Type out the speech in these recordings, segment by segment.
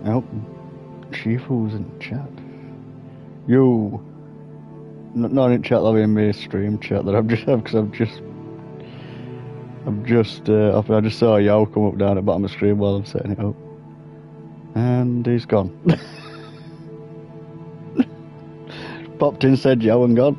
Oh, Shifu's in chat. Yo, not in chat, that'll be in my stream chat that I've just had because I just saw Yao come up down at the bottom of the screen while I'm setting it up, and he's gone. Popped in, said Yao, and gone.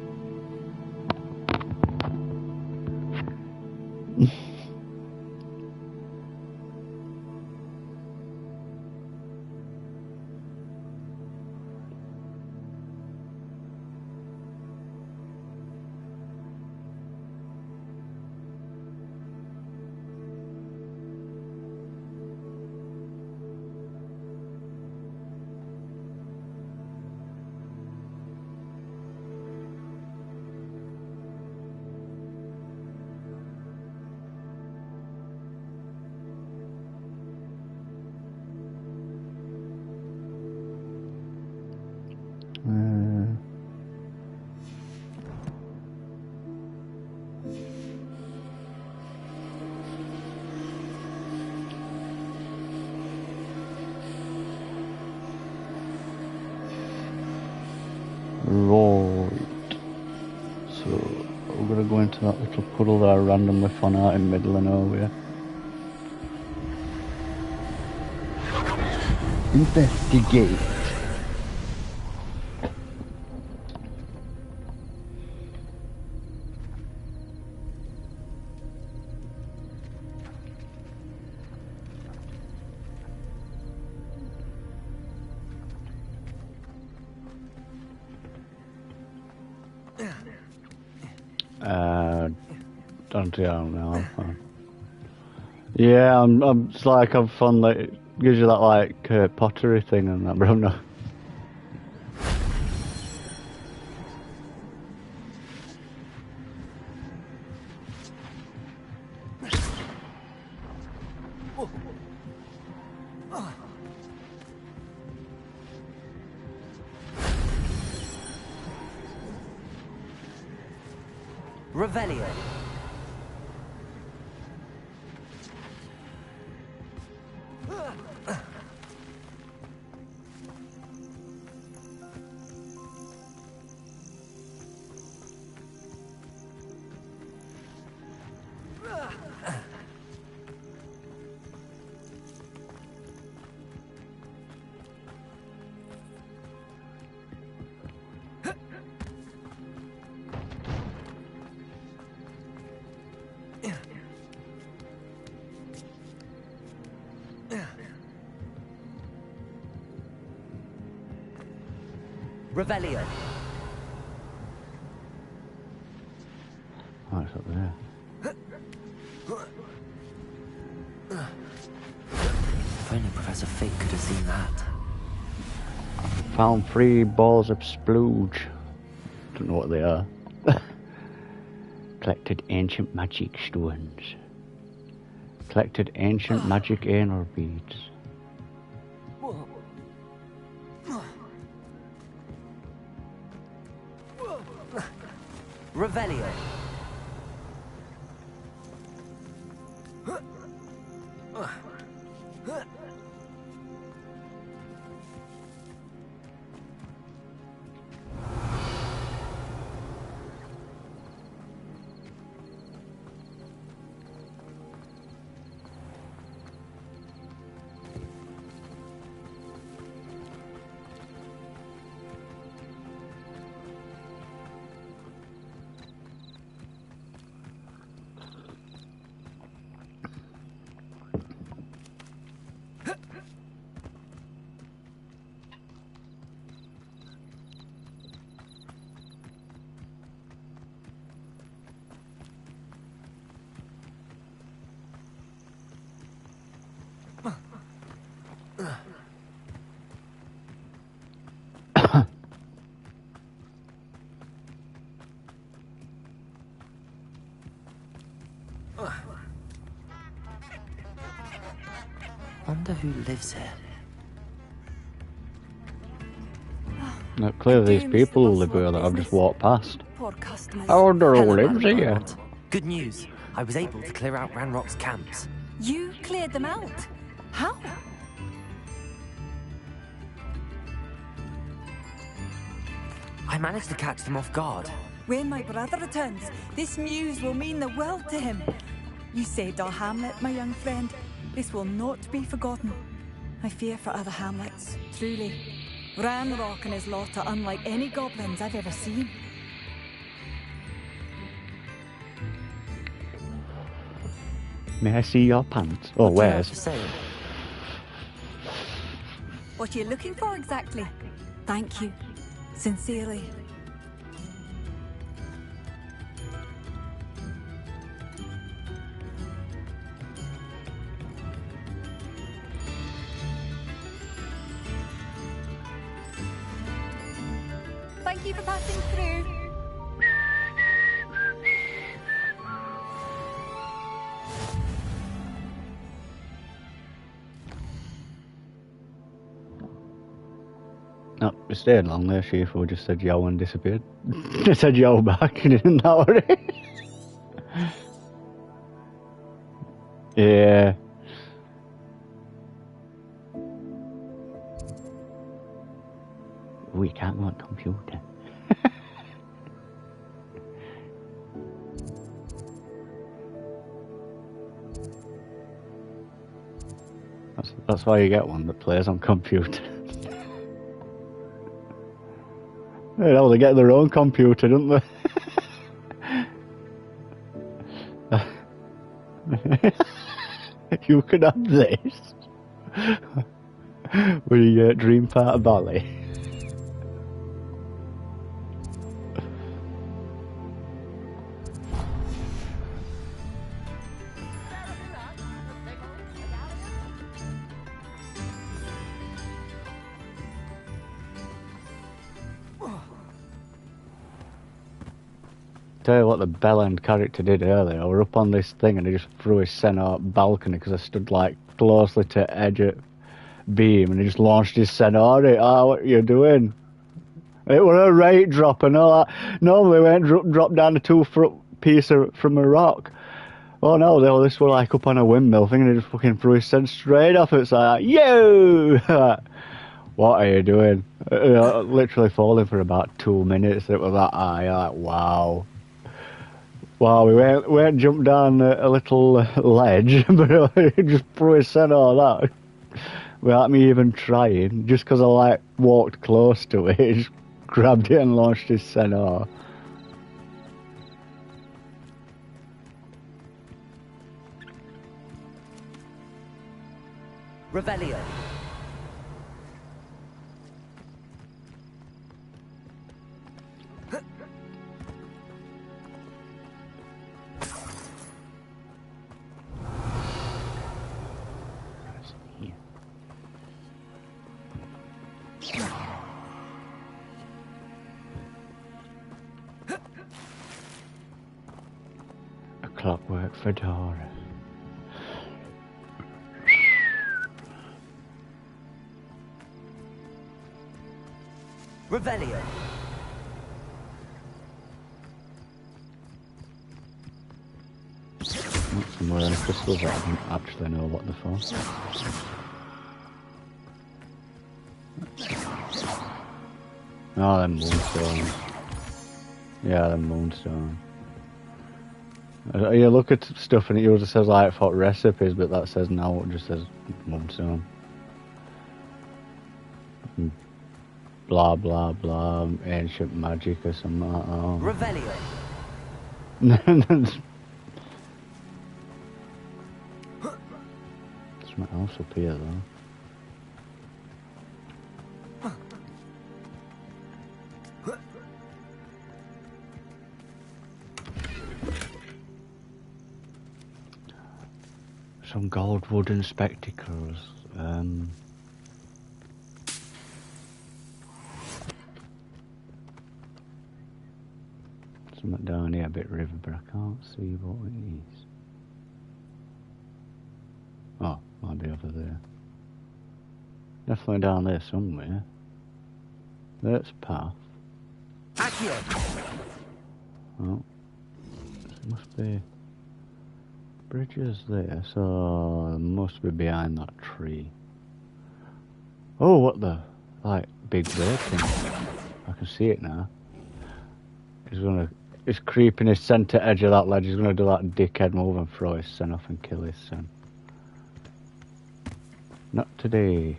Right. So we're gonna go into that little puddle that I randomly found out in middle of nowhere. Investigate. I don't know. Yeah, it's like I've found like it gives you that like pottery thing and that, but I'm not. Revelio. Revelio. Oh, it's up there. If only Professor Fig could have seen that. Found 3 balls of splooge. Don't know what they are. Collected ancient magic stones. Collected ancient magic anal beads. Revelio. Wonder who lives here. Now, clearly these people who live here that I've just walked past. Poor customers. I wonder who Hello, lives Madam here. Beaumont. Good news. I was able to clear out Ranrock's camps. You cleared them out? How? I managed to catch them off guard. When my brother returns, this news will mean the world to him. You saved our hamlet, my young friend. This will not be forgotten. I fear for other hamlets, truly. Ranrock and his lot are unlike any goblins I've ever seen. May I see your pants? Oh, What do you have where's? to say? What are you looking for exactly? Thank you. Sincerely. Thank you for passing through. No, we stayed long there. Shifu just said yo and disappeared. They said yo back and didn't know it. Yeah. We can't go on computer. That's why you get one that plays on computer. You know, they get their own computer, don't they? You could have this. With your dream part of Bali. Tell you what the bell-end character did earlier. I was up on this thing and he just threw his centaur out balcony because I stood like closely to edge of beam and he just launched his centaur at it. Oh, what are you doing? It was a rate drop and all that. Normally we went drop down a 2-foot piece from a rock. Oh no, this was like up on a windmill thing and he just fucking threw his centaur straight off it. It's like, yo! What are you doing? Literally falling for about 2 minutes. It was that high. Like, wow. Wow, we went jumped down a little ledge, but he just threw his centaur that without me even trying. Just because I like walked close to it, he just grabbed it and launched his centaur. Revelio. A clockwork fedora. Revelio. Not somewhere in crystals that I don't actually know what they're for. Oh, them moonstones. Yeah, them moonstones. You look at stuff and it usually says like for recipes, but that says no, it just says moonstone. Blah blah blah, ancient magic or something like that. Revelio. Something else up here though. Some gold wooden spectacles. Something down here, a bit river, but I can't see what it is. Oh, might be over there. Definitely down there somewhere. That's path. Accio. Oh, it must be bridges there, so it must be behind that tree. Oh, what the, like, big bird thing. I can see it now. He's creeping his centre edge of that ledge. He's gonna do that dickhead move and throw his son off and kill his son. Not today.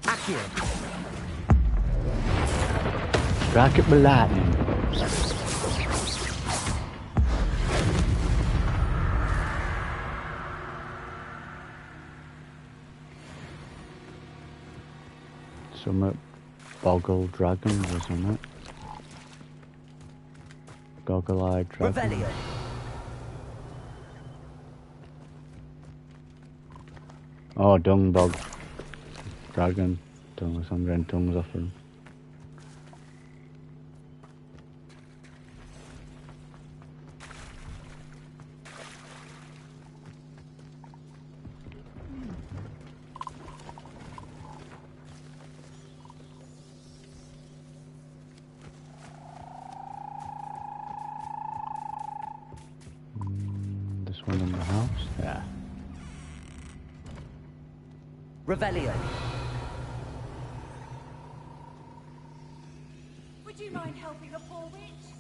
Accio. Strike it with lightning. Some boggle dragons or something. Goggle-eyed dragon. Revelio. Oh, dung bog. Dragon. Tongues. I'm getting tongues off him. This one in the house? Yeah. Revelio. Would you mind helping a poor witch?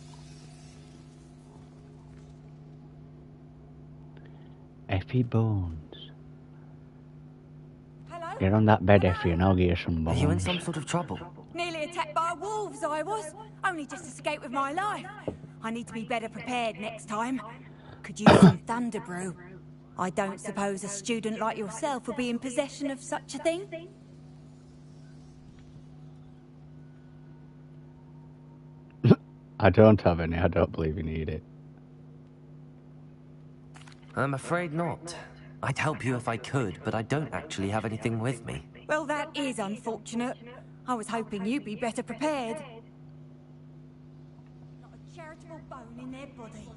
Effie Bones. Hello? Get on that bed, Effie, and I'll get you some Are bones. you in some sort of trouble? Nearly attacked by wolves, I was. Only just escaped with my life. I need to be better prepared next time. Could use some thunder brew. I don't suppose a student like yourself would be in possession of such a thing? I don't have any. I don't believe you need it. I'm afraid not. I'd help you if I could, but I don't actually have anything with me. Well, that is unfortunate. I was hoping you'd be better prepared. Not a charitable bone in their body.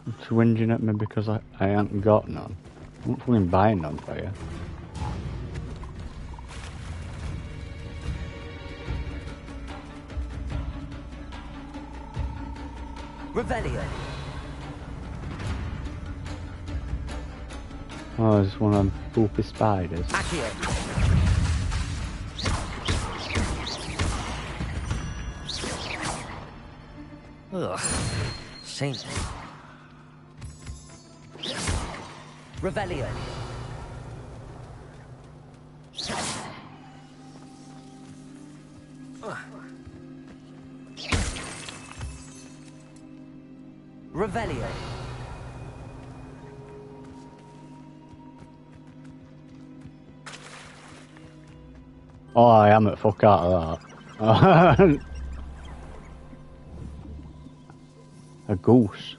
It's whinging at me because I ain't got none. I'm not fucking buying none for you. Revelio. Oh, there's one of them poopy spiders. Accio. Ugh. Shame. Revelio. Revelio. Oh, I am at fuck out of that. A goose.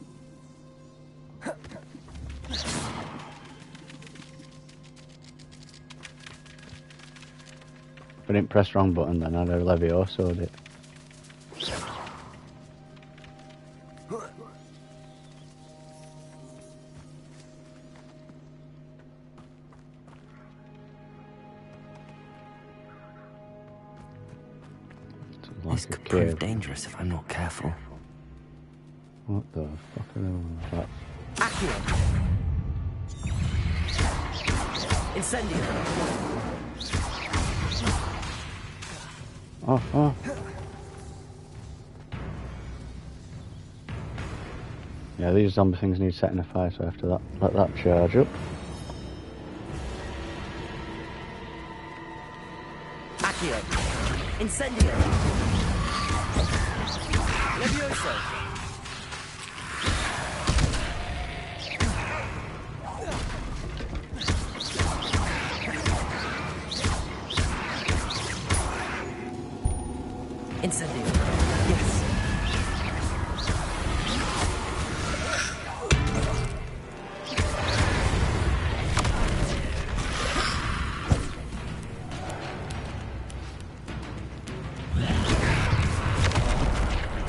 If I didn't press wrong button, then I'd have Levioso'd it. This could prove dangerous if I'm not careful. What the fuck is that? Accio. Incendio. Oh. Yeah, these zombie things need setting a fire, so after that, let that charge up. Accio. Incendio. Levioso. Incendio. Yes.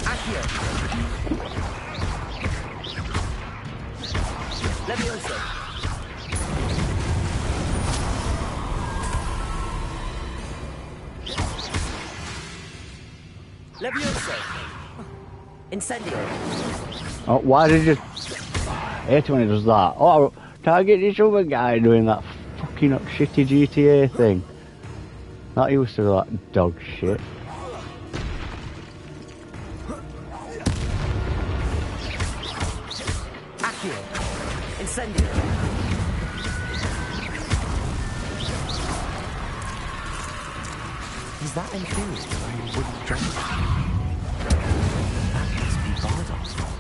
Accio. Levioso. Levioso. Incendio. Oh, why did you... I hate it when he does that. Oh, target this other guy doing that fucking shitty GTA thing. Not used to that dog shit. Accio! Incendio! Is that inferior to a wooden jump? That must be Bardolph's fault.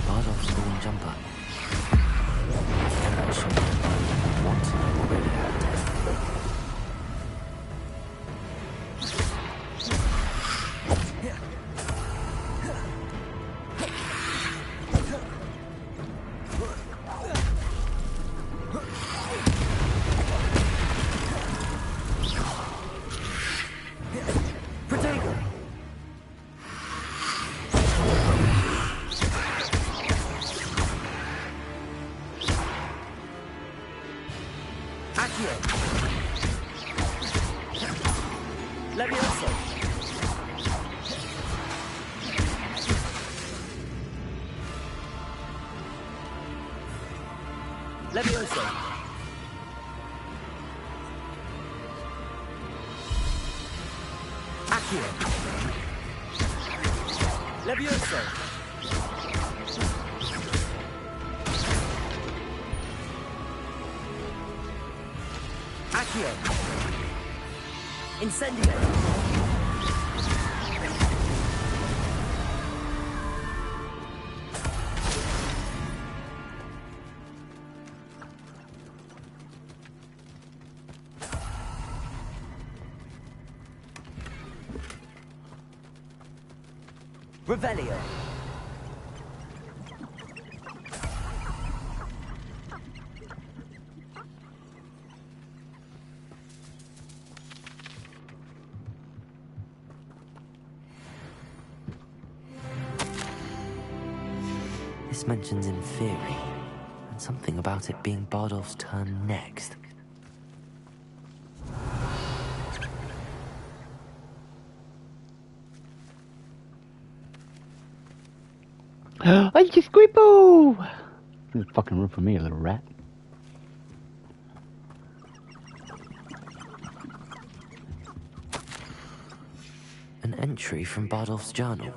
Bardolph's wooden jumper. And that should want to know already had it. Levioso! Levioso! Accio! Levioso! Accio! Incendio! Revelio! This mentions Inferi, and something about it being Bardolph's turn next. I just squibble! Fucking run for me, you little rat. An entry from Bardolph's journal.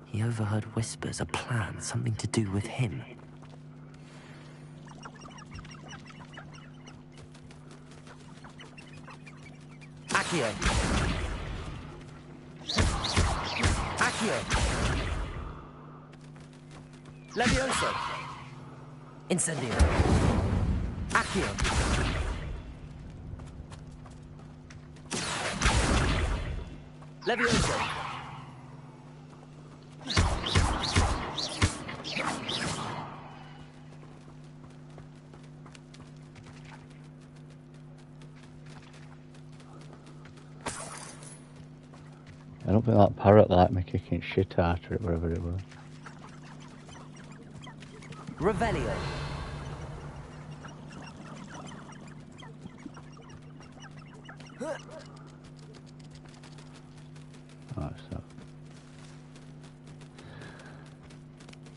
He overheard whispers, a plan, something to do with him. Accio! Accio! Levioso! Incendio! Accio! Levioso! I don't think that parrot liked me kicking shit out of it, wherever it was. Revelio. Oh, it's that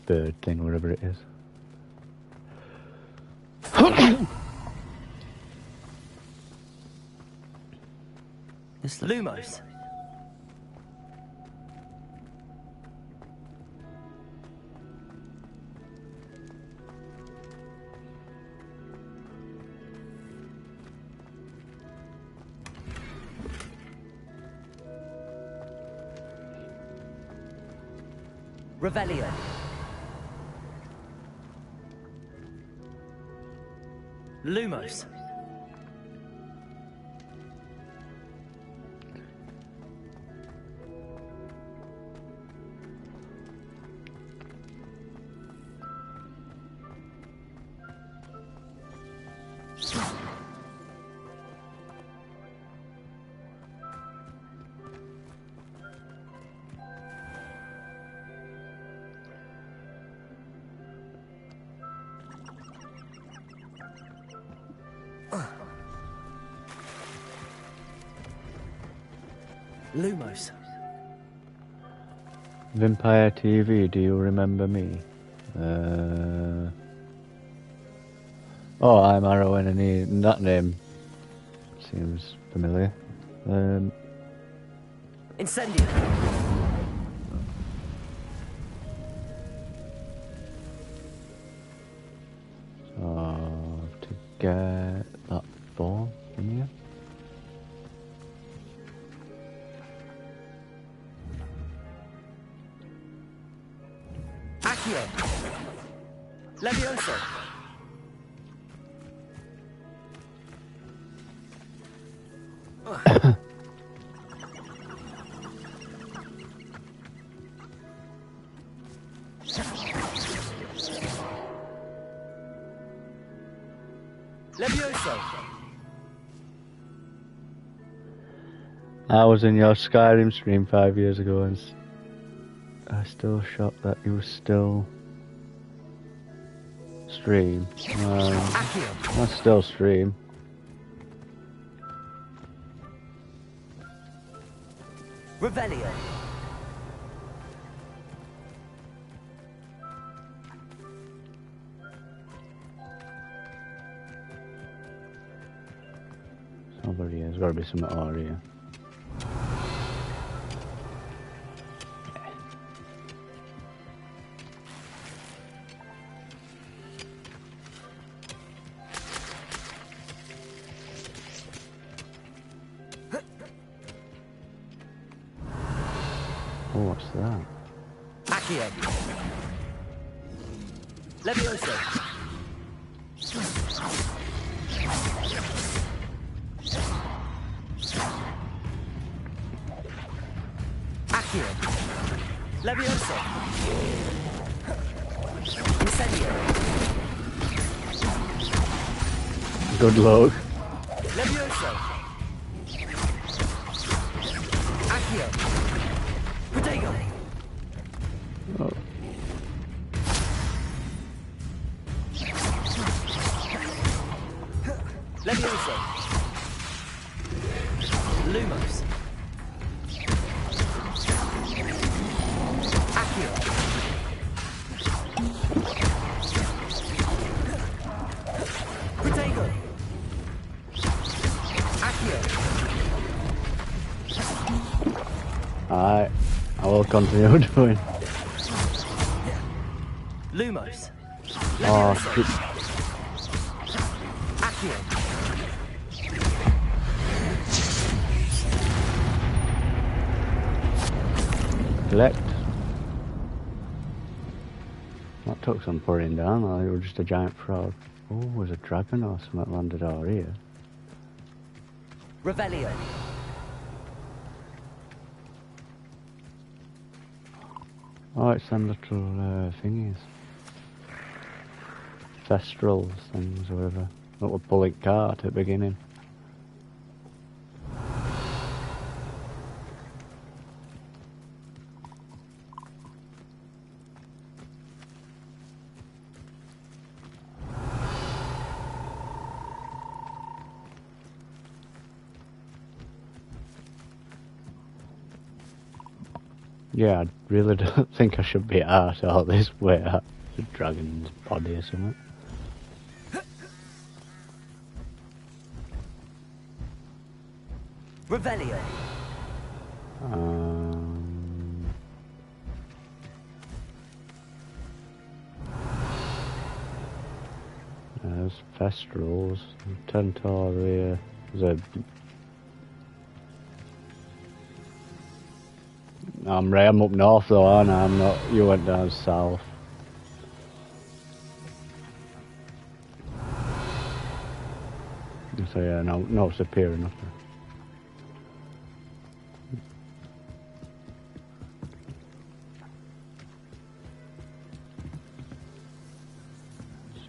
bird thing, whatever it is. This Lumos. Revelio. Lumos. Lumos. Vampire TV, do you remember me? Oh, I'm Arrow Enemy. That name seems familiar. Incendio. So, to get that ball in here. Accio. Levioso. Levioso. I was in your Skyrim stream 5 years ago and I still shocked that you still stream. I still stream. Revelio. Somebody here. There's got to be some ore here. Oh, what's that? Accio. Levioso. Accio. Levioso. Incendio. Good luck. Levioso. Accio. Protego. Oh. Levioso. Lumos. Accio. Protego. Accio. Alright, I will continue doing. Lumos. Oh, Levioso. shit. Accio. Collect. That took some putting down, or it was just a giant frog. Oh, there's a dragon or something that landed over here. Revelio. Oh, it's them little thingies. Thestrals things or whatever. That were pulling cart at the beginning. Yeah, I really don't think I should be at all this way at the dragon's body or something. Revelio. There's Thestrals, Tentoria, there's a... I'm up north though, aren't I? I'm not, you went down south. So yeah, no superior nothing.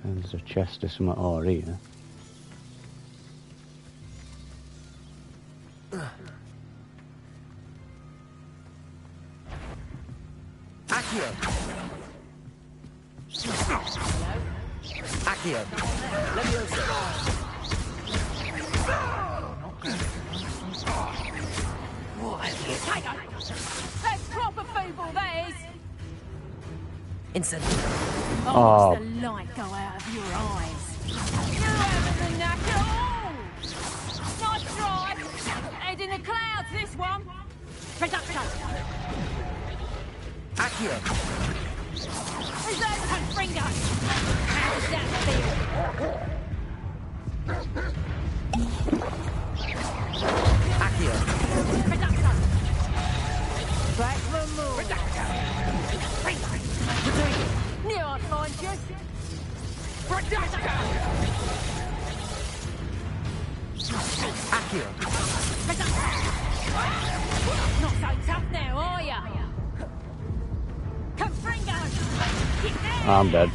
There's a chest of some ore here. Accio. Accio. Levioso. That's proper feeble, that is. Instant. Oh. Watch the light go out of your eyes. You haven't the knack at all. Nice try. Head in the clouds, this one. Production. Accio. Who's that Confringo? How does that feel? Accio. Production. Back the move. Knew I'd find you. Accio. Not so tough now, are ya? Confringo! Get there! I'm dead.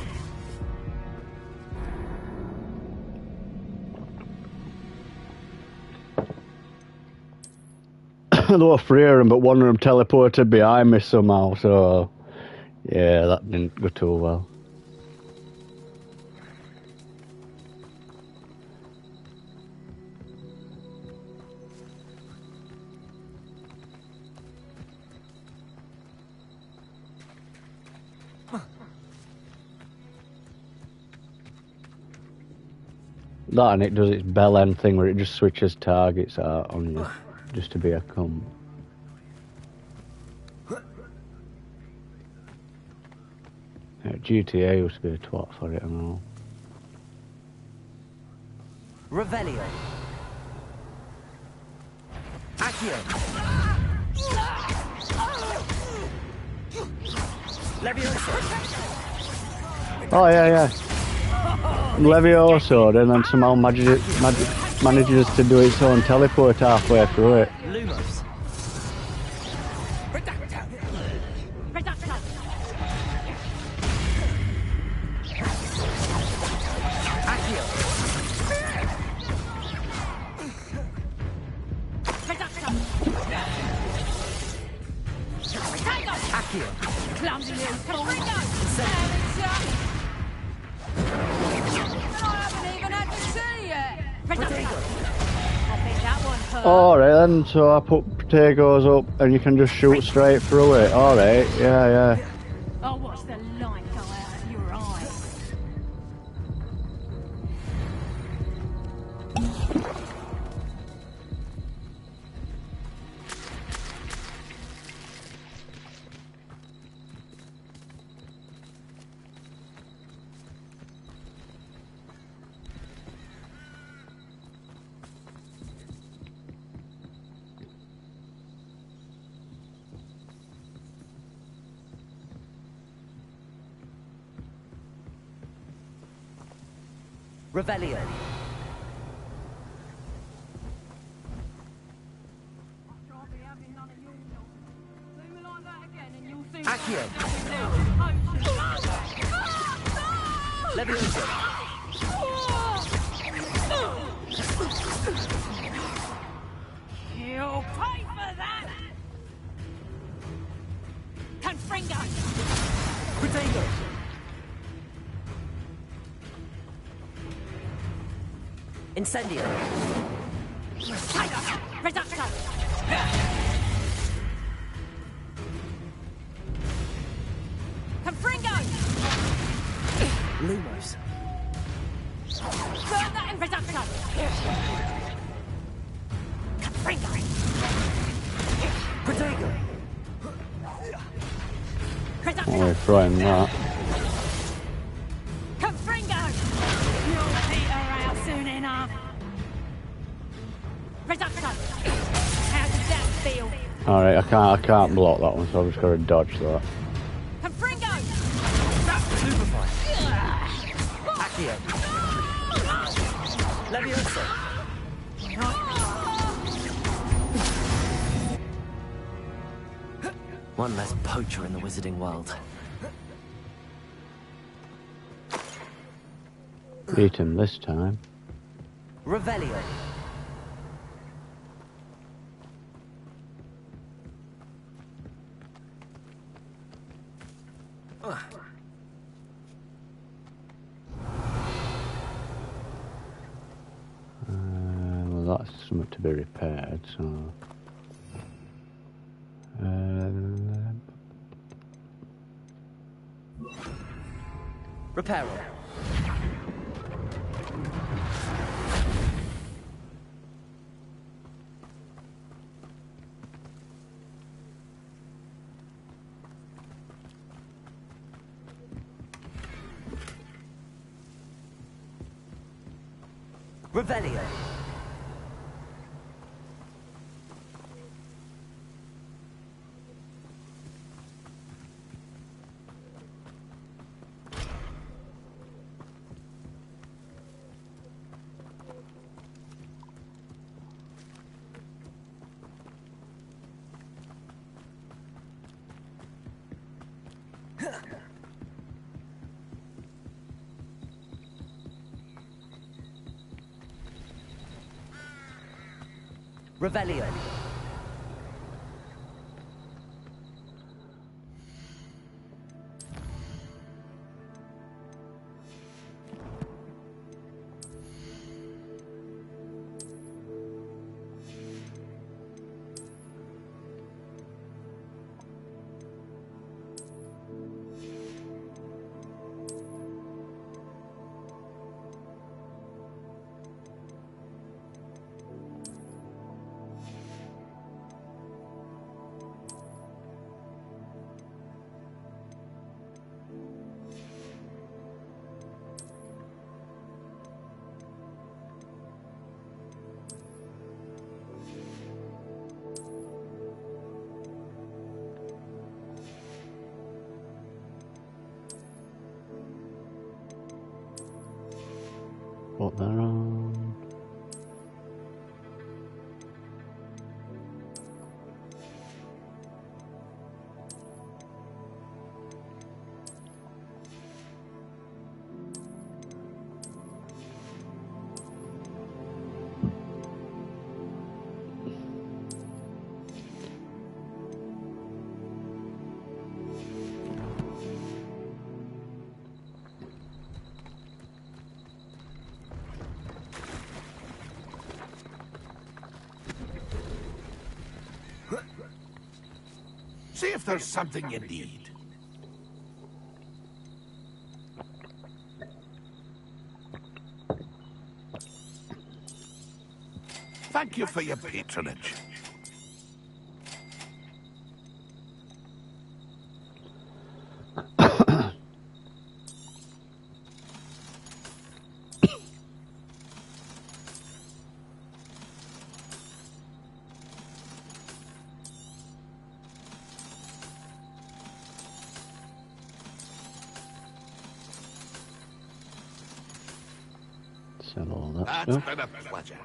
There were three of them, but one of them teleported behind me somehow, so yeah, that didn't go too well. That and it does its bell end thing where it just switches targets out on you, just to be a cum. Yeah, GTA used to be a twat for it and all. Revelio. Accio. Leviosa. Oh yeah. Leviosa, and then somehow manages to do its own teleport halfway through it. Lumos. Accio. Accio. Clumsy little Confringo! I haven't even had to see yet! I think that one hurt. Alright then, so I put potatoes up and you can just shoot straight through it. Alright, yeah. I'll watch the light go out of your eyes. Revelio. Accio. Leviosa. You'll pay for that! Confringo! Protego. Incendio. Reducto! Confringo! Lumos. Burn that in Reducto! Confringo! Protego. Oh, we're throwing that. Confringo! You'll peter out soon enough! Reducto! How does that feel? Alright, I can't block that one, so I've just got to dodge that. Confringo! Superfly. Accio. Leviosa. One less poacher in the wizarding world. Beat him this time. Revelio. Well, that's something to be repaired, so... Reparo. Revelio. Revelio. What they're on. See if there's something you need. Thank you for your patronage. Sell all that That's stuff. been a pleasure.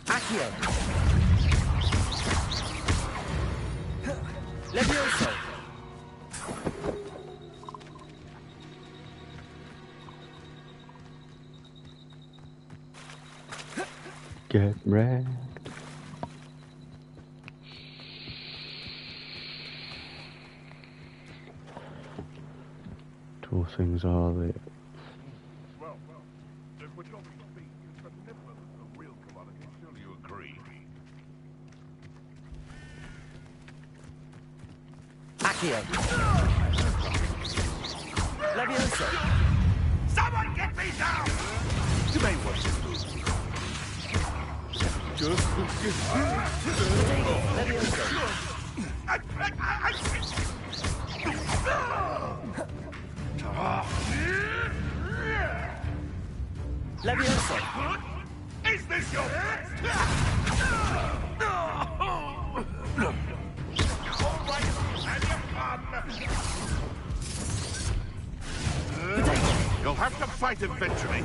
Accio. Levioso. Get wrecked. Two things are the Well, if we're talking speed, it's the nibbler that's the real commodity. Surely you agree. Accio. Levioso. Someone get me down! You may want to do. Just Levioso. Levioso. Is this your all right, have your fun. You'll have to fight eventually.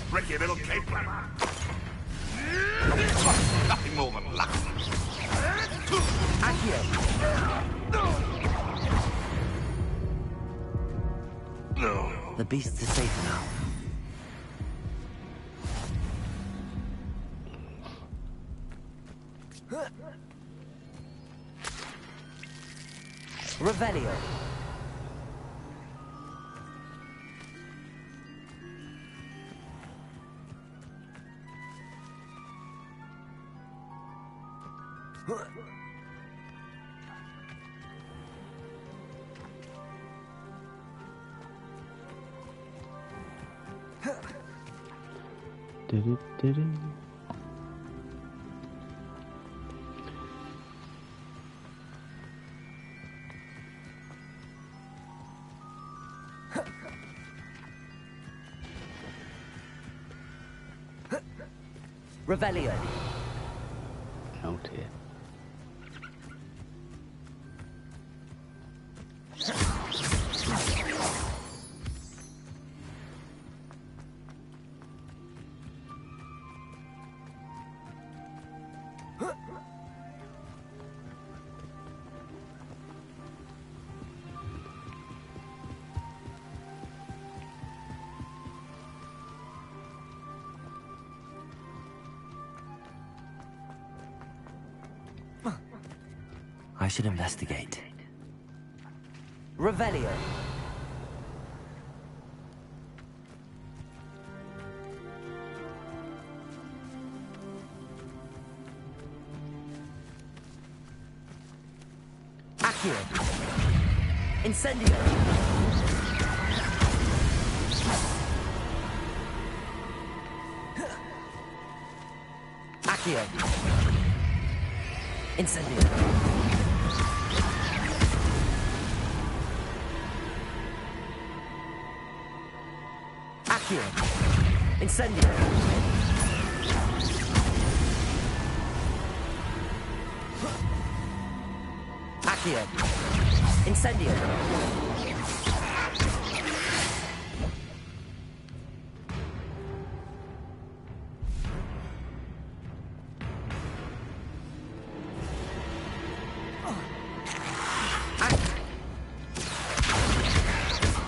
Tricky little capeman. Nothing more than luck. Accio. No. The beasts are safe now. Revelio. Du-du-du-du. Revelio. Oh dear. I should investigate. Revelio. Accio. Incendio. Accio. Incendio. Accio. Incendio. Accio. Incendio.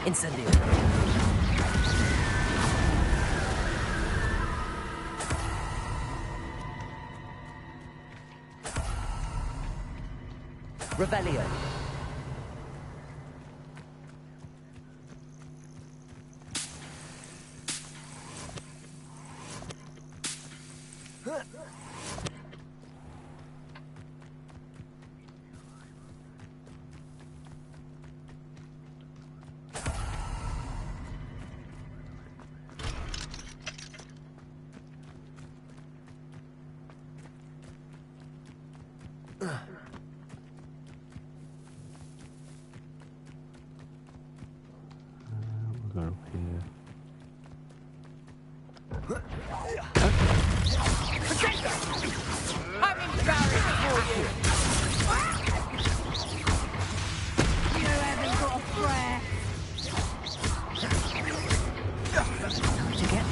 Incendio. Revelio. We'll go up here. I'm embarrassed for you. You haven't got a prayer. To get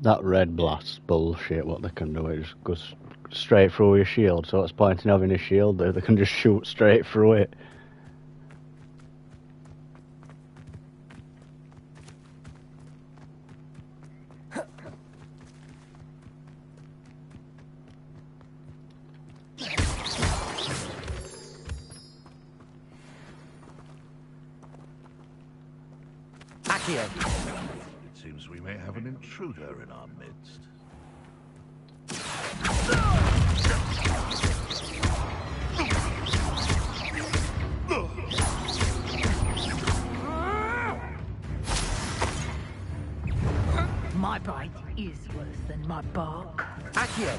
That red blast bullshit, what they can do, it just goes straight through your shield, so it's pointing having a shield there, they can just shoot straight through it. Accio. It seems we may have an intruder in our midst. My bite is worse than my bark. Accio.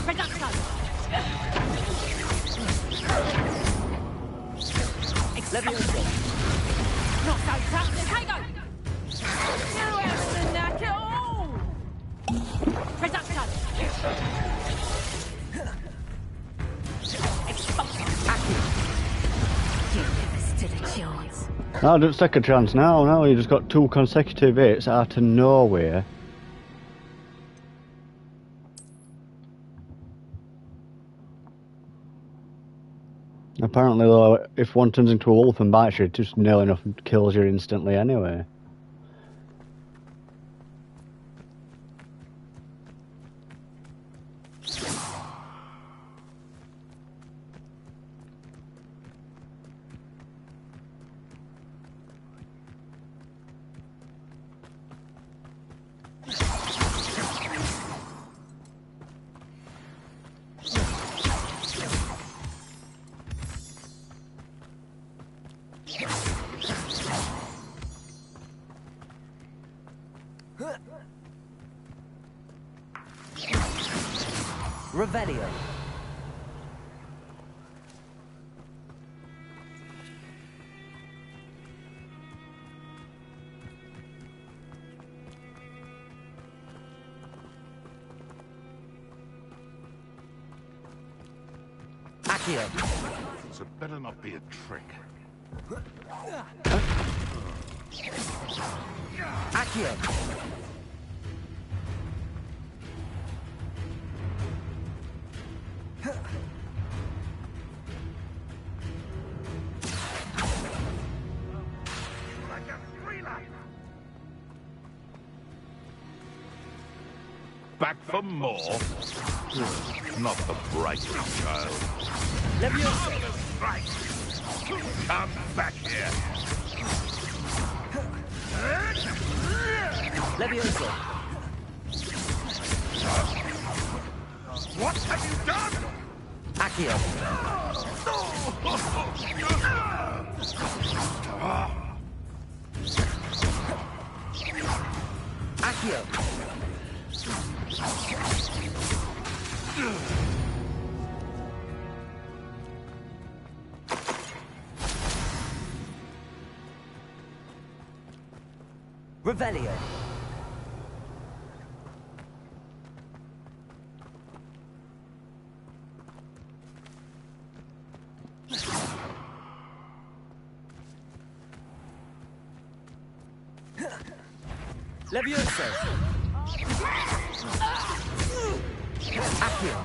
Reduction! Levioso. Not so tough, Potato! You haven't knack at all! Reduction! Expulsion! Accio. You never stood a chance. No, don't take a chance now. No, you just got 2 consecutive hits out of nowhere. Apparently, though, if one turns into a wolf and bites you, it just nearly enough kills you instantly anyway. Revelio. Accio. So it better not be a trick. Accio. Back for more? Not the brightest child. Leviosa. Right. Come back here. Leviosa. What have you done? Accio. Accio. Revelio. Leviosa. Accio.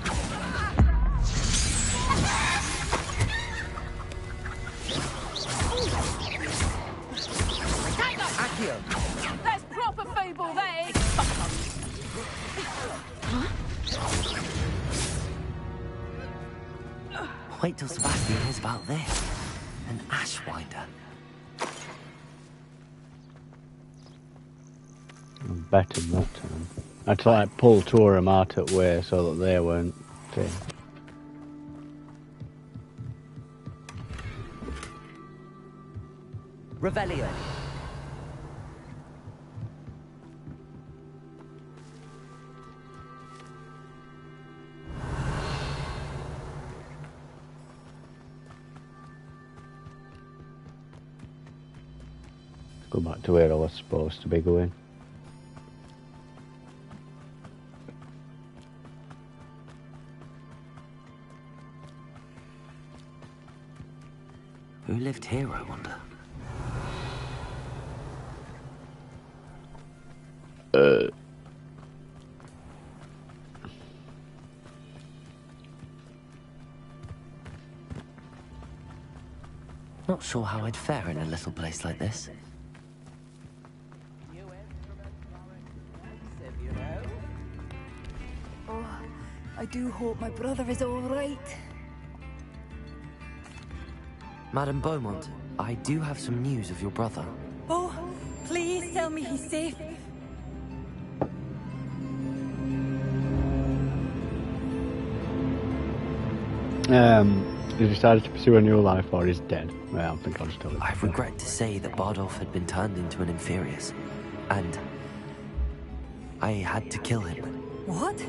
Accio. That's proper feeble, that is. Wait till Sebastian hears about this. An Ashwinder. Better not to them. I had to like pull 2 of them out at way so that they weren't thing. Revelio. Go back to where I was supposed to be going. Who lived here, I wonder? Not sure how I'd fare in a little place like this. Oh, I do hope my brother is all right. Madame Beaumont, I do have some news of your brother. Oh, please tell me he's safe. He decided to pursue a new life or he's dead. Well, I think I'll just tell you. I regret to say that Bardolph had been turned into an Inferius, and I had to kill him. What?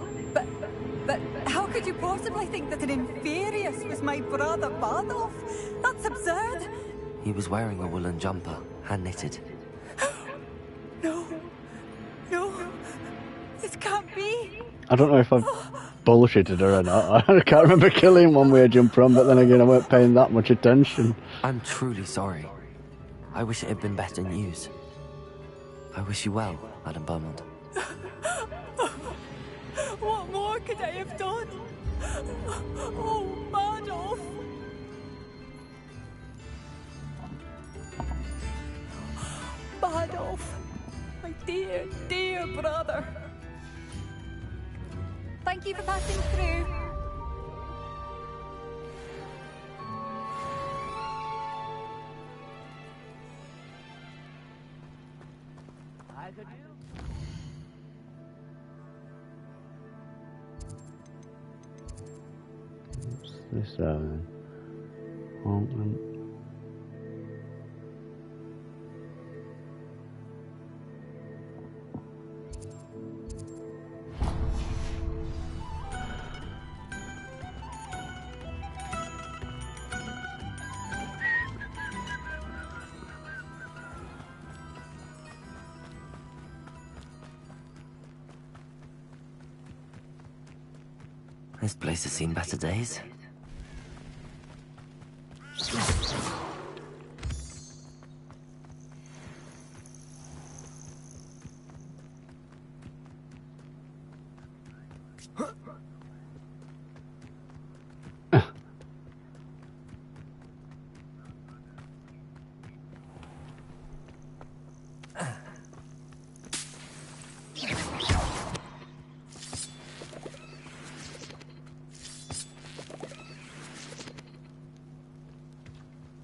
But how could you possibly think that an Inferius was my brother Bardolph? That's absurd. He was wearing a woolen jumper, hand-knitted. No. This can't be. I don't know if I've bullshitted her or not. I can't remember killing one with a jumper on, but then again I weren't paying that much attention. I'm truly sorry. I wish it had been better news. I wish you well, Madame Beaumont. What more could I have done? Oh, Badolf! Badolf, my dear, dear brother. Thank you for passing through. What's this then? Ointment. This place has seen better days.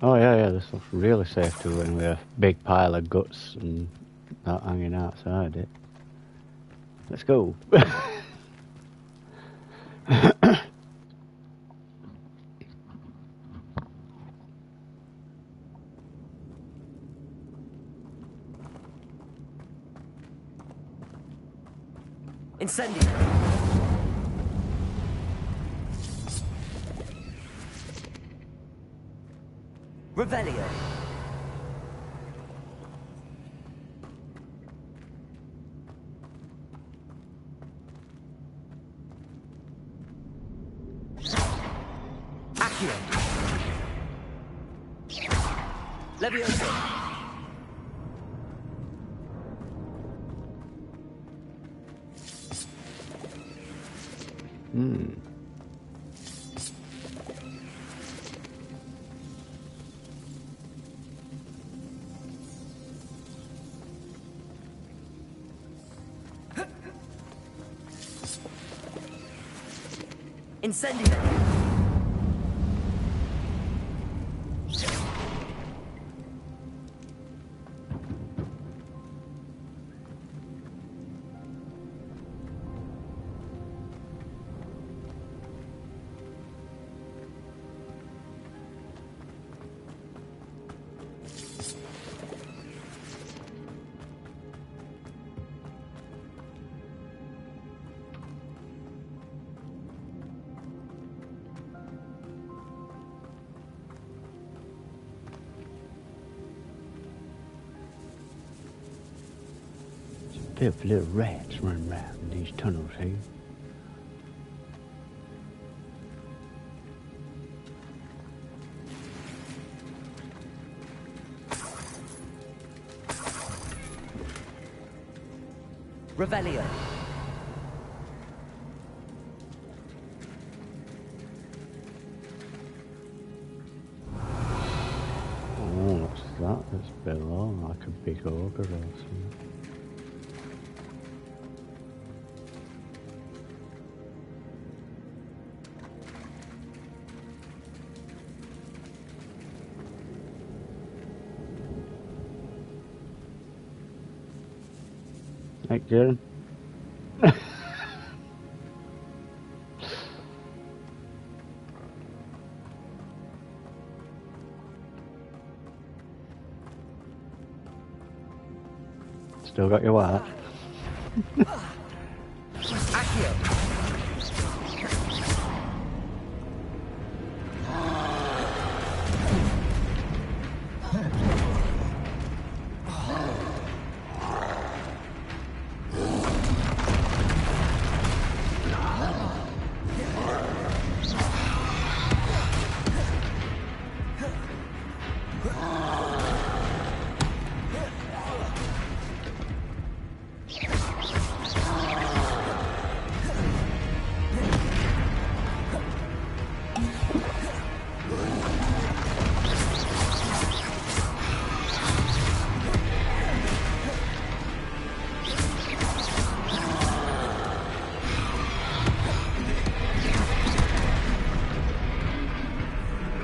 Oh yeah, this looks really safe to win with a big pile of guts and that hanging outside it. Let's go. Incendio! Revelio! Accio! Levioso! Incendio! Bit of little rats running around these tunnels here. Revelio! Oh, what's that that's below? Like a big ogre or something. Thanks, Jared. Still got your watch. Accio!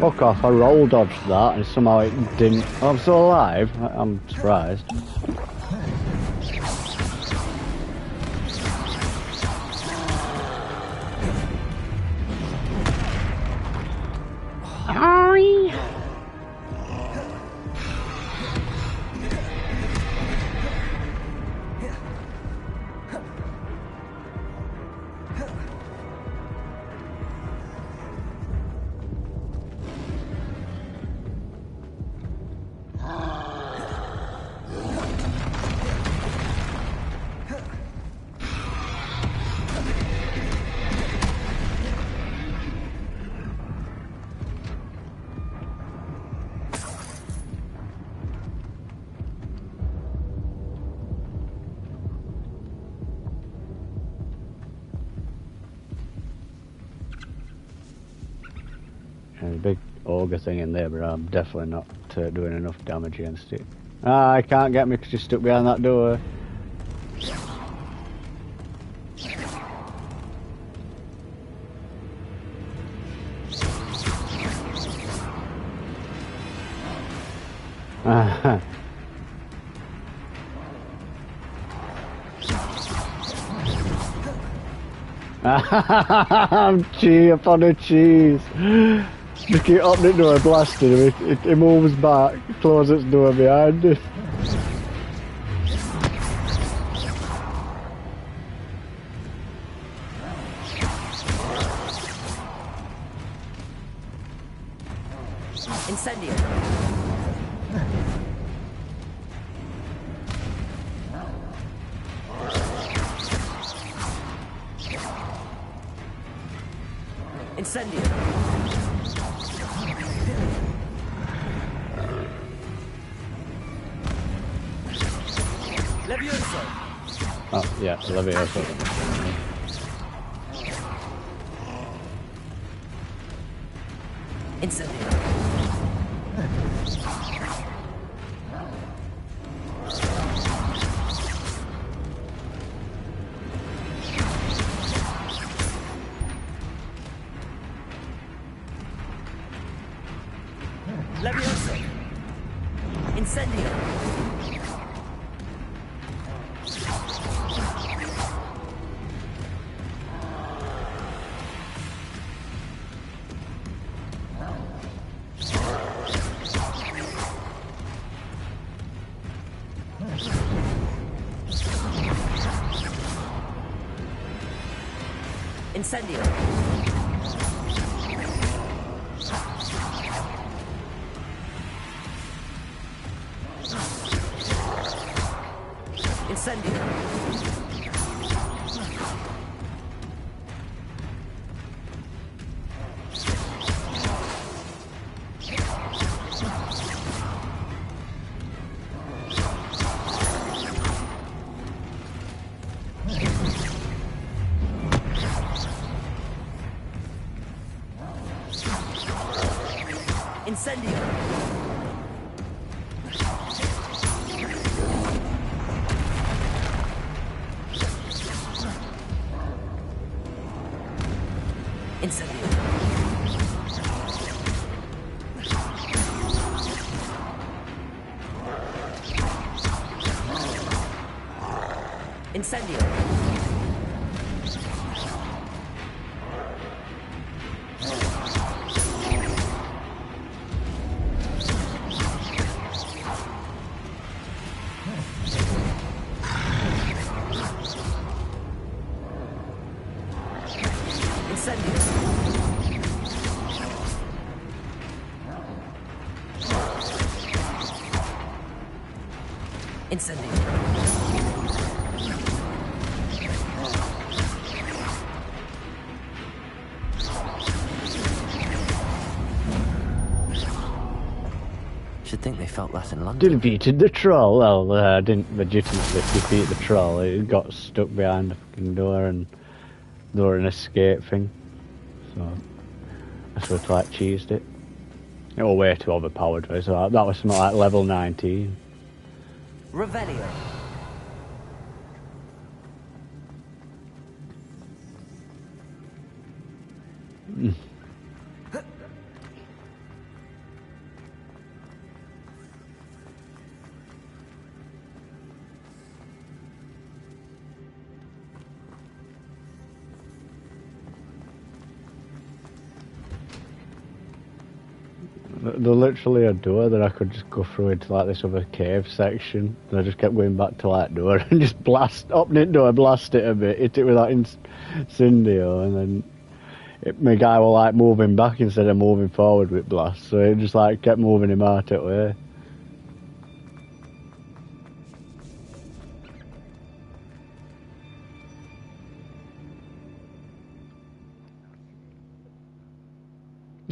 Fuck off, I roll dodged that and somehow it didn't. Oh, I'm still alive? I'm surprised. There's a big ogre thing in there, but I'm definitely not doing enough damage against it. Ah, it can't get me because you're stuck behind that door. I'm cheese upon a cheese. Just keep opening the door, blasting him. It moves back, closes its door behind it. Incendio. Incendio. Levioso. Oh, yeah, Levioso. Incendio. Levioso. Incendio. Incendio. Incendio. Incendio. Incendio. Incendio. Incendio. Should think they felt that in London. Defeated the troll. Well, I didn't legitimately defeat the troll. It got stuck behind the fucking door and there was an escape thing. So I sort of like cheesed it. It was way too overpowered for it, so that was something like level 19. Revelio. There's literally a door that I could just go through into like this other cave section. And I just kept going back to that door and just open it door, blast it a bit, hit it with that incendio, and then my guy was like moving back instead of moving forward with blast. So it just like kept moving him out that way.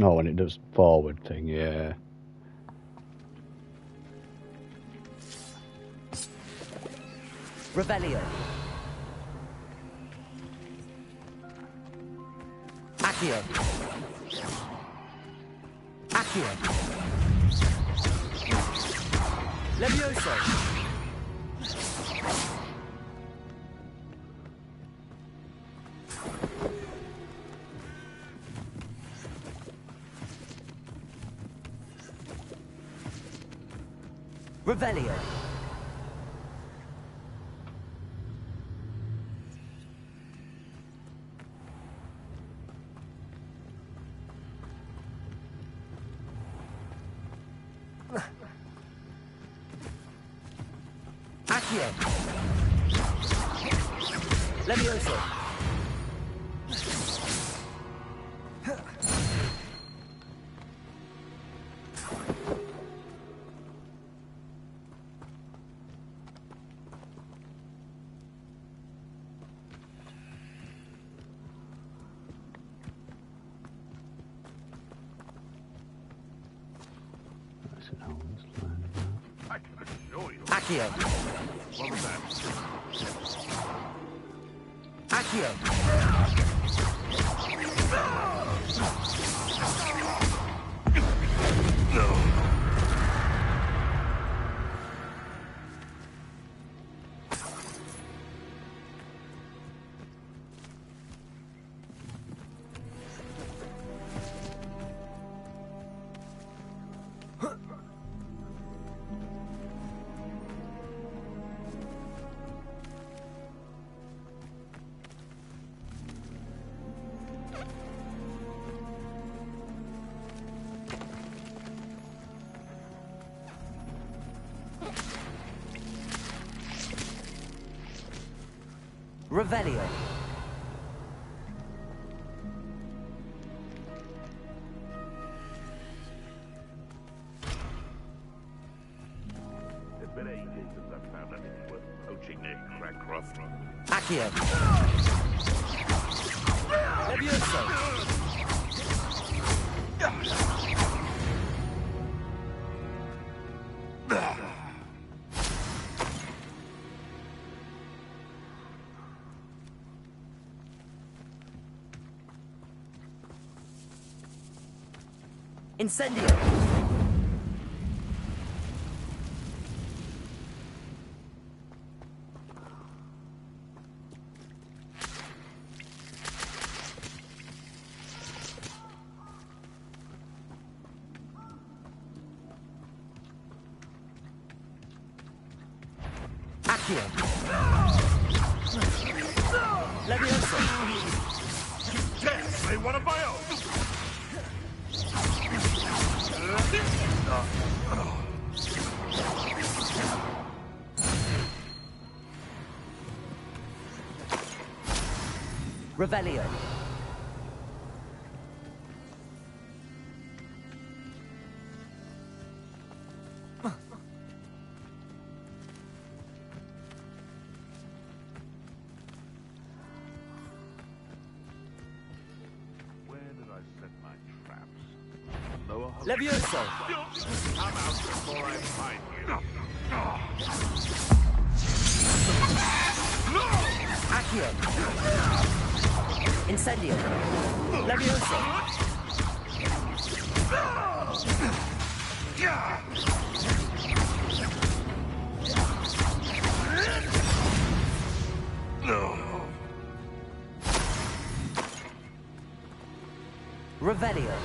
Oh, when it does forward thing, yeah. Revelio. Accio. Accio. Levioso. Revelio. Accio. Levioso. I can assure you. Accio. What was that? Accio. No. Revelio. It's been ages since I've found anything worth poaching near Crackcroft. Accio. Levioso. Incendio. Accio. Levioso. Yes, they want a bio! Revelio. Where did I set my traps? Lower Hogwarts. Levioso. I'm out before I find you. Accio. Incendio. Levioso. Revelio.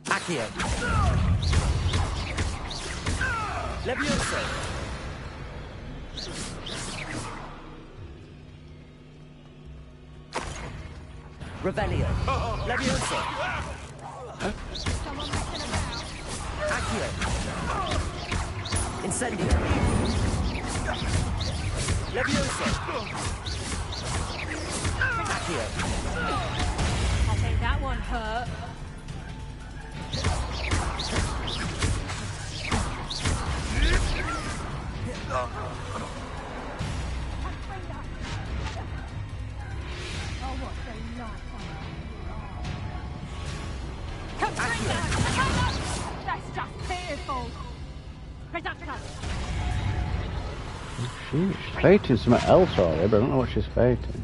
Accio. Levioso. Revelio. Levioso. Accio. Incendio. Levioso. Accio. I think that one hurt. Oh, what a night. That's just pitiful. She's fighting something else already, but I don't know what she's fighting.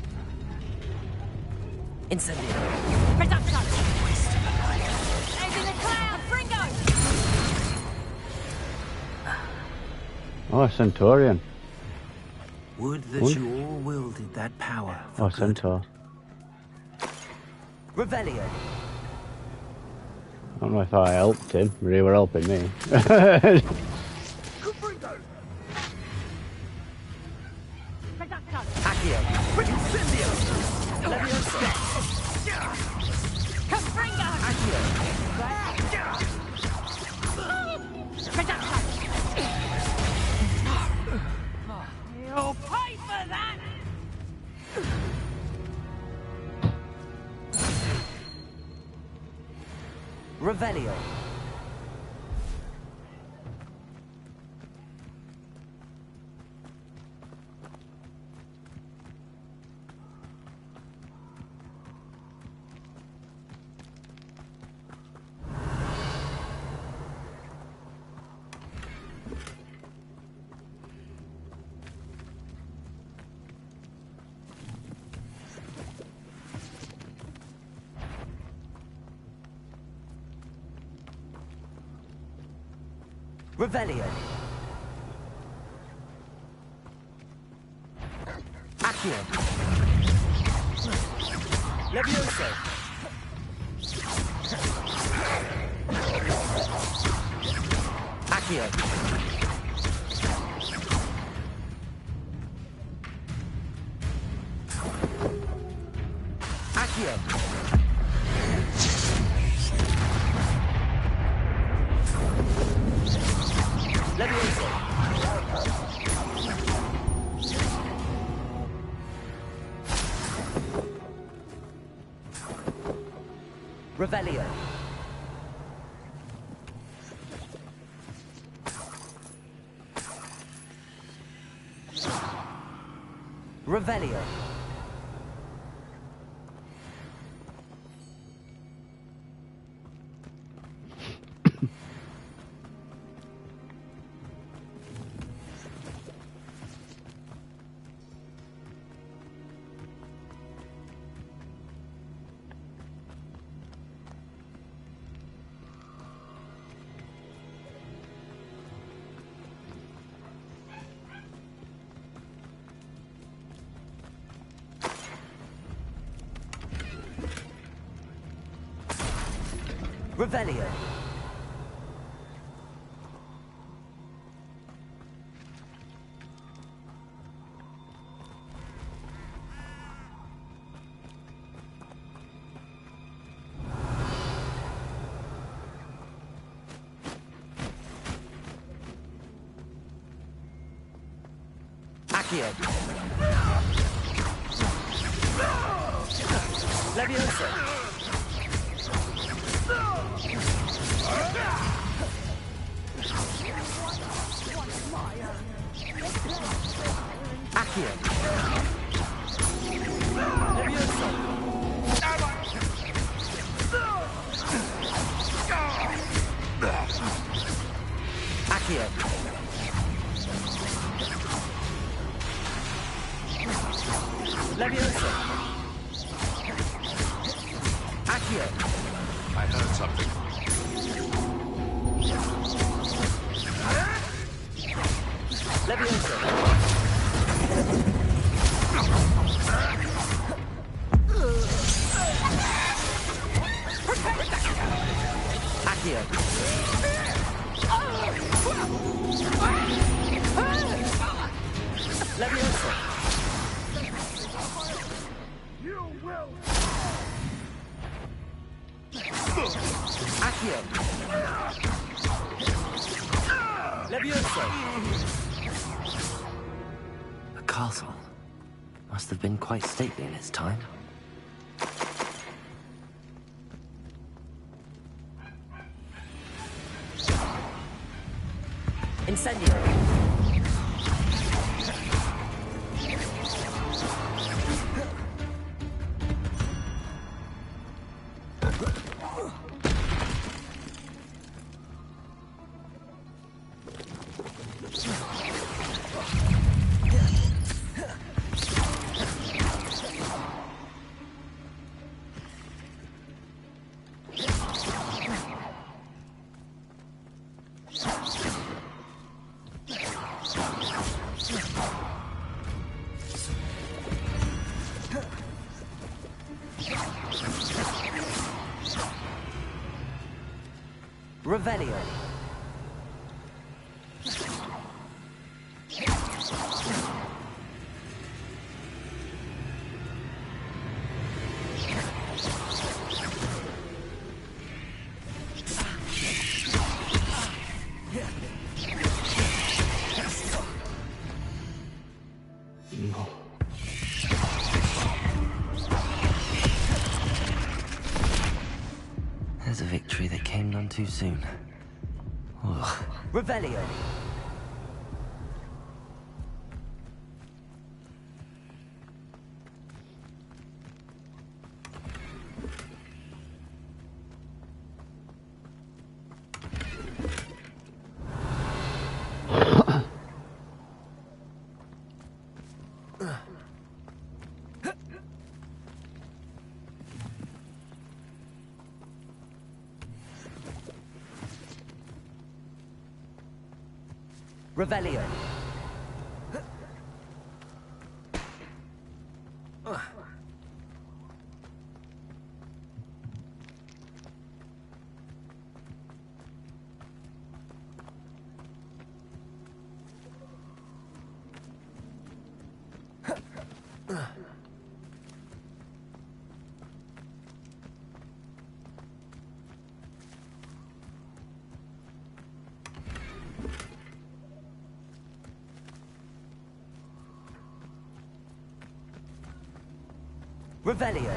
Incendio. Oh, a Centaurian. Would that What? you all wielded that power for Oh, good. Centaur. Revelio. I don't know if I helped him, but he were helping me. Accio. Incendio. Levioso. Accio. You'll pay for that! Revelio. Revelio. Accio. Levioso. Accio. Accio. Levioso. Revelio. Revelio. Revelio. Accio. Levioso. Accio. Levioso. Accio. Levioso. Accio. I heard something. Levioso. Accio. Leviosa. You will. Accio. Leviosa. A castle. Must have been quite stately in its time. Incendio. Revelio. There's a victory that came none too soon. Ugh. Revelio. Revelio. Revelio.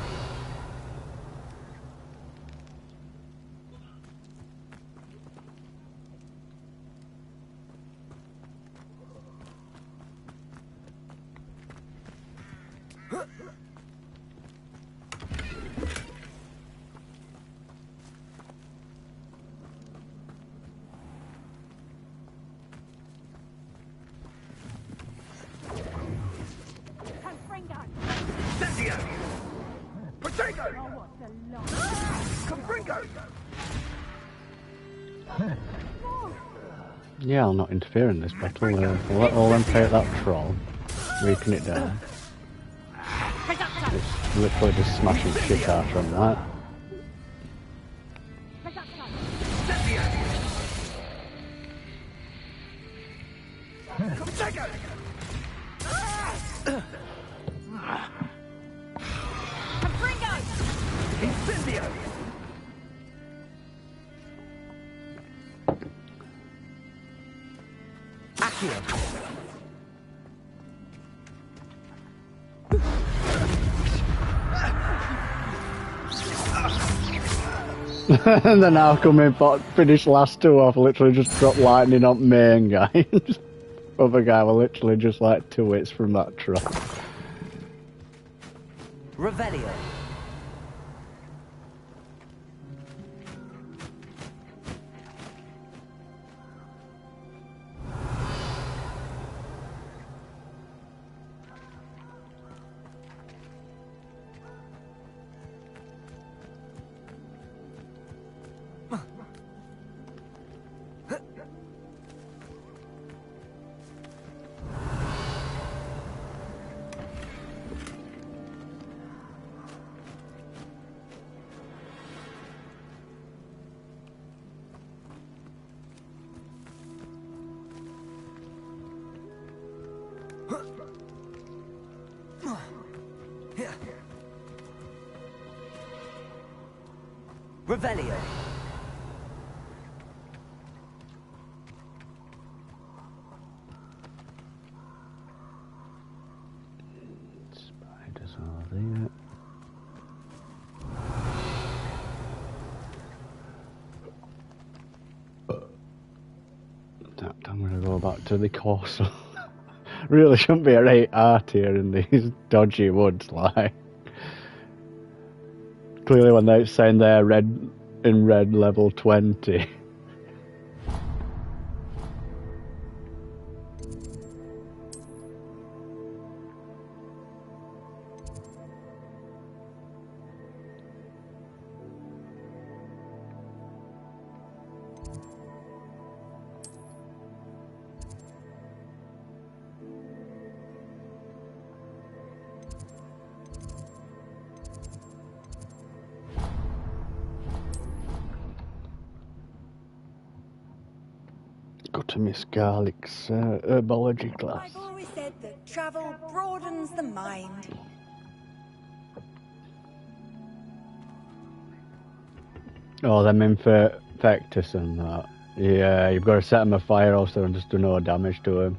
Incendio. Potato. Confringo. Yeah, I'll not interfere in this battle. We'll let all them take that troll, weaken it down. It's literally just smashing shit out from that. Potato. Incendio. Accio. And then I'll come in, finish last two off, literally just drop lightning on main guy. Other guy were literally just like 2 hits from that troll. Revelio. Revelio. Spiders are there. I'm gonna go back to the course. Really shouldn't be a right art here in these dodgy woods, like. Clearly when they're saying they're red level 20. Go to Miss Garlick's herbology class. I've always said that travel broadens the mind. Oh, them infectus and that. Yeah, you've got to set him afire also and just do no damage to him.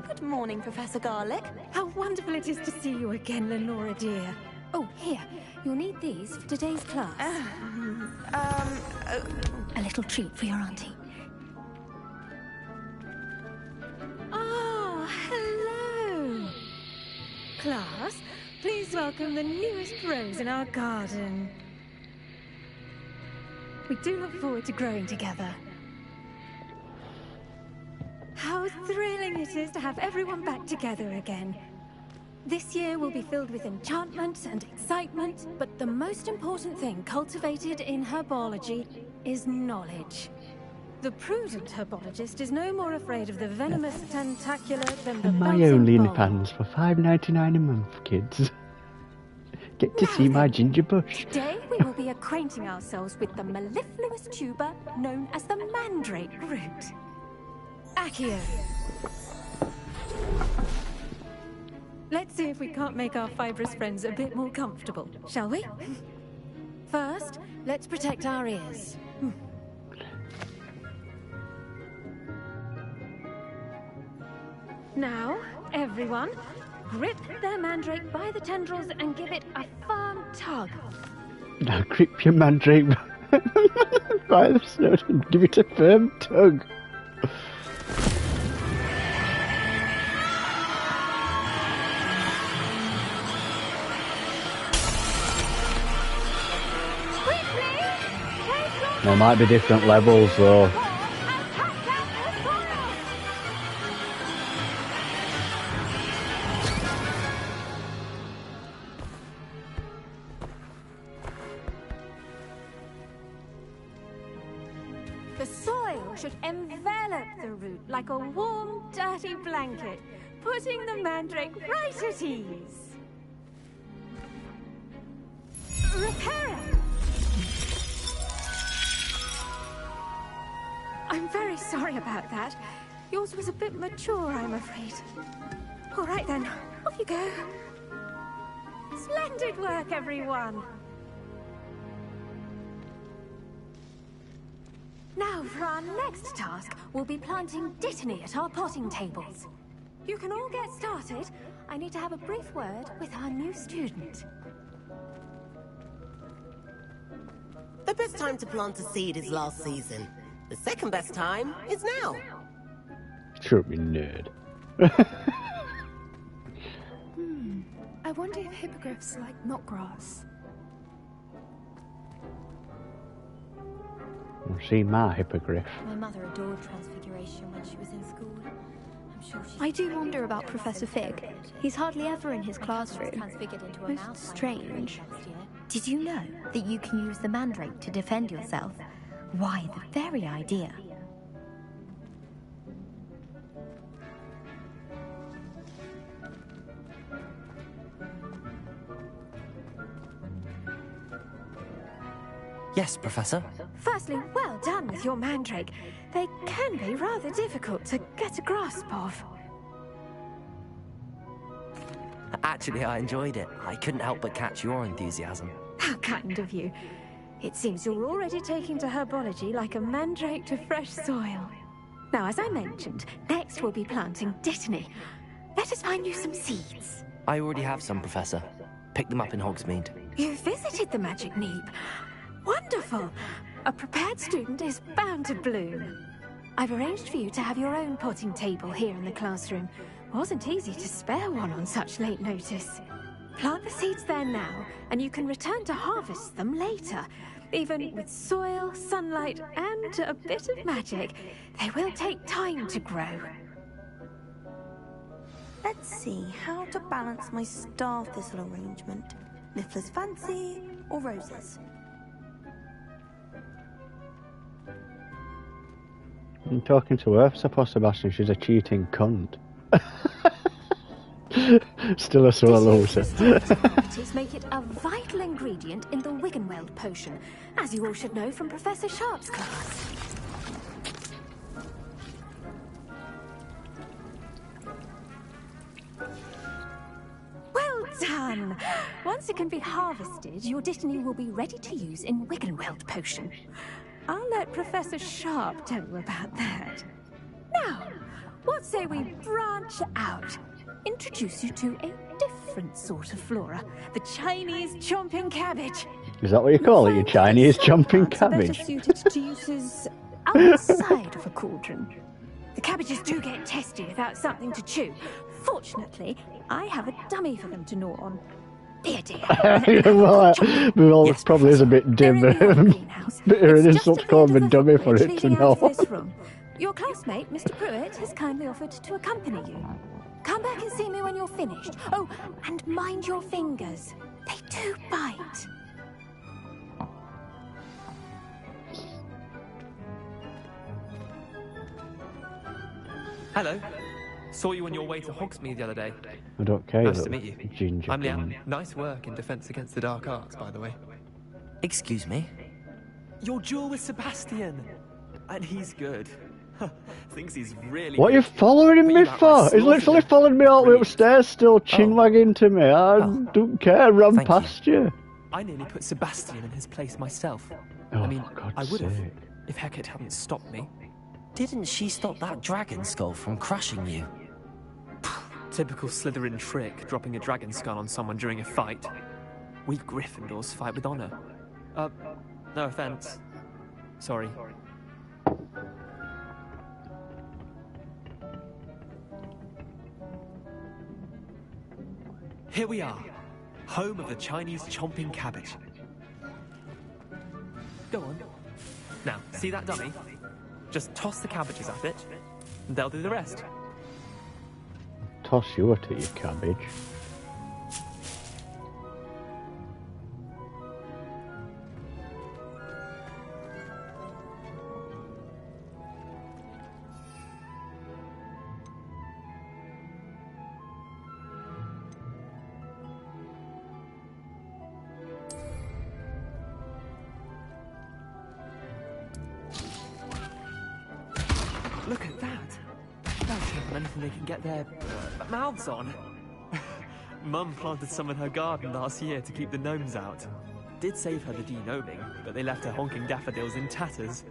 Good morning, Professor Garlick. How wonderful it is to see you again, Lenora dear. Oh, here. You'll need these for today's class. A little treat for your auntie. Ah, hello. Class, please welcome the newest rose in our garden. We do look forward to growing together. How thrilling it is to have everyone back together again. This year will be filled with enchantment and excitement, but the most important thing cultivated in herbology is knowledge. The prudent herbologist is no more afraid of the venomous tentacular than the And my bouncing own bulb. pans for $5.99 a month, kids. Get to see my ginger bush. Today we will be acquainting ourselves with the mellifluous tuber known as the mandrake root. Accio. Let's see if we can't make our fibrous friends a bit more comfortable, shall we? First, let's protect our ears. Now, everyone, grip their mandrake by the tendrils and give it a firm tug. Now grip your mandrake by the snout and give it a firm tug. There might be different levels though. The soil should envelop the root like a warm, dirty blanket, putting the mandrake right at ease. Repair it! I'm very sorry about that. Yours was a bit mature, I'm afraid. All right then, off you go. Splendid work, everyone. Now, for our next task, we'll be planting dittany at our potting tables. You can all get started. I need to have a brief word with our new student. The best time to plant a seed is last season. The second best time is now. Sure, me nerd. I wonder if hippogriffs like knotgrass. See my hippogriff. My mother adored Transfiguration when she was in school. I'm sure she. I do wonder about Professor Fig. He's hardly ever in his classroom. Transfigured into a Most mouse strange. next year. Did you know that you can use the mandrake to defend yourself? Why, the very idea. Yes, Professor. Firstly, well done with your mandrake. They can be rather difficult to get a grasp of. Actually, I enjoyed it. I couldn't help but catch your enthusiasm. How kind of you. It seems you're already taking to herbology like a mandrake to fresh soil. Now, as I mentioned, next we'll be planting dittany. Let us find you some seeds. I already have some, Professor. Picked them up in Hogsmeade. You visited the Magic Neep. Wonderful! A prepared student is bound to bloom. I've arranged for you to have your own potting table here in the classroom. Wasn't easy to spare one on such late notice. Plant the seeds there now, and you can return to harvest them later. Even with soil, sunlight, and a bit of magic, they will take time to grow. Let's see how to balance my star thistle arrangement. Niffler's fancy or roses? I'm talking to her, suppose, Sebastian. She's a cheating cunt. Still a sore loser. Properties make it a vital ingredient in the Wiggenweld potion, as you all should know from Professor Sharp's class. Well done! Once it can be harvested, your dittany will be ready to use in Wiggenweld potion. I'll let Professor Sharp tell you about that. Now, what say we branch out? Introduce you to a different sort of flora, the Chinese chomping cabbage. Is that what you call it, your Chinese chomping cabbage? Better suited to uses outside of a cauldron. The cabbages do get testy without something to chew. Fortunately, I have a dummy for them to gnaw on. Dear, dear. Well, it probably is a bit dim. But it is what's called a dummy for it to know. Your classmate, Mr. Pruitt, has kindly offered to accompany you. Come back and see me when you're finished. Oh, and mind your fingers. They do bite. Hello. Saw you on your way to Hogsmeade the other day. I don't care. Nice to meet you. Ginger I'm Liam. Nice work in Defense Against the Dark Arts, by the way. Excuse me? Your duel with Sebastian. And he's good. Thinks he's really What are you following me for? He's literally followed me all the way upstairs, still chin-wagging to me. I don't care, run past you. I nearly put Sebastian in his place myself. Oh, I mean, for God's I would have, sake. if Hecate hadn't stopped me. Didn't she stop that dragon skull from crushing you? Typical Slytherin trick, dropping a dragon skull on someone during a fight. We Gryffindors fight with honor. No offense. Sorry. Here we are, home of the Chinese chomping cabbage. Go on. Now, see that dummy? Just toss the cabbages at it, and they'll do the rest. Toss you at it, you cabbage. Look at that! They'll trip on anything they can get their mouths on. Mum planted some in her garden last year to keep the gnomes out. Did save her the de-gnoming, but they left her honking daffodils in tatters.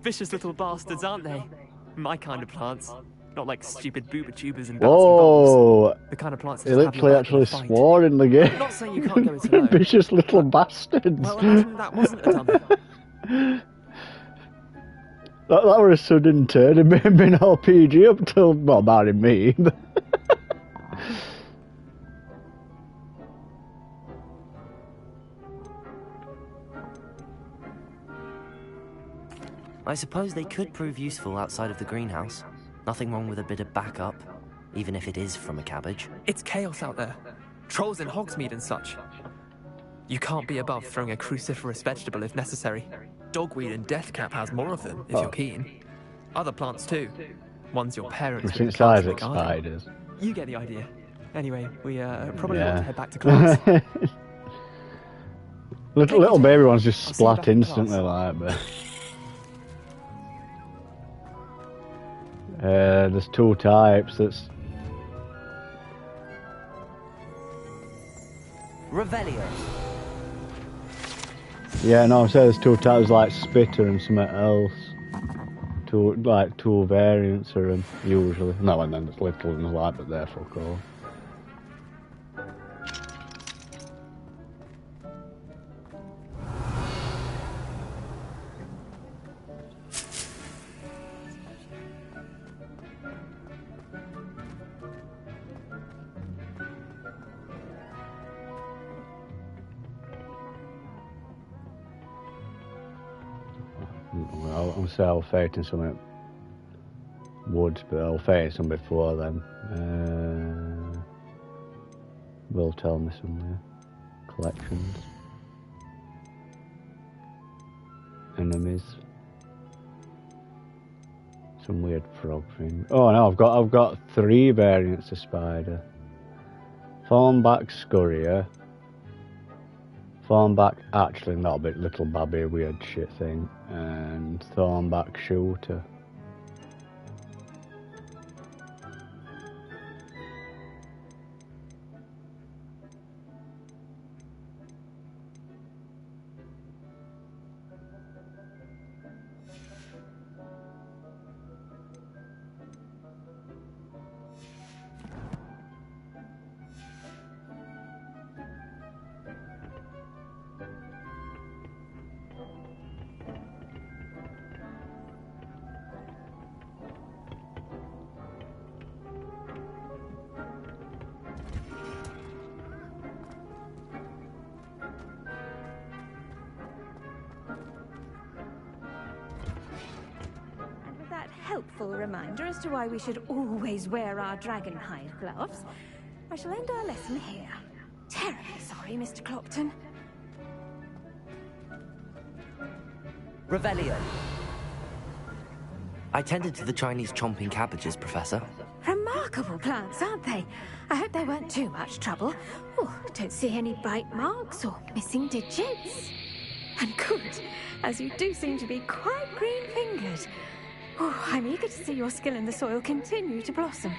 Vicious little bastards, aren't they? My kind of plants. Not like stupid booba-tubers and bouncing balls. The kind of plants that He just have your literally back in a actually fight. swore in the game. Not saying you can't go it alone. Vicious little bastards. Well, imagine that wasn't a dummy. That was a sudden turn. It may have been all PG up till, well, barring me. I suppose they could prove useful outside of the greenhouse. Nothing wrong with a bit of backup, even if it is from a cabbage. It's chaos out there. Trolls in Hogsmeade and such. You can't be above throwing a cruciferous vegetable if necessary. Dogweed and deathcap has more of them, if you're keen. Other plants too. Ones your parents would Since plant in the Isaac garden. spiders. You get the idea. Anyway, we probably ought to head back to class. Little baby ones just I'll see you back splat in instantly class. like, but... there's two types, that's... Revelio. Yeah, no, I'm saying there's two types, like Spitter and something else. Two variants of them, usually. No, and then there's little ones like, but they're fuck all. Well, I'm saying I'll fate in something woods, but I'll fate some before then. Will tell me somewhere. Collections. Enemies. Some weird frog thing. Oh no, I've got 3 variants of spider. Thornback Scurrier. Thornback actually not a bit little babby weird shit thing. And Thornback Shooter. Helpful reminder as to why we should always wear our dragon hide gloves, I shall end our lesson here. Terribly sorry, Mr. Clopton. Revelio. I tended to the Chinese chomping cabbages, Professor. Remarkable plants, aren't they? I hope they weren't too much trouble. Oh, don't see any bite marks or missing digits. And good, as you do seem to be quite green-fingered. Oh, I'm eager to see your skill in the soil continue to blossom.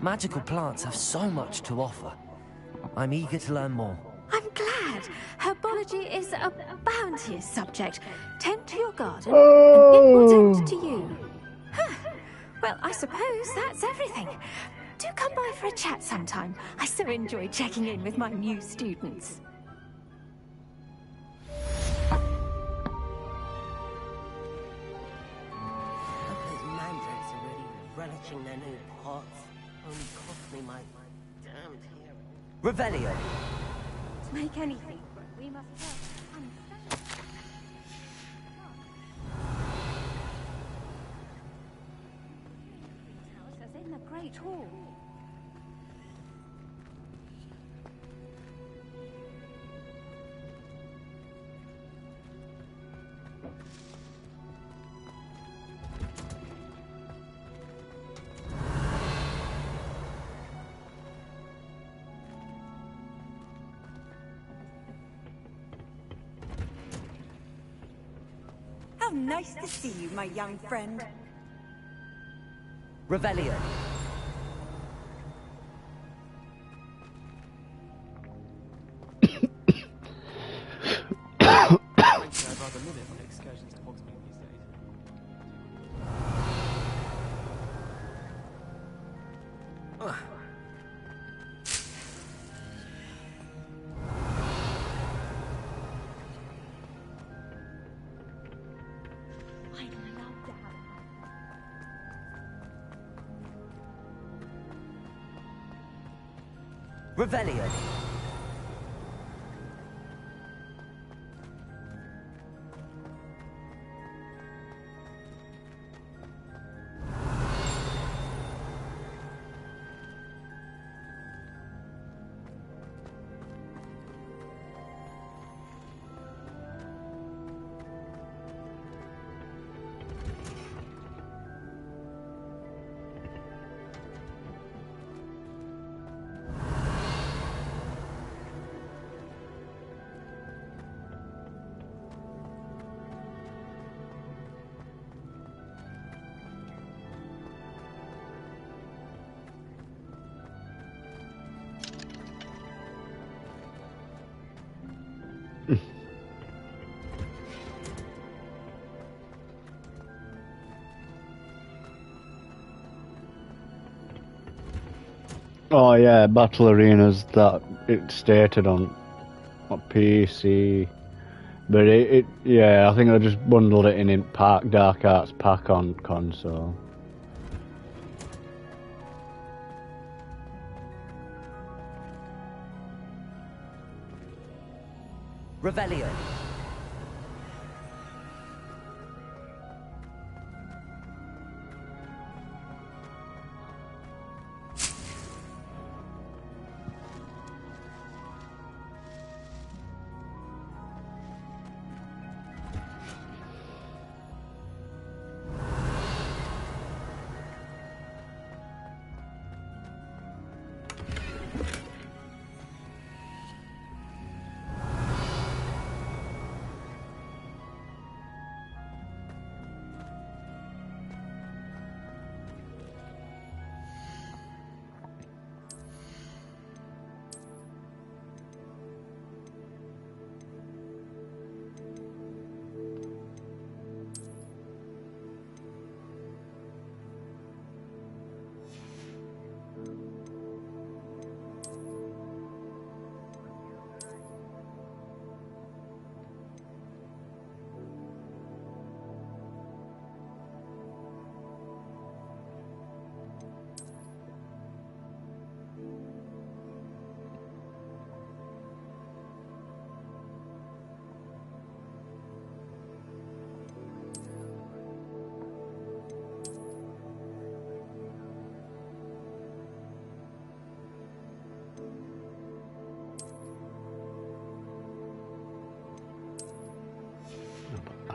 Magical plants have so much to offer. I'm eager to learn more. I'm glad. Herbology is a bounteous subject. Tend to your garden, and it will tend to you. Huh. Well, I suppose that's everything. Do come by for a chat sometime. I so enjoy checking in with my new students. Relishing their new pots. Only cost me my damned hearing. Revelio. To make anything, we must first understand. House as in the Great Hall. How nice to see you, my young friend. Revelio. I'd rather limit on excursions to Hogsmeade these days. Revelio. Oh yeah, Battle Arenas that it stated on PC. But yeah, I think they just bundled it in Dark Arts pack on console. Revelio.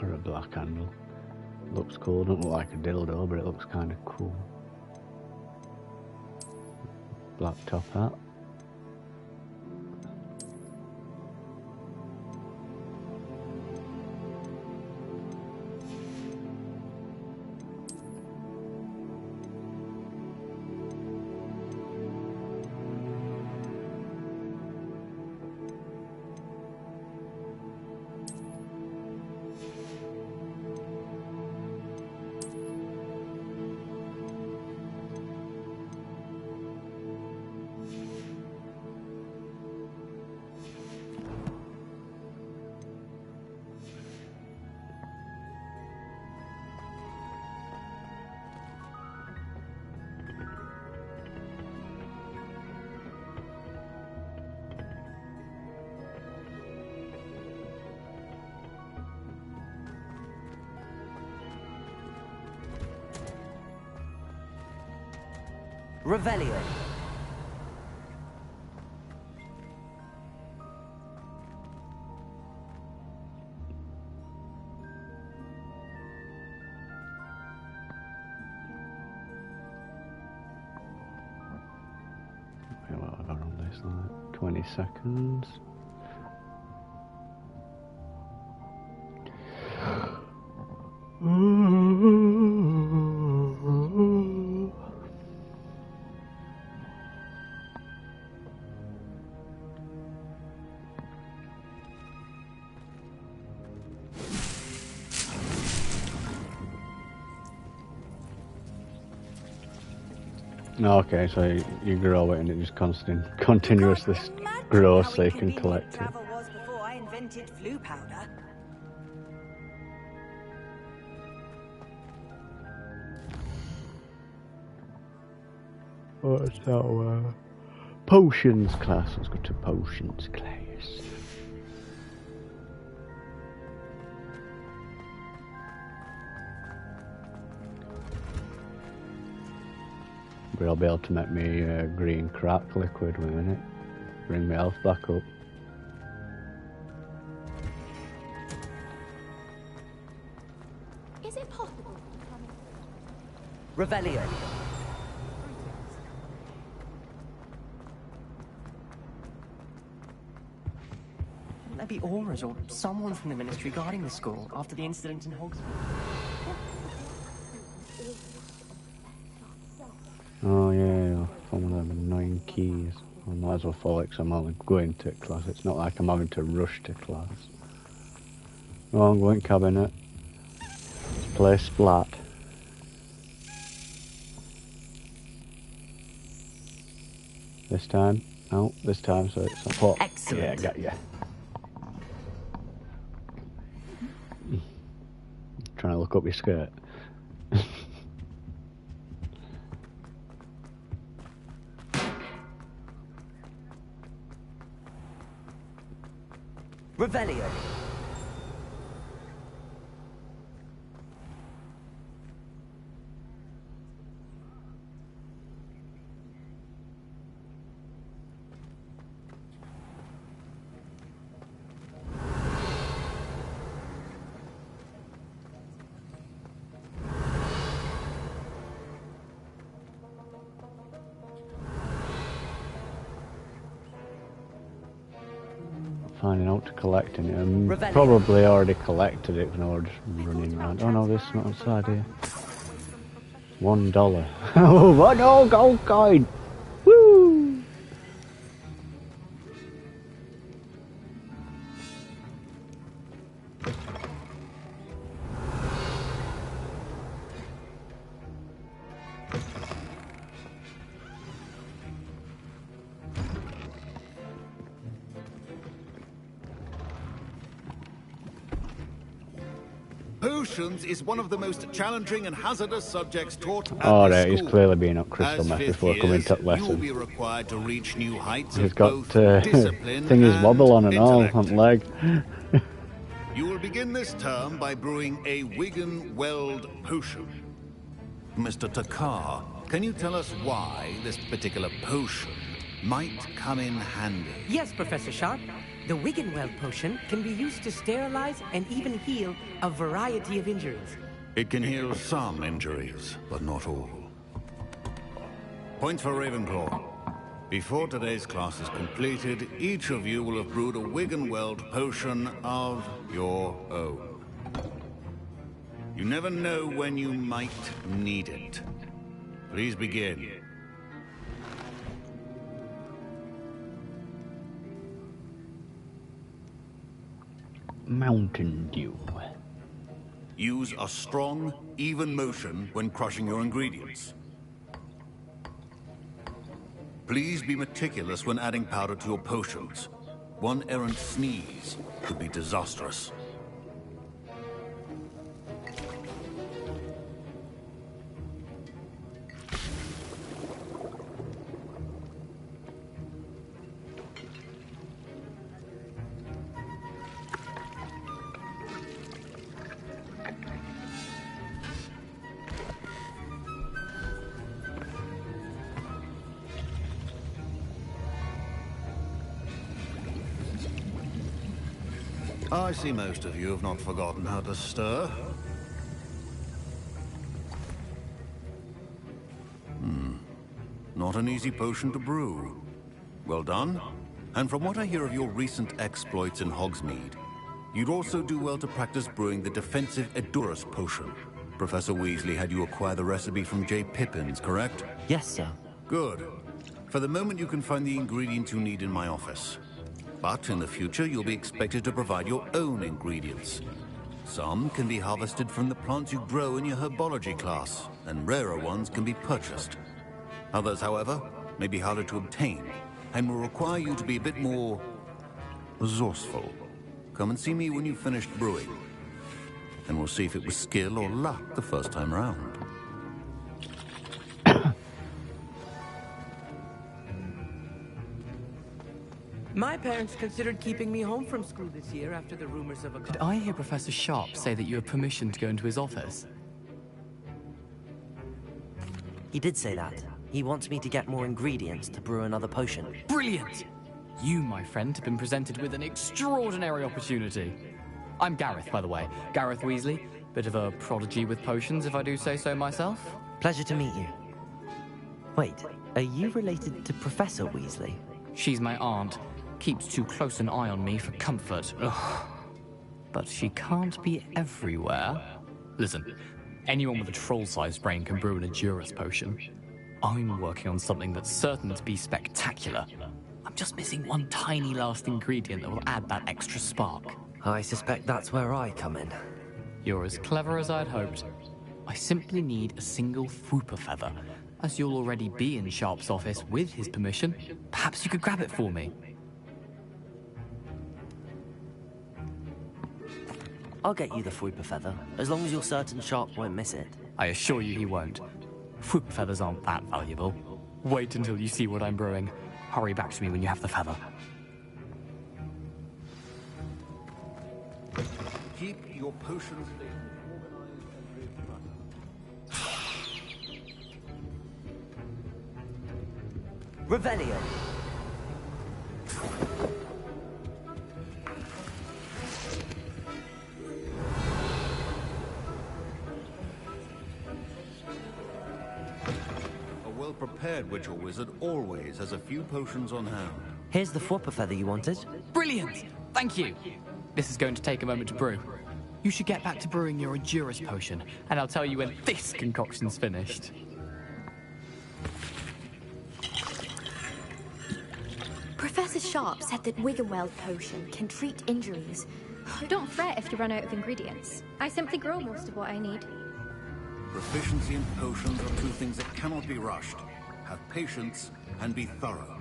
Or a black handle. Looks cool, doesn't look like a dildo, but it looks kind of cool. Black top hat. Revelio. Okay, what have I got on this? Like 20 seconds. Okay, so you grow it and it just continuously grows so you can collect it. Travel was before I invented flu powder. What's that? Potions class. Let's go to potions class. But I'll be able to make me green crack liquid with it. Bring my health back up. Is it possible? Revelio. Maybe Aura's or someone from the Ministry guarding the school after the incident in Hogwarts. Oh yeah, one of them annoying keys. I might as well follow it 'cause I'm only going to class. It's not like I'm having to rush to class. Oh, I'm going cabinet. Let's play Splat. This time? No, this time, so it's a pot. Excellent. Yeah, got ya. Trying to look up your skirt. Revelio. Finding out to collecting it. I'm probably already collected it when I was just running around. Oh no, this is not outside here. $1. Oh, what? No, gold coin! Woo! Potions is one of the most challenging and hazardous subjects taught at Oh, this there, he's school. clearly been up crystal As meth fifth before coming years, to you will lesson. be required to reach new heights He's of got both discipline thingies and wobble on and all, intellect. on leg. You will begin this term by brewing a Wigan Weld potion. Mr. Takar, can you tell us why this particular potion might come in handy? Yes, Professor Sharp. The Wiggenweld potion can be used to sterilize and even heal a variety of injuries. It can heal some injuries, but not all. Point for Ravenclaw. Before today's class is completed, each of you will have brewed a Wiggenweld potion of your own. You never know when you might need it. Please begin. Mountain Dew. Use a strong, even motion when crushing your ingredients. Please be meticulous when adding powder to your potions. One errant sneeze could be disastrous. I see most of you have not forgotten how to stir. Not an easy potion to brew. Well done. And from what I hear of your recent exploits in Hogsmeade, you'd also do well to practice brewing the defensive Edurus potion. Professor Weasley had you acquire the recipe from J. Pippins, correct? Yes, sir. Good. For the moment, you can find the ingredients you need in my office. But in the future, you'll be expected to provide your own ingredients. Some can be harvested from the plants you grow in your herbology class, and rarer ones can be purchased. Others, however, may be harder to obtain, and will require you to be a bit more resourceful. Come and see me when you've finished brewing, and we'll see if it was skill or luck the first time round. My parents considered keeping me home from school this year after the rumors of a... Did I hear Professor Sharp say that you have permission to go into his office? He did say that. He wants me to get more ingredients to brew another potion. Brilliant! You, my friend, have been presented with an extraordinary opportunity. I'm Gareth, by the way. Gareth Weasley. Bit of a prodigy with potions, if I do say so myself. Pleasure to meet you. Wait, are you related to Professor Weasley? She's my aunt. Keeps too close an eye on me for comfort. Ugh. But she can't be everywhere. Listen, anyone with a troll-sized brain can brew an Edurus potion. I'm working on something that's certain to be spectacular. I'm just missing one tiny last ingredient that will add that extra spark. I suspect that's where I come in. You're as clever as I'd hoped. I simply need a single Fwooper feather. As you'll already be in Sharp's office with his permission, perhaps you could grab it for me. I'll get you the Fwooper feather, as long as you're certain Sharp won't miss it. I assure you he won't. Fwooper feathers aren't that valuable. Wait until you see what I'm brewing. Hurry back to me when you have the feather. Keep your potions Revelio. A well-prepared witch or wizard always has a few potions on hand. Here's the Fwooper feather you wanted. Brilliant! Thank you! This is going to take a moment to brew. You should get back to brewing your Adurus potion, and I'll tell you when this concoction's finished. Professor Sharp said that Wiggenweld potion can treat injuries. Don't fret if you run out of ingredients. I simply grow most of what I need. Proficiency and potions are two things that cannot be rushed. Have patience and be thorough.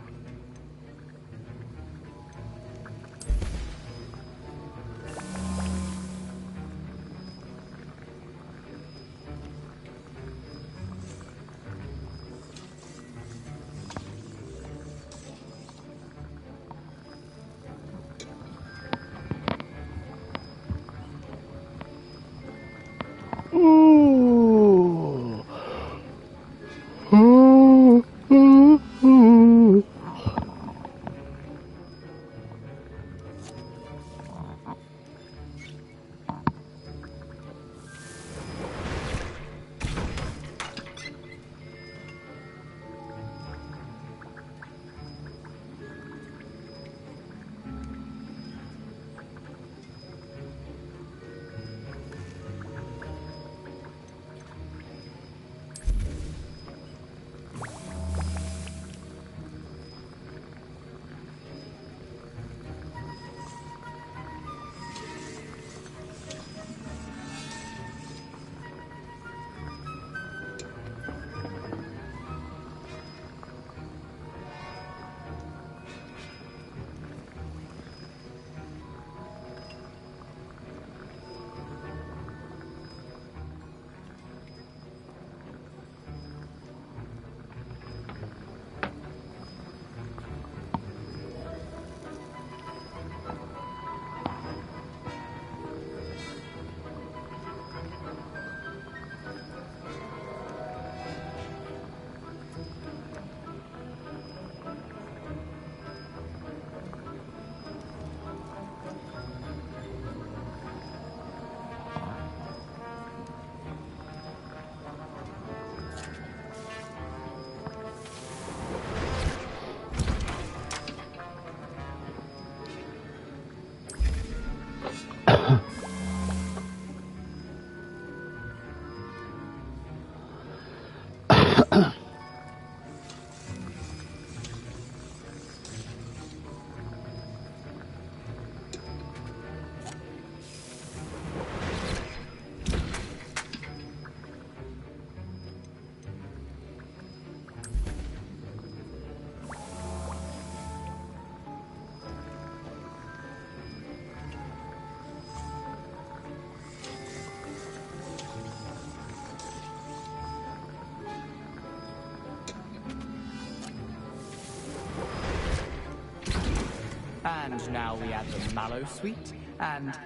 And now we add the mallow sweet, and...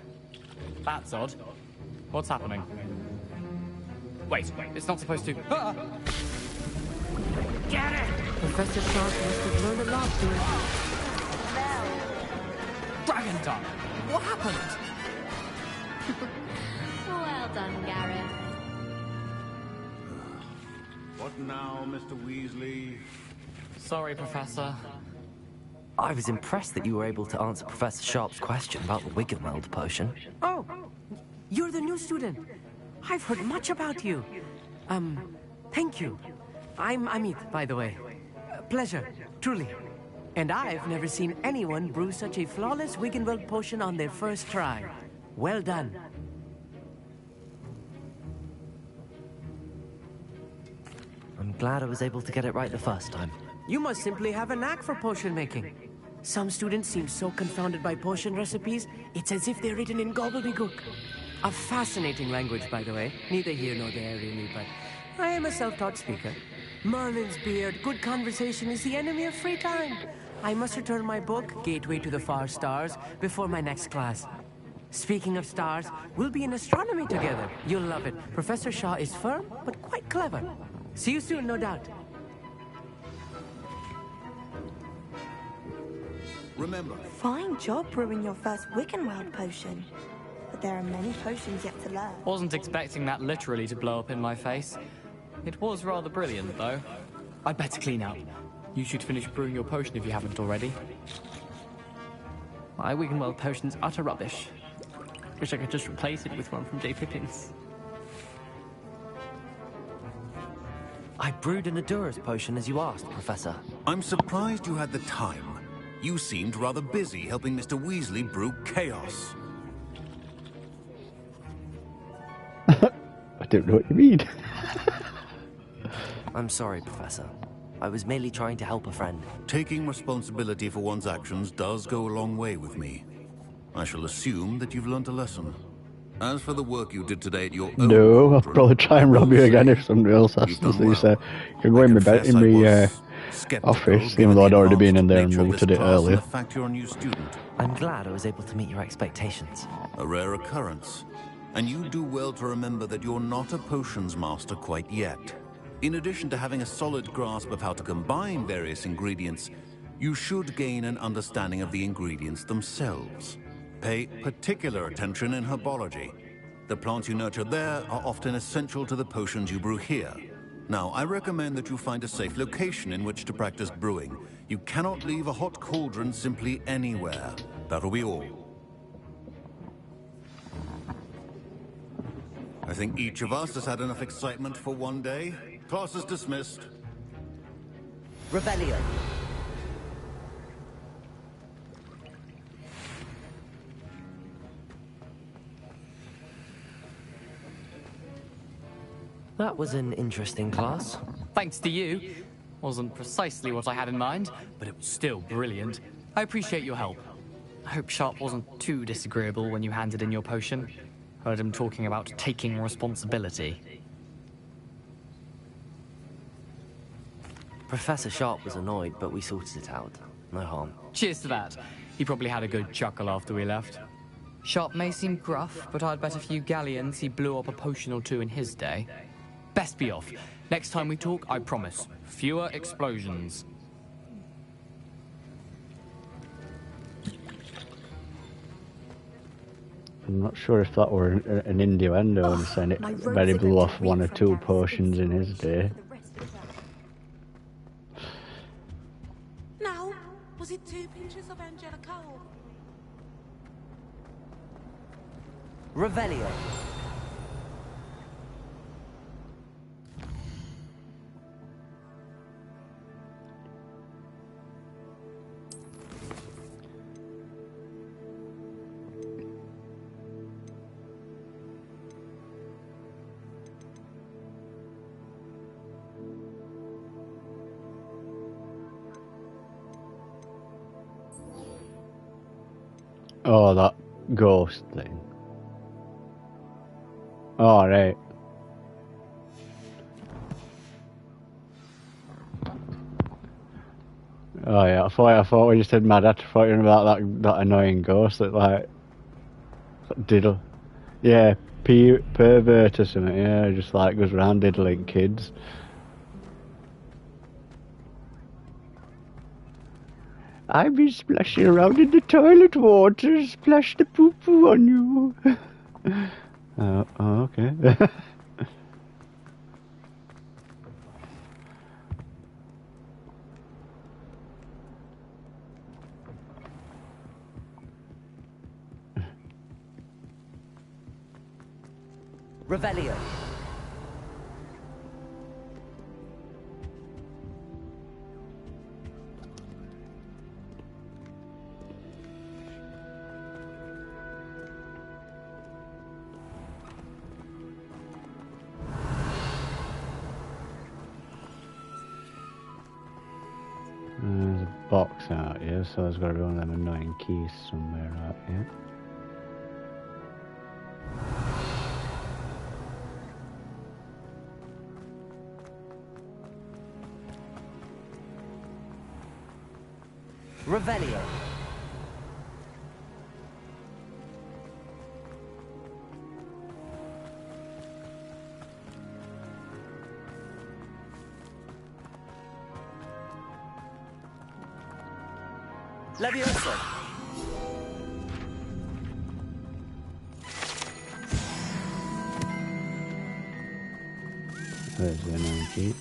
That's odd. What's happening? Wait, it's not supposed to... Ah! Get it! Professor Sharp must have learned a lot doing Dragon tongue! What happened? Well done, Gareth. What now, Mr. Weasley? Sorry, Professor. I was impressed that you were able to answer Professor Sharp's question about the Wiggenweld potion. Oh, you're the new student. I've heard much about you. Thank you. I'm Amit, by the way. Pleasure, truly. And I've never seen anyone brew such a flawless Wiggenweld potion on their first try. Well done. glad I was able to get it right the first time. You must simply have a knack for potion making. Some students seem so confounded by potion recipes, it's as if they're written in gobbledygook. A fascinating language, by the way. Neither here nor there, really, but I am a self-taught speaker. Merlin's beard, good conversation is the enemy of free time. I must return my book, Gateway to the Far Stars, before my next class. Speaking of stars, we'll be in astronomy together. You'll love it. Professor Shaw is firm, but quite clever. See you soon, no doubt. Remember. Fine job brewing your first Wiccanworld potion. But there are many potions yet to learn. Wasn't expecting that literally to blow up in my face. It was rather brilliant, though. I'd better clean up. You should finish brewing your potion if you haven't already. My Wiggenweld potion's utter rubbish. Wish I could just replace it with one from J. Pippin's. I brewed an Adura's potion as you asked, Professor. I'm surprised you had the time. You seemed rather busy helping Mr. Weasley brew chaos. I don't know what you mean. I'm sorry, Professor. I was merely trying to help a friend. Taking responsibility for one's actions does go a long way with me. I shall assume that you've learnt a lesson. As for the work you did today at your own No, I'll probably try and rob you again if somebody else has to see. So you can go in my office, even though I'd already been in there and looked at it earlier. The fact you're a new student. I'm glad I was able to meet your expectations. A rare occurrence. And you do well to remember that you're not a potions master quite yet. In addition to having a solid grasp of how to combine various ingredients, you should gain an understanding of the ingredients themselves. Pay particular attention in herbology. The plants you nurture there are often essential to the potions you brew here. Now, I recommend that you find a safe location in which to practice brewing. You cannot leave a hot cauldron simply anywhere. That'll be all. I think each of us has had enough excitement for one day. Class is dismissed. Revelio. That was an interesting class. Thanks to you. Wasn't precisely what I had in mind, but it was still brilliant. I appreciate your help. I hope Sharp wasn't too disagreeable when you handed in your potion. Heard him talking about taking responsibility. Professor Sharp was annoyed, but we sorted it out. No harm. Cheers to that. He probably had a good chuckle after we left. Sharp may seem gruff, but I'd bet a few galleons he blew up a potion or two in his day. Best be off. Next time we talk, I promise, fewer explosions. I'm not sure if that were an innuendo and saying it very blew off one or two potions in his day. Now, was it 2 pinches of Angelica or... Revelio. Oh, that ghost thing. Oh, right. Oh yeah, I thought when you said mad, I thought you were about that annoying ghost that like diddle, yeah, pervert or something. Yeah, just like goes around diddling kids. I've been splashing around in the toilet water, splash the poo-poo on you. Oh, okay. Revelio. box out here, so there's got to be one of them annoying keys somewhere out here. Revelio. Levioso. There's the annoying key.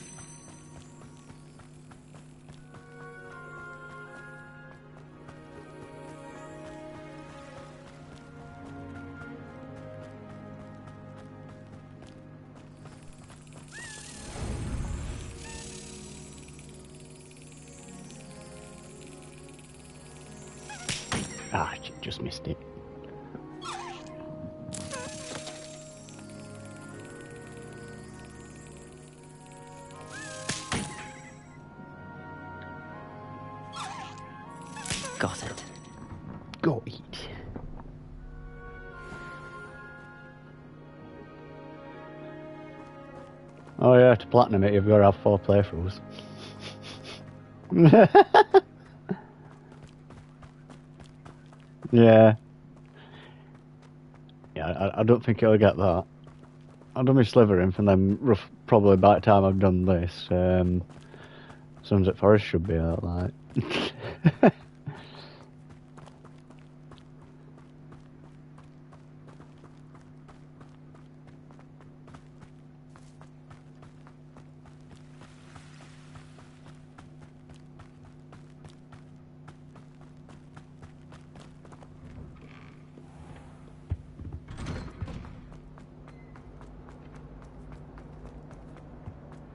Ah, just missed it. Got it. Go eat. Oh yeah, to platinum it, you've got to have 4 playthroughs. Yeah. Yeah, I don't think it'll get that. I've done my slivering and then probably by the time I've done this, Sons at Forest should be out like.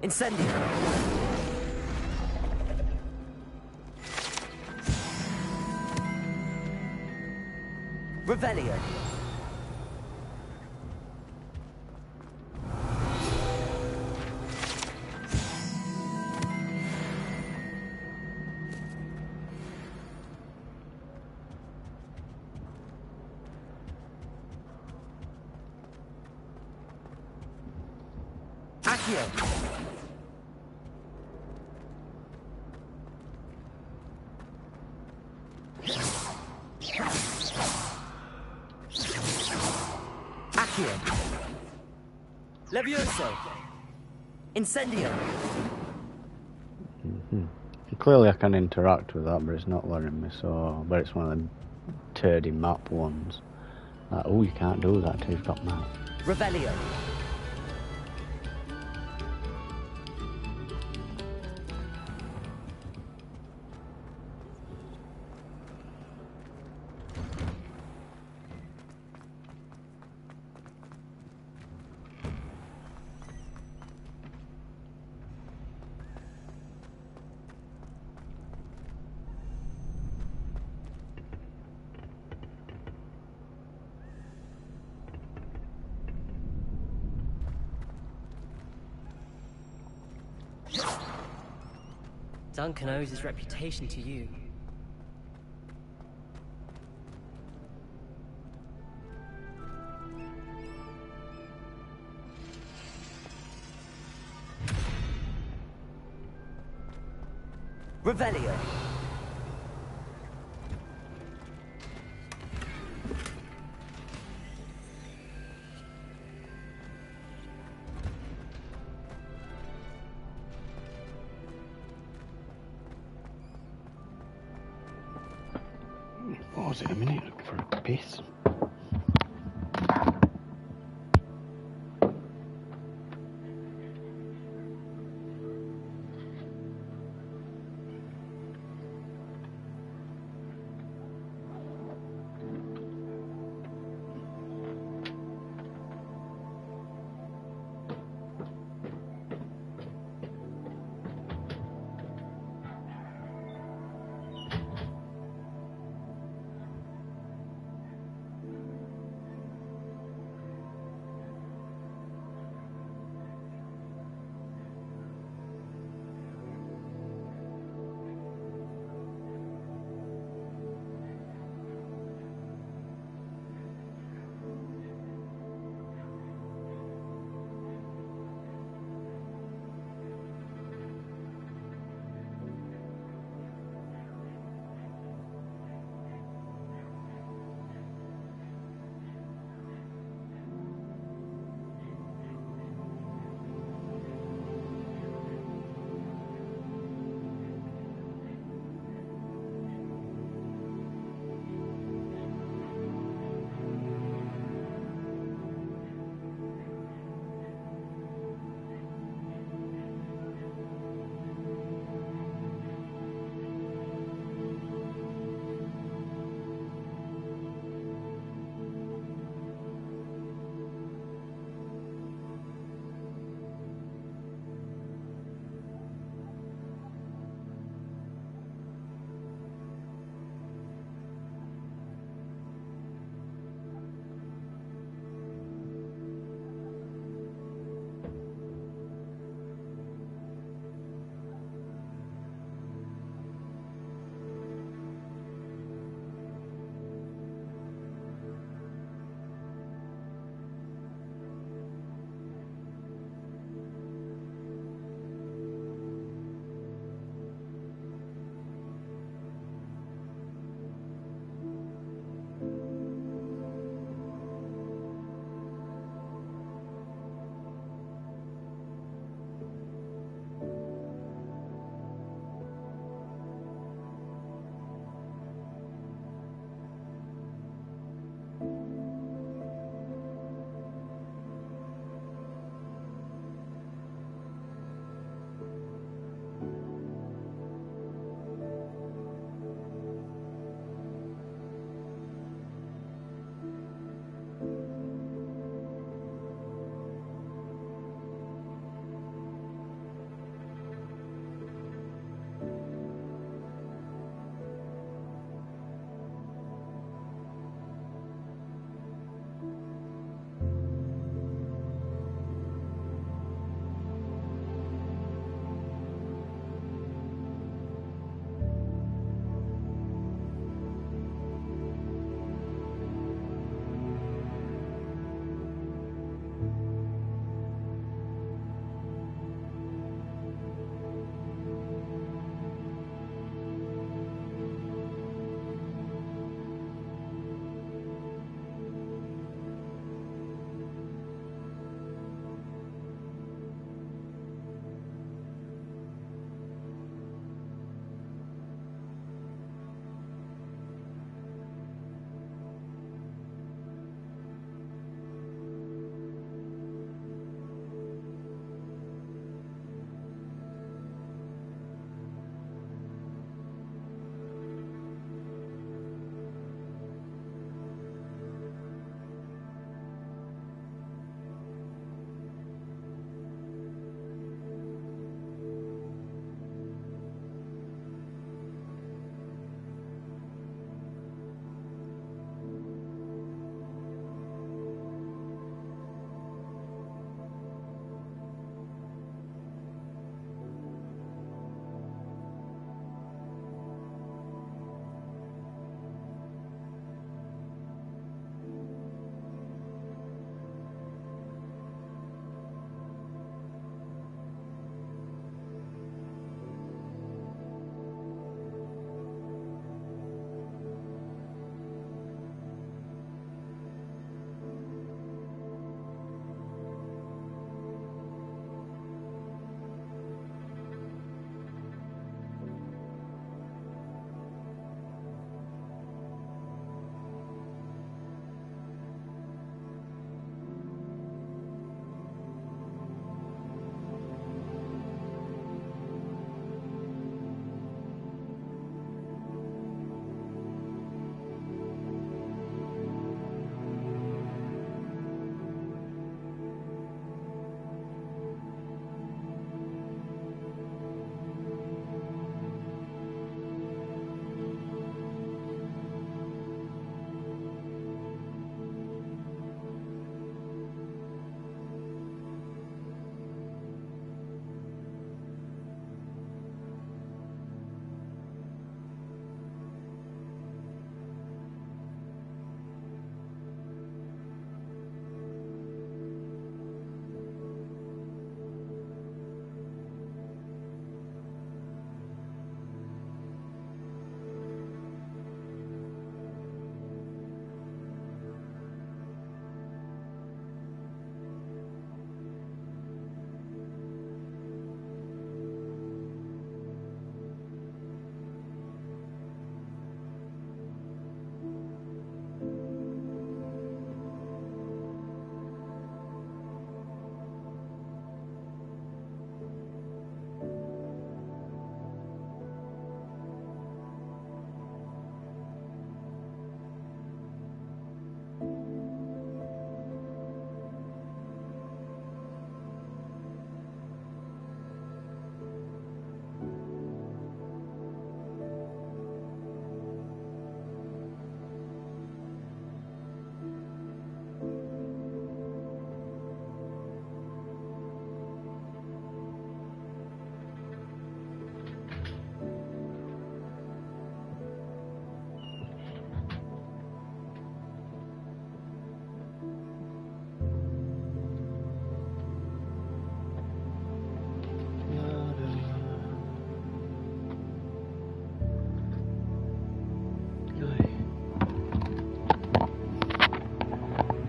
Incendio. Revelio. Accio. Levioso. Incendio. Clearly I can interact with that, but it's not letting me, so... But it's one of them turdy map ones. Like, oh, you can't do that till you've got map. Revelio. Duncan owes his reputation to you. Revelio. Pause it a minute, look for a piss.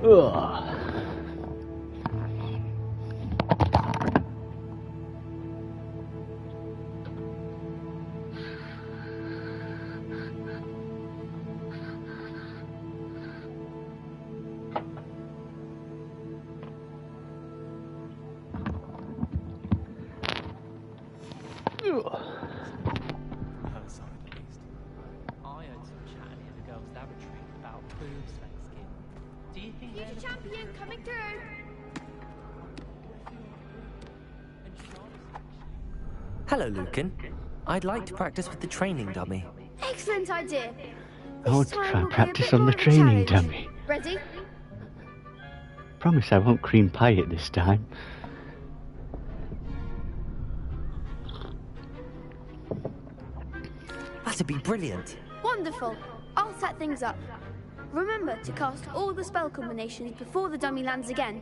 Ugh. Her side, at least. I heard some chat near the girls' lavatory about boobs Thanksgiving. Do you think Future champion coming through. Hello, Lucan. I'd like to practice with the training dummy. Excellent idea. I want to try and practice on the training dummy. Ready? Promise I won't cream pie it this time. That'd be brilliant. Wonderful. I'll set things up. Remember to cast all the spell combinations before the dummy lands again.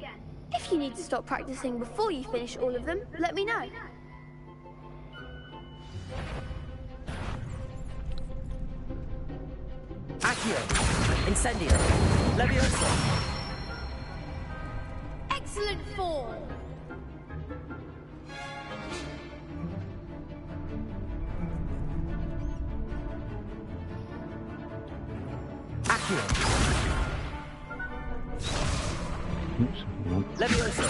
If you need to stop practicing before you finish all of them, let me know. Accio! Incendio! Levioso! Excellent form. Accio! Levioso!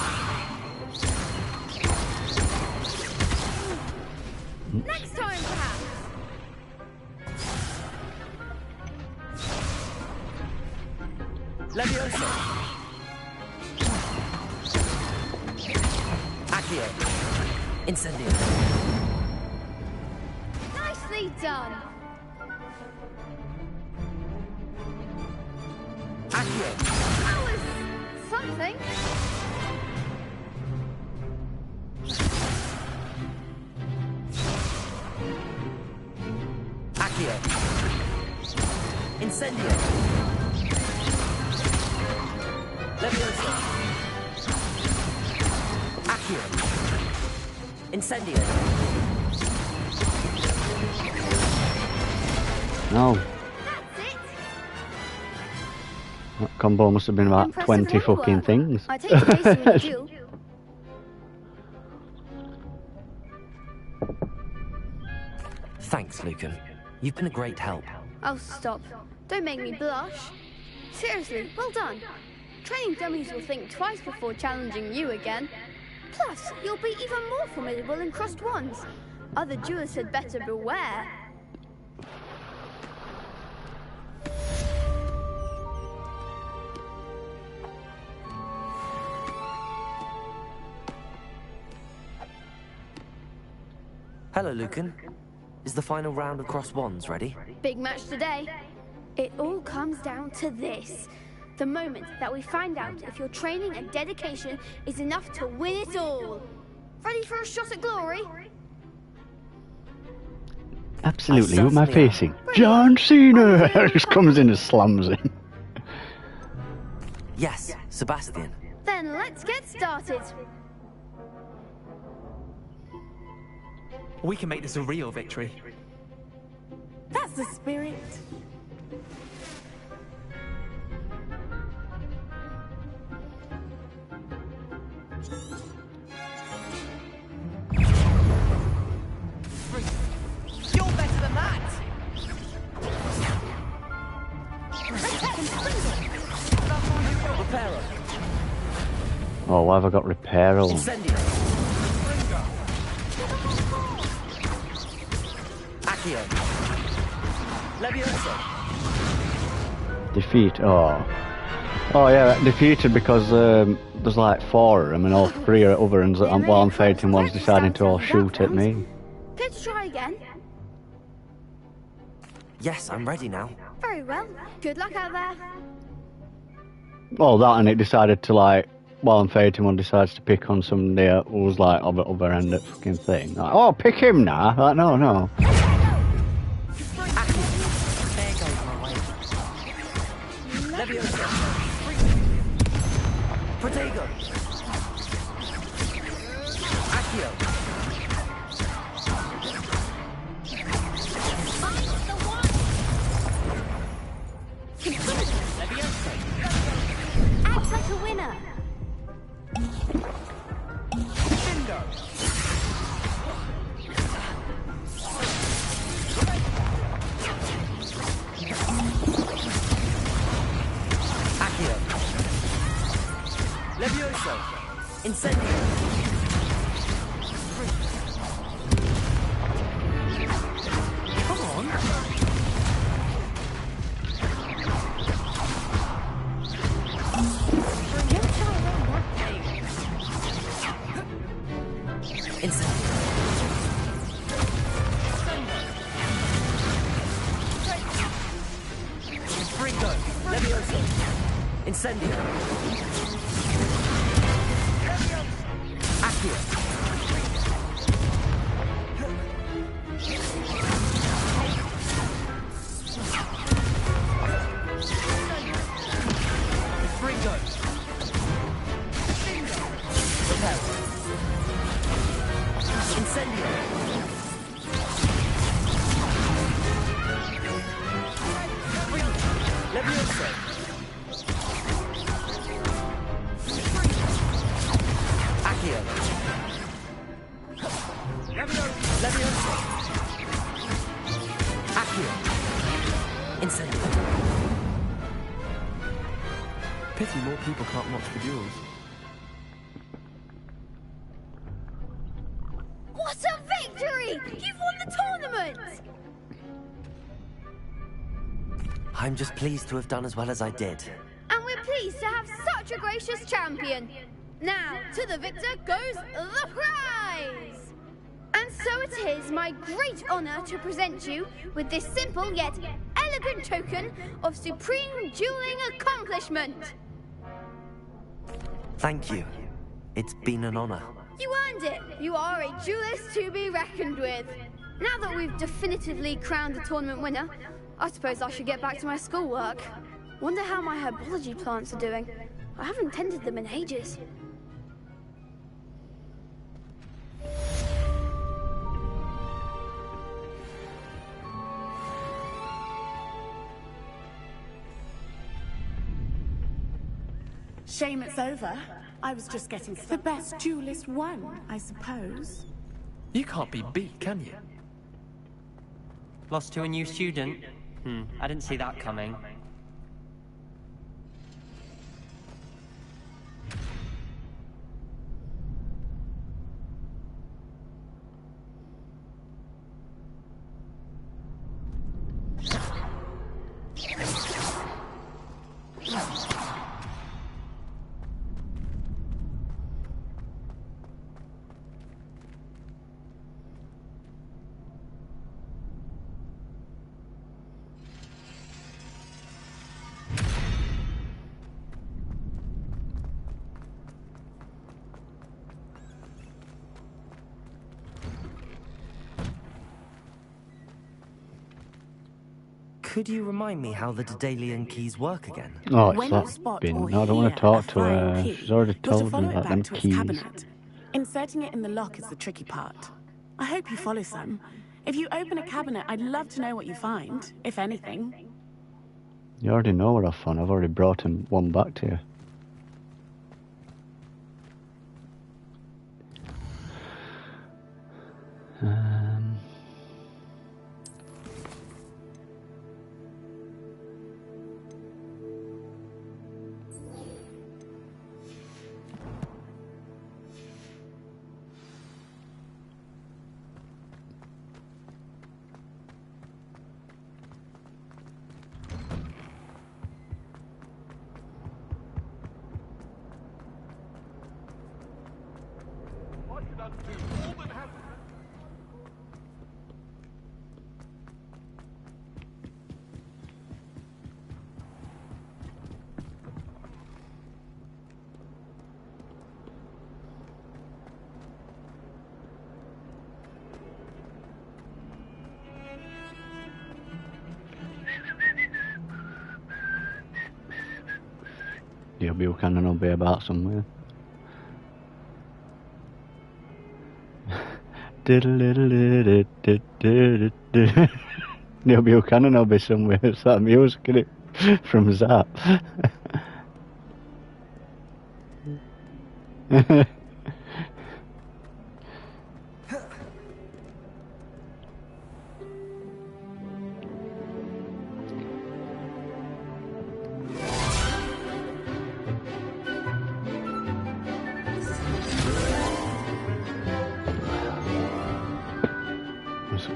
Next time, perhaps. Levioso! Accio! Incendio! Nicely done. Accio! That was something. Accio! Incendio! Levioso! Accio! Incendio! No. That's it. That combo must have been about Impressive 20 handwork. fucking things. I take it racing in a duel. Thanks, Lucan. You've been a great help. Oh, stop. Don't make me blush. Seriously, well done. Training dummies will think twice before challenging you again. Plus, you'll be even more formidable in crossed wands. Other duelists had better beware. Hello, Lucan. Is the final round of cross wands ready? Big match today. It all comes down to this. The moment that we find out if your training and dedication is enough to win it all. Ready for a shot at glory? Absolutely, who am I facing? John Cena! Just comes in and slams in. Yes, Sebastian. Then let's get started. We can make this a real victory. That's the spirit. You're better than that! Reparo. Oh, why have I got repair on? Incendio. Accio. Levioso. Defeat. Oh. Oh yeah, defeated because there's like 4 of them and all 3 are other ones that while I'm fighting one's deciding to all shoot at me. Care to try again? Yes, I'm ready now. Very well. Good luck out there. Oh, that and it decided to like, while I'm fighting one decides to pick on somebody who was like on the other end of the fucking thing. Like, oh, pick him now. Like, no. Levioso. Protego. Accio. Excellent Incendio. Come on. Incendio. Fringo. Levioso. Incendio. Accio. Fringo. Repel. Incendio. Levioso. Accio. Levioso. Accio. Incendio. Pity more people can't watch the duels. What a victory! You've won the tournament! I'm just pleased to have done as well as I did. And we're pleased to have such a gracious champion. Now, to the victor goes the prize! And so it is my great honor to present you with this simple yet elegant token of supreme dueling accomplishment. Thank you. It's been an honor. You earned it. You are a duelist to be reckoned with. Now that we've definitively crowned the tournament winner, I suppose I should get back to my schoolwork. Wonder how my herbology plants are doing. I haven't tended them in ages. Shame it's over. I was just getting the best duelist won, I suppose. You can't be beat, can you? Lost to a new student? I didn't see that coming. Could you remind me how the Daedalian keys work again? Oh, it's When that you spot bin. or I don't want hear to talk a to flying her. key, She's already you're to told follow me it about back them to its keys. cabinet. Inserting it in the lock is the tricky part. I hope you follow some. If you open a cabinet, I'd love to know what you find, if anything. You already know what I've found. I've already brought him one back to you. I should undo all that happened. Neil Buchanan will be about somewhere. Neil Buchanan will be somewhere. It's that music, isn't it? From Zap.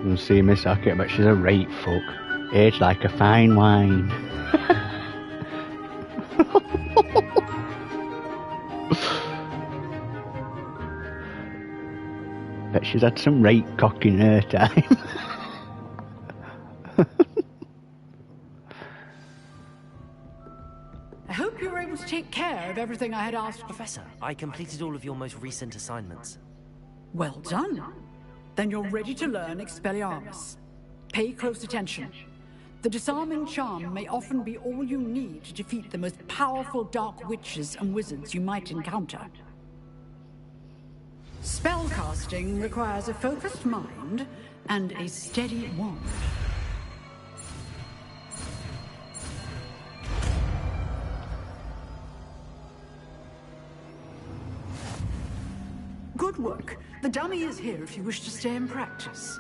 You see Miss Hackett, but she's a right fuck. Aged like a fine wine. Bet she's had some right cock in her time. I hope you were able to take care of everything I had asked. Professor, I completed all of your most recent assignments. Well done. Then you're ready to learn Expelliarmus. Pay close attention. The disarming charm may often be all you need to defeat the most powerful dark witches and wizards you might encounter. Spellcasting requires a focused mind and a steady wand. Good work. The dummy is here if you wish to stay and practice.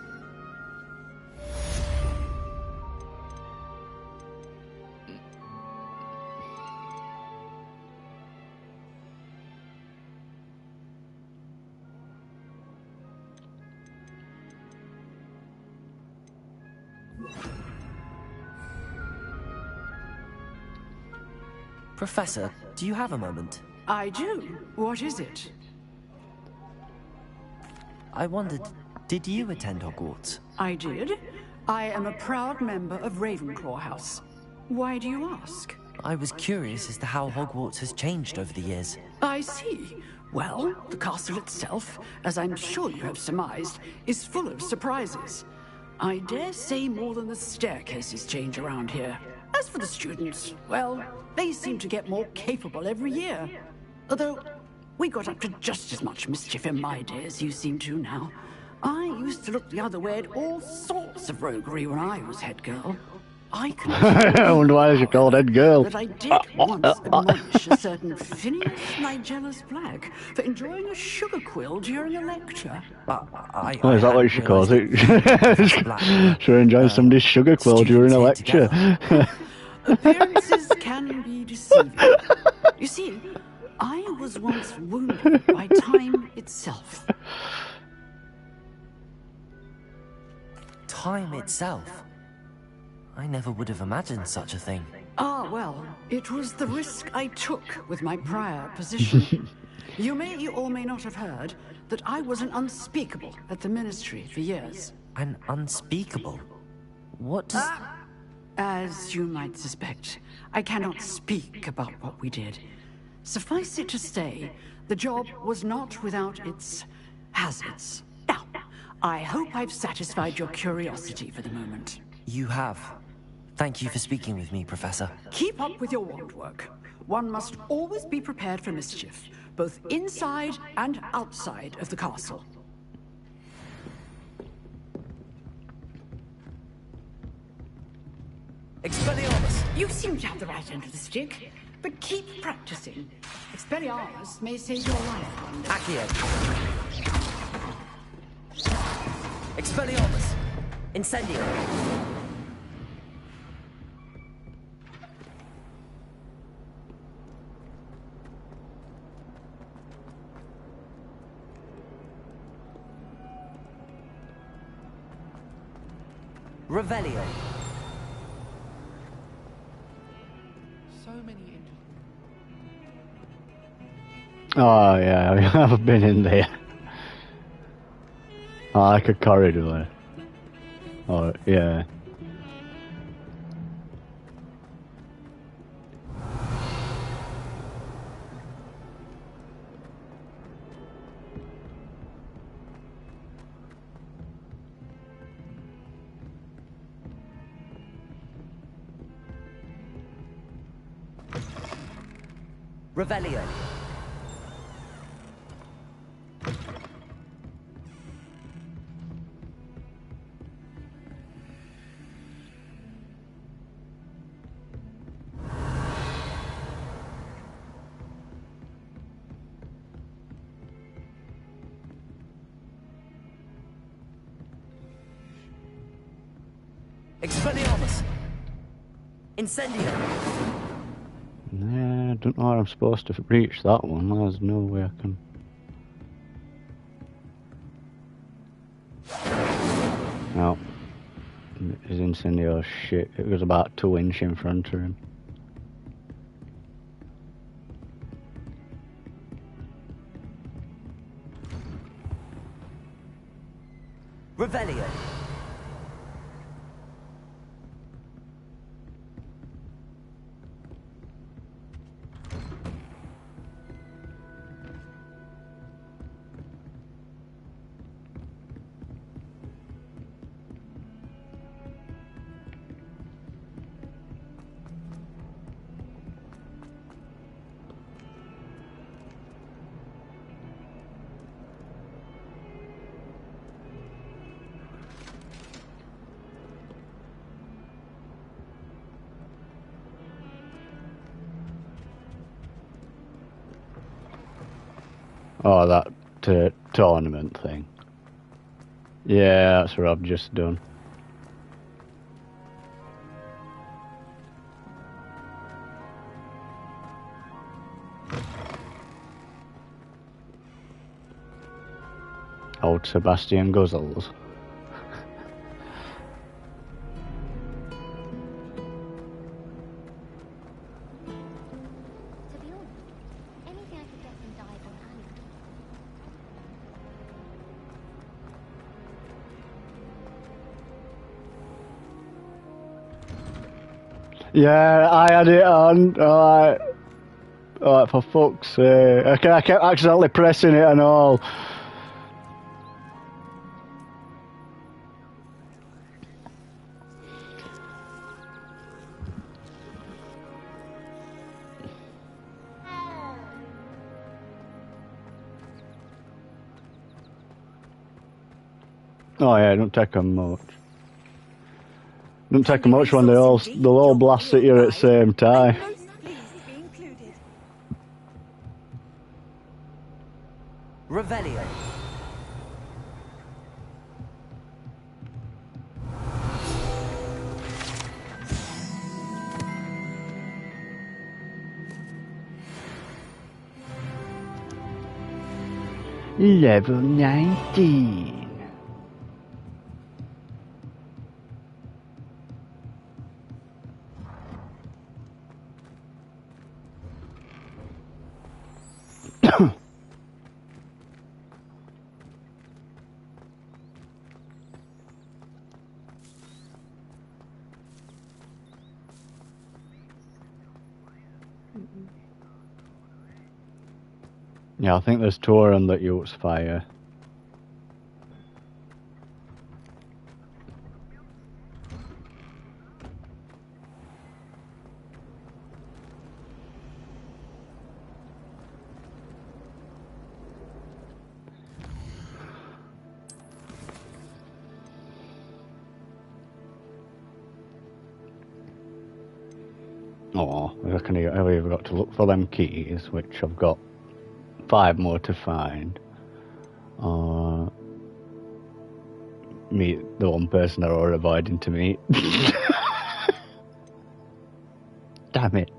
Professor, do you have a moment? I do. What is it? I wondered, did you attend Hogwarts? I did. I am a proud member of Ravenclaw House. Why do you ask? I was curious as to how Hogwarts has changed over the years. I see. Well, the castle itself, as I'm sure you have surmised, is full of surprises. I dare say more than the staircases change around here. As for the students, well, they seem to get more capable every year. Although, we got up to just as much mischief in my day as you seem to now. I used to look the other way at all sorts of roguery when I was head girl. I can I wonder why she called head girl. that I did once admonish a certain Phineas Nigella's Black for enjoying a sugar quill during a lecture. Oh, is that what she calls it? She enjoys somebody's sugar quill during a lecture. Appearances can be deceiving. You see, I was once wounded by time itself. Time itself? I never would have imagined such a thing. Ah, well, it was the risk I took with my prior position. You may or may not have heard that I was an unspeakable at the Ministry for years. An unspeakable? What does... As you might suspect, I cannot speak about what we did. Suffice it to say, the job was not without its hazards. Now, I hope I've satisfied your curiosity for the moment. You have. Thank you for speaking with me, Professor. Keep up with your wand work. One must always be prepared for mischief, both inside and outside of the castle. Expelliarmus! You seem to have the right end of the stick, but keep practicing. Expelliarmus may save your life one day. Accio. Expelliarmus! Incendio! Revelio. So many Oh yeah, I've been in there. Oh, like a corridor there. Oh yeah. Revelio. Expelliarmus! Incendio! Yeah, I don't know how I'm supposed to reach that one. There's no way I can. No. His incendio shit. It was about 2 inches in front of him. Revelio. Oh, that tournament thing. Yeah, that's what I've just done. Old Sebastian Guzzles. Yeah, I had it on. Alright, for fuck's sake. I kept accidentally pressing it and all. Oh yeah, it don't take them much. Don't take them much when they'll all blast at you at the same time. Revelio. Level 19. Yeah, I think there's 2 of them that use fire. Oh, I've got to look for them keys, which I've got 5 more to find. Meet the one person they're all avoiding to meet. Damn it.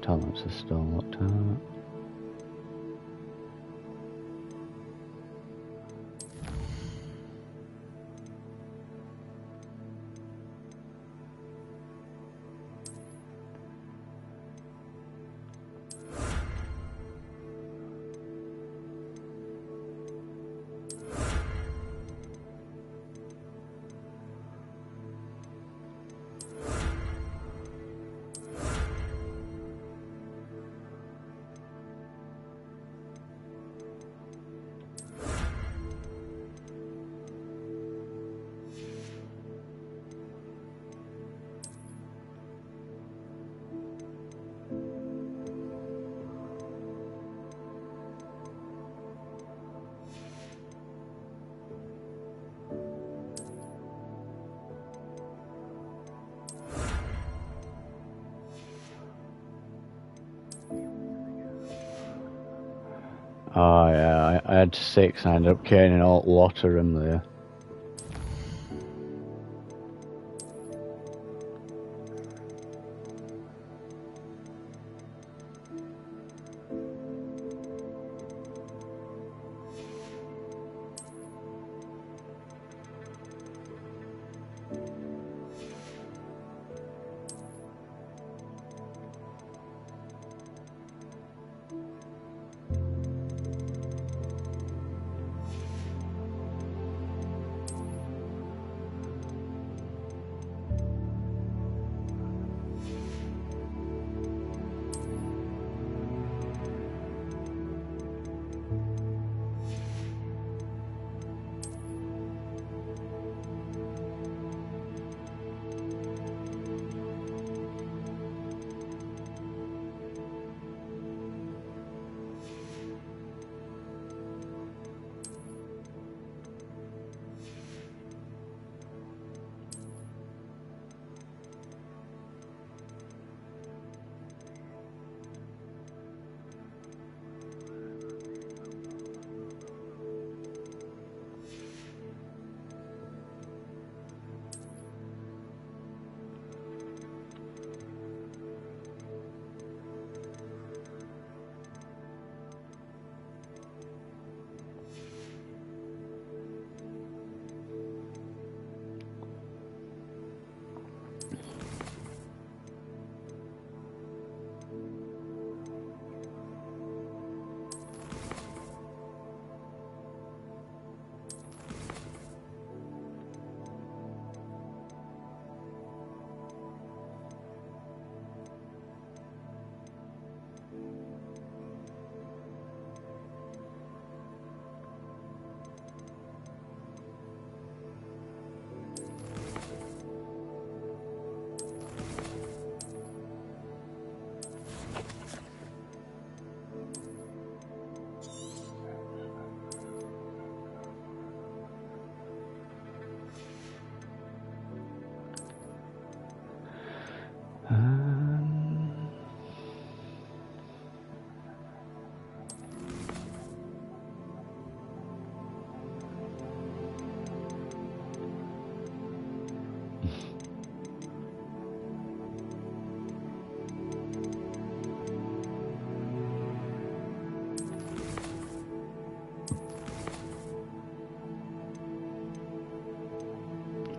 Tolerance is still locked out. Oh yeah, I had 6 and I ended up getting a lot of them there.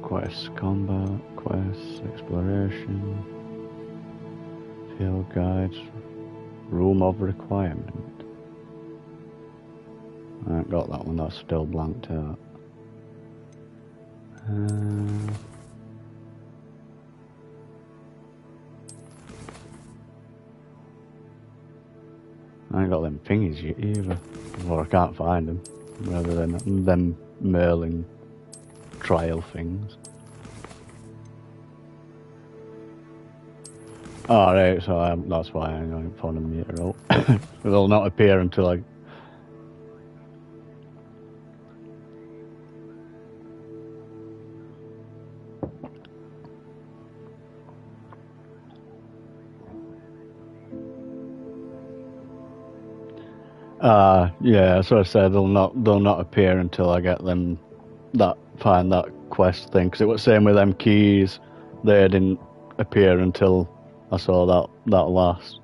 Quests, combat, quests, exploration, field guides, room of requirement. I ain't got that one, that's still blanked out. I ain't got them thingies yet either, or I can't find them, rather than them Merlin trial things. Oh, right, so that's why I'm going to find them later out. They'll not appear until I... yeah, so I said they'll not appear until I get them, find that quest thing, because it was the same with them keys. They didn't appear until I saw that last.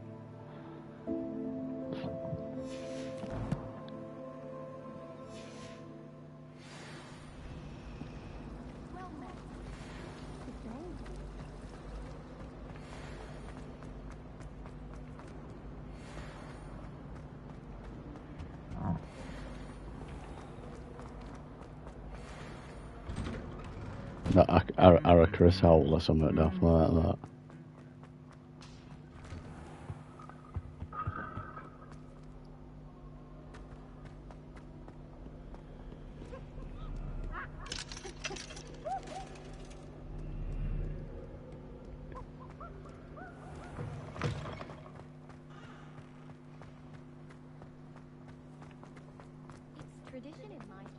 That Aracris Howl or something daft like that. Tradition in my town.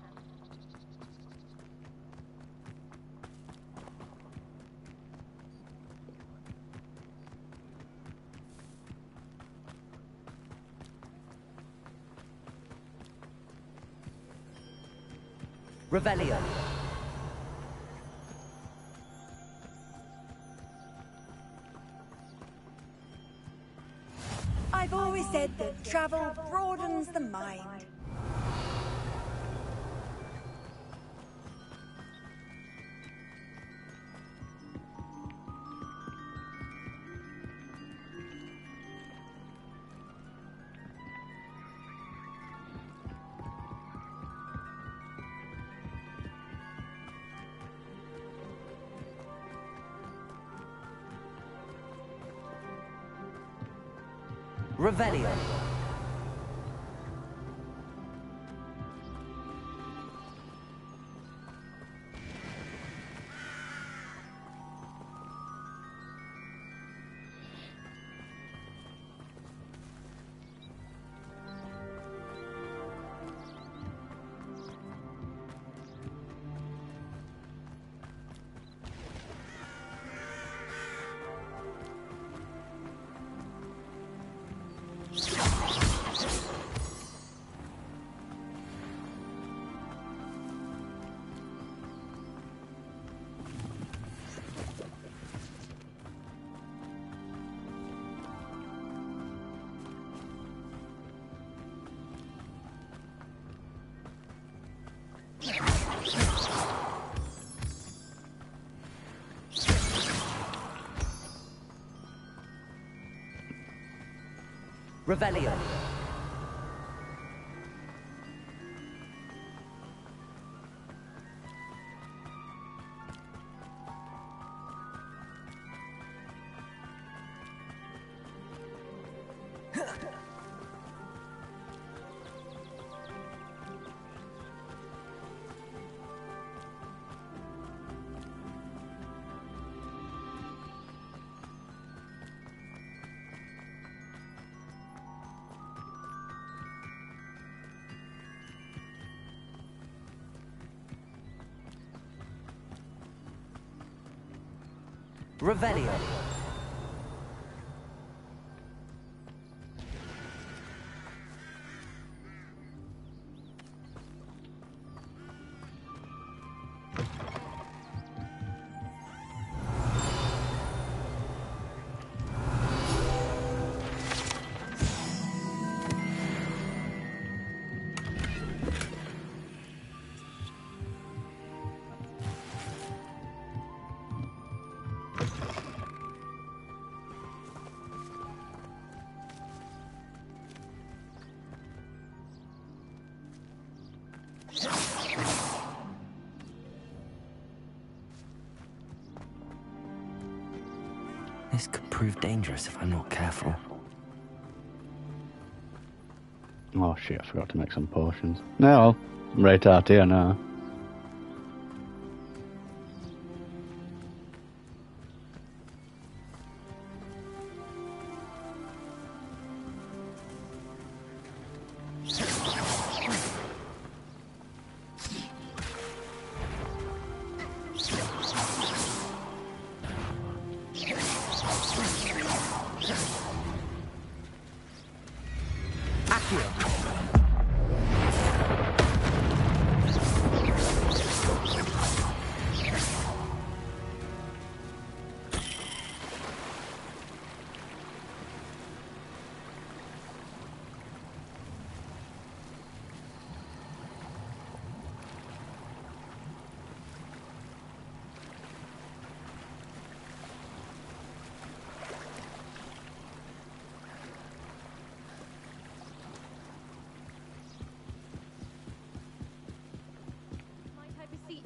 Revelio. I've always said that travel broadens the mind. Revelio. Revelio. Revelio. This could prove dangerous if I'm not careful. Oh shit, I forgot to make some potions. No, I'm right out here now.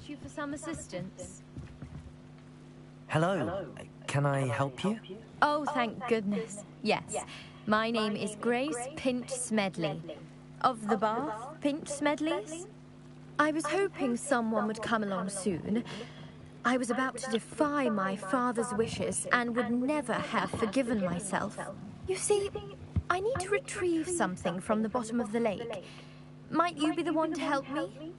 You for some assistance? Hello. Can I help you? Oh, thank goodness. Yes. My name is Grace Pinch Smedley. Of the Bath Pinch Smedleys? I was hoping someone would come along soon. I was about to defy my father's wishes and would never have forgiven myself. You see, I need to retrieve something from the bottom of the lake. Might you be the one to help me?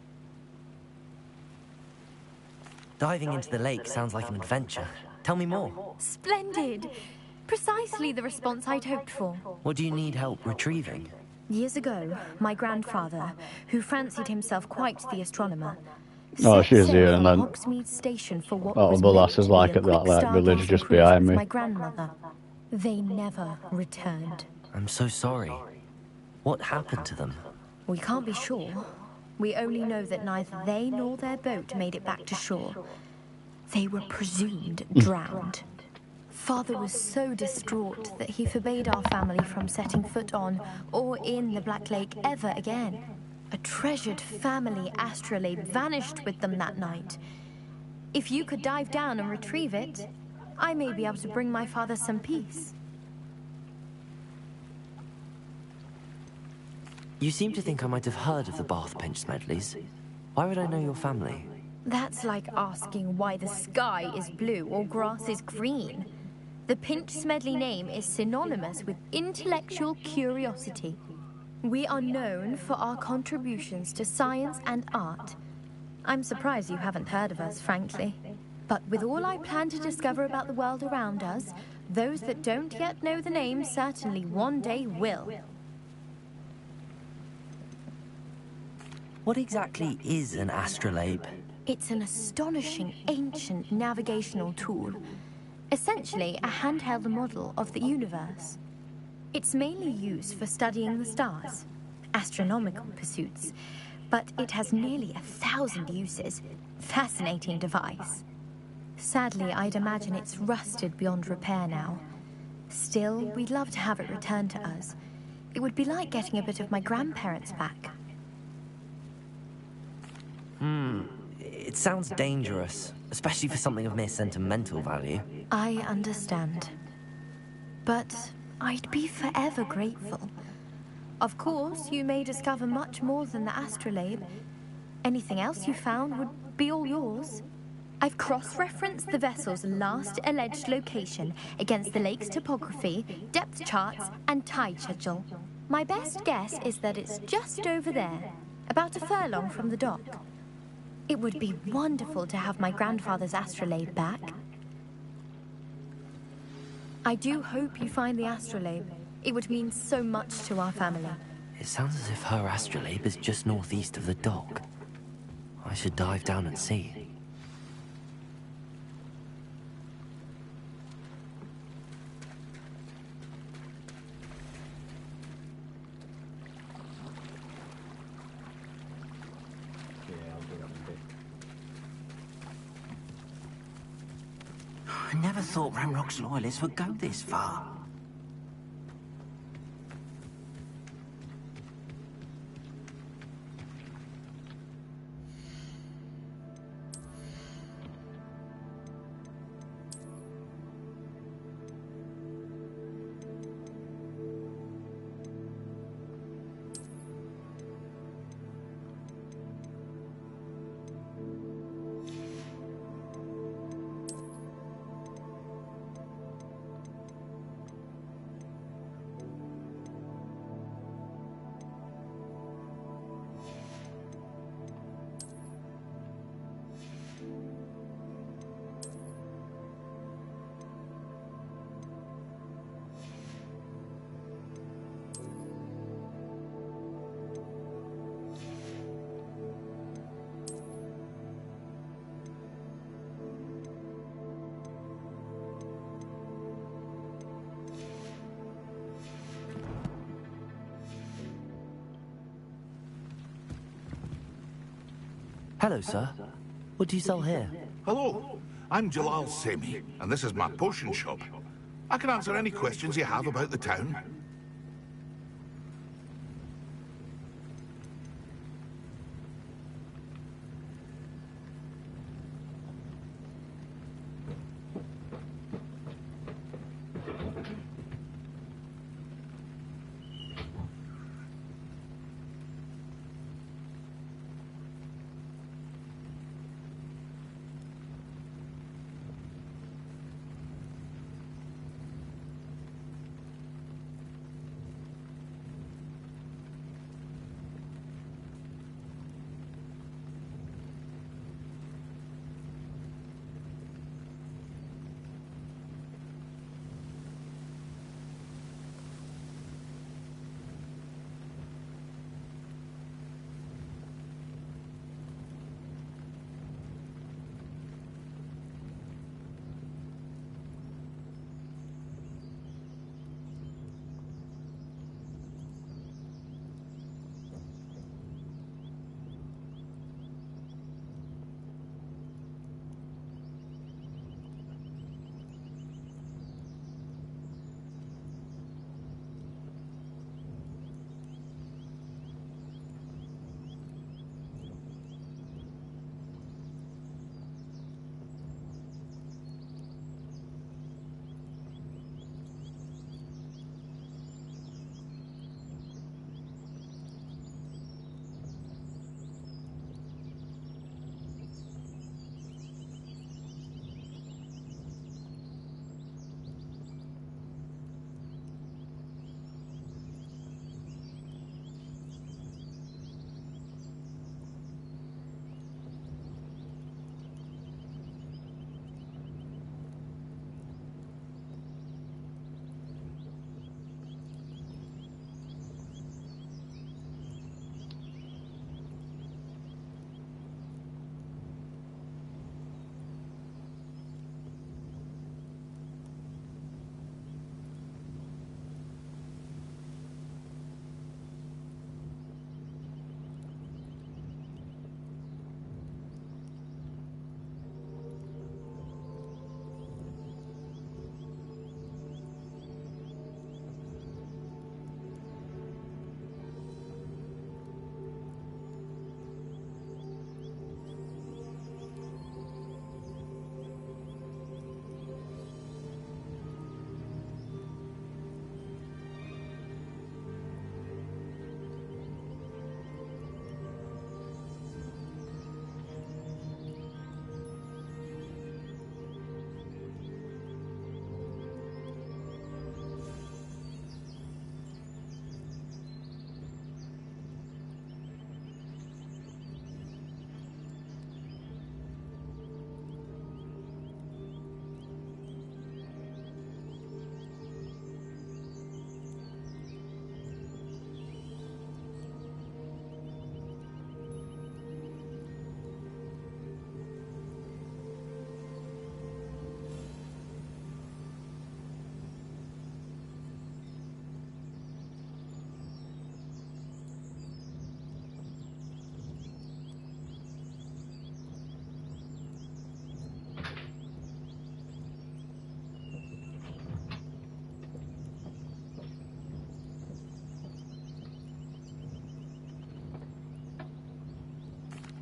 Diving into the lake sounds like an adventure. Tell me more. Splendid! Precisely the response I'd hoped for. What do you need help retrieving? Years ago, my grandfather, who fancied himself quite the astronomer, Oh, Set she's sail here, and from then Hogsmeade Station for what oh, was the meant lass to is be like a at that quick like village Stargazing just cruise behind with me. my grandmother. They never returned. I'm so sorry. What happened to them? We can't be sure. We only know that neither they nor their boat made it back to shore. They were presumed drowned. Father was so distraught that he forbade our family from setting foot on or in the Black Lake ever again. A treasured family astrolabe vanished with them that night. If you could dive down and retrieve it, I may be able to bring my father some peace. You seem to think I might have heard of the Bath Pinch Smedleys. Why would I know your family? That's like asking why the sky is blue or grass is green. The Pinch Smedley name is synonymous with intellectual curiosity. We are known for our contributions to science and art. I'm surprised you haven't heard of us, frankly. But with all I plan to discover about the world around us, those that don't yet know the name certainly one day will. What exactly is an astrolabe? It's an astonishing ancient navigational tool. Essentially, a handheld model of the universe. It's mainly used for studying the stars, astronomical pursuits, but it has nearly 1,000 uses. Fascinating device. Sadly, I'd imagine it's rusted beyond repair now. Still, we'd love to have it returned to us. It would be like getting a bit of my grandparents back. It sounds dangerous, especially for something of mere sentimental value. I understand. But I'd be forever grateful. Of course, you may discover much more than the astrolabe. Anything else you found would be all yours. I've cross-referenced the vessel's last alleged location against the lake's topography, depth charts, and tide schedule. My best guess is that it's just over there, about a furlong from the dock. It would be wonderful to have my grandfather's astrolabe back. I do hope you find the astrolabe. It would mean so much to our family. It sounds as if her astrolabe is just northeast of the dock. I should dive down and see. I never thought Ramrock's loyalists would go this far. Hello, sir. What do you sell here? Hello, I'm Jalal Semi, and this is my potion shop. I can answer any questions you have about the town.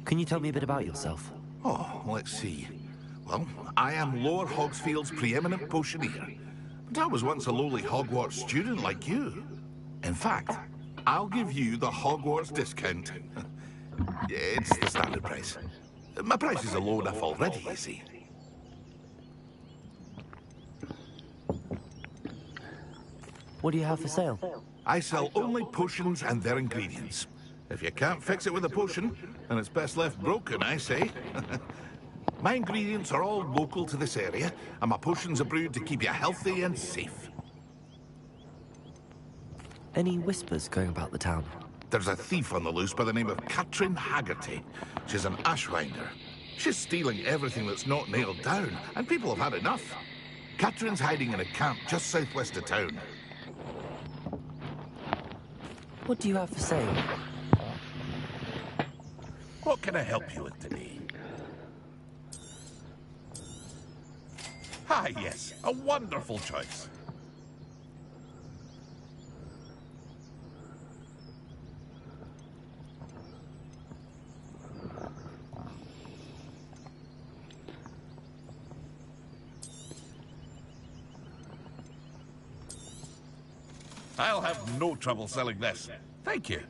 Can you tell me a bit about yourself? Oh, let's see. Well, I am Lower Hogsfield's preeminent potioneer. But I was once a lowly Hogwarts student like you. In fact, I'll give you the Hogwarts discount. It's the standard price. My prices are low enough already, you see. What do you have for sale? I sell only potions and their ingredients. If you can't fix it with a potion, then it's best left broken, I say. My ingredients are all local to this area, and my potions are brewed to keep you healthy and safe. Any whispers going about the town? There's a thief on the loose by the name of Katrin Haggerty. She's an ashwinder. She's stealing everything that's not nailed down, and people have had enough. Katrin's hiding in a camp just southwest of town. What do you have for sale? What can I help you with today? Ah, yes, a wonderful choice. I'll have no trouble selling this. Thank you.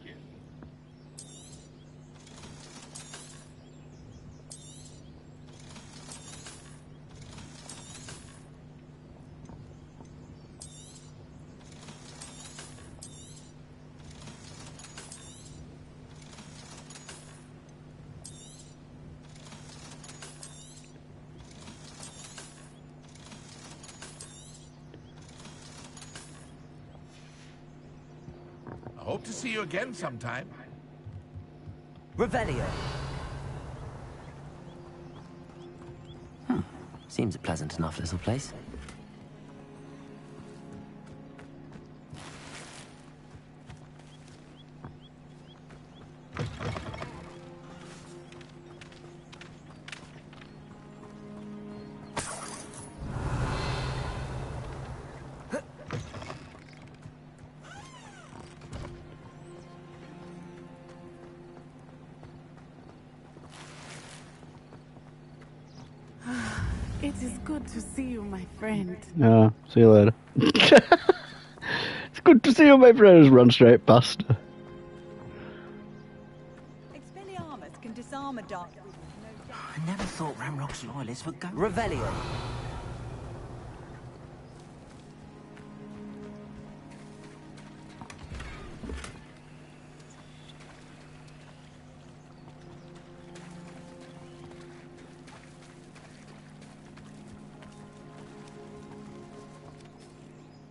Hope to see you again sometime. Revelio. Seems a pleasant enough little place. It is good to see you, my friend. No, see you later. It's good to see you, my friend. Just run straight past her. Expelliarmus can disarm a dark. I never thought Ramrock's loyalists would go. Revelio.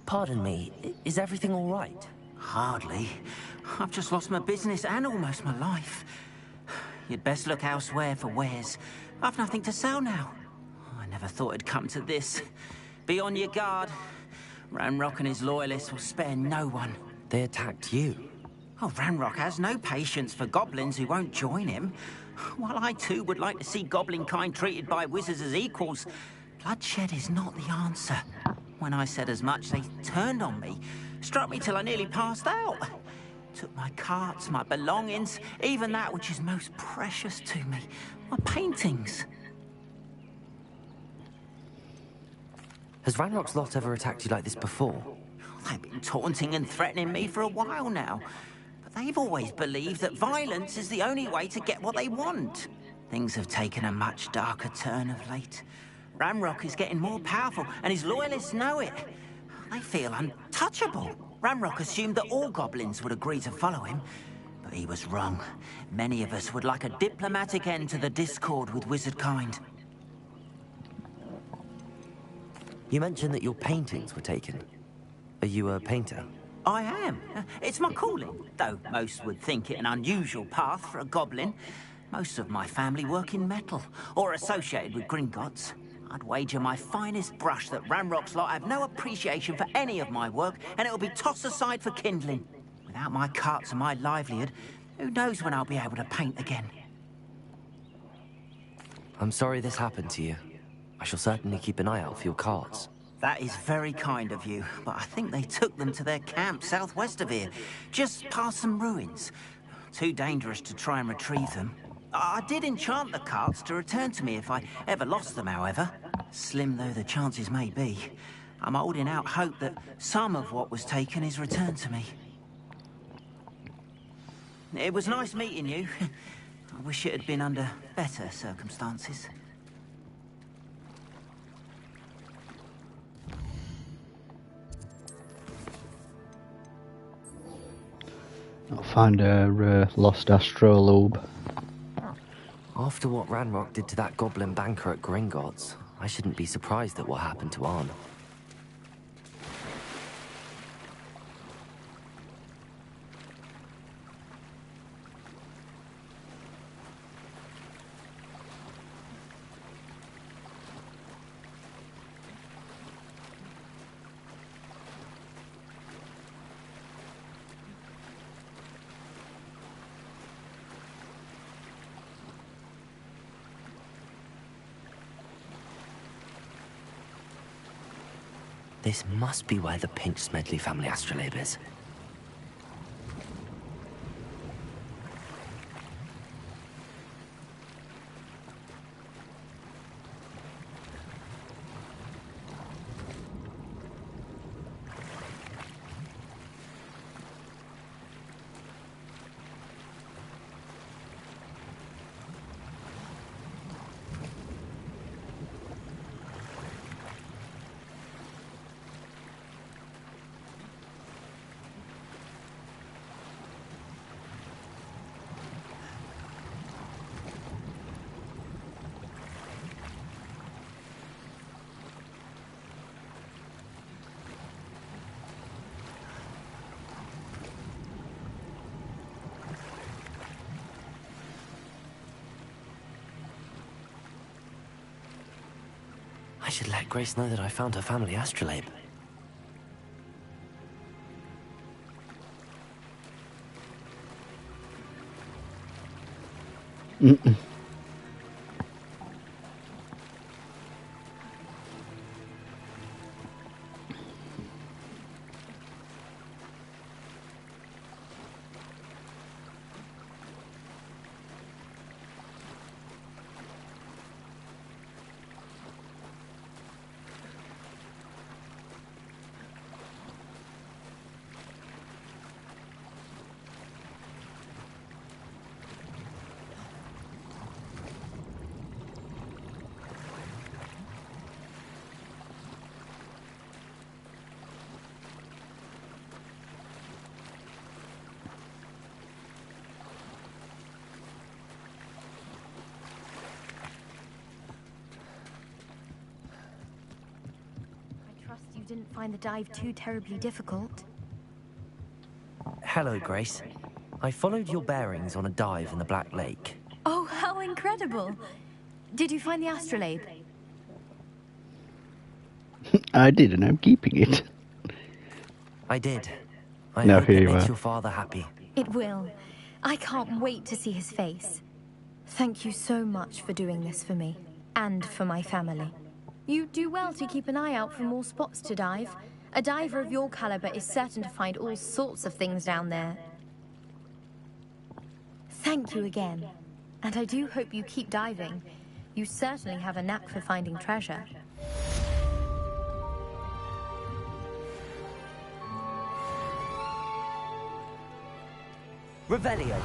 Pardon me, is everything all right? Hardly. I've just lost my business and almost my life. You'd best look elsewhere for wares. I've nothing to sell now. I never thought it'd come to this. Be on your guard. Ranrock and his loyalists will spare no one. They attacked you. Oh, Ranrock has no patience for goblins who won't join him. While I too would like to see goblin kind treated by wizards as equals, bloodshed is not the answer. When I said as much, they turned on me, struck me till I nearly passed out. Took my carts, my belongings, even that which is most precious to me, my paintings. Has Ranrock's lot ever attacked you like this before? They've been taunting and threatening me for a while now. But they've always believed that violence is the only way to get what they want. Things have taken a much darker turn of late. Ranrock is getting more powerful, and his loyalists know it. They feel untouchable. Ranrock assumed that all goblins would agree to follow him, but he was wrong. Many of us would like a diplomatic end to the discord with wizard kind. You mentioned that your paintings were taken. Are you a painter? I am. It's my calling, though most would think it an unusual path for a goblin. Most of my family work in metal, or associated with Gringotts. I'd wager my finest brush that Ranrock's lot have no appreciation for any of my work, and it'll be tossed aside for kindling. Without my carts and my livelihood, who knows when I'll be able to paint again? I'm sorry this happened to you. I shall certainly keep an eye out for your carts. That is very kind of you, but I think they took them to their camp southwest of here, just past some ruins. Too dangerous to try and retrieve them. I did enchant the carts to return to me if I ever lost them, however. Slim though the chances may be, I'm holding out hope that some of what was taken is returned to me. It was nice meeting you. I wish it had been under better circumstances. I'll find a lost astrolabe. After what Ranrock did to that goblin banker at Gringotts, I shouldn't be surprised at what happened to Arn. This must be where the Pinch Smedley family astrolabe is. I should let Grace know that I found her family astrolabe. You didn't find the dive too terribly difficult. Hello, Grace. I followed your bearings on a dive in the Black Lake. Oh, how incredible! Did you find the astrolabe? I did, and I'm keeping it. I did. I No, hope here it you makes are. your father happy. It will. I can't wait to see his face. Thank you so much for doing this for me, and for my family. You do well to keep an eye out for more spots to dive. A diver of your caliber is certain to find all sorts of things down there. Thank you again. And I do hope you keep diving. You certainly have a knack for finding treasure. Revelio.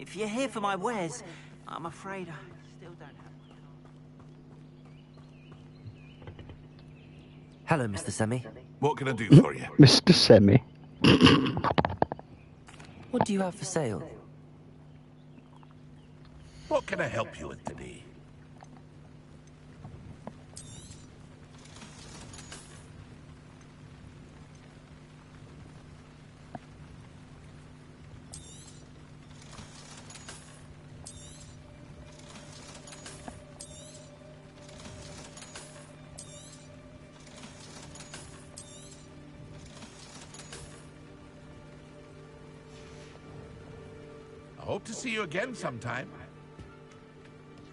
If you're here for my wares, I'm afraid I still don't have... Hello, Mr. Semi. What can I do for you? Mr. Semi. What do you have for sale? What can I help you with today? I hope to see you again sometime.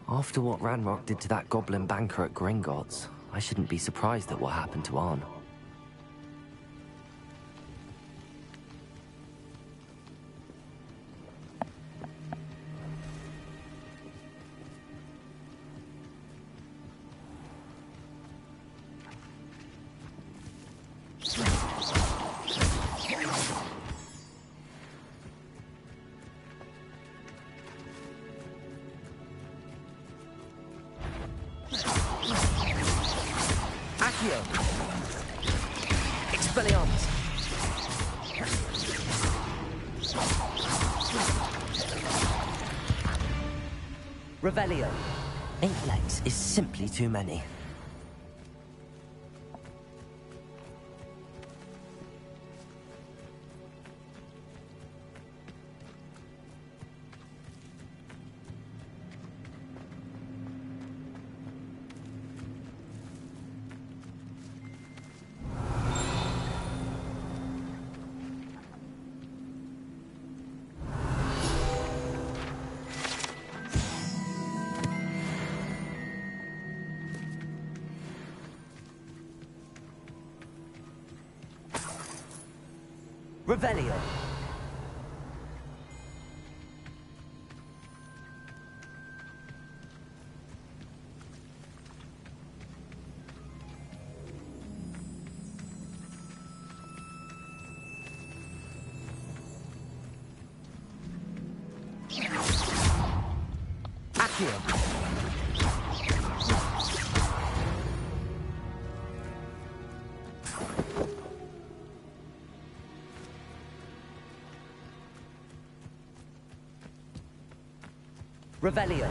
After what Ranrock did to that goblin banker at Gringotts, I shouldn't be surprised at what happened to Arn. Expelliarmus! Revelio. 8 legs is simply too many. Revelio. Accio. Revelio.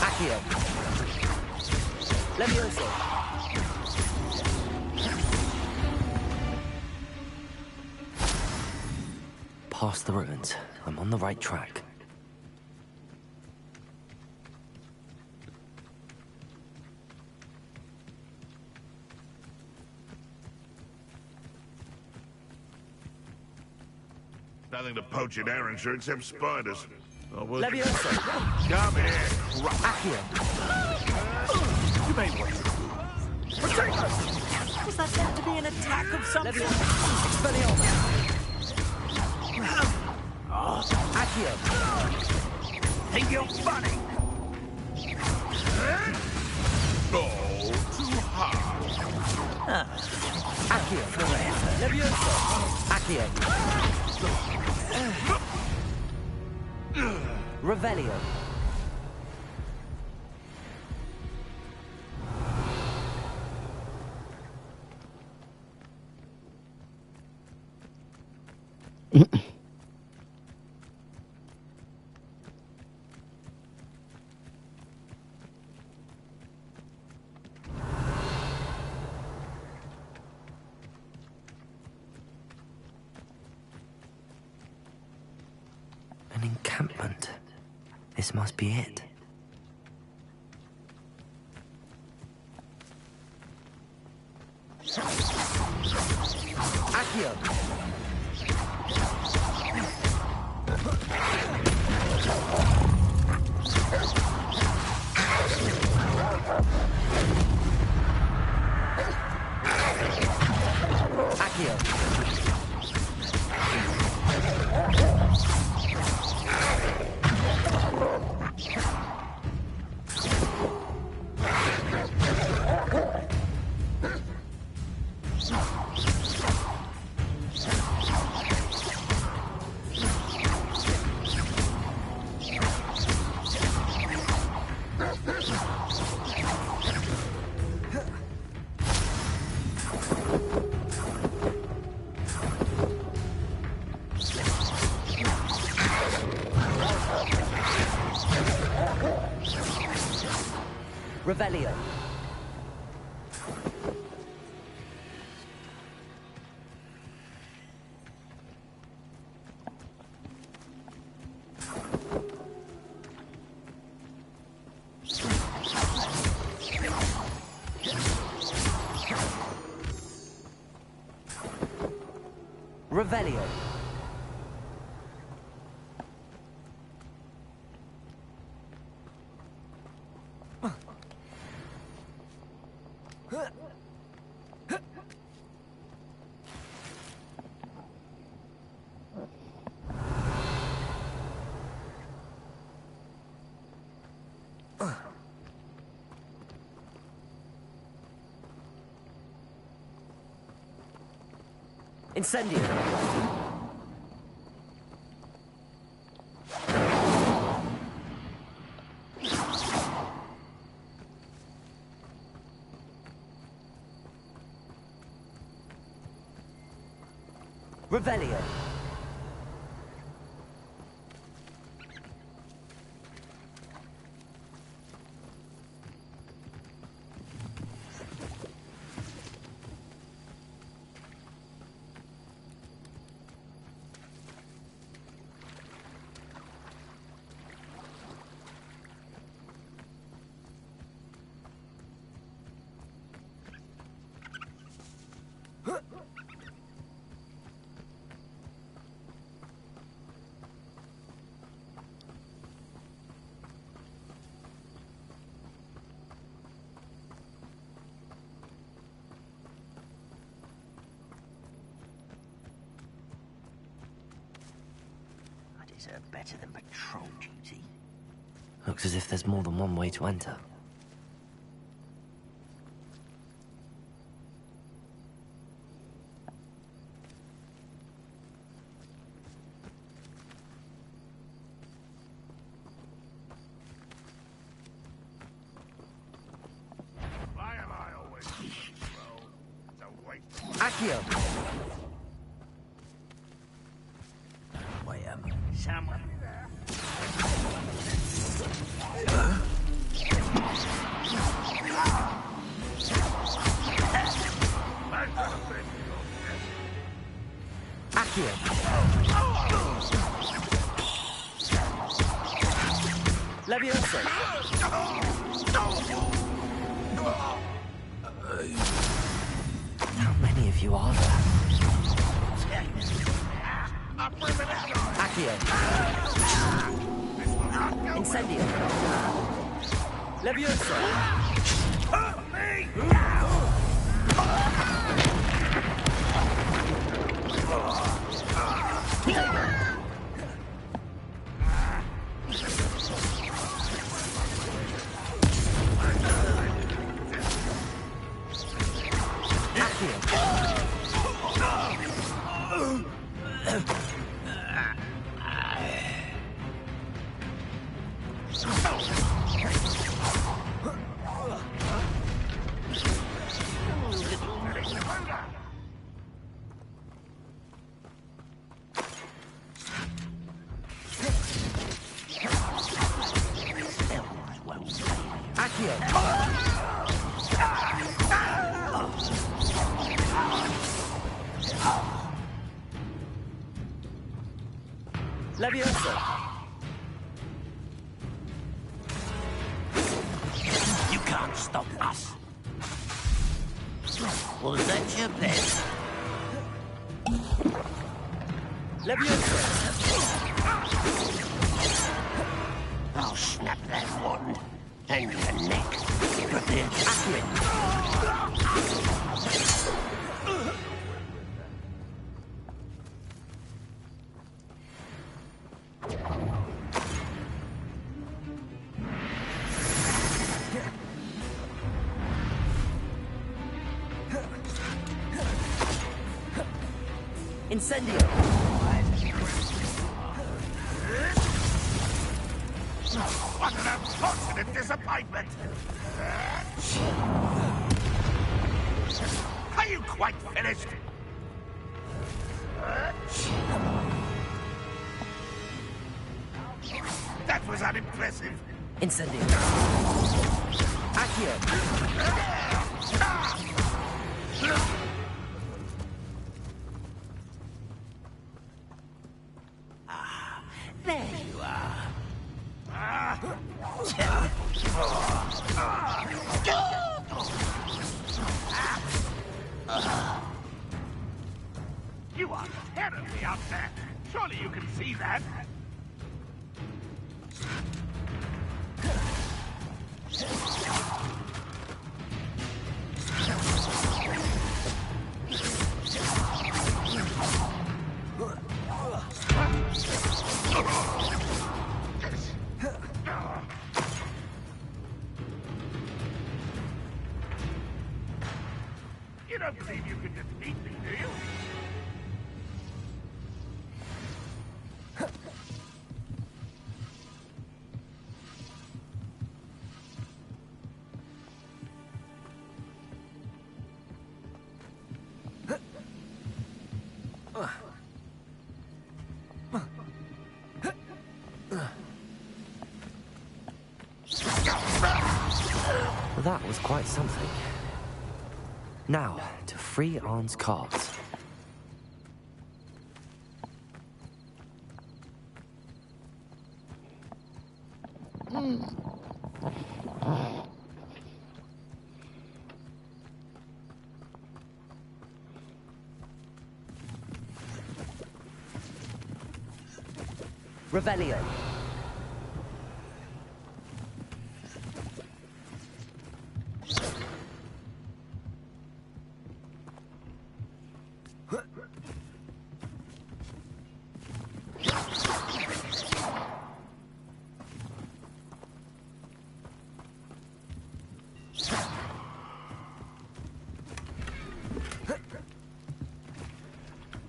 Accio. Levioso. Past the ruins. I'm on the right track. Nothing to poach in Arranshire except spiders. Oh, well, Levioso. come here, crap. Accio. You made one. Protect us! Was that meant to be an attack of some sort? Expelliarmus. Accio. Think you're funny? Oh, too hard. Accio. Levioso. Accio. Revelio. An encampment. This must be it. Accio. Accio. Revelio. Revelio. Incendio. Revelio. Better than patrol duty. Looks as if there's more than one way to enter. Why am I always patrol? It's a waste. Accio. Someone there. Accio. Levioso. How many of you are there? Accio. Incendio. Levioso. Hurt me! Levioso. You can't stop us. Was that your bet? Levioso. I'll snap that wand and your neck. Prepare to swim. Incendio. What an unfortunate disappointment! Are you quite finished? That was unimpressive. Incendio. There you are. You are terribly upset. Surely you can see that. You don't believe you can defeat me, do you? That was quite something. Now, to free Arn's cards. Revelio.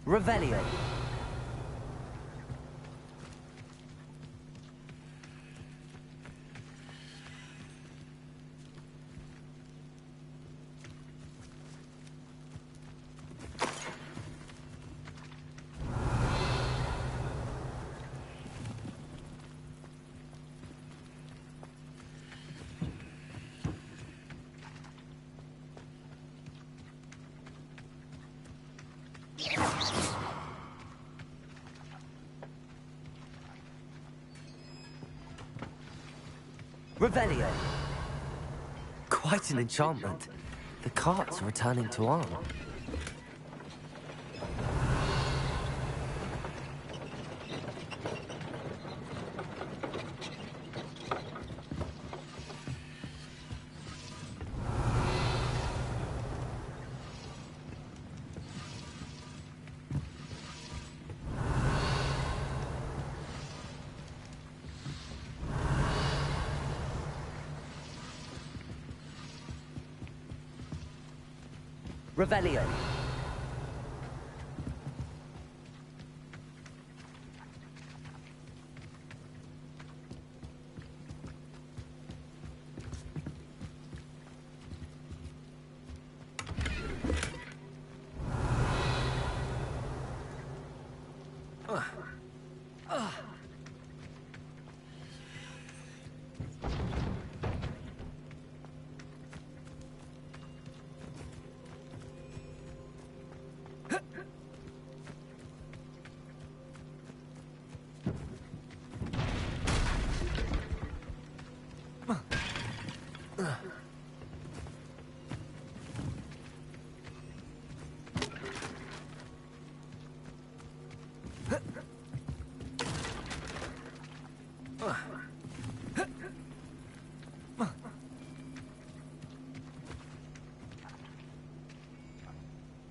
Revelio. Revelio. Quite an enchantment. The carts are returning to Arn. Revelio.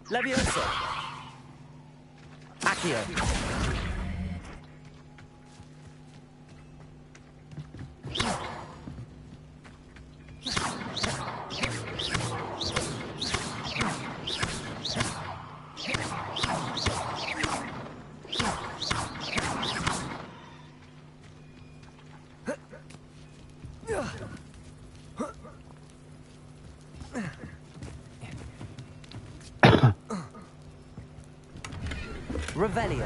Leviosa. Accio. Revelio.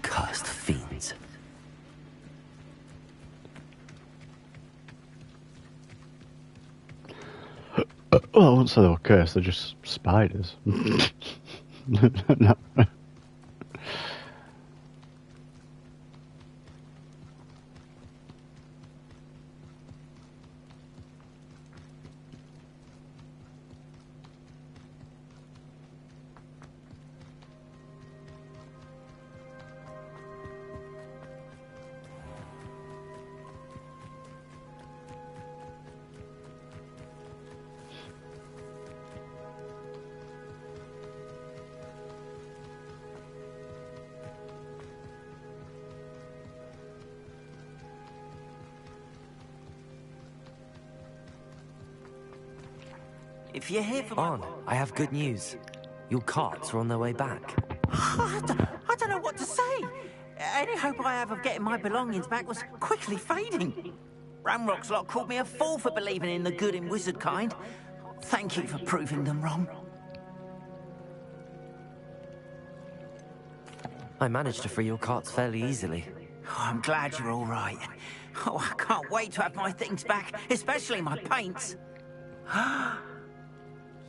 Cursed fiends. Well, I wouldn't say they were cursed, they're just spiders. No. If you're here for On, I have good news. Your carts are on their way back. I don't know what to say. Any hope I have of getting my belongings back was quickly fading. Ramrock's lot called me a fool for believing in the good in wizard kind. Thank you for proving them wrong. I managed to free your carts fairly easily. Oh, I'm glad you're all right. Oh, I can't wait to have my things back, especially my paints.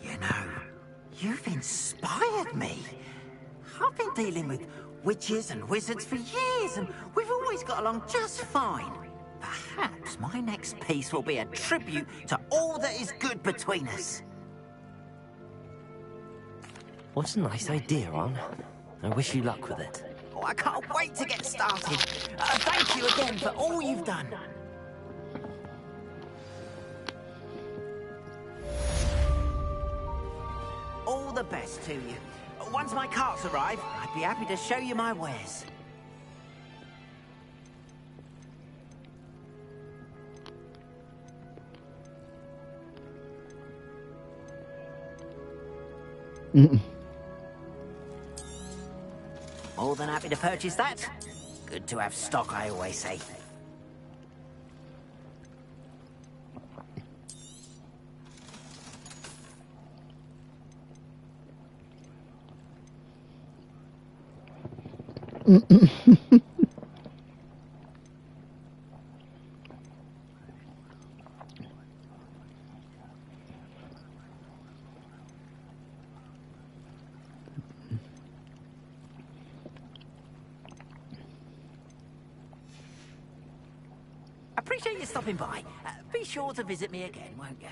You know, you've inspired me. I've been dealing with witches and wizards for years, and we've always got along just fine. Perhaps my next piece will be a tribute to all that is good between us. What a nice idea, On. I wish you luck with it. Oh, I can't wait to get started. Thank you again for all you've done. All the best to you. Once my carts arrive, I'd be happy to show you my wares. More than happy to purchase that. Good to have stock, I always say. Appreciate you stopping by. Be sure to visit me again, won't you?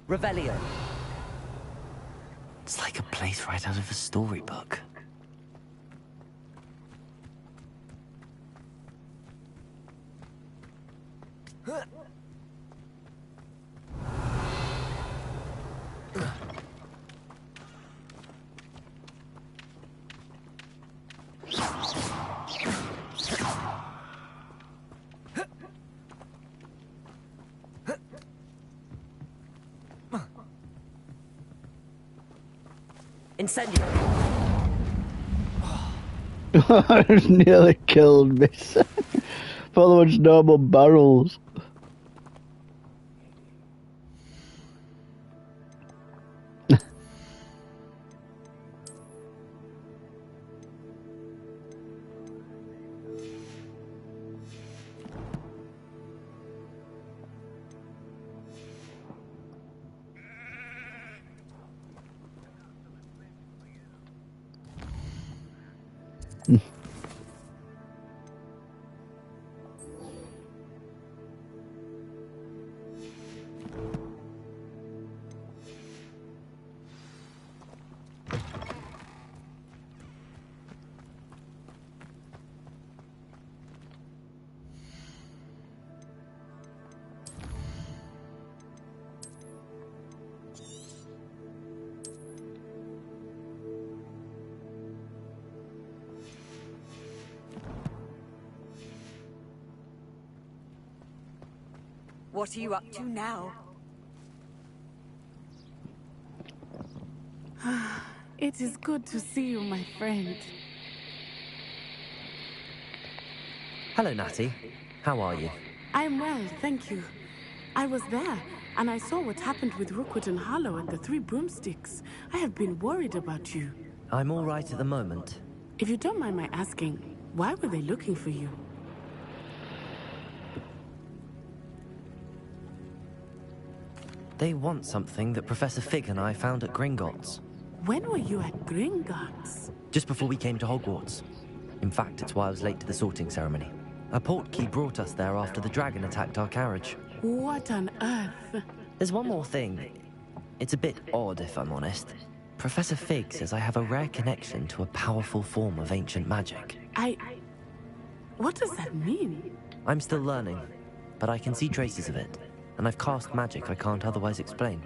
Revelio. It's like a place right out of a storybook. Incendio. I just nearly killed me. Thought they were just normal barrels. What are you up to now? It is good to see you, my friend. Hello, Natty. How are you? I'm well, thank you. I was there, and I saw what happened with Rookwood and Harlow and the Three Broomsticks. I have been worried about you. I'm all right at the moment. If you don't mind my asking, why were they looking for you? They want something that Professor Fig and I found at Gringotts. When were you at Gringotts? Just before we came to Hogwarts. In fact, it's why I was late to the sorting ceremony. A portkey brought us there after the dragon attacked our carriage. What on earth? There's one more thing. It's a bit odd, if I'm honest. Professor Fig says I have a rare connection to a powerful form of ancient magic. What does that mean? I'm still learning, but I can see traces of it. And I've cast magic I can't otherwise explain.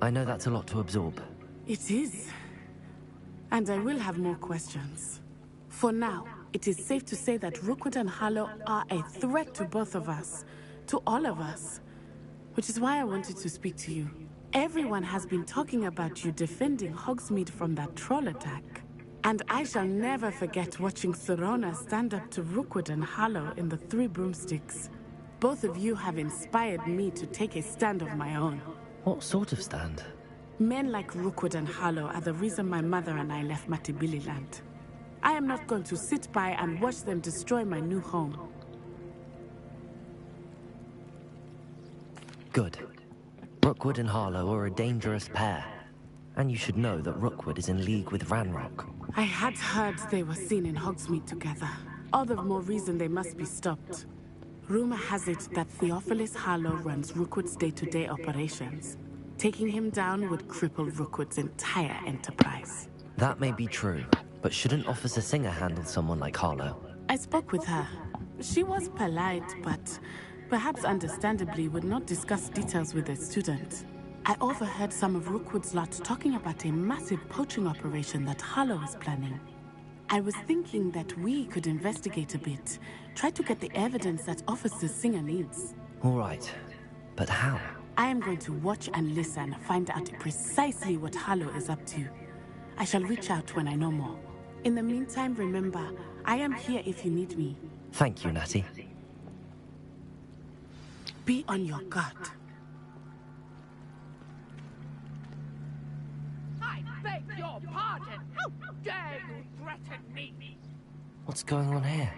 I know that's a lot to absorb. It is. And I will have more questions. For now, it is safe to say that Rookwood and Harlow are a threat to both of us. To all of us. Which is why I wanted to speak to you. Everyone has been talking about you defending Hogsmeade from that troll attack. And I shall never forget watching Serona stand up to Rookwood and Harlow in the Three Broomsticks. Both of you have inspired me to take a stand of my own. What sort of stand? Men like Rookwood and Harlow are the reason my mother and I left Matibililand. I am not going to sit by and watch them destroy my new home. Good. Rookwood and Harlow are a dangerous pair. And you should know that Rookwood is in league with Ranrock. I had heard they were seen in Hogsmeade together. All the more reason they must be stopped. Rumor has it that Theophilus Harlow runs Rookwood's day-to-day operations. Taking him down would cripple Rookwood's entire enterprise. That may be true, but shouldn't Officer Singer handle someone like Harlow? I spoke with her. She was polite, but perhaps understandably would not discuss details with a student. I overheard some of Rookwood's lot talking about a massive poaching operation that Harlow is planning. I was thinking that we could investigate a bit, try to get the evidence that Officer Singer needs. All right, but how? I am going to watch and listen, find out precisely what Harlow is up to. I shall reach out when I know more. In the meantime, remember, I am here if you need me. Thank you, Natty. Be on your guard. I beg your pardon! How dare you threaten me? What's going on here?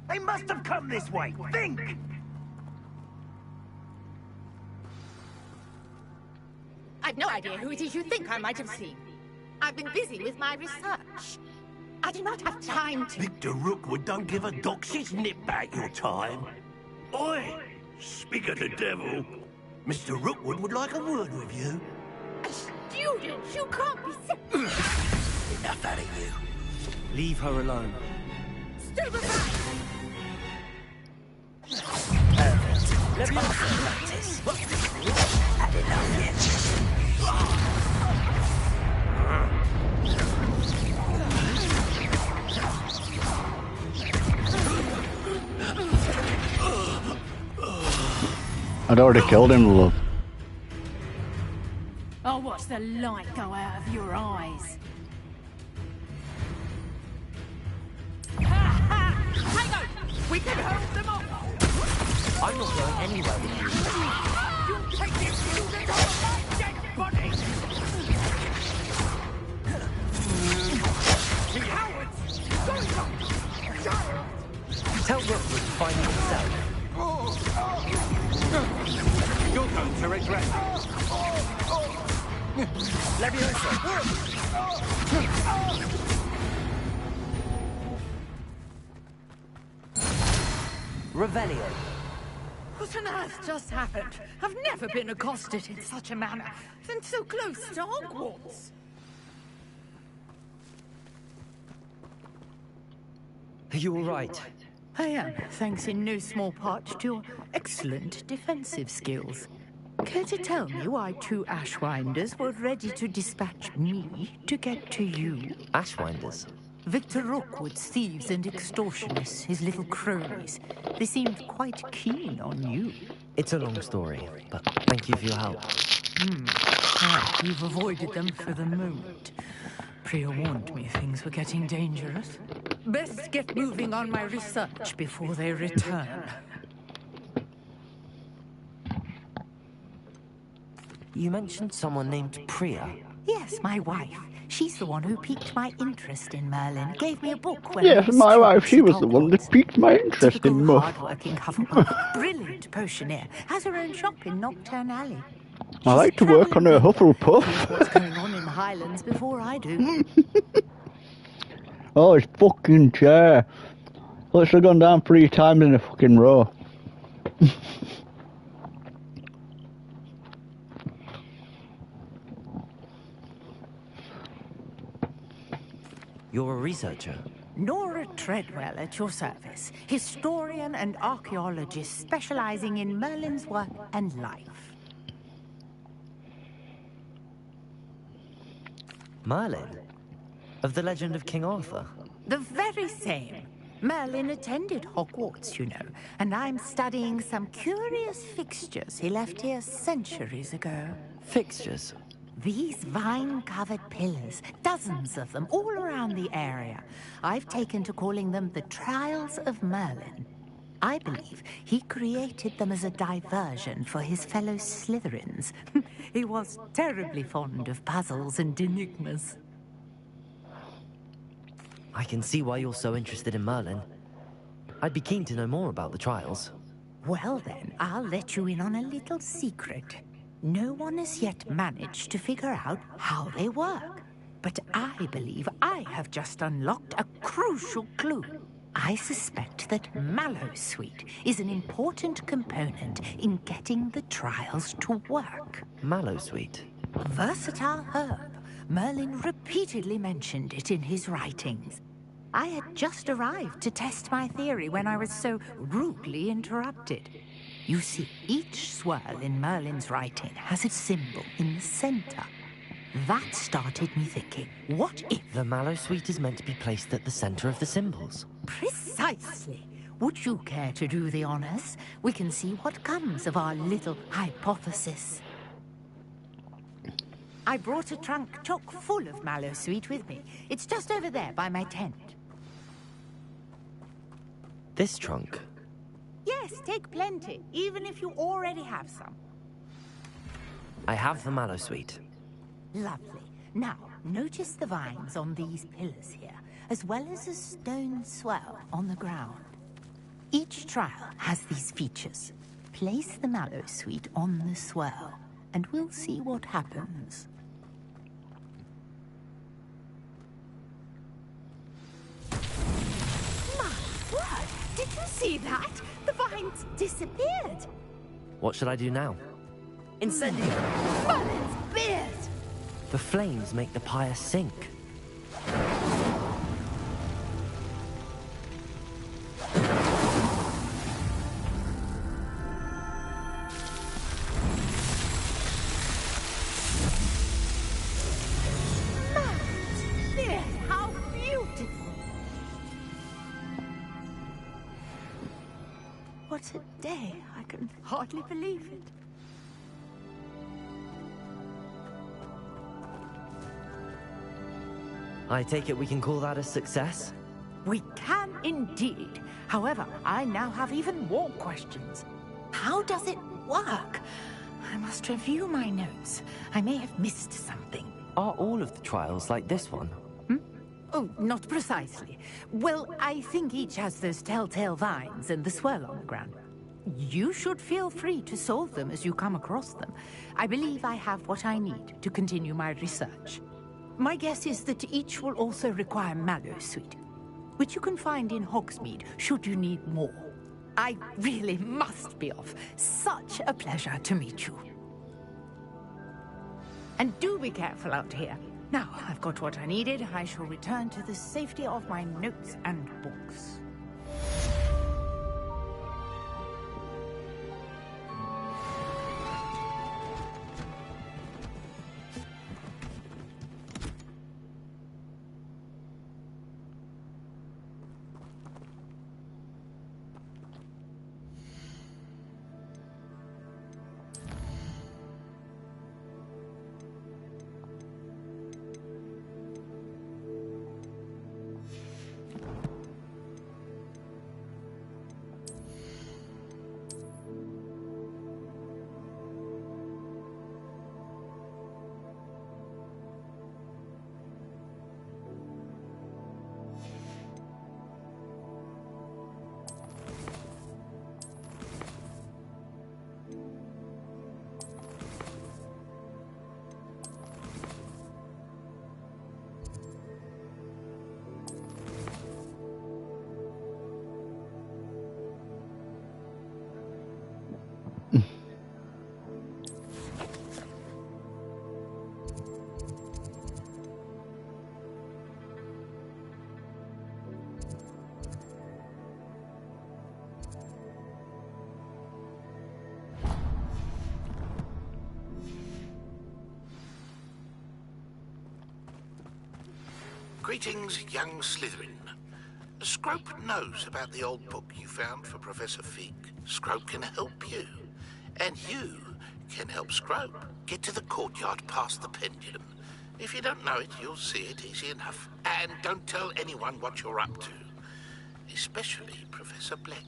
They must have come this way! Think! I've no idea who it is you think I might have seen. I've been busy with my research. I do not have time to... Victor Rookwood don't give a doxy's nip about your time. Oi! Speak of the devil. Mr. Rookwood would like a word with you. A student! You can't be... Enough out of you. Leave her alone. Stupefy! Let me practice. Had enough yet. I'd already killed him, love. I'll watch the light go out of your eyes. Hang on! We can hold them off! I'm not going anywhere with you. You take this student off my dead body! Cowards! Tell Rookwood to find me himself. You're going to regret it. Leviosa! Revelio. What on earth just happened? I've never been accosted in such a manner, and so close to Hogwarts. Are you all right? I am, thanks in no small part to your excellent defensive skills. Care to tell me why 2 Ashwinders were ready to dispatch me to get to you? Ashwinders? Victor Rookwood's thieves and extortionists, his little cronies. They seemed quite keen on you. It's a long story, but thank you for your help. Well, you've avoided them for the moment. Priya warned me things were getting dangerous. Best get moving on my research before they return. You mentioned someone named Priya. Yes, my wife. She's the one who piqued my interest in Merlin. Gave me a book when Yes, my wife, she was the one that piqued my interest in Muff. Hard-working Hufflepuff. Brilliant potioneer. Has her own shop in Nocturne Alley. I like to work on her Hufflepuff. What's going on in the Highlands before I do. Oh, it's fucking chair. Let's have gone down 3 times in a fucking row. You're a researcher? Nora Treadwell at your service. Historian and archaeologist specializing in Merlin's work and life. Merlin? Of the legend of King Arthur? The very same. Merlin attended Hogwarts, you know, and I'm studying some curious fixtures he left here centuries ago. Fixtures? These vine-covered pillars, dozens of them, all around the area. I've taken to calling them the Trials of Merlin. I believe he created them as a diversion for his fellow Slytherins. He was terribly fond of puzzles and enigmas. I can see why you're so interested in Merlin. I'd be keen to know more about the trials. Well then, I'll let you in on a little secret. No one has yet managed to figure out how they work. But I believe I have just unlocked a crucial clue. I suspect that Mallowsweet is an important component in getting the trials to work. Mallowsweet? Versatile herb. Merlin repeatedly mentioned it in his writings. I had just arrived to test my theory when I was so rudely interrupted. You see, each swirl in Merlin's writing has a symbol in the center. That started me thinking, what if... The Mallowsweet is meant to be placed at the center of the symbols. Precisely. Would you care to do the honors? We can see what comes of our little hypothesis. I brought a trunk chock full of Mallowsweet with me. It's just over there by my tent. This trunk? Yes, take plenty, even if you already have some. I have the Mallowsweet. Lovely. Now, notice the vines on these pillars here, as well as a stone swell on the ground. Each trial has these features. Place the Mallowsweet on the swell, and we'll see what happens. My word! Did you see that? The vines disappeared. What should I do now? Incendio! Merlin's beard! The flames make the pyre sink. Merlin's beard! How beautiful! What a day! I can hardly believe it. I take it we can call that a success? We can indeed. However, I now have even more questions. How does it work? I must review my notes. I may have missed something. Are all of the trials like this one? Oh, not precisely. Well, I think each has those telltale vines and the swirl on the ground. You should feel free to solve them as you come across them. I believe I have what I need to continue my research. My guess is that each will also require Mallowsweet, which you can find in Hogsmeade should you need more. I really must be off. Such a pleasure to meet you. And do be careful out here. Now, I've got what I needed. I shall return to the safety of my notes and books. Greetings, young Slytherin. Scrope knows about the old book you found for Professor Fig. Scrope can help you. And you can help Scrope get to the courtyard past the pendulum. If you don't know it, you'll see it easy enough. And don't tell anyone what you're up to. Especially Professor Black.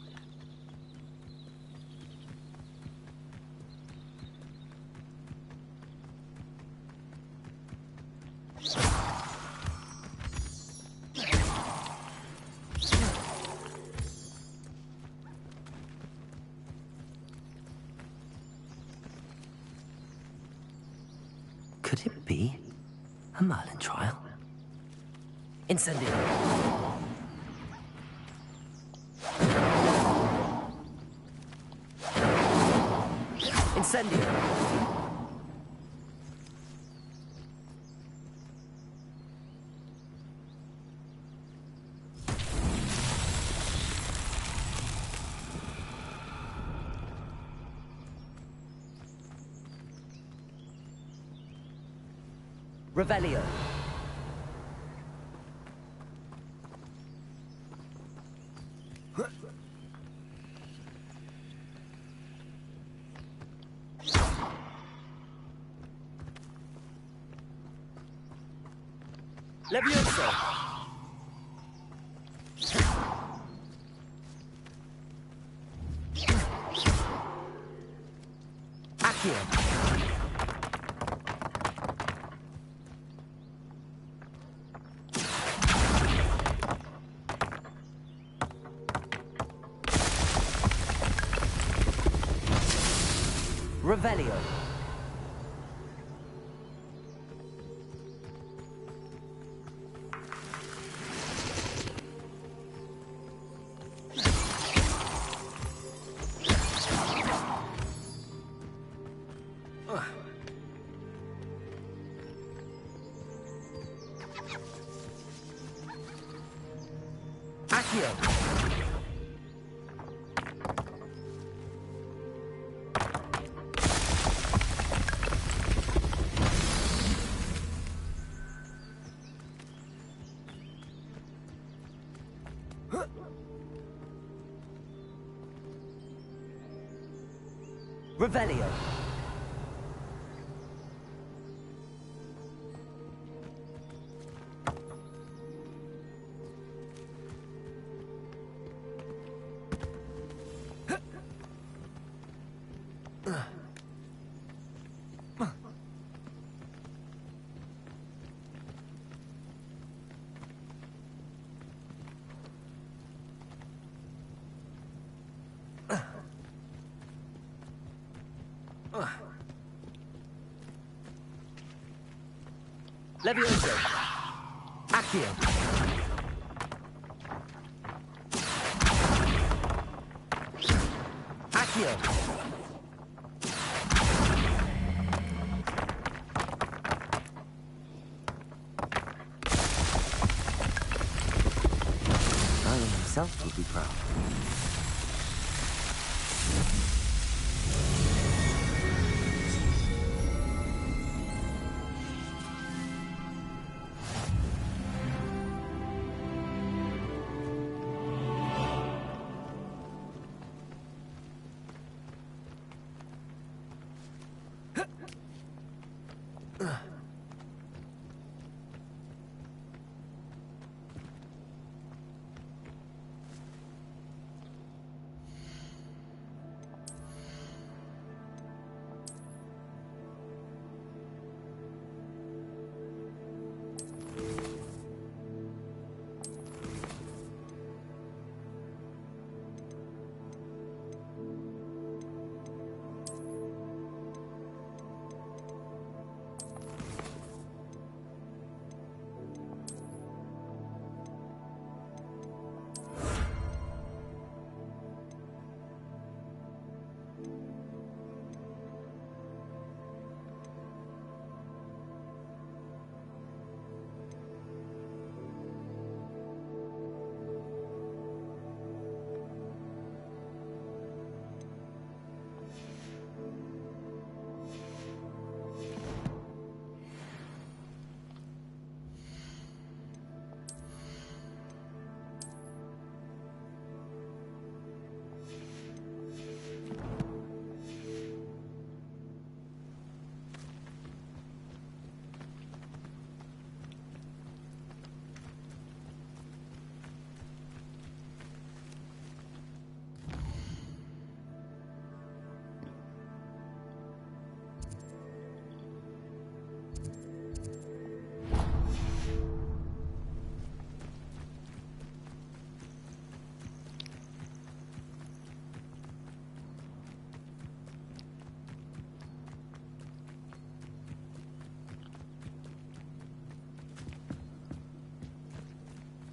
Could it be a Merlin trial? Incendio! Incendio! Revelio. Levioso. Accio. Revelio. Accio. Revelio. Levioso. Accio. Accio. Merlin himself would be proud.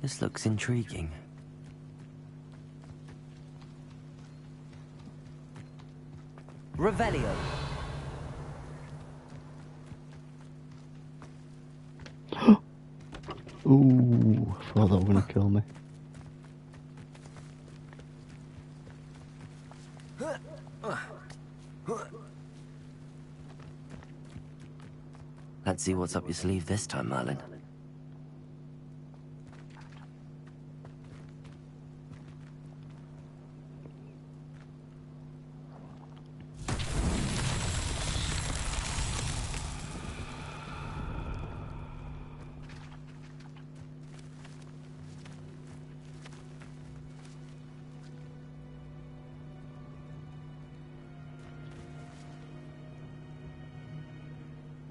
This looks intriguing. Revelio. Ooh, I thought that was gonna kill me. Let's see what's up your sleeve this time, Merlin.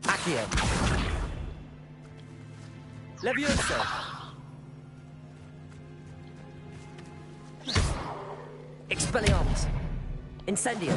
Accio. Levioso. Expelliarmus. Incendio.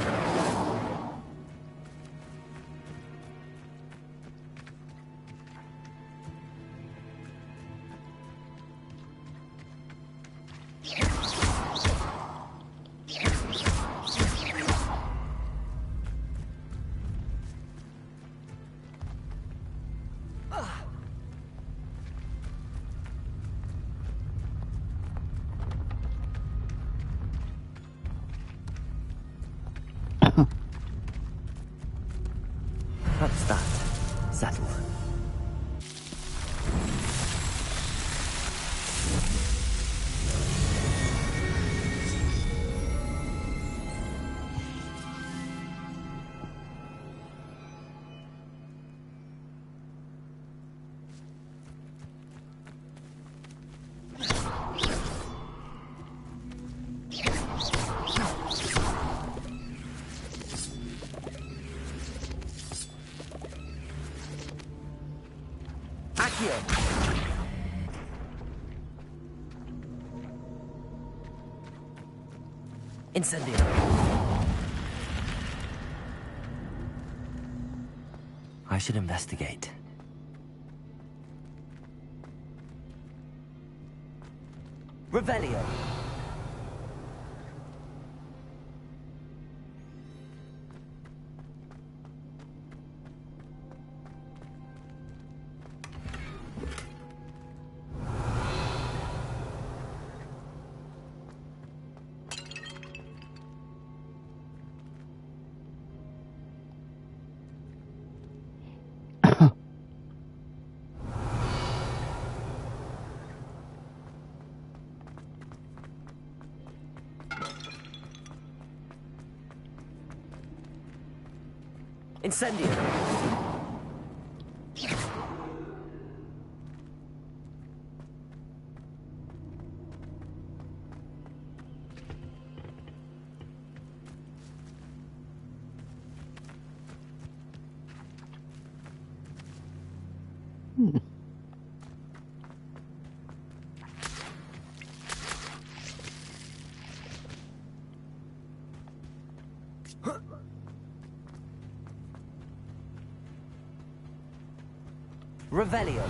That's that. Settled. Accio. Incendio. I should investigate. Revelio. Incendio. Revelio.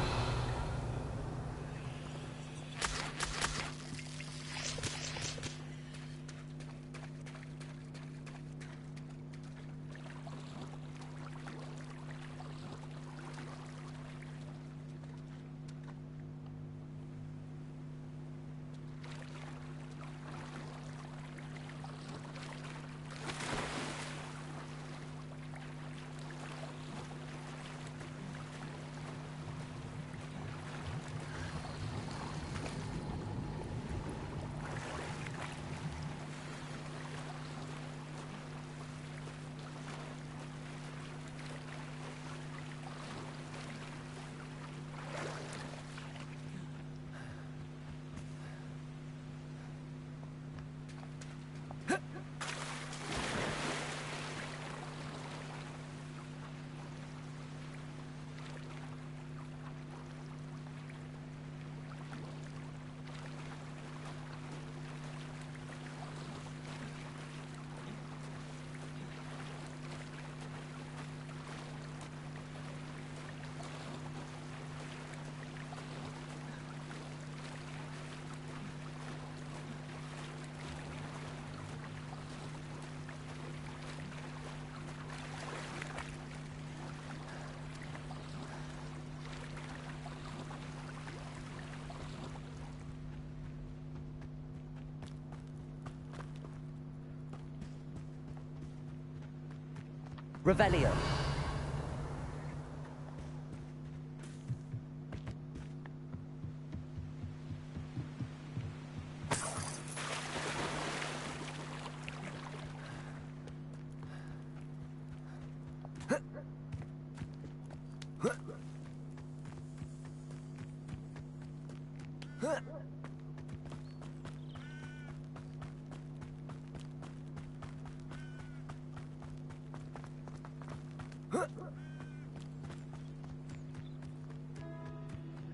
Revelio.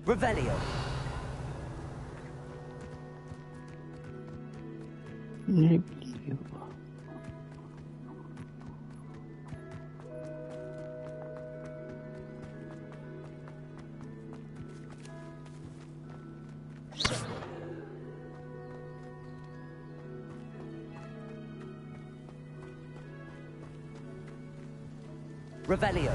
Revelio. Revelio.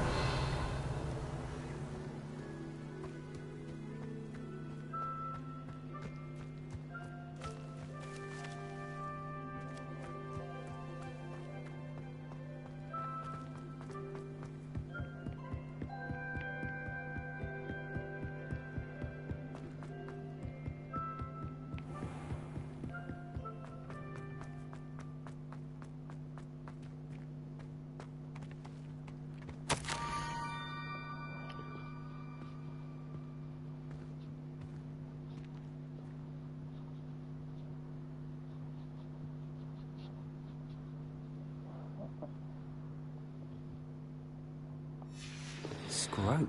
Scrope?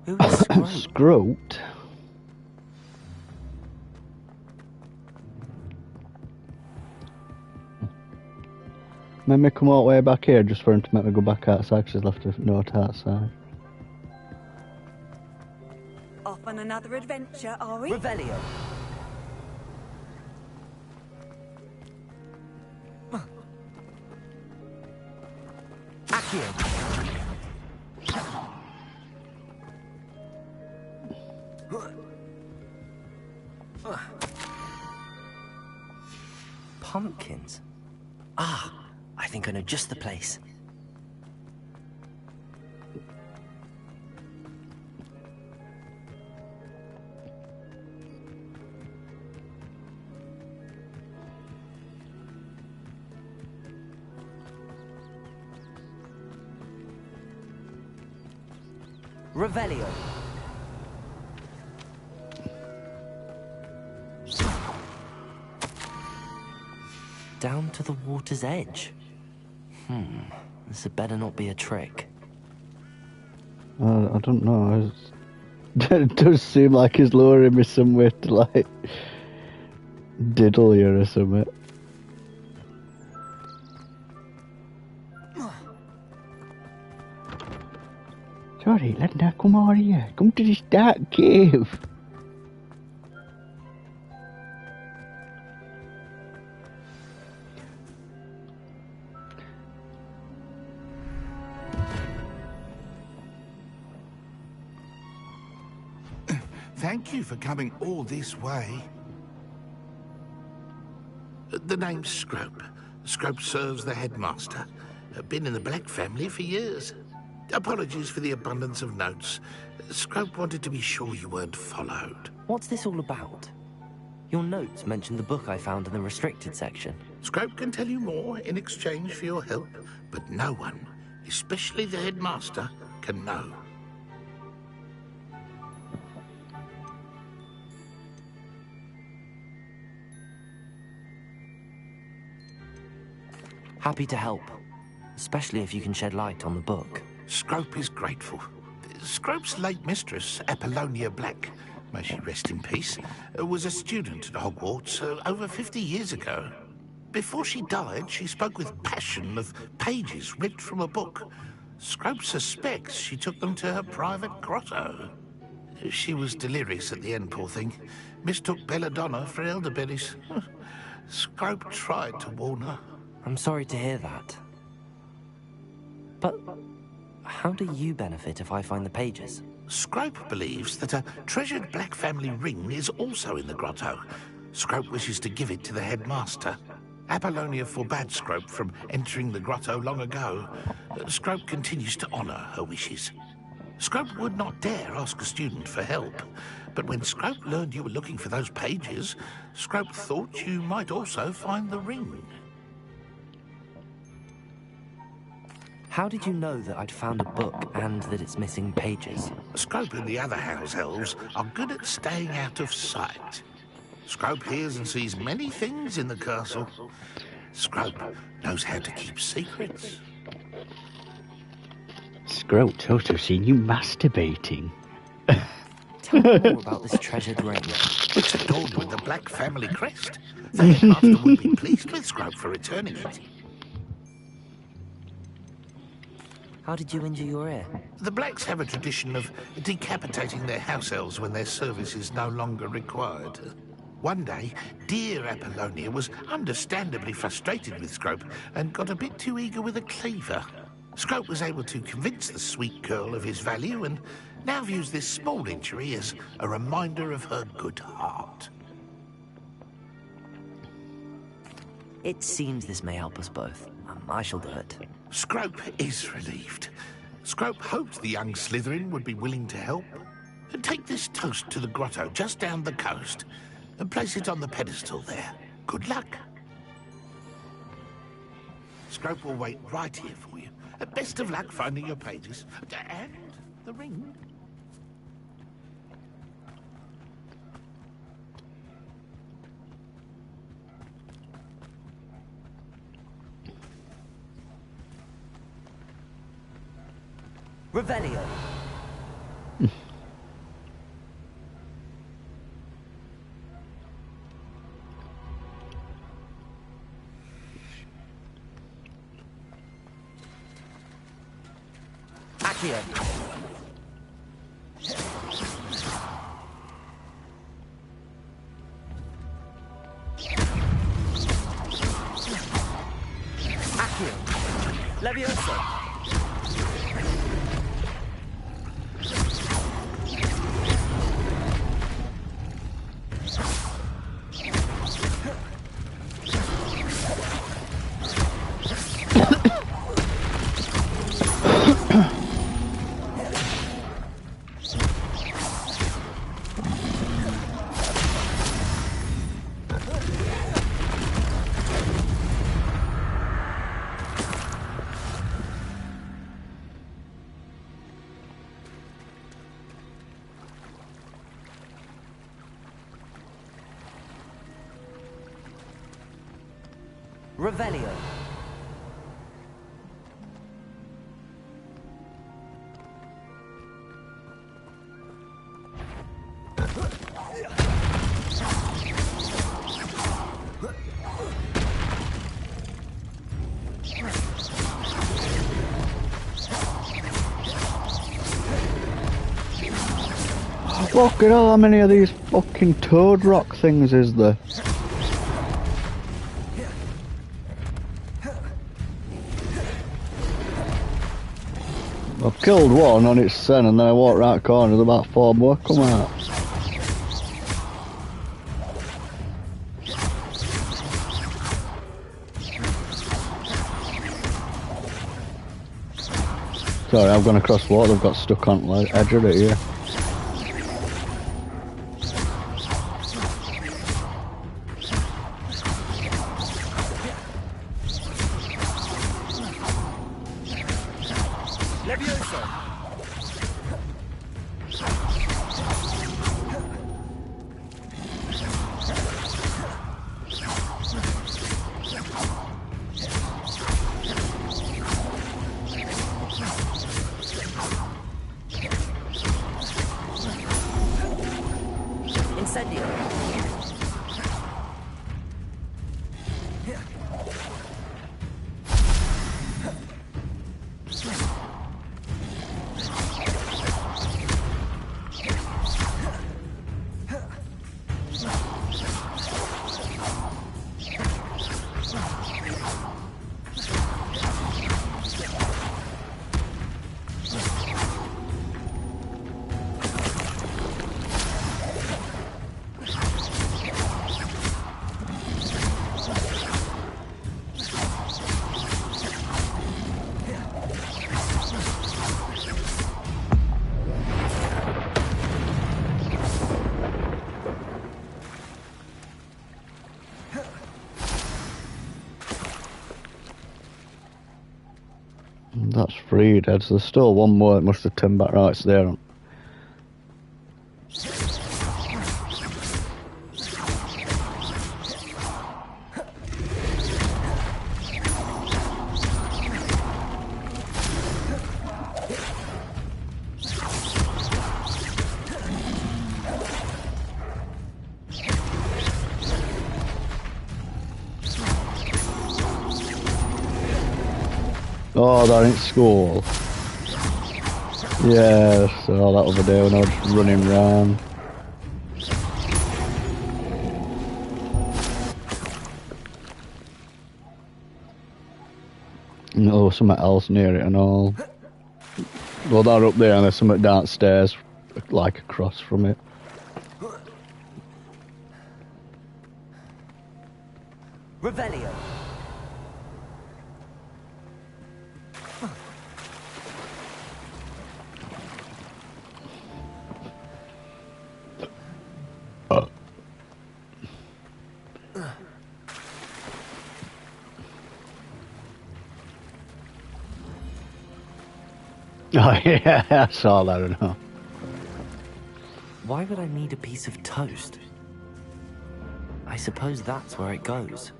Who is Scrope? Scrote? Make me come all the way back here just for him to make me go back outside because he's left a note outside. Off on another adventure, are we? Revelio. Accio. Pumpkins. Ah, I think I know just the place. Revelio. Down to the water's edge. This had better not be a trick. I don't know. It does seem like he's luring me somewhere to, like, diddle you or something. Sorry, Linda, come over here. Come to this dark cave. Thank you for coming all this way. The name's Scrope. Scrope serves the headmaster. Been in the Black family for years. Apologies for the abundance of notes. Scrope wanted to be sure you weren't followed. What's this all about? Your notes mentioned the book I found in the restricted section. Scrope can tell you more in exchange for your help, but no one, especially the headmaster, can know. Happy to help, especially if you can shed light on the book. Scrope is grateful. Scrope's late mistress, Apollonia Black, may she rest in peace, was a student at Hogwarts over 50 years ago. Before she died, she spoke with passion of pages ripped from a book. Scrope suspects she took them to her private grotto. She was delirious at the end, poor thing. Mistook belladonna for elderberries. Scrope tried to warn her. I'm sorry to hear that. But how do you benefit if I find the pages? Scrope believes that a treasured Black family ring is also in the grotto. Scrope wishes to give it to the headmaster. Apollonia forbade Scrope from entering the grotto long ago. Scrope continues to honour her wishes. Scrope would not dare ask a student for help, but when Scrope learned you were looking for those pages, Scrope thought you might also find the ring. How did you know that I'd found a book and that it's missing pages? Scrope and the other house elves are good at staying out of sight. Scrope hears and sees many things in the castle. Scrope knows how to keep secrets. Scrope's also seen you masturbating. Tell me more about this treasured ring. It's adorned with the Black family crest. The headmaster would be pleased with Scrope for returning it. How did you injure your ear? The Blacks have a tradition of decapitating their house elves when their service is no longer required. One day, dear Apollonia was understandably frustrated with Scrope and got a bit too eager with a cleaver. Scrope was able to convince the sweet girl of his value and now views this small injury as a reminder of her good heart. It seems this may help us both. I shall do it. Scrope is relieved. Scrope hoped the young Slytherin would be willing to help. Take this toast to the grotto just down the coast and place it on the pedestal there. Good luck. Scrope will wait right here for you. Best of luck finding your pages. And the ring. Revelio. Accio. Accio. Levioso. Revelio. Look at how many of these fucking toad rock things is there? I've killed one on its sen and then I walked right corner, there's about 4 more come out. Sorry, I've gone across water, I've got stuck on the edge of it here. That's 3 dead, so there's still one more that must have turned back. Right, it's there. Oh, they're in school. Yeah, I saw that over there when I was running round. No, something else near it and all. Well, they're up there and there's something downstairs, like across from it. Revelio. Oh yeah, I saw that and all. Why would I need a piece of toast? I suppose that's where it goes.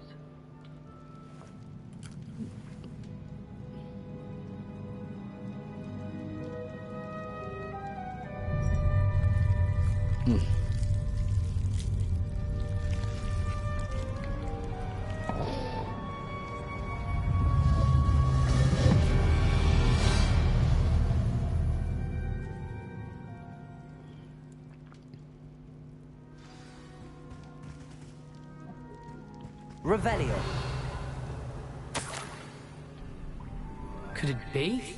Revelio. Could it be?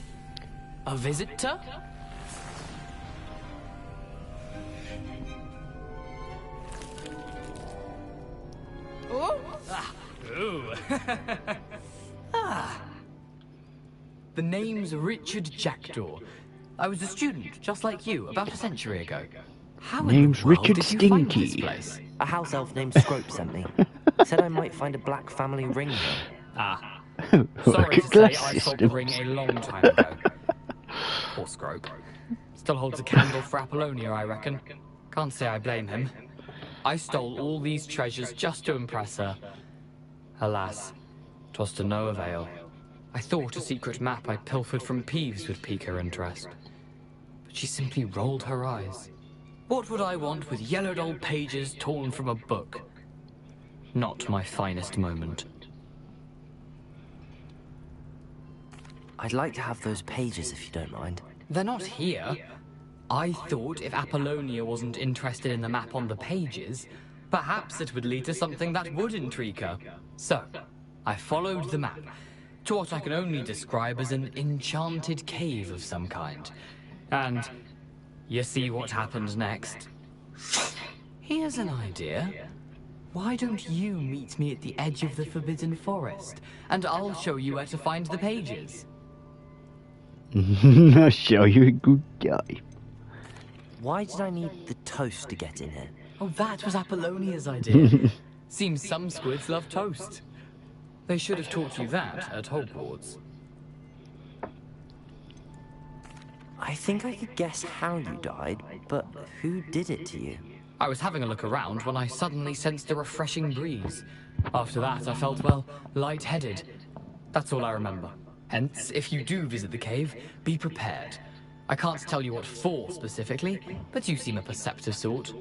A visitor? Oh? Ooh. The name's Richard Jackdaw. I was a student, just like you, about a century ago. How in the Name's world Richard did you find this Stinky. place? A house elf named Scrope sent me. Said I might find a black family ring here. Ah. Sorry to say, I sold the ring a long time ago. Poor Scrope. Still holds a candle for Apollonia, I reckon. Can't say I blame him. I stole all these treasures just to impress her. Alas, 'twas to no avail. I thought a secret map I pilfered from Peeves would pique her interest. But she simply rolled her eyes. What would I want with yellowed old pages torn from a book? Not my finest moment. I'd like to have those pages if you don't mind. They're not here. I thought if Apollonia wasn't interested in the map on the pages, perhaps it would lead to something that would intrigue her. So, I followed the map to what I can only describe as an enchanted cave of some kind. And you see what happened next. Here's an idea. Why don't you meet me at the edge of the Forbidden Forest, and I'll show you where to find the pages. I'll show you a good guy. Why did I need the toast to get in here? Oh, that was Apollonia's idea. Seems some squids love toast. They should have taught you that at Hogwarts. I think I could guess how you died, but who did it to you? I was having a look around when I suddenly sensed a refreshing breeze. After that, I felt, well, lightheaded. That's all I remember. Hence, if you do visit the cave, be prepared. I can't tell you what for specifically, but you seem a perceptive sort.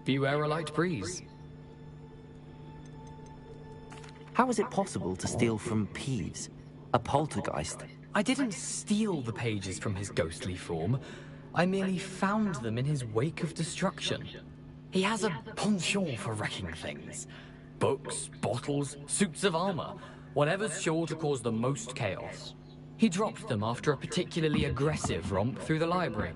Beware a light breeze. How is it possible to steal from Peeves? A poltergeist? I didn't steal the pages from his ghostly form. I merely found them in his wake of destruction. He has a penchant for wrecking things. Books, bottles, suits of armor, whatever's sure to cause the most chaos. He dropped them after a particularly aggressive romp through the library.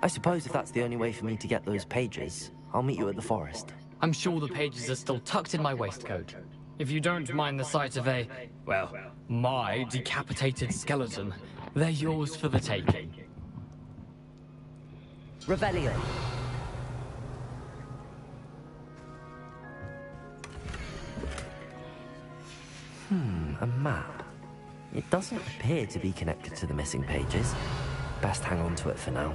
I suppose if that's the only way for me to get those pages, I'll meet you at the forest. I'm sure the pages are still tucked in my waistcoat. If you don't mind the sight of a, well, my decapitated skeleton, they're yours for the taking. Revelio. A map. It doesn't appear to be connected to the missing pages. Best hang on to it for now.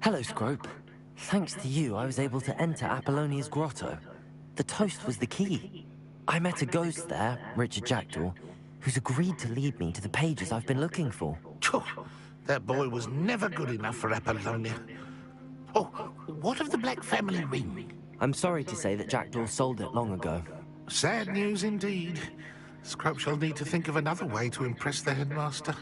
Hello, Scrope. Thanks to you, I was able to enter Apollonia's grotto. The toast was the key. I met a ghost there, Richard Jackdaw, who's agreed to lead me to the pages I've been looking for. That boy was never good enough for Apollonia. Oh, what of the Black Family ring? I'm sorry to say that Jackdaw sold it long ago. Sad news indeed. Scrope shall need to think of another way to impress the headmaster.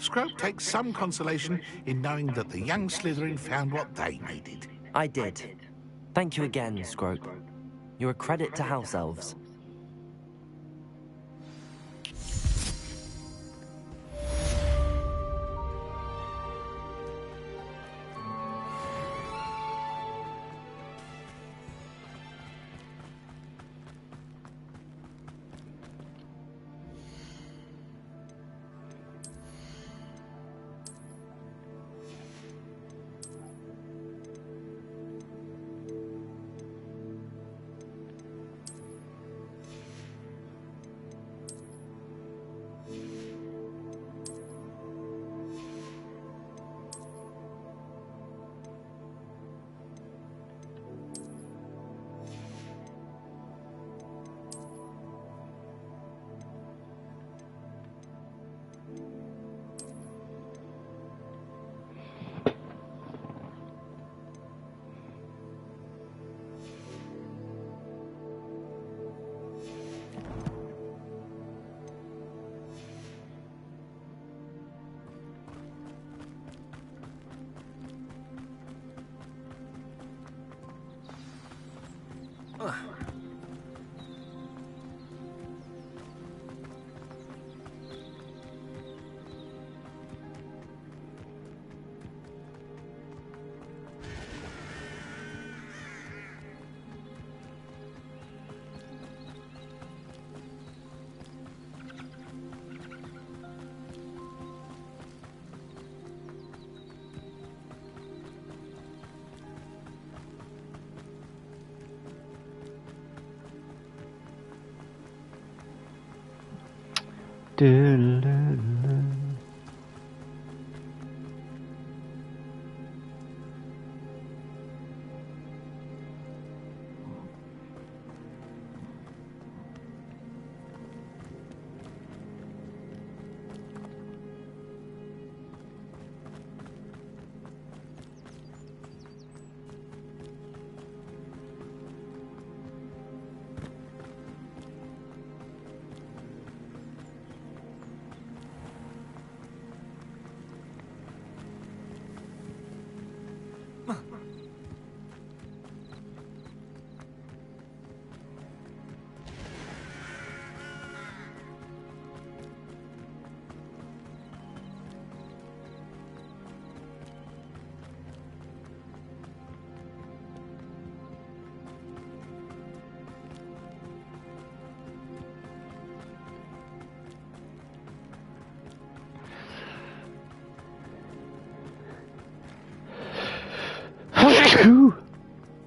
Scrope takes some consolation in knowing that the young Slytherin found what they needed. I did. Thank you again, Scrope. You're a credit to House Elves.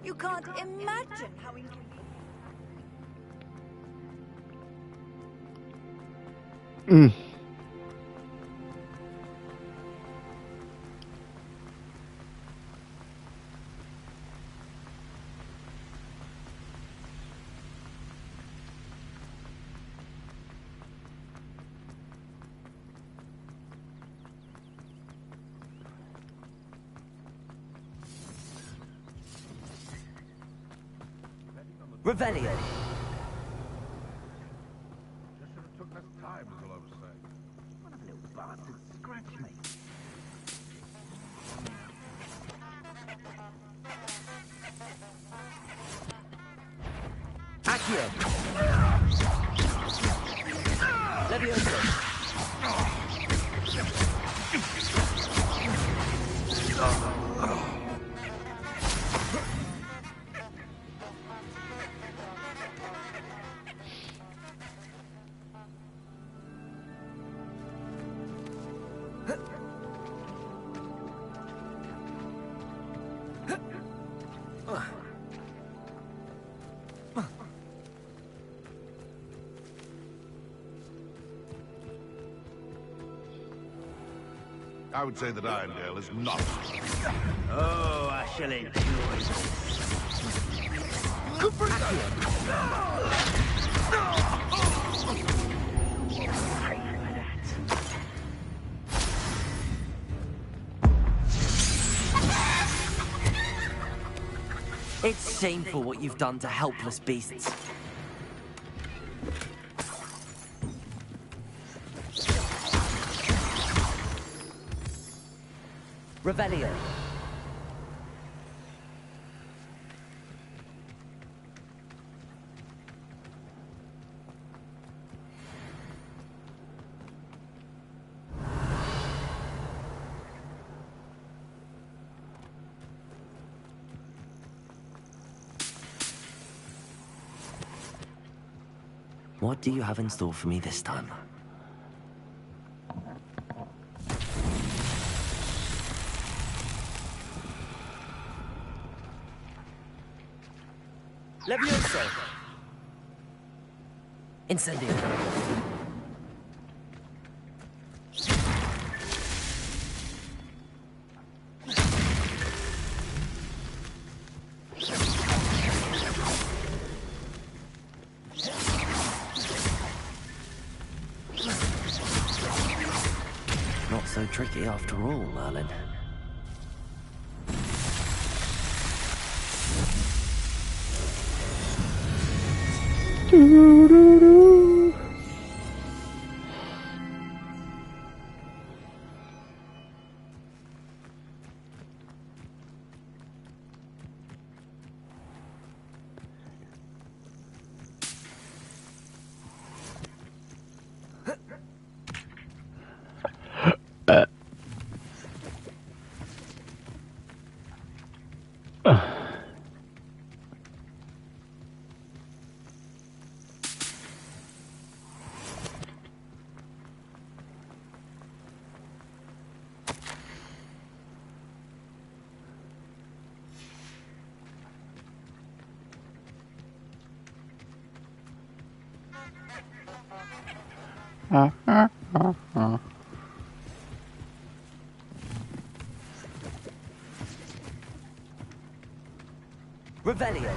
You can't imagine how Revelio. Just should have took less time, is all I was saying. What a little bastard scratch me. Accio. Levioso. I would say that Irondale is not. Oh, I shall enjoy It's shameful what you've done to helpless beasts. Revelio. What do you have in store for me this time? Levioso! Incendio! Not so tricky after all, Merlin. Revelio.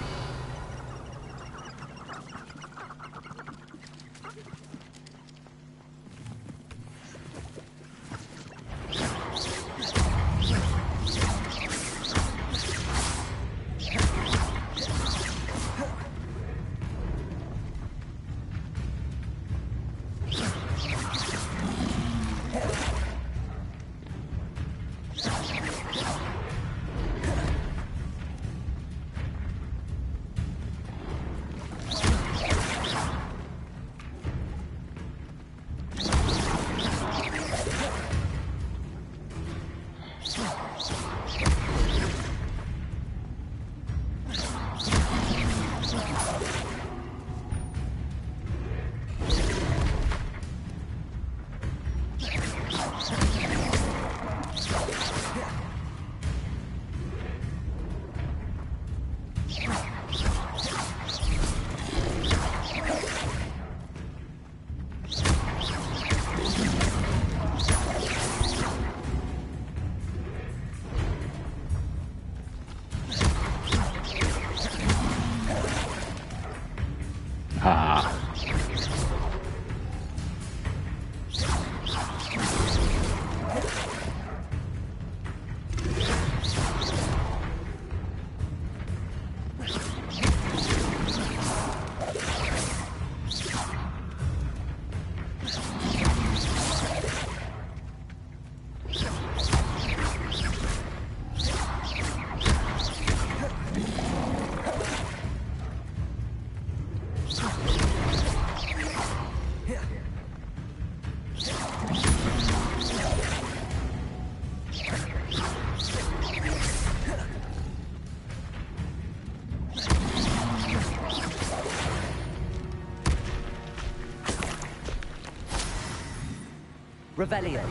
Revelio.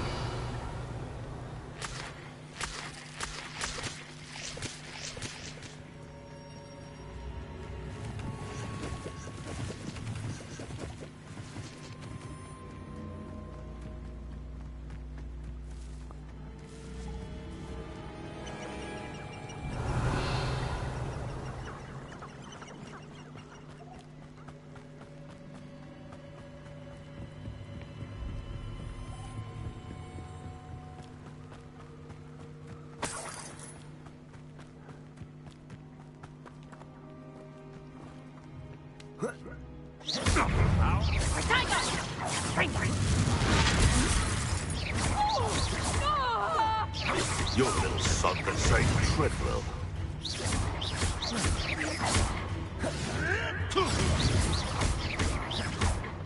Your little son the same Treadwell.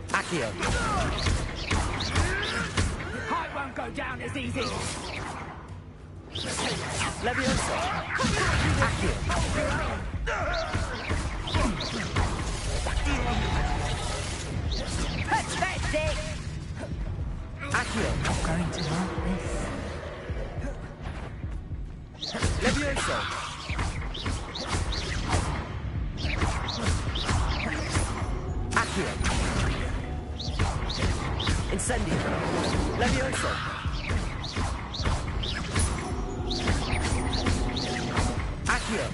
Accio. I won't go down as easy. Leviosa. Accio. Pathetic! Accio. I'm going to want this. Leviosa. Accio. Incendio. Leviosa. Accio.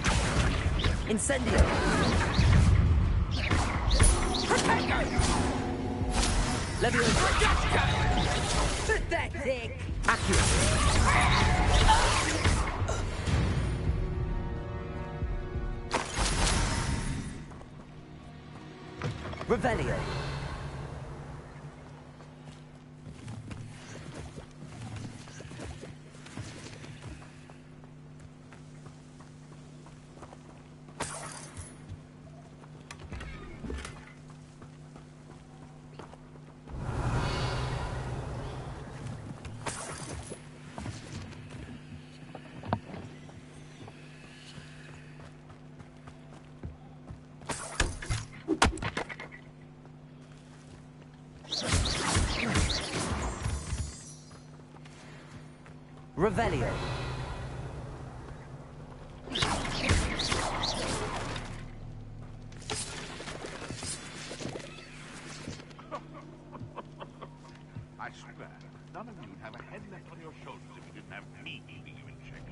Incendio. Leviosa. Pathetic! Accio. Revelio. Revelio. I swear, none of you would have a head left on your shoulders if you didn't have me keeping you in check.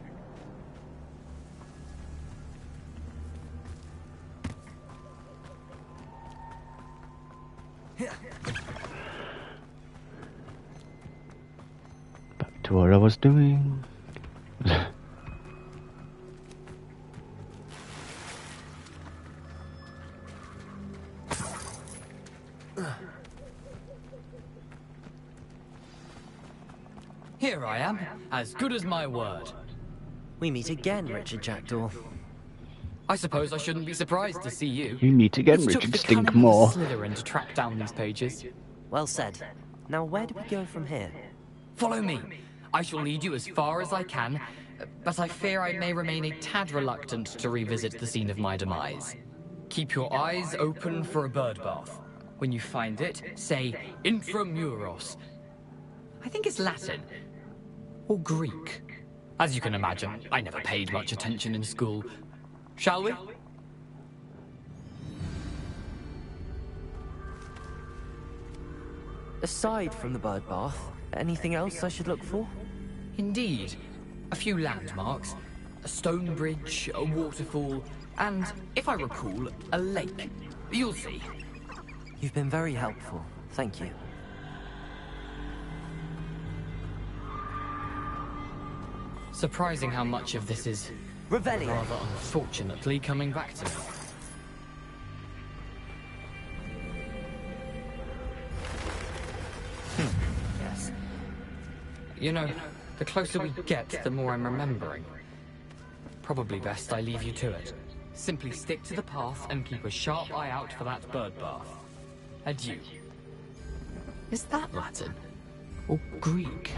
Back to what I was doing. Here I am, as good as my word. We meet again, Richard Jackdaw. I suppose I shouldn't be surprised to see you. We meet again, It took Richard the cunning of a Stinkmore. Slytherin to track down these pages. Well said. Now where do we go from here? Follow me. I shall lead you as far as I can, but I fear I may remain a tad reluctant to revisit the scene of my demise. Keep your eyes open for a bird bath. When you find it, say intramuros. I think it's Latin. Or Greek. As you can imagine, I never paid much attention in school. Shall we? Aside from the bird bath, anything else I should look for? Indeed. A few landmarks. A stone bridge, a waterfall, and, if I recall, a lake. You'll see. You've been very helpful. Thank you. Surprising how much of this is Revelio. rather unfortunately coming back to me. Yes. You know, the closer we get, the more I'm remembering. Probably best I leave you to it. Simply stick to the path and keep a sharp eye out for that bird bath. Adieu. Is that Latin? Or Greek?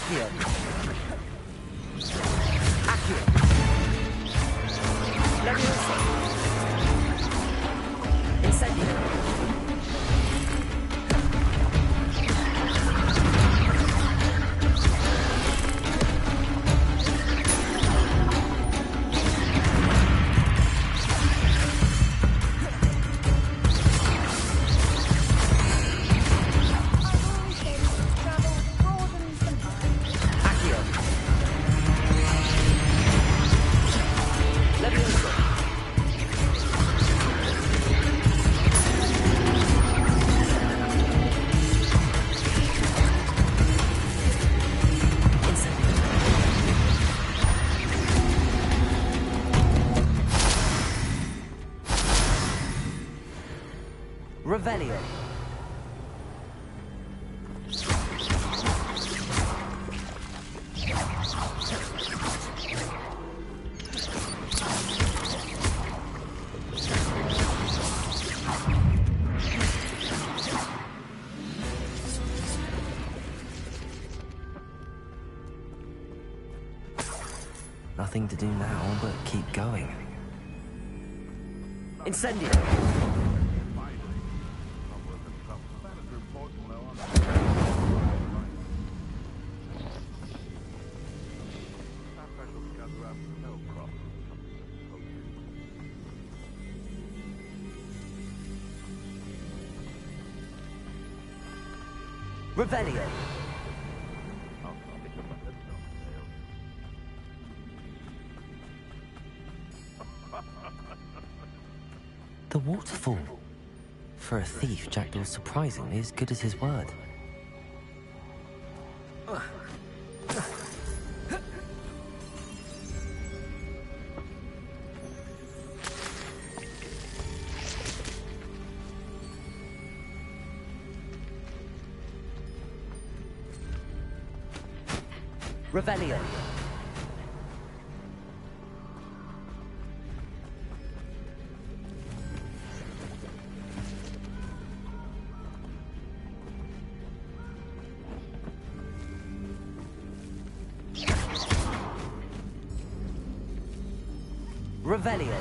Accio. Accio. Leviosa. Incendio. Revelio. Nothing to do now but keep going. Incendio. Revelio. The waterfall. For a thief, Jackdaw's surprisingly as good as his word. Revelio. Revelio.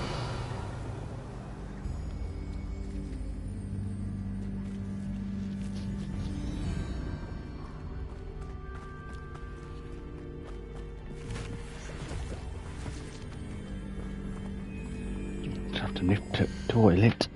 Have to nip to toilet.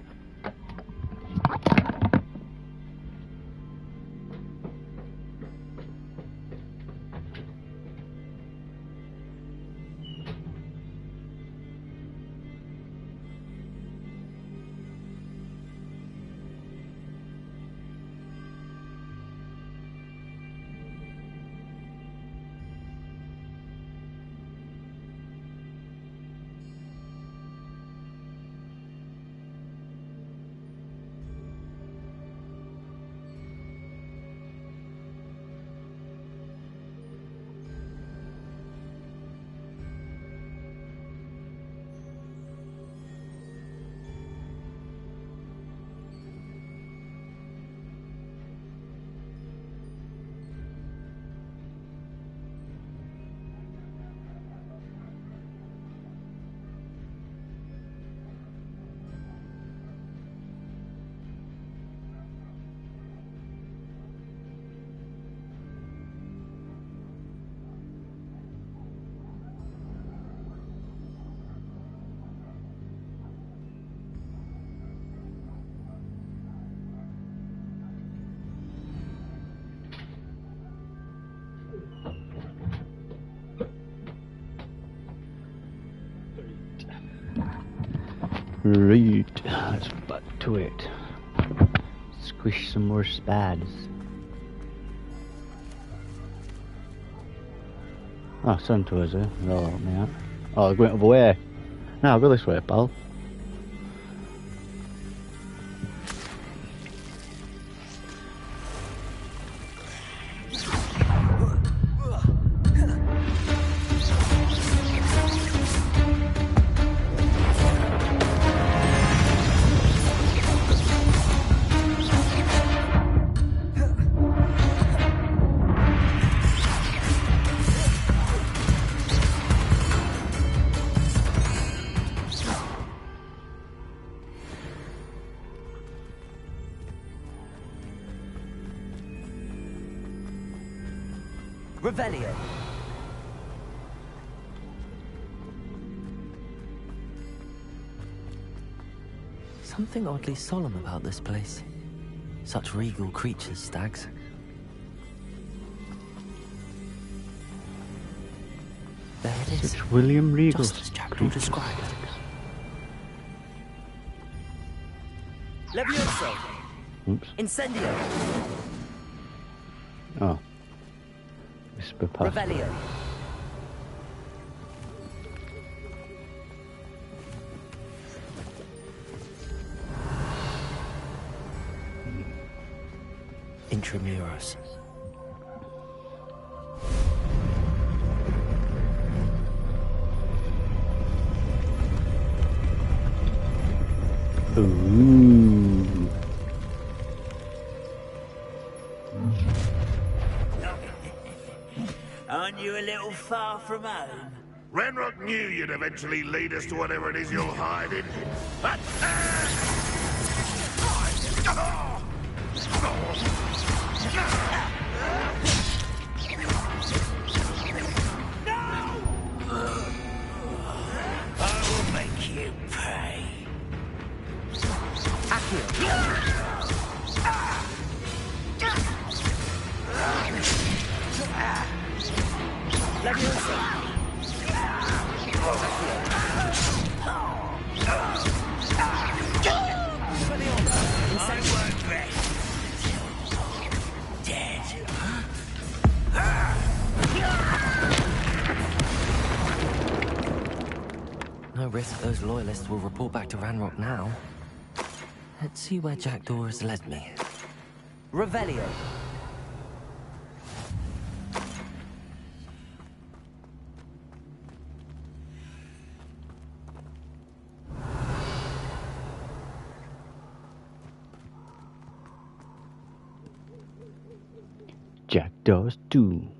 Right, let's back to it. Squish some more spads. Oh, send to us here. They'll help me out. Oh, they're going the other way. No, I'll go this way, pal. Revelio. Something oddly solemn about this place. Such regal creatures, stags. There it is. Such William Regal. Just as Jackdaw described. Levioso! Oops. Incendio! Oh. Whisper past. Revelio! Intramuros. Ooh. Aren't you a little far from home? Ranrock knew you'd eventually lead us to whatever it is you'll hide in. I will make you pay. No risk those loyalists will report back to Ranrock now. Let's see where Jackdaw has led me. Revelio. Jackdaw's Doom.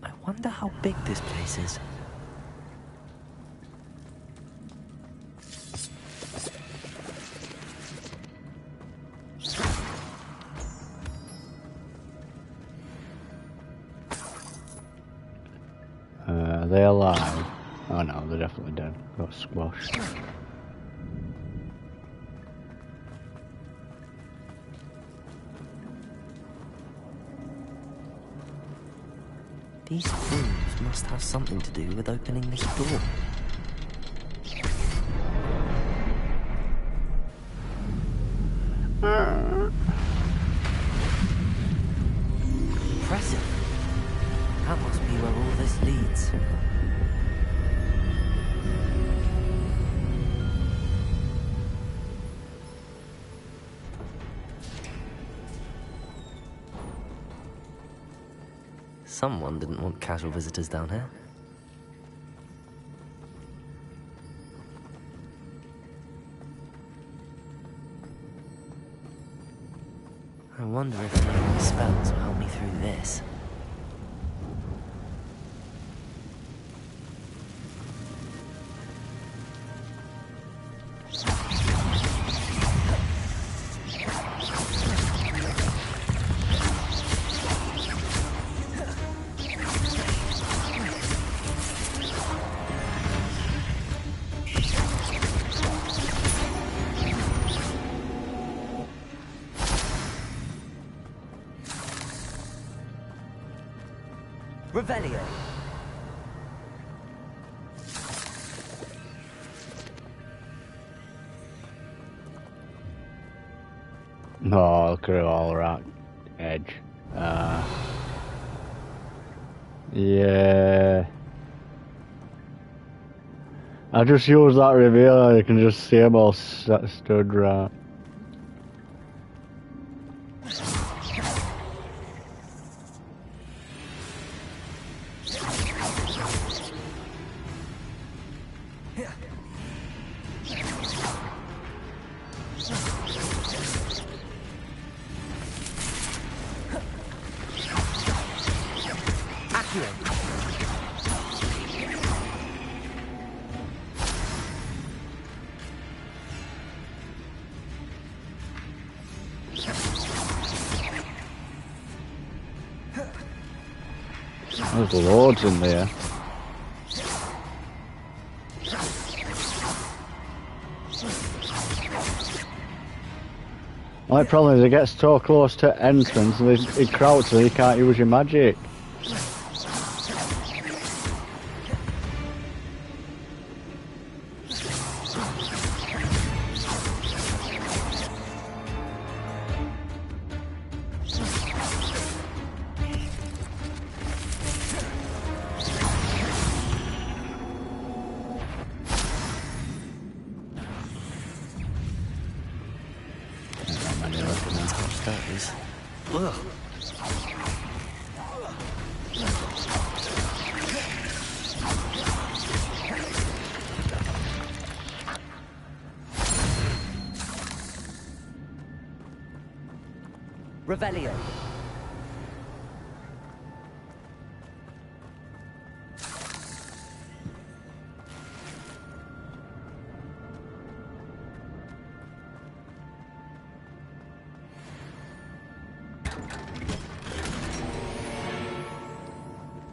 I wonder how big this place is. Are they alive? Oh no, they're definitely dead. Got squashed. These rooms must have something to do with opening this door. Impressive. That must be where all this leads. Someone didn't want casual visitors down here. I wonder if any spells will help me through this. Revelio. Oh, look at it all right. Edge. Yeah. I just use that reveal, you can just see them all stood right. There's loads in there. The only problem is it gets so close to entrance and it crouches and you can't use your magic. Revelio.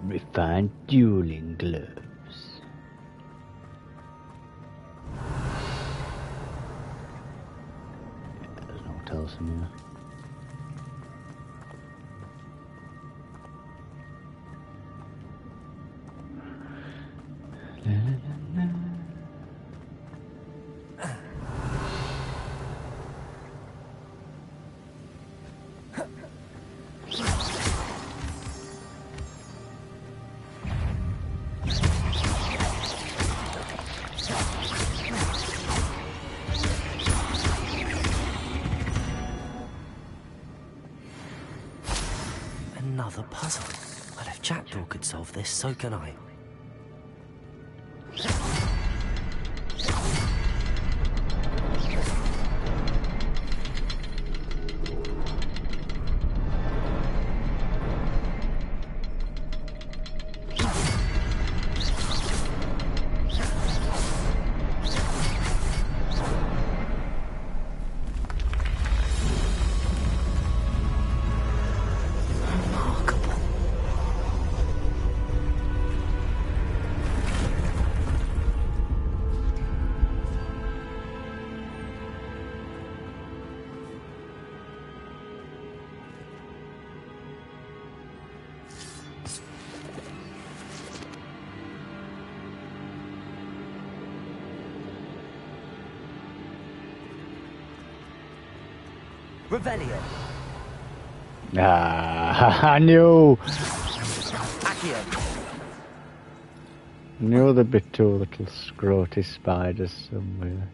Refined dueling gloves. Yeah, there's no else in here. Another puzzle. Well, if Jackdaw could solve this, so can I. Revelio. Ah, I knew. Accio. Knew there'd be two little scroty spiders somewhere.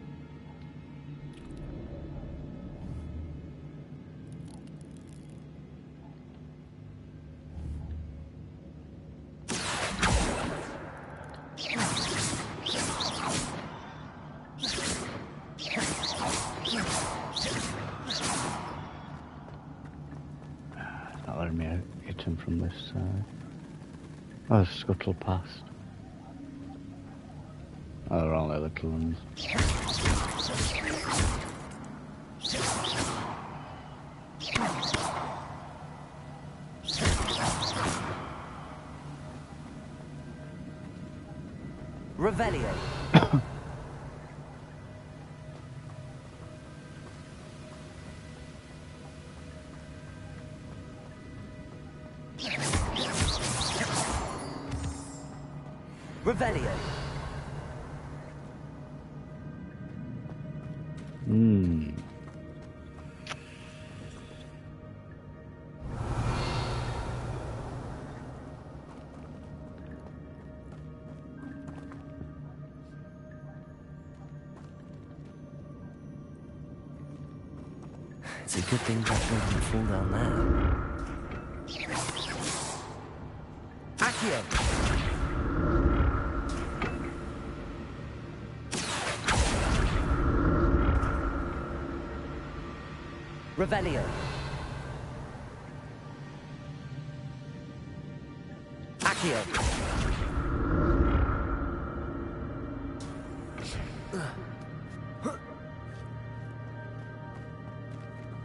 Not letting me hit him from this side. Oh, scuttle past. Oh, they're only little ones. Revelio. Revelio. Hmm. It's a good thing Jackdaw didn't fall down there. Accio. Revelio. Accio.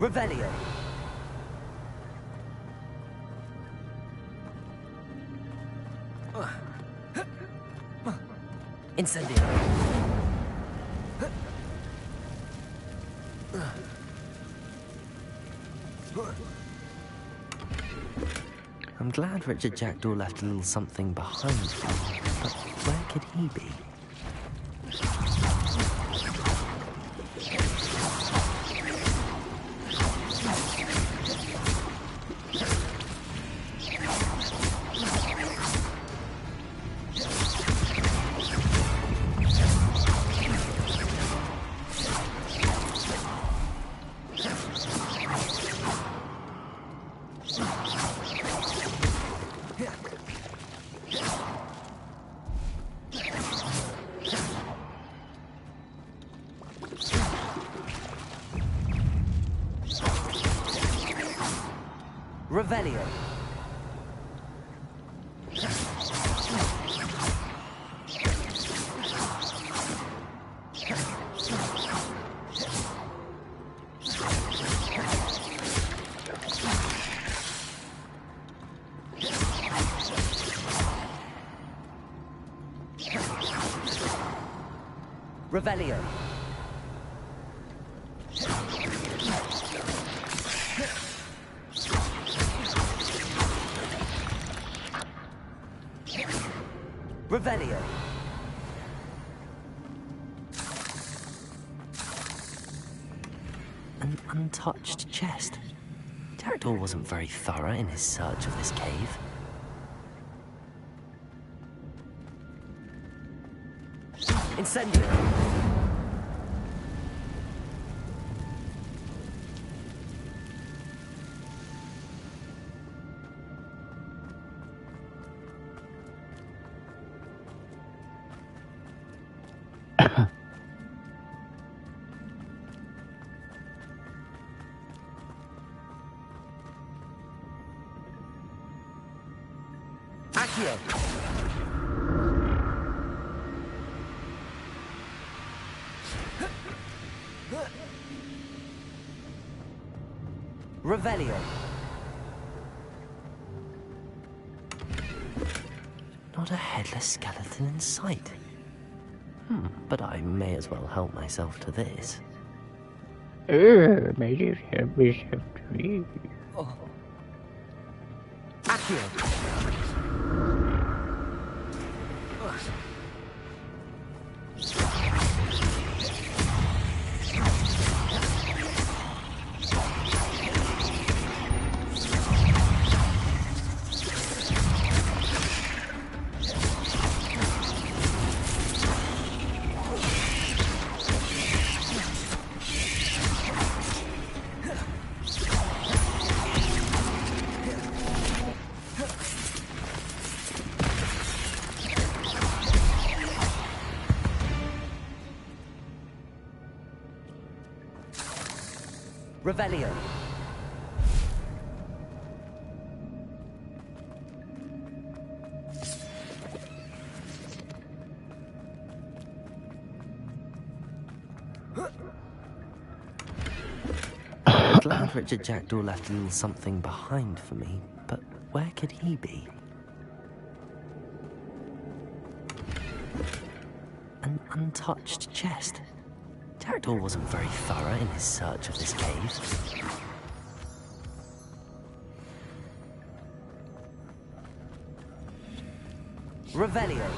Revelio. Incendio. I'm glad Richard Jackdaw left a little something behind him, but where could he be? Revelio. Revelio. Revelio. An untouched chest. Jackdaw wasn't very thorough in his search of this cave. Incendio. Accio. Revelio. Not a headless skeleton in sight. But I may as well help myself to this. May you help yourself to me? Oh. Accio. Revelio. I'm glad Richard Jackdaw left a little something behind for me, but where could he be? An untouched chest. Jackdaw wasn't very thorough in his search of this cave. Revelio.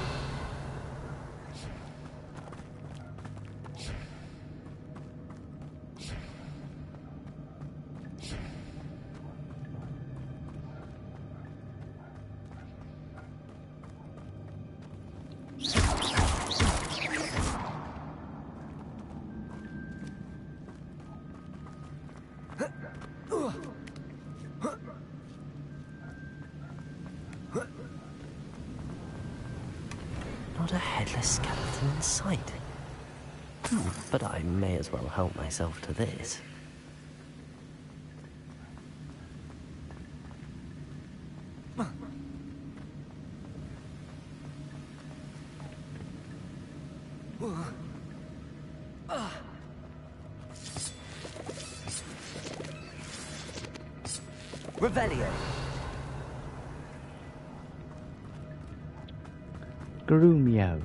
Not a headless skeleton in sight. But I may as well help myself to this. Revelio. Grumio.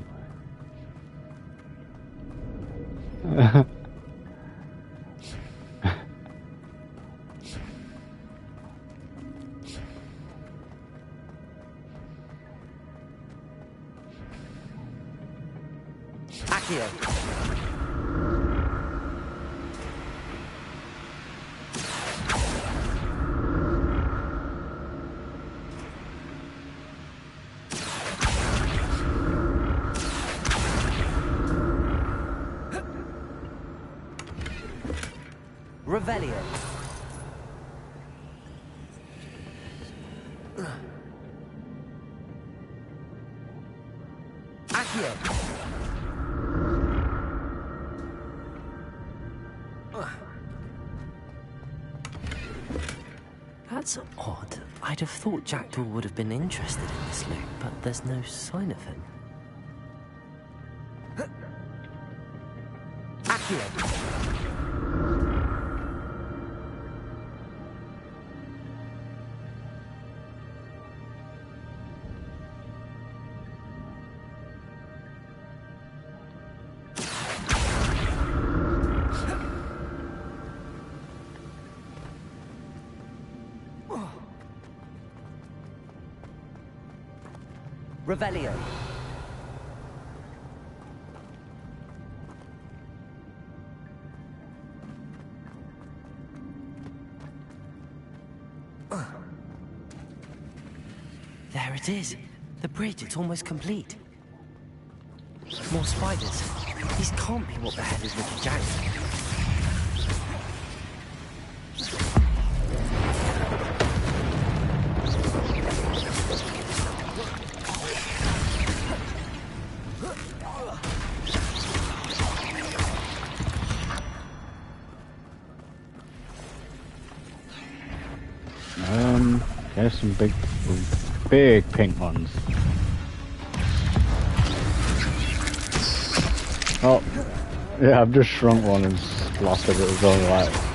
Accio. Revelio. Accio. That's odd. I'd have thought Jackdaw would have been interested in this loot, but there's no sign of him. Accio. Revelio. There it is. The bridge, it's almost complete. More spiders. These can't be what the hell is Richard Jackson. There's some big pink ones. Oh, yeah, I've just shrunk one and blasted it with all right.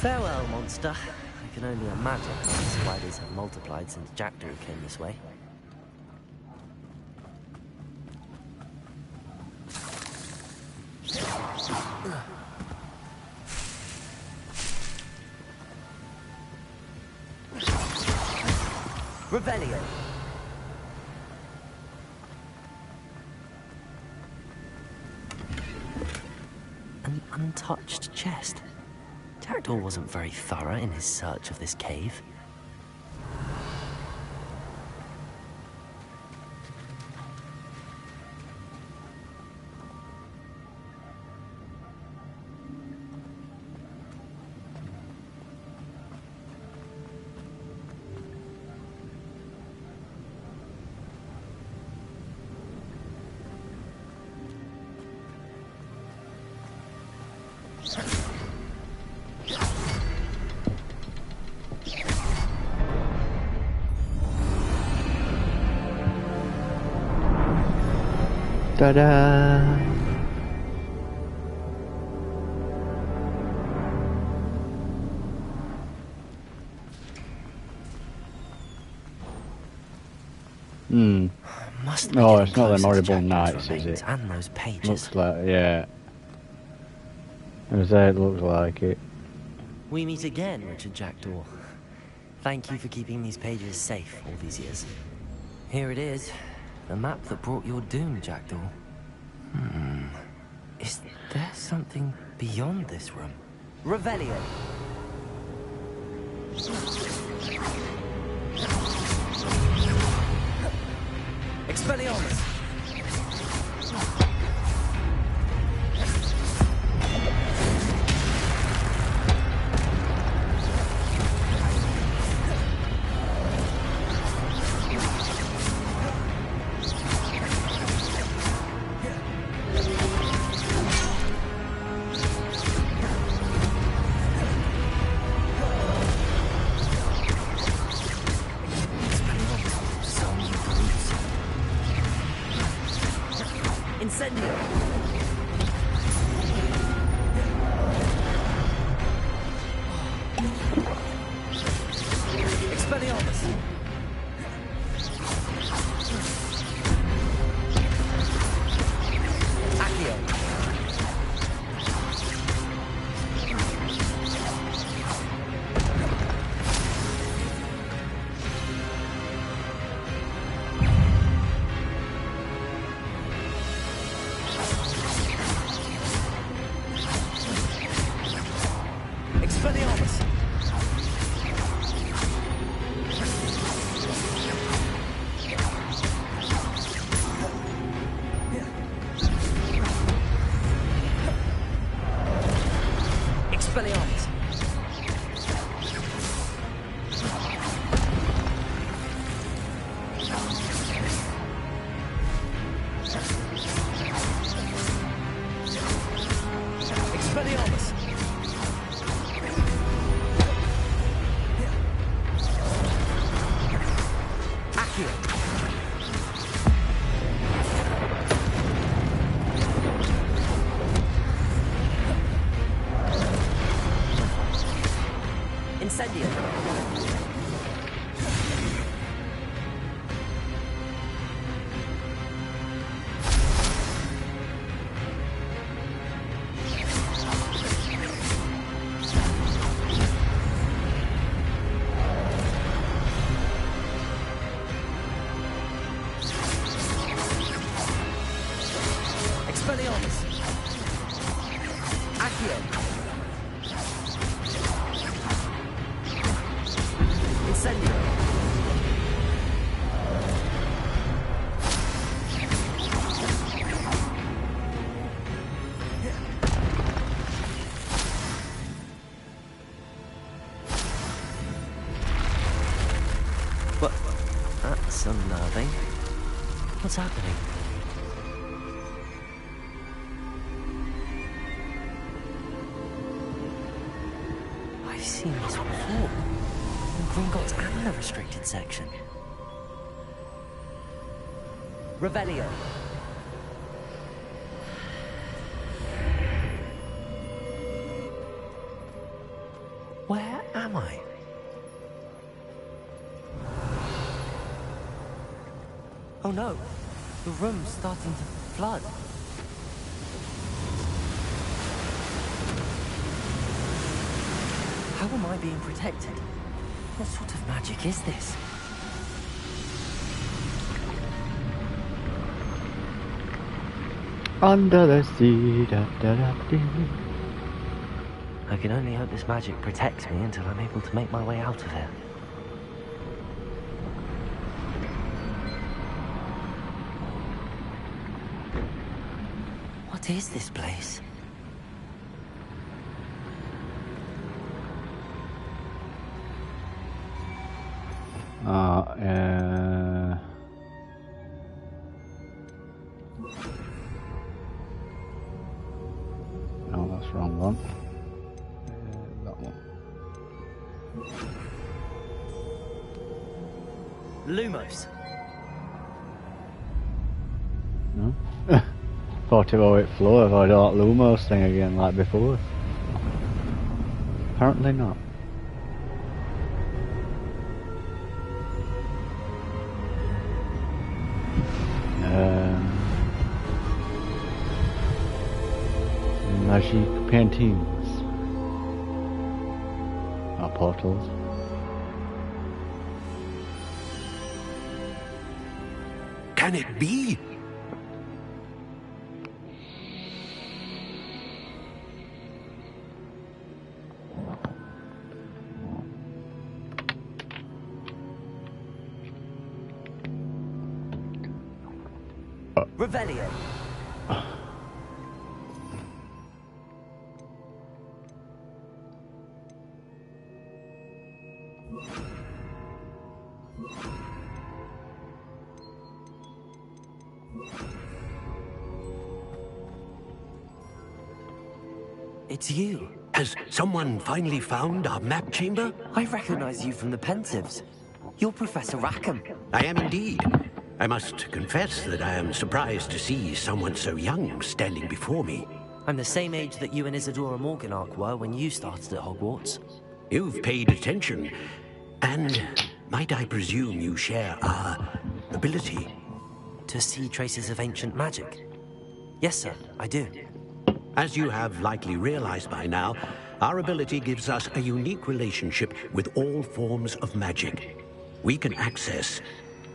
Farewell, monster. I can only imagine how the spiders have multiplied since Jackdaw came this way. Revelio. An untouched chest. Jackdaw wasn't very thorough in his search of this cave. Ta-da! Oh, it's not them horrible nights, is it? And those pages. Looks like, yeah. It looks like it. We meet again, Richard Jackdaw. Thank you for keeping these pages safe all these years. Here it is, the map that brought your doom, Jackdaw. something beyond this room. Revelio. Expelliarmus. That's unnerving. What's happening? I've seen this before. In Gringotts and the restricted section. Revelio. Where am I? Oh no, the room's starting to flood. How am I being protected? What sort of magic is this? Under the sea, da da da dee. I can only hope this magic protects me until I'm able to make my way out of here. What is this place? No, that's the wrong one. That one. Lumos. No? Thought about it flow if I do that Lumos thing again like before. Apparently not. Magic paintings. Or portals. Can it be? Revelio. It's you. Has someone finally found our map chamber? I recognize you from the Pensives. You're Professor Rackham. I am indeed. I must confess that I am surprised to see someone so young standing before me. I'm the same age that you and Isadora Morganach were when you started at Hogwarts. You've paid attention, and might I presume you share our ability? To see traces of ancient magic? Yes, sir, I do. As you have likely realized by now, our ability gives us a unique relationship with all forms of magic. We can access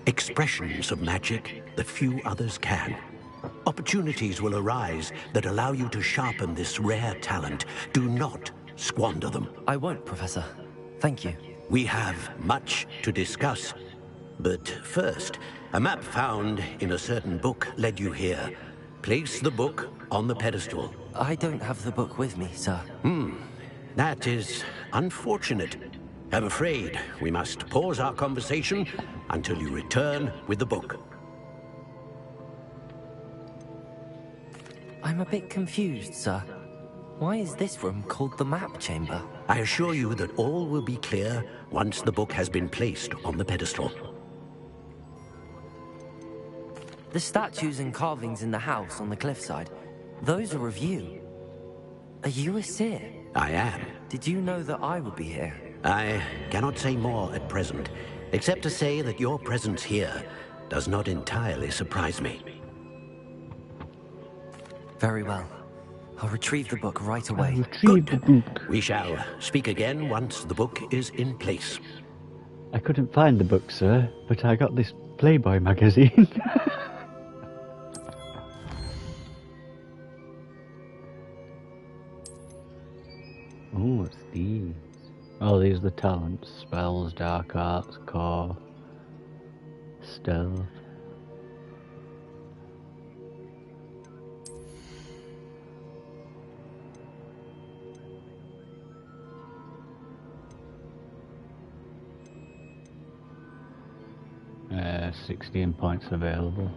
expressions of magic that few others can. Opportunities will arise that allow you to sharpen this rare talent. Do not squander them. I won't, Professor. Thank you. We have much to discuss. But first, a map found in a certain book led you here. Place the book on the pedestal. I don't have the book with me, sir. That is unfortunate. I'm afraid we must pause our conversation until you return with the book. I'm a bit confused, sir. Why is this room called the map chamber? I assure you that all will be clear once the book has been placed on the pedestal. The statues and carvings in the house on the cliffside, those are of you. Are you a seer? I am. Did you know that I would be here? I cannot say more at present, except to say that your presence here does not entirely surprise me. Very well. I'll retrieve the book right away. Retrieve the book. We shall speak again once the book is in place. I couldn't find the book, sir, but I got this Playboy magazine. Oh, what's these? Oh, these are the talents. Spells, dark arts, core, stealth. Uh, 16 points available.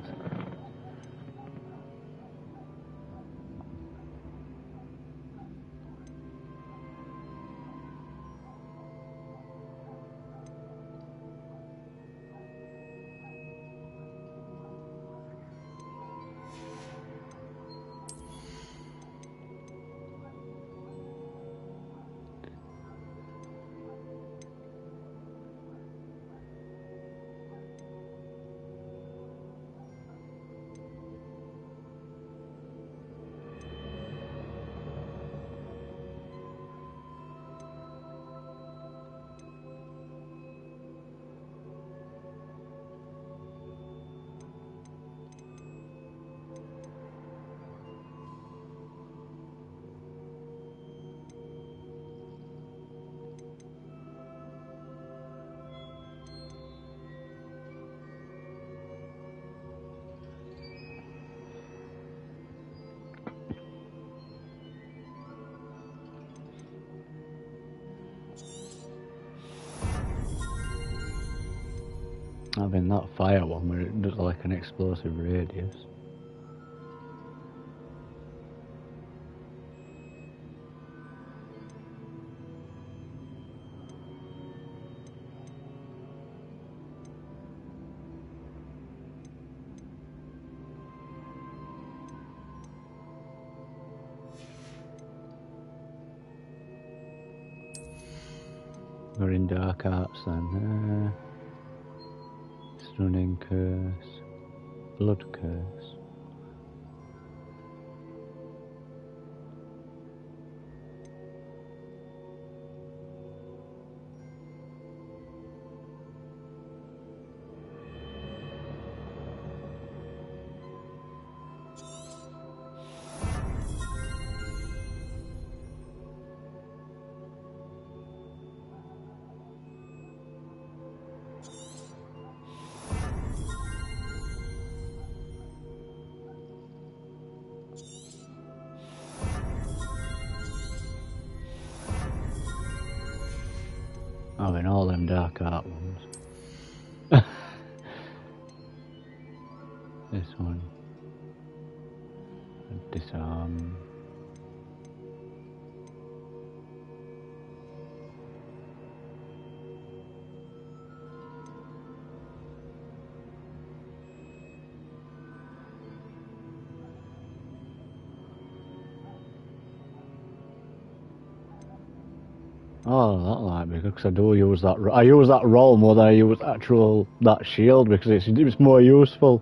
Having that fire one where it does like an explosive radius. We're in dark arts then. Stunning curse, blood curse. Oh, in all them dark art ones. This one. Disarm. Oh, that might be good because I do use that. I use that roll more than I use that shield because it's more useful.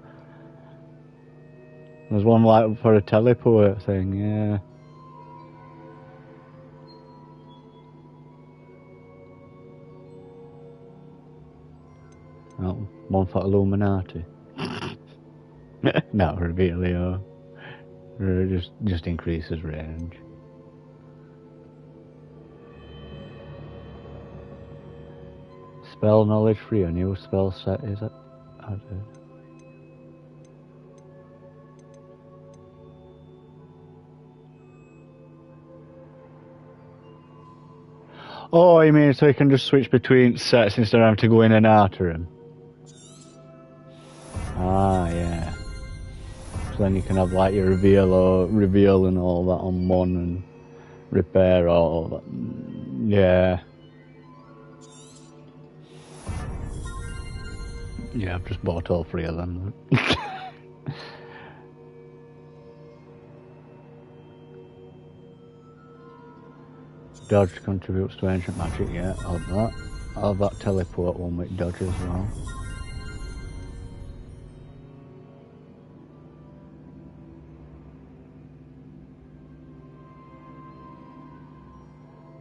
There's one like for a teleport thing, yeah. Oh, one for Illuminati. Not really, just increases range. Spell knowledge for your new spell set, is it? Added. Oh, you mean so you can just switch between sets instead of having to go in and out of them? Ah, yeah. So then you can have like your reveal and all that on one and repair all that. Yeah. Yeah, I've just bought all three of them. Dodge contributes to ancient magic, yeah, I'll have that. I'll have that teleport one with dodge as well.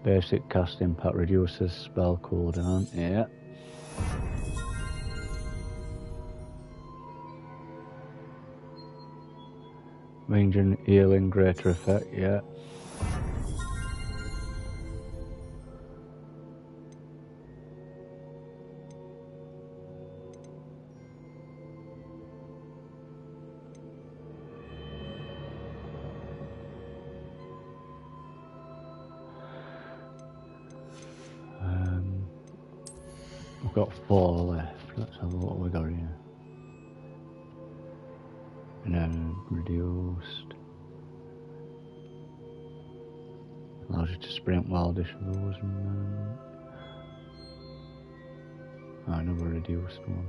Basic cast impact reduces spell cooldown, yeah. Range and healing greater effect, yeah. We've got 4 left. Let's have a look what we got here. And then reduced. Allows you to sprint while disposing. Another reduced one.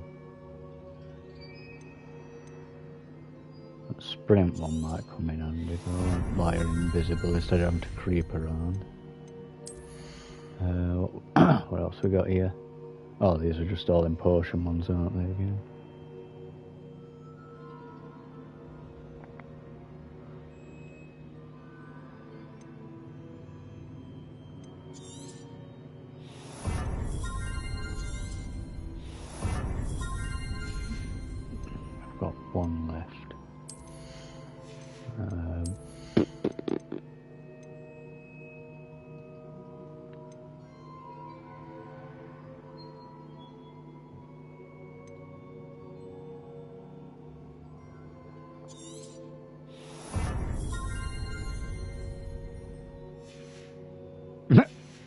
That sprint one might come in handy though, while you're invisible instead of having to creep around. What else we got here? Oh, these are just all in potion ones, aren't they, again? I've got 1 left.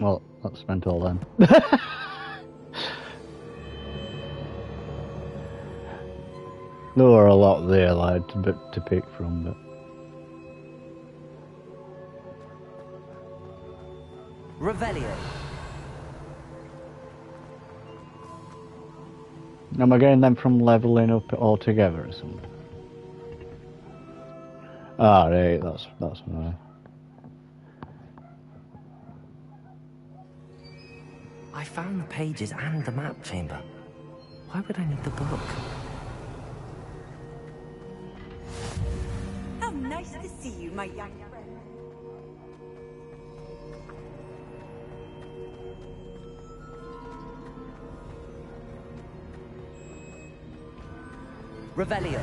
Well, that's spent all then. There were a lot there, like, to pick from, but... Revelio. Am I getting them from leveling up altogether or something? Ah, right, that's right. I found the pages and the map chamber. Why would I need the book? How nice to see you, my young friend. Revelio.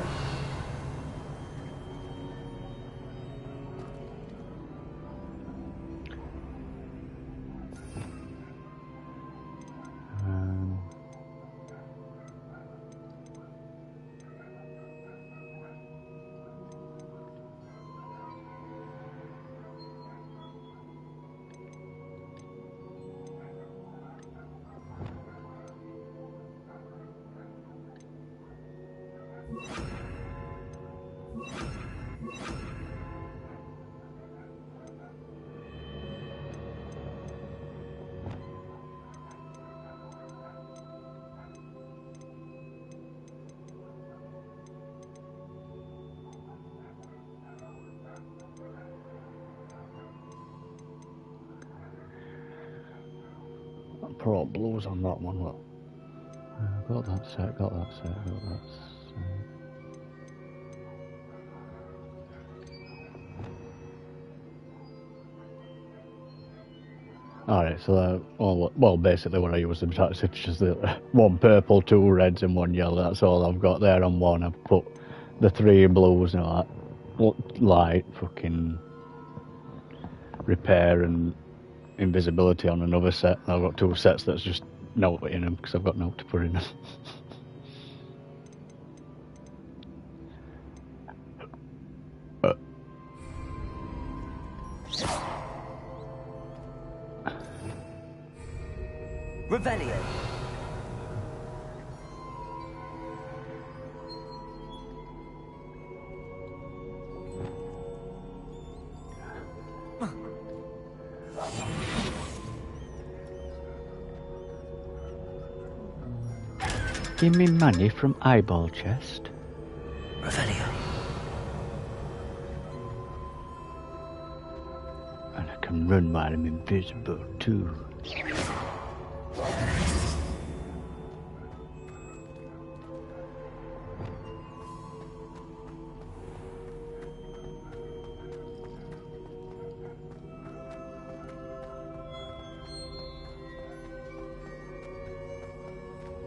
Pro blues on that one, look. Got that set, got that set, got that set. Alright, so well, basically what I use them as, it's just one purple, two reds and one yellow. That's all I've got there on one. I've put the 3 blues, you know, that light, fucking repair and invisibility on another set. And I've got 2 sets that's just note in them because I've got note to put in them. Revelio. Give me money from eyeball chest. Revelio. And I can run while I'm invisible too.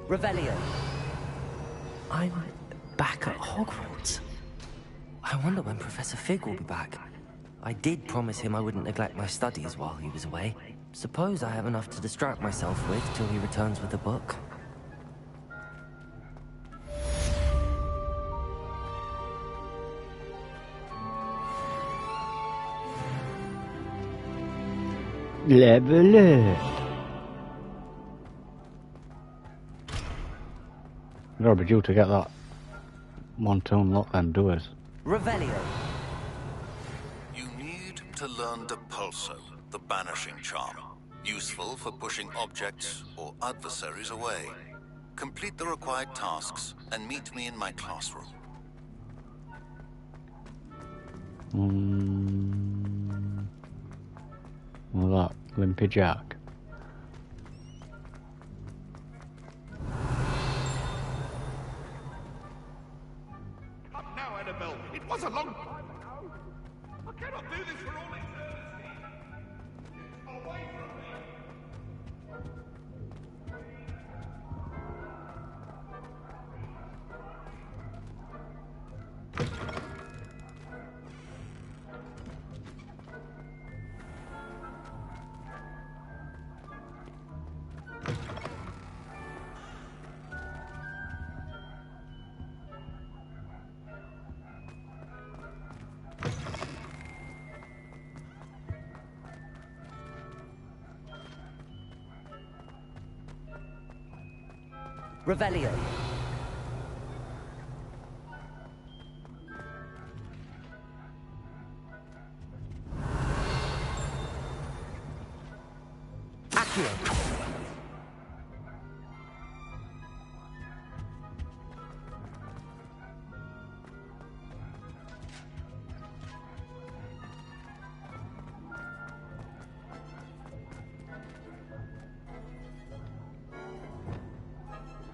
Revelio. I'm back at Hogwarts. I wonder when Professor Fig will be back. I did promise him I wouldn't neglect my studies while he was away. Suppose I have enough to distract myself with till he returns with a book. Level up. Gotta be due to get that one to unlock them doors. Revelio. You need to learn Depulso, the banishing charm. Useful for pushing objects or adversaries away. Complete the required tasks and meet me in my classroom. Well, that Limpy Jack. Now, Annabelle, it was a long time ago. I cannot do this for all eternity. Away from me. Revelio. Accio.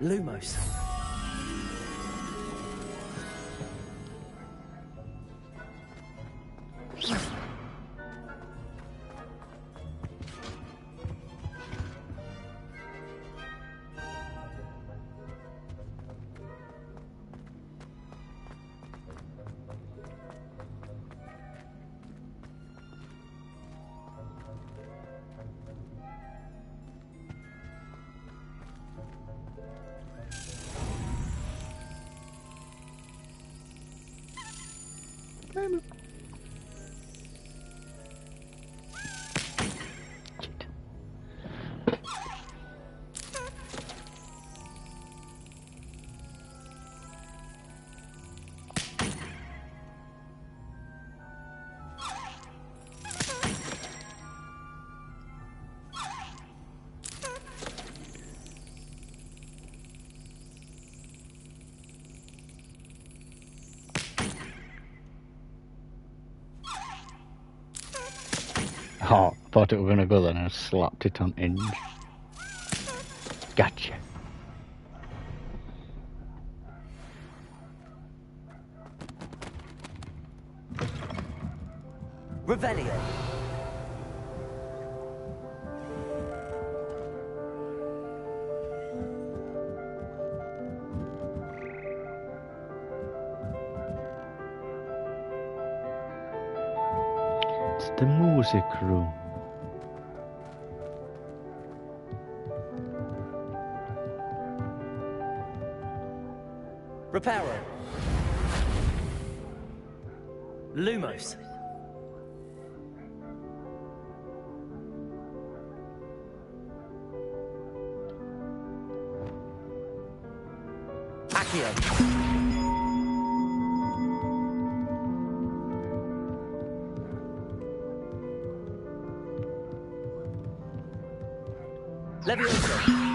Lumos. Oh, I thought it was going to go then and I slapped it on hinge. Gotcha. Revelio. It's the music room. Reparo. Lumos. Accio. Levioso.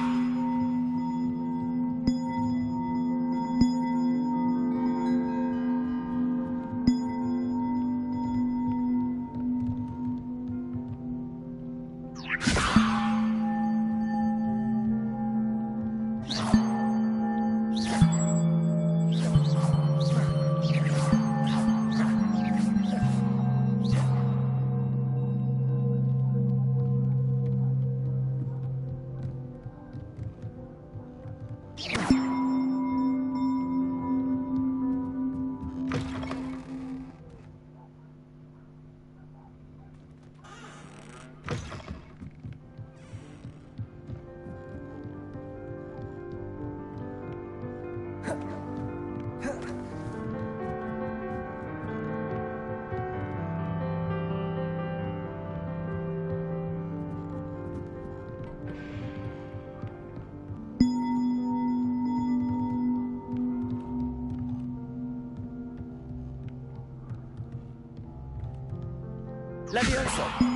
Levioso.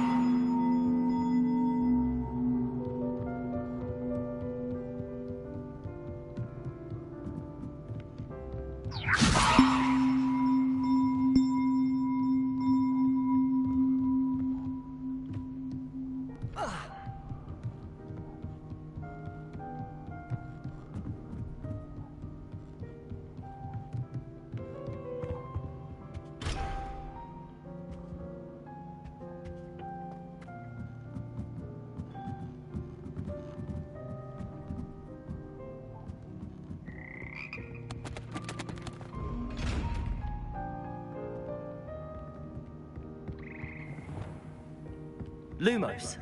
Lumos.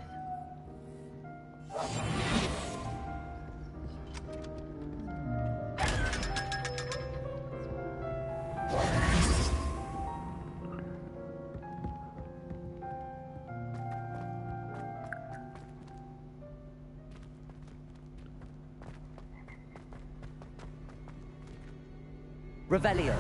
Revelio.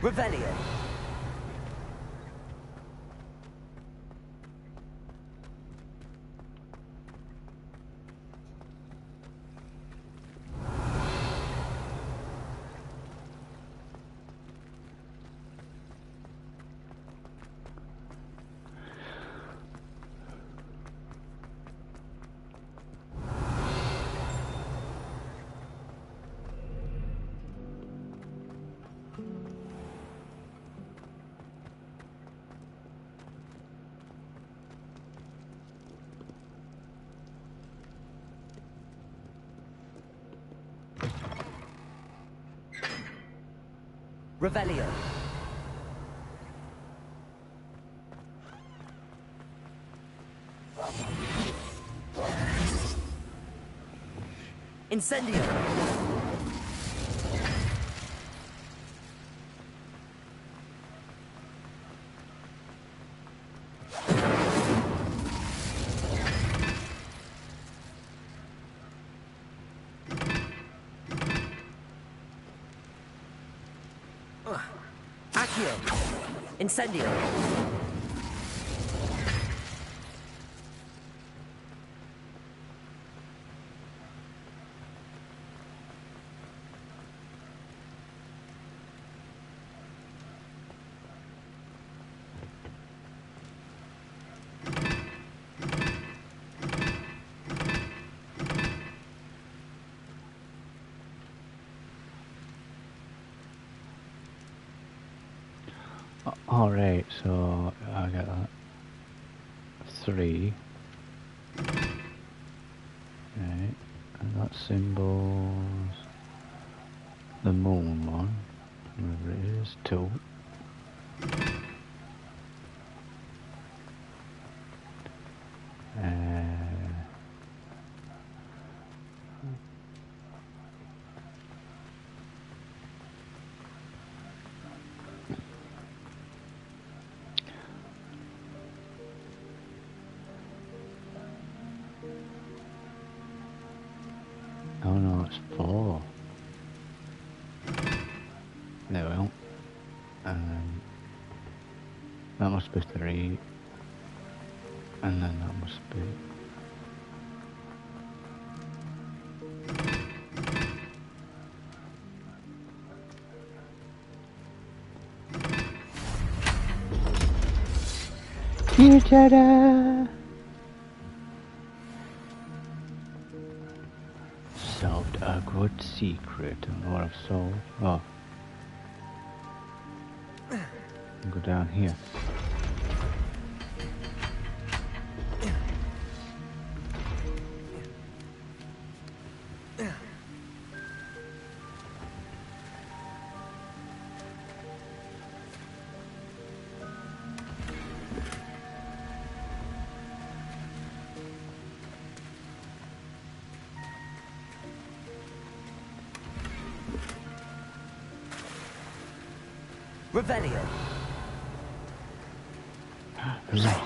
Revelio. Revelio. Incendio! Accio! Incendio! Alright, so I got that. 3. Right, and that symbols the moon one, whatever it is, 2. Oh no, it's 4. There we go. That must be 3. And then that must be... Solved a good secret. And what I've solved. Oh. Go down here. Revelio. Right.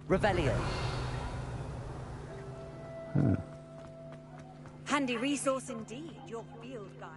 Revelio. Handy resource indeed, your field guide.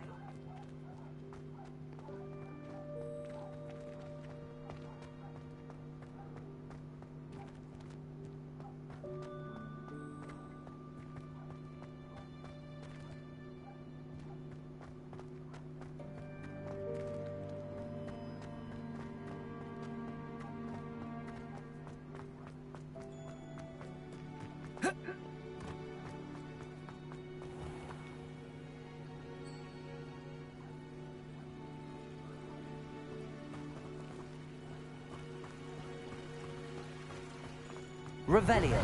Revelio.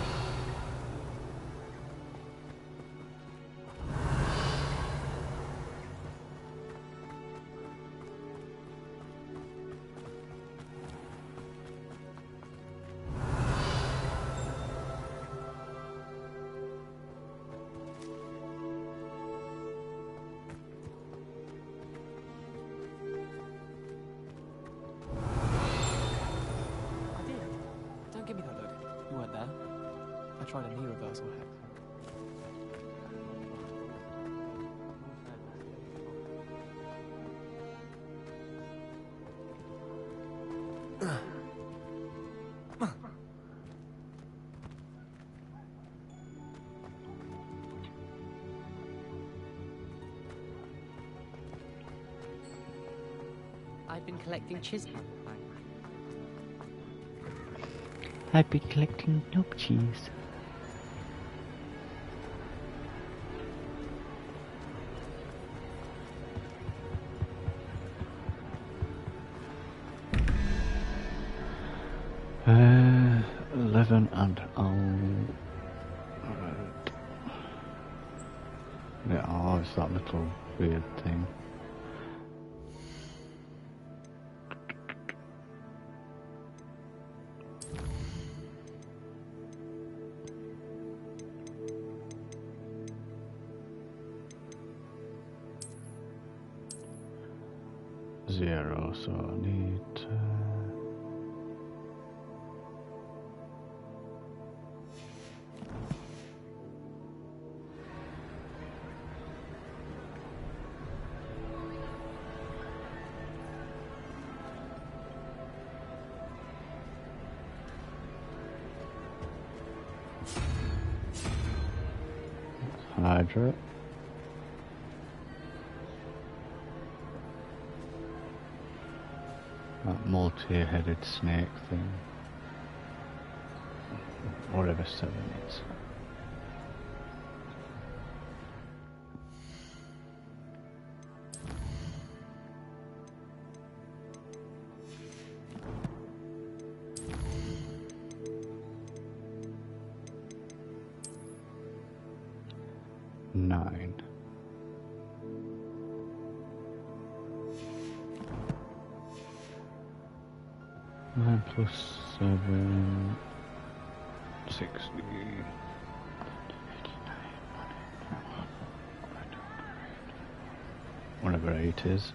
Don't give me that look. You weren't there. I tried a knee reversal hex. I've been collecting chispa. I've been collecting nope cheese. Uh, 11 and Right. Yeah, oh, it's that little weird thing. Zero, so I need Hydra. That multi-headed snake thing. Whatever 7 is. Nine. 9 plus 7, 60. Whatever 8 is.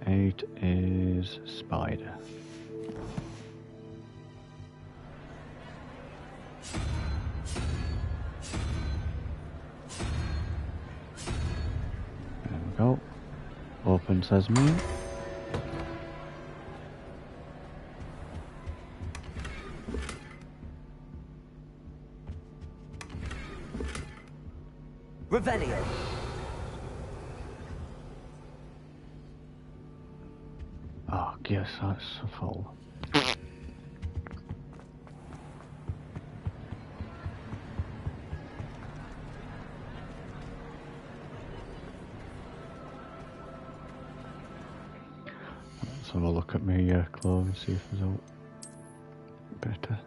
8 is spider. There we go. Open sesame. Revelio. Oh, yes, that's full. Let's have a look at my clothes and see if there's all better.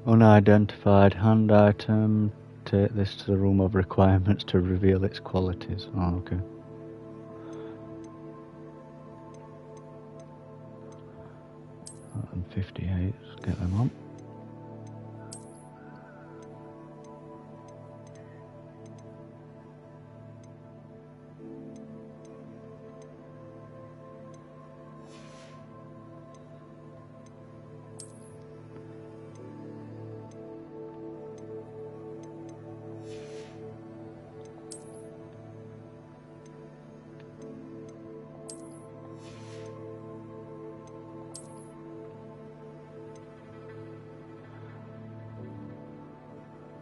Unidentified hand item. Take this to the room of requirements to reveal its qualities. Oh, okay. And 58. Let's get them on.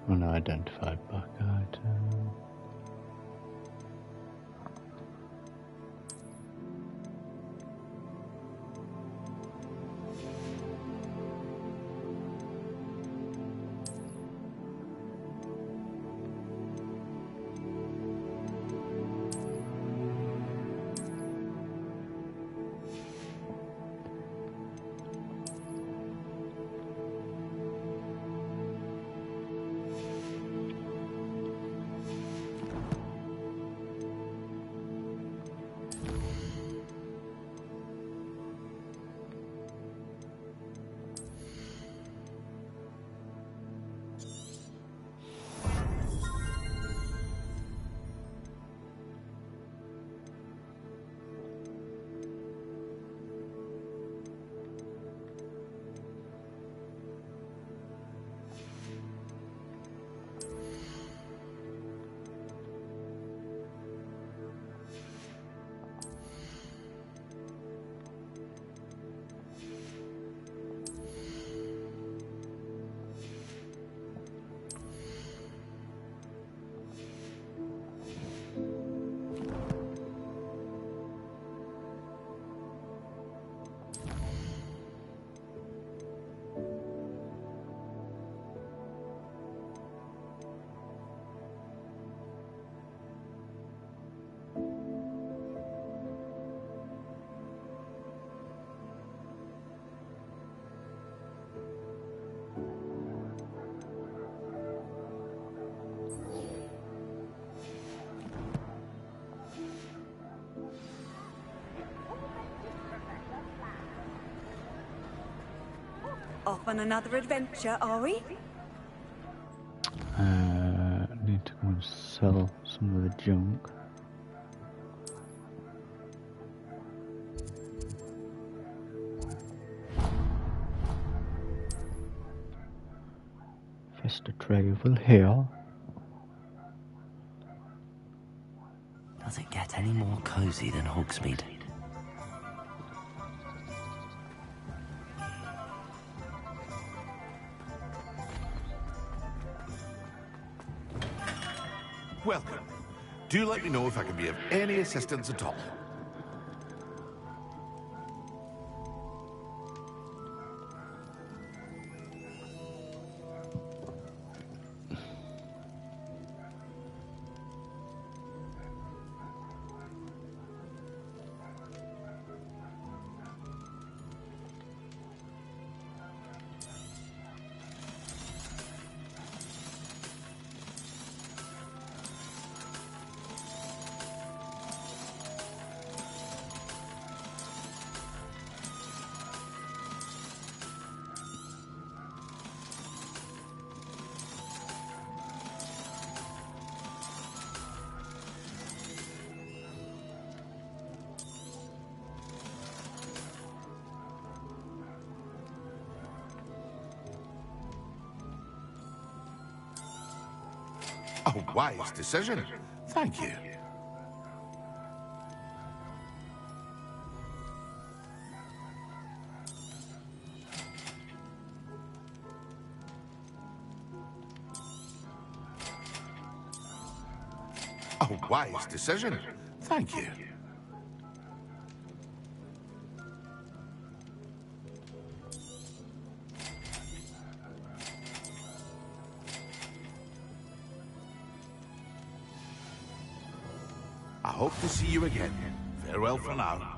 Unidentified back item. off on another adventure, are we? Need to go and sell some of the junk. Festa travel here. Does it get any more cozy than Hogsmeade? Welcome. Do let me know if I can be of any assistance at all. A wise decision. Thank you. A wise decision. Thank you. I hope to see you again. Farewell for now.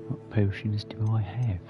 What potions do I have?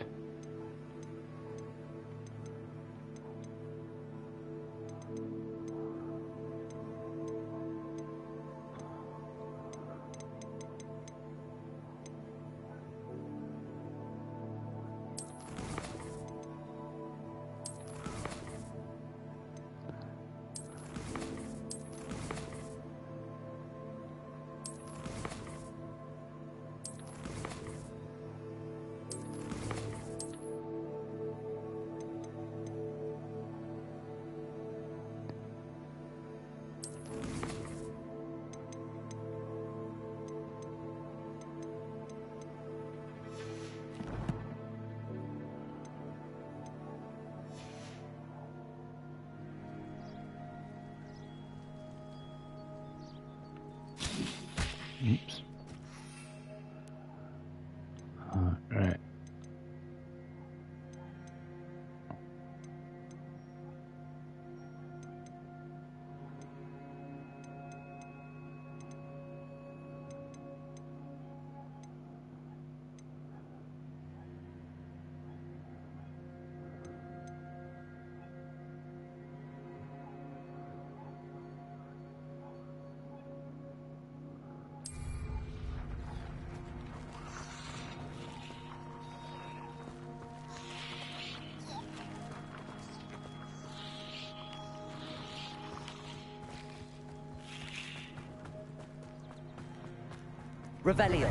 Oops. Right. Revelio.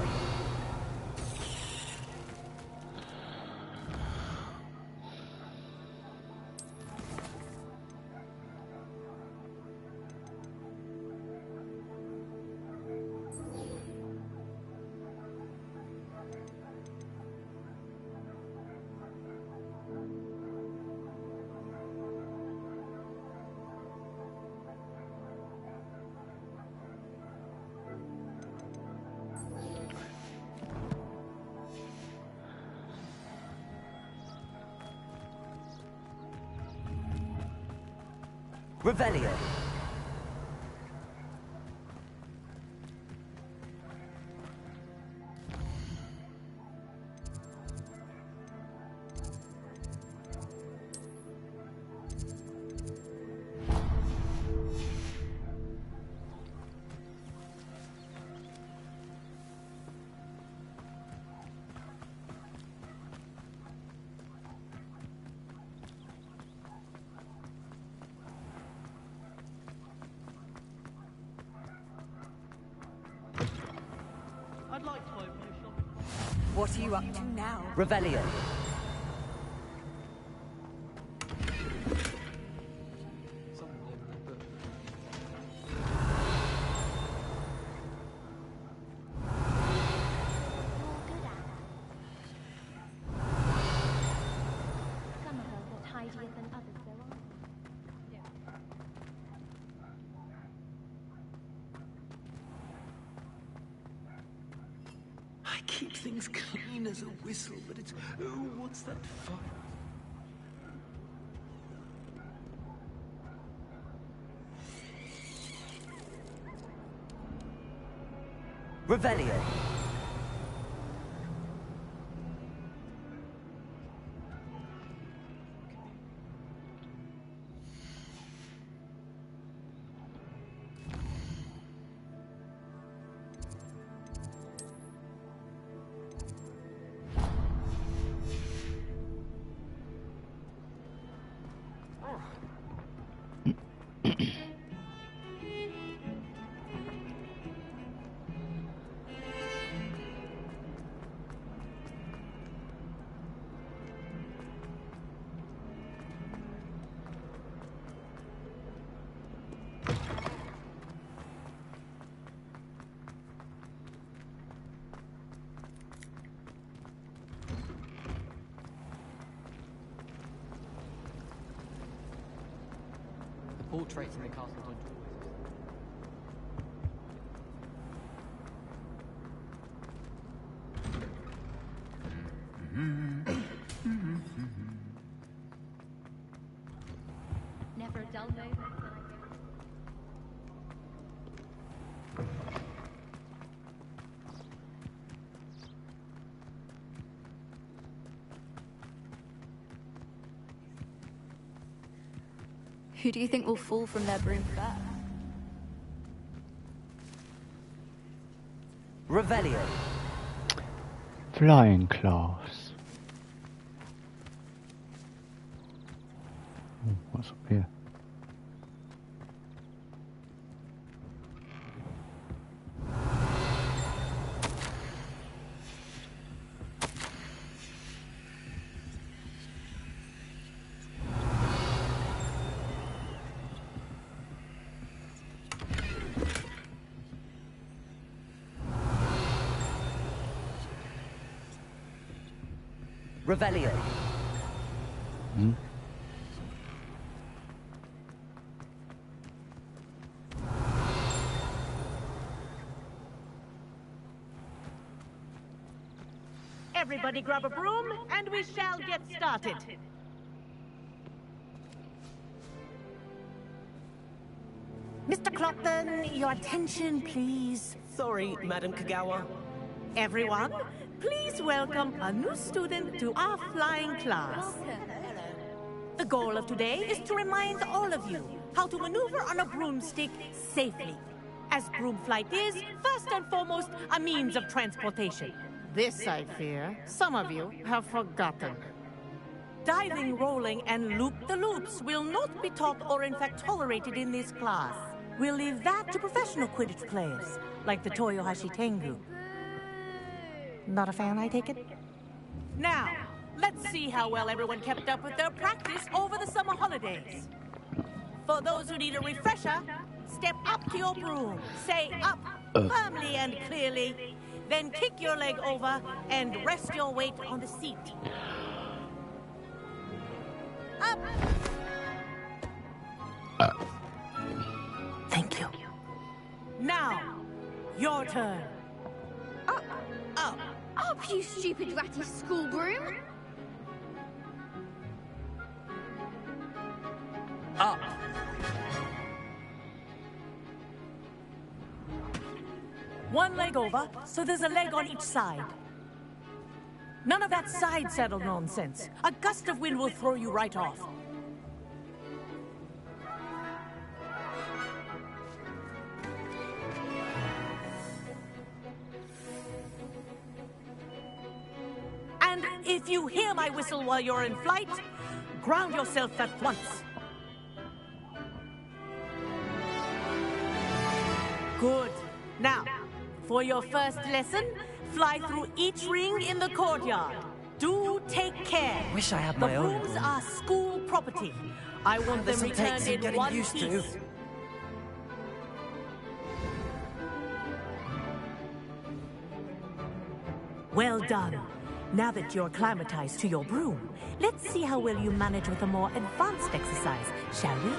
Revelio. I'd like to open a shop. What are you up to now? Revelio. Some of us are tidier than others, though, aren't we? I keep things clean as a whistle, but it's... Oh, what's that fire? Revelio. Portraits in the castle don't always. Never a dull moment. Who do you think will fall from their broom first? Revelio. Flying claws. Oh, what's up here? Revelio. Hmm? Everybody grab a broom, and we shall get started. Mr. Clockton, your attention, please. Sorry, Madam Kagawa. Everyone, please welcome a new student to our flying class. The goal of today is to remind all of you how to maneuver on a broomstick safely, as broom flight is, first and foremost, a means of transportation. This, I fear, some of you have forgotten. Diving, rolling, and loop-the-loops will not be taught or in fact tolerated in this class. We'll leave that to professional Quidditch players, like the Toyohashi Tengu. Not a fan, I take it? Now, let's see how well everyone kept up with their practice over the summer holidays. For those who need a refresher, step up to your broom, say up firmly and clearly, then kick your leg over and rest your weight on the seat. Up! Thank you. Now, your turn. Up, you stupid ratty school broom! Up. One leg over, so there's a leg on each side. None of that side saddle nonsense. A gust of wind will throw you right off. And if you hear my whistle while you're in flight, ground yourself at once. Good. Now, for your first lesson, fly through each ring in the courtyard. Do take care. Wish I had my own The rooms room. are school property. I want them This'll take returned some in getting one used piece. to. Well done. Now that you're acclimatized to your broom, let's see how well you manage with a more advanced exercise, shall we?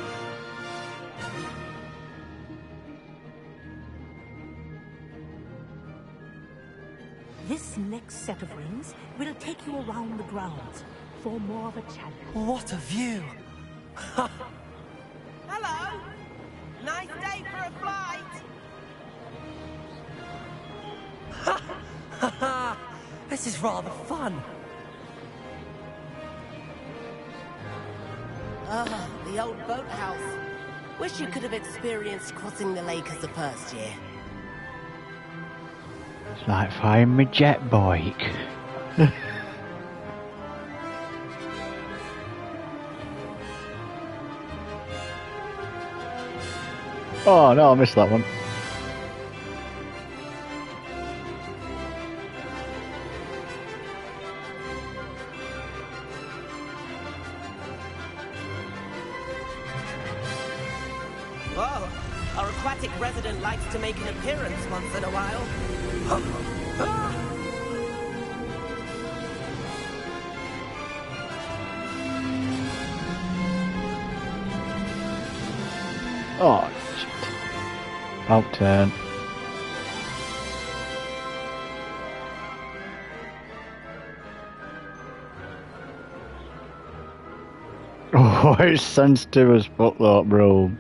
This next set of rings will take you around the grounds for more of a challenge. What a view! Hello! Nice day for a flight! This is rather fun. Ah, the old boathouse. Wish you could have experienced crossing the lake as a first year. It's like flying my jet bike. Oh no, I missed that one. Whoa, our aquatic resident likes to make an appearance once in a while. Oh shit. About turn. Oh, it's sensitive as fuck, that bro.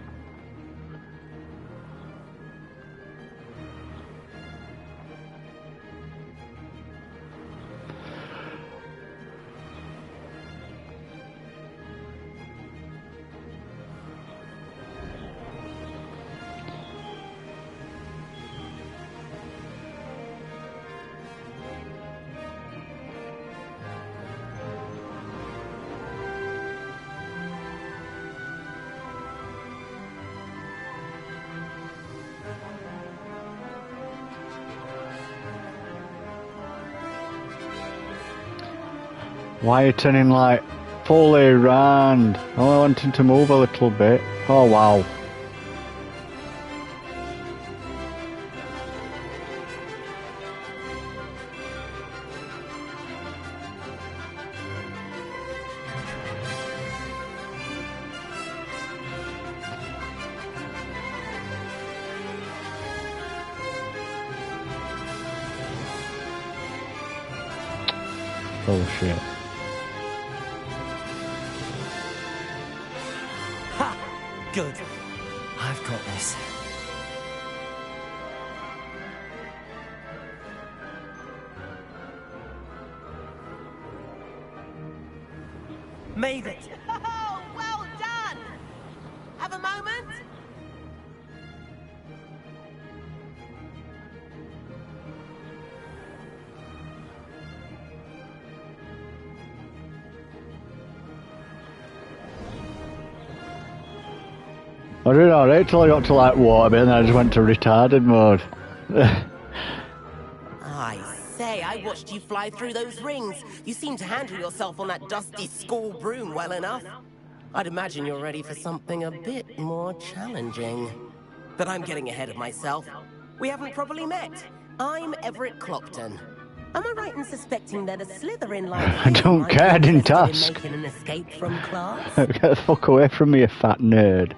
Why are you turning like fully round? I only wanted to move a little bit. Oh wow. Oh shit. Ha! Good. I've got this. Made it! Oh, well done! Have a moment? I did alright till I got to like water bit and then I just went to retarded mode. I say, I watched watched you fly through those rings. You seem to handle yourself on that dusty school broom well enough. I'd imagine you're ready for something a bit more challenging. But I'm getting ahead of myself. We haven't properly met. I'm Everett Clopton. Am I right in suspecting that a Slytherin like I you don't might care, I be didn't interested in ask. making an escape from class? Get the fuck away from me, you fat nerd.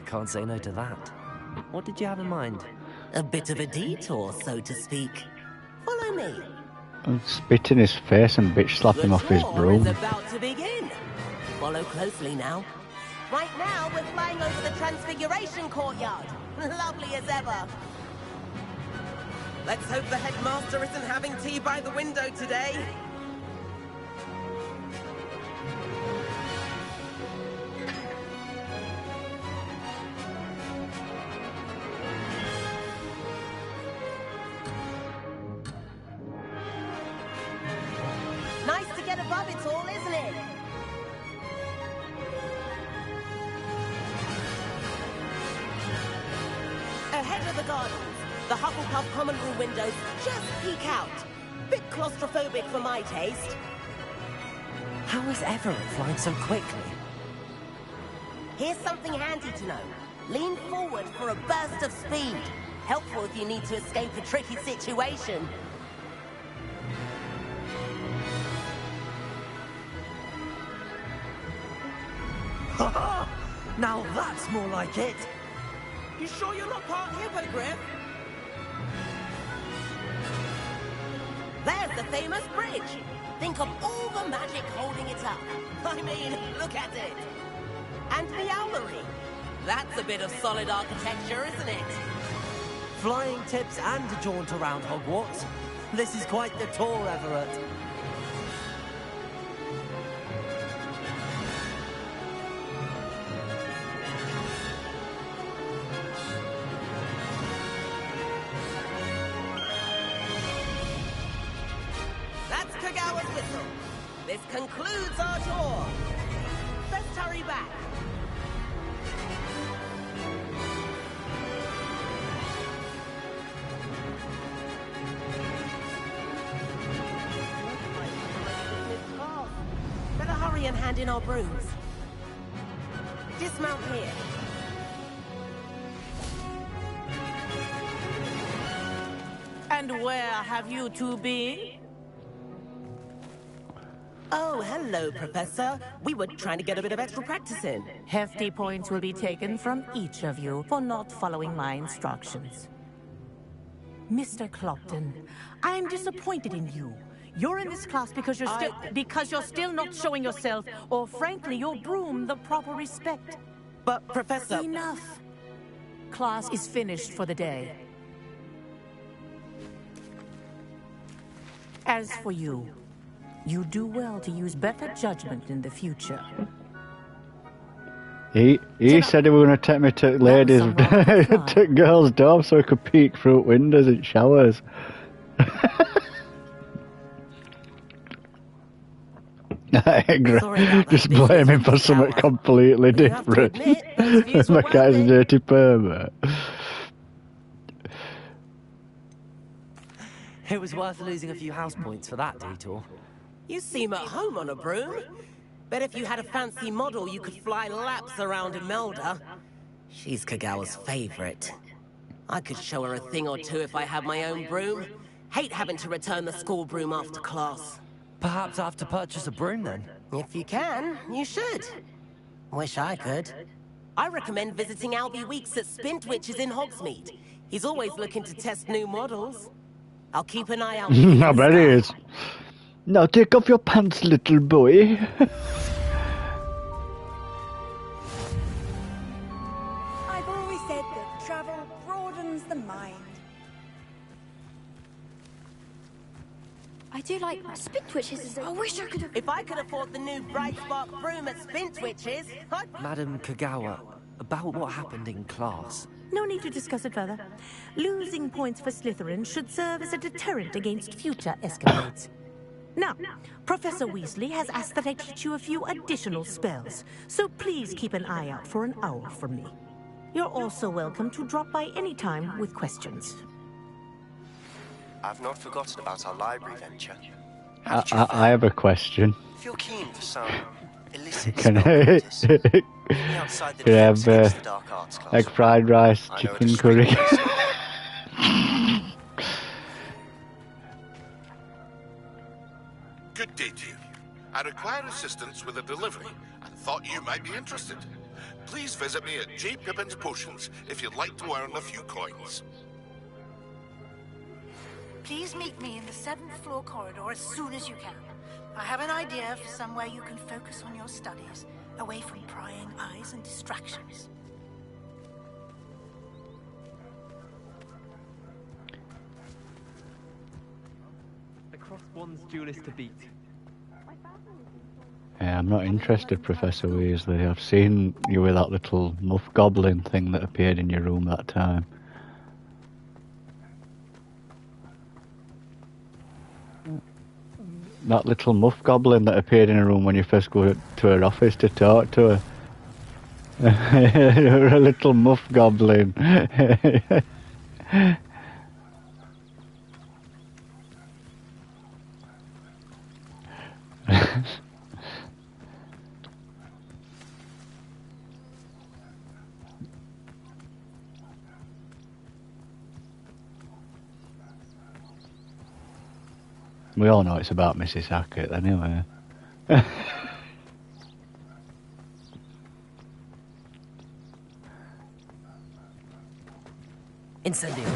Can't say no to that. What did you have in mind? A bit of a detour, so to speak. Follow me. I'll spit in his face and bitch slap him off his Tour broom. is about to begin. Follow closely now. Right now, we're flying over the Transfiguration Courtyard. Lovely as ever. Let's hope the headmaster isn't having tea by the window today. Nice to get above it all, isn't it? Ahead of the gardens, the Hufflepuff common room windows just peek out. Bit claustrophobic for my taste. How is Everett flying so quickly? Here's something handy to know. Lean forward for a burst of speed. Helpful if you need to escape a tricky situation. Now that's more like it. You sure you're not part hippogriff? There's the famous bridge. Think of all the magic holding it up. I mean, look at it. And the owlery. That's a bit of solid architecture, isn't it? Flying tips and a jaunt around Hogwarts. This is quite the tour, Everett. That's Kagawa's whistle. This concludes our tour. Let's hurry back. Better hurry and hand in our brooms. Dismount here. And where have you two been? Oh, hello, Professor. We were trying to get a bit of extra practice in. Hefty points will be taken from each of you for not following my instructions. Mr. Clopton, I'm disappointed in you. You're in this class because you're still not showing yourself, or frankly, your broom the proper respect. But, Professor... Enough. Class is finished for the day. As for you, you do well to use better judgment in the future. He said he was going to take me to ladies, to girls' dorms so he could peek through windows in showers. I agree. Just blame him for something completely different. My guy's a dirty pervert. It was worth losing a few house points for that detour. You seem at home on a broom. Bet if you had a fancy model, you could fly laps around Imelda. She's Kagawa's favorite. I could show her a thing or two if I had my own broom. Hate having to return the school broom after class. Perhaps I have to purchase a broom then? If you can, you should. Wish I could. I recommend visiting Albie Weeks at Spintwitches in Hogsmeade. He's always looking to test new models. I'll keep an eye out. I bet he is. Now take off your pants, little boy. I've always said that travel broadens the mind. I do like Spintwitches. I wish I could have... If I could afford the new Bright Spark broom at Spintwitches, Madam Kagawa, about what happened in class. No need to discuss it further. Losing points for Slytherin should serve as a deterrent against future escapades. Now, Professor Weasley has asked that I teach you a few additional spells, so please keep an eye out for an owl from me. You're also welcome to drop by any time with questions. I've not forgotten about our library venture. I have a question. If you're keen for some illicit Can spell I, practice, meet me outside the can I Defense have Against the Dark Arts class. egg fried rice, I know a chicken discreet curry? place Good day to you. I require assistance with a delivery and thought you might be interested. Please visit me at J. Pippin's Potions if you'd like to earn a few coins. Please meet me in the 7th floor corridor as soon as you can. I have an idea for somewhere you can focus on your studies, away from prying eyes and distractions. Across one's duelist to beat. Yeah, I'm not interested, Professor Weasley. I've seen you with that little muff goblin thing that appeared in your room that time. That little muff goblin that appeared in her room when you first go to her office to talk to her. You're a little muff goblin. We all know it's about Mrs. Hackett anyway. Incendio.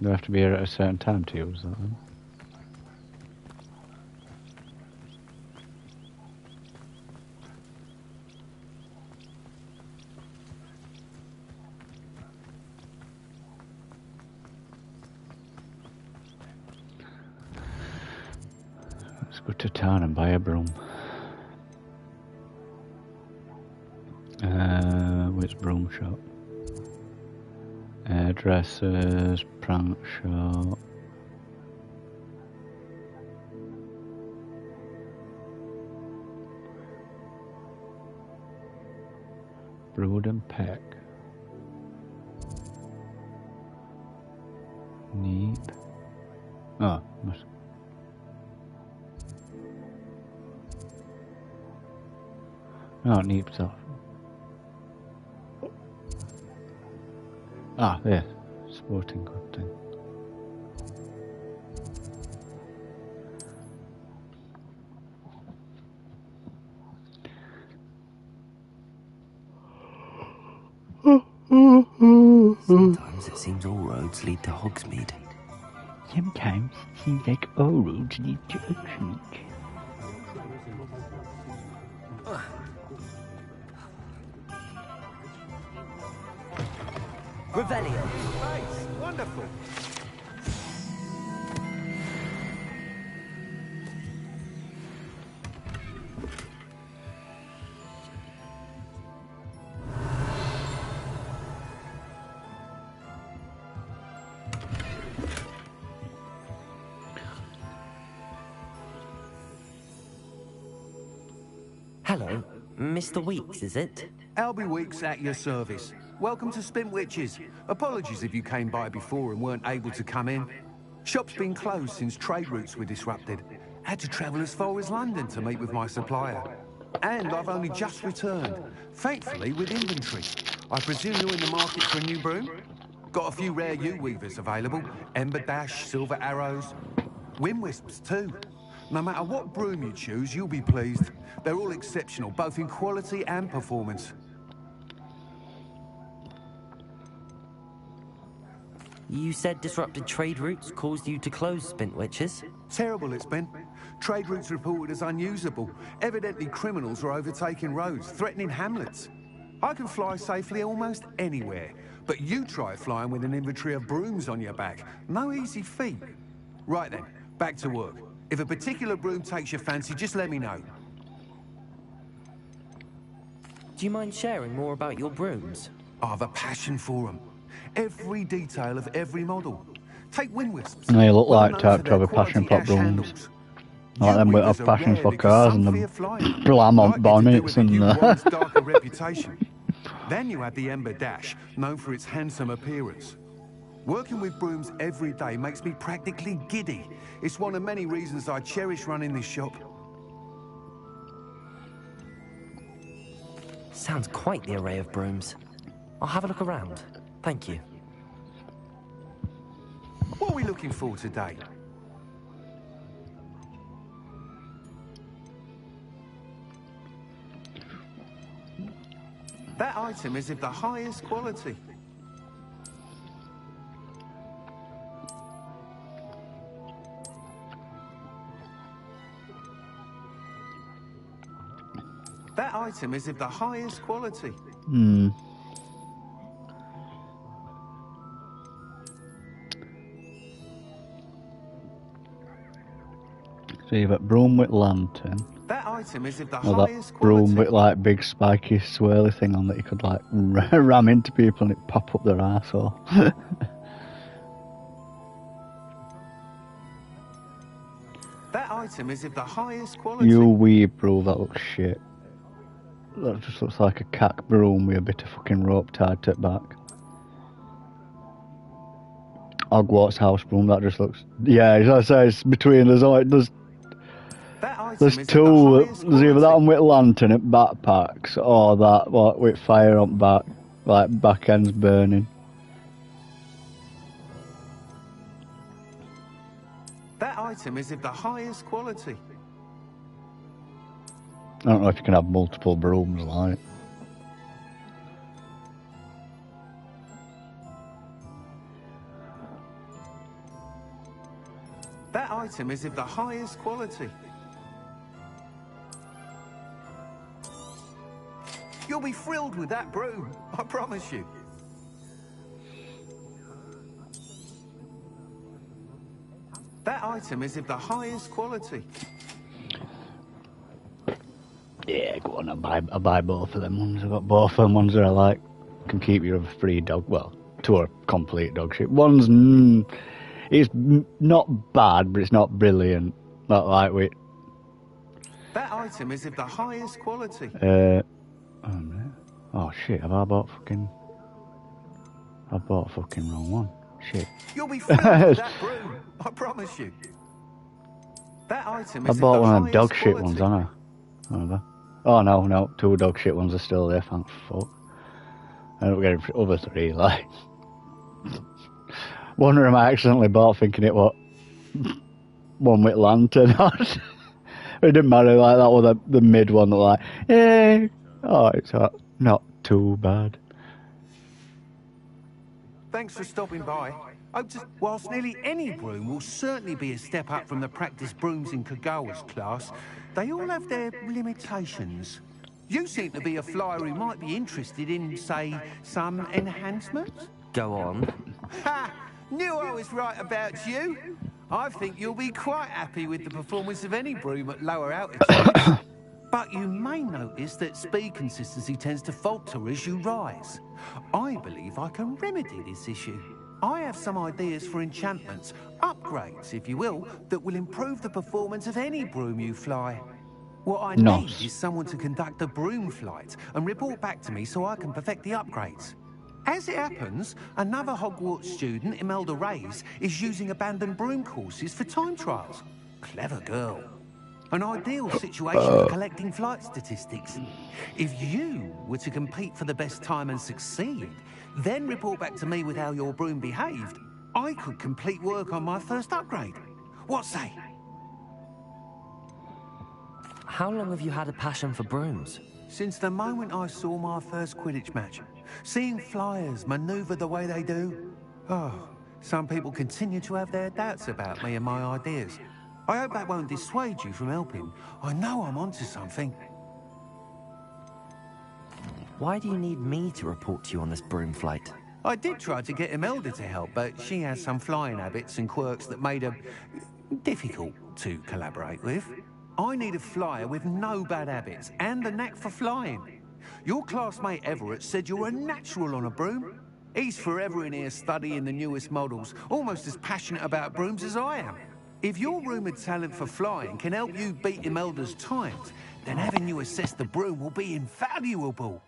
Do I have to be here at a certain time to use that then? Let's go to town and buy a broom. Which broom shop? Hairdressers, prank shop. Brood and Peck. Neep. Oh, must. Oh, Neep's off. Ah, there. Sporting good thing. Sometimes it seems all roads lead to Hogsmeade. Sometimes it seems like all roads lead to Hogsmeade. Revelio. Nice, wonderful. Hello, Mr. Weeks, is it? Albie Weeks at your service. Welcome to Spintwitches. Apologies if you came by before and weren't able to come in. Shop's been closed since trade routes were disrupted. Had to travel as far as London to meet with my supplier. And I've only just returned, thankfully with inventory. I presume you're in the market for a new broom? Got a few rare U-weavers available. Ember Dash, Silver Arrows, Wind Wisps too. No matter what broom you choose, you'll be pleased. They're all exceptional, both in quality and performance. You said disrupted trade routes caused you to close Spintwitches? Terrible it's been. Trade routes reported as unusable. Evidently criminals are overtaking roads, threatening hamlets. I can fly safely almost anywhere, but you try flying with an inventory of brooms on your back. No easy feat. Right then, back to work. If a particular broom takes your fancy, just let me know. Do you mind sharing more about your brooms? I have a passion for them. Every detail of every model. Take wind wisps. They look Well like known type for to have their a passion quality for ash brooms. handles. Like them with U-weavers have are passions rare for because cars some and fear the flying. blamont Likely to do bonnets with the and U-one's darker reputation. Then you have the Ember Dash, known for its handsome appearance. Working with brooms every day makes me practically giddy. It's one of many reasons I cherish running this shop. Sounds quite the array of brooms. I'll have a look around. Thank you. What are we looking for today? That item is of the highest quality. That item is of the highest quality. Hmm. So you've got broom with lantern. That item is of the Or highest that broom quality. with like big spiky swirly thing on that you could like ram into people and it pop up their arsehole. That item is of the highest quality. You weeb broom, that looks shit. That just looks like a cack broom with a bit of fucking rope tied to it back. Hogwarts house broom, that just looks... Yeah, as I say, it's between... There's two. There's either that one with lantern at backpacks or that what with fire on back, like back ends burning. That item is of the highest quality. I don't know if you can have multiple brooms like. That item is of the highest quality. You'll be thrilled with that broom, I promise you. That item is of the highest quality. Yeah, go on, I'll buy both of them ones. I've got both of them ones that I like. Can keep you a free dog, well, to a complete dog shit. One's, it's not bad, but it's not brilliant. Not lightweight. That item is of the highest quality. Oh shit, have I bought fucking... I bought fucking wrong one. Shit. You'll be thrilled with that broom, I promise you. That item I is bought of the one of them dog highest shit quality. ones, haven't I? Oh no, two dog shit ones are still there, thank fuck. I don't get other three, like. One of them I accidentally bought thinking it was one with lantern on. It didn't matter, like that was the mid one that like, hey, oh, it's not too bad. Thanks for stopping by. Whilst nearly any broom will certainly be a step up from the practice brooms in Kagawa's class, they all have their limitations. You seem to be a flyer who might be interested in, say, some enhancements? Go on. Ha! Knew I was right about you. I think you'll be quite happy with the performance of any broom at lower altitudes. But you may notice that speed consistency tends to falter as you rise. I believe I can remedy this issue. I have some ideas for enchantments, upgrades, if you will, that will improve the performance of any broom you fly. What I need is someone to conduct a broom flight and report back to me so I can perfect the upgrades. As it happens, another Hogwarts student, Imelda Reyes, is using abandoned broom courses for time trials. Clever girl. An ideal situation for collecting flight statistics. If you were to compete for the best time and succeed, then report back to me with how your broom behaved, I could complete work on my first upgrade. What say? How long have you had a passion for brooms? Since the moment I saw my first Quidditch match. Seeing flyers manoeuvre the way they do. Oh, some people continue to have their doubts about me and my ideas. I hope that won't dissuade you from helping. I know I'm onto something. Why do you need me to report to you on this broom flight? I did try to get Imelda to help, but she has some flying habits and quirks that made her difficult to collaborate with. I need a flyer with no bad habits and a knack for flying. Your classmate Everett said you're a natural on a broom. He's forever in here studying the newest models, almost as passionate about brooms as I am. If your rumoured talent for flying can help you beat Imelda's times, then having you assess the broom will be invaluable.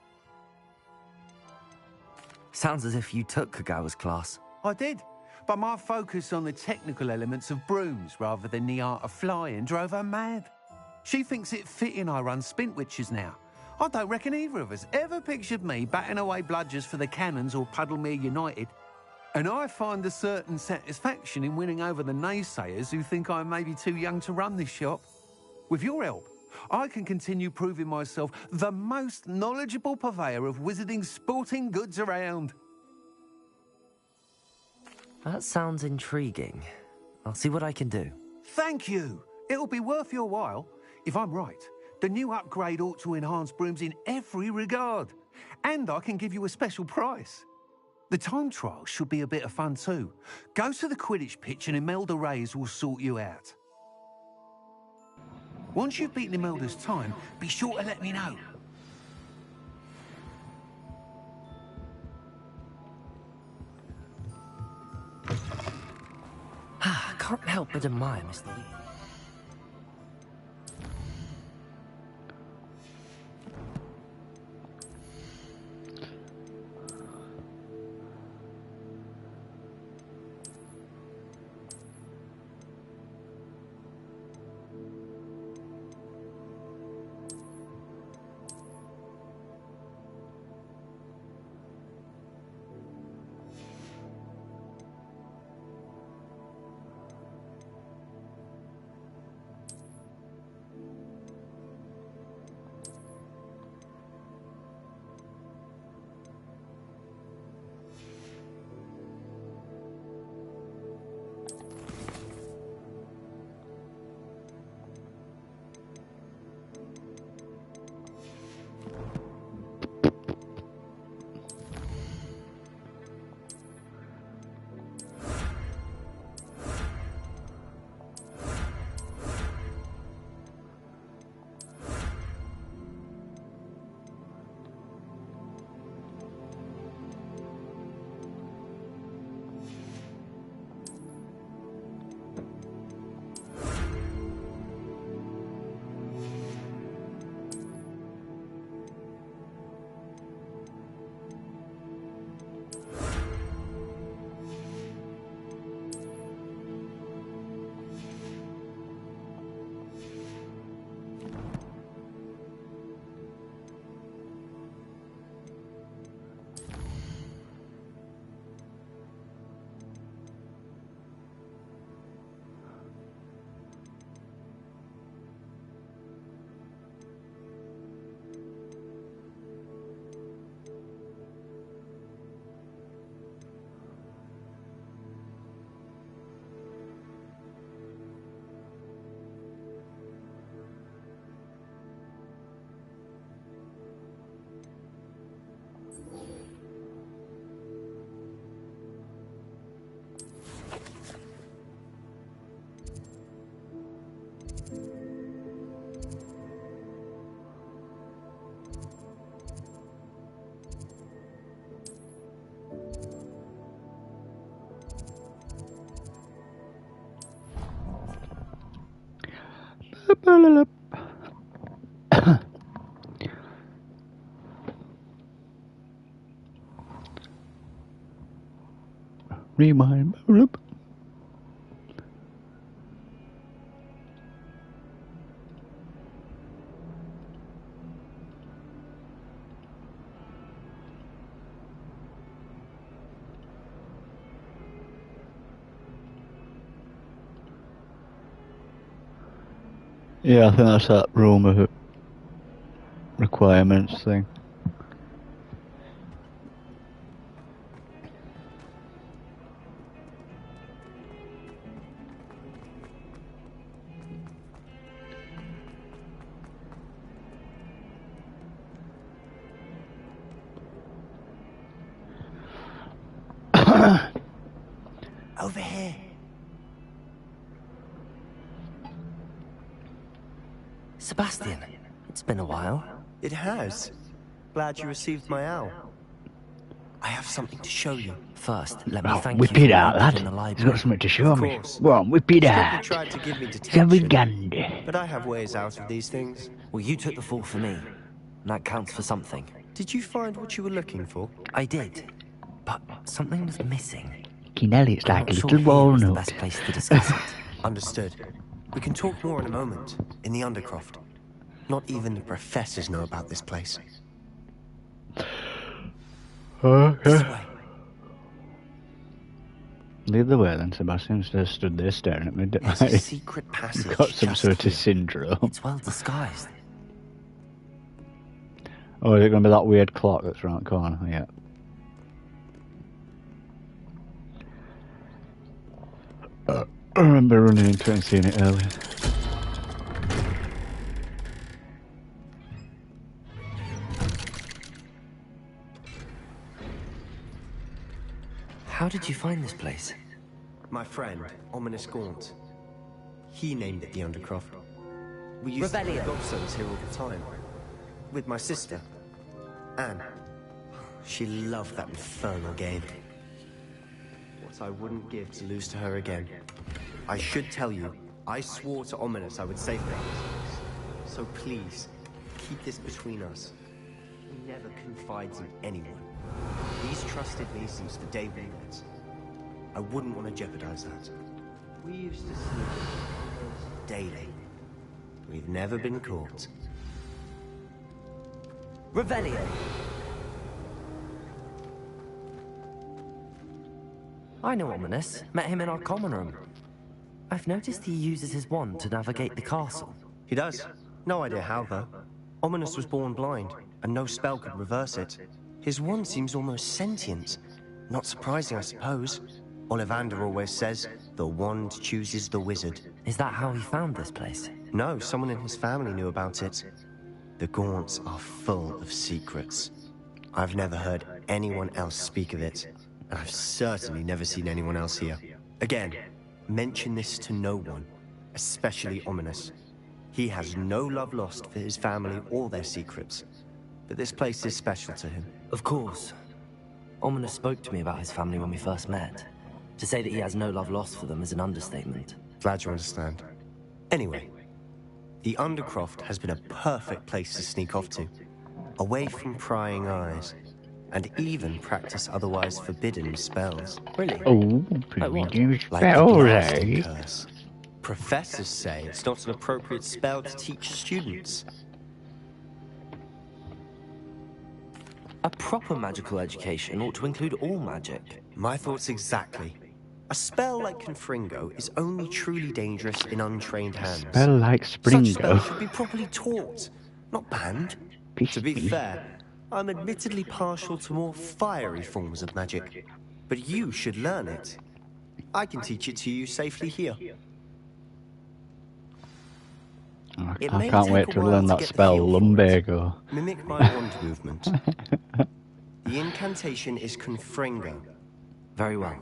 Sounds as if you took Kagawa's class. I did, but my focus on the technical elements of brooms rather than the art of flying drove her mad. She thinks it fitting I run Spintwitches now. I don't reckon either of us ever pictured me batting away bludgers for the Cannons or Puddlemere United. And I find a certain satisfaction in winning over the naysayers who think I may be too young to run this shop. With your help, I can continue proving myself the most knowledgeable purveyor of wizarding sporting goods around. That sounds intriguing. I'll see what I can do. Thank you. It'll be worth your while. If I'm right, the new upgrade ought to enhance brooms in every regard. And I can give you a special price. The time trial should be a bit of fun too. Go to the Quidditch pitch and Imelda Reyes will sort you out. Once you've beaten Imelda's time, be sure to let me know. I can't help but admire Mr. Lee. Remind. Yeah, I think that's that room of requirements thing. Over here. Sebastian, it's been a while. It has. Glad you received my owl. I have something to show you. First, let me Oh, thank whip you it for out, what you did lad. in the He's library. got something to show Of me. course. Go on, whip it Skipper out. tried to give me Have a detention, gander. but I have ways out of these things. Well, you took the fall for me, and that counts for something. Did you find what you were looking for? I did, but something was missing. Kinelli, it's I'm like not a sure little here is the walnut. best place to discuss it. Understood. We can talk more in a moment, in the Undercroft. Not even the professors know about this place. This way. Lead the way then, Sebastian. Just stood there staring at me. There's a secret passage. You've got some just sort of here. syndrome. It's well disguised. Oh, is it going to be that weird clock that's around the corner? Yeah. I remember running into it and seeing it earlier. How did you find this place? My friend, Ominous Gaunt. He named it the Undercroft. We used Rebellion. to play gobstones here all the time. With my sister, Anne. She loved that infernal game. What I wouldn't give to lose to her again. I should tell you, I swore to Ominous I would save things. So please, keep this between us. He never confides in anyone. He's trusted me since the day we met. I wouldn't want to jeopardize that. We used to sleep daily. We've never been caught. Revelio. I know Ominous. Met him in our common room. I've noticed he uses his wand to navigate the castle. He does. No idea how, though. Ominous was born blind, and no spell could reverse it. His wand seems almost sentient. Not surprising, I suppose. Ollivander always says, the wand chooses the wizard. Is that how he found this place? No, someone in his family knew about it. The Gaunts are full of secrets. I've never heard anyone else speak of it. And I've certainly never seen anyone else here. Again, mention this to no one, especially Ominous. He has no love lost for his family or their secrets. But this place is special to him. Of course. Ominous spoke to me about his family when we first met. To say that he has no love lost for them is an understatement. Glad you understand. Anyway, the Undercroft has been a perfect place to sneak off to. Away from prying eyes. And even practice otherwise forbidden spells. Really? Oh, pretty Like the spells, blasting eh? curse. Professors say it's not an appropriate spell to teach students. A proper magical education ought to include all magic. My thoughts exactly. A spell like Confringo is only truly dangerous in untrained hands. Spell like Such Springo. spells should be properly taught, not banned. To be fair, I'm admittedly partial to more fiery forms of magic. But you should learn it. I can teach it to you safely here. I can't wait to learn that spell, lumbago. Mimic my wand movement. The incantation is Confringo. Very well.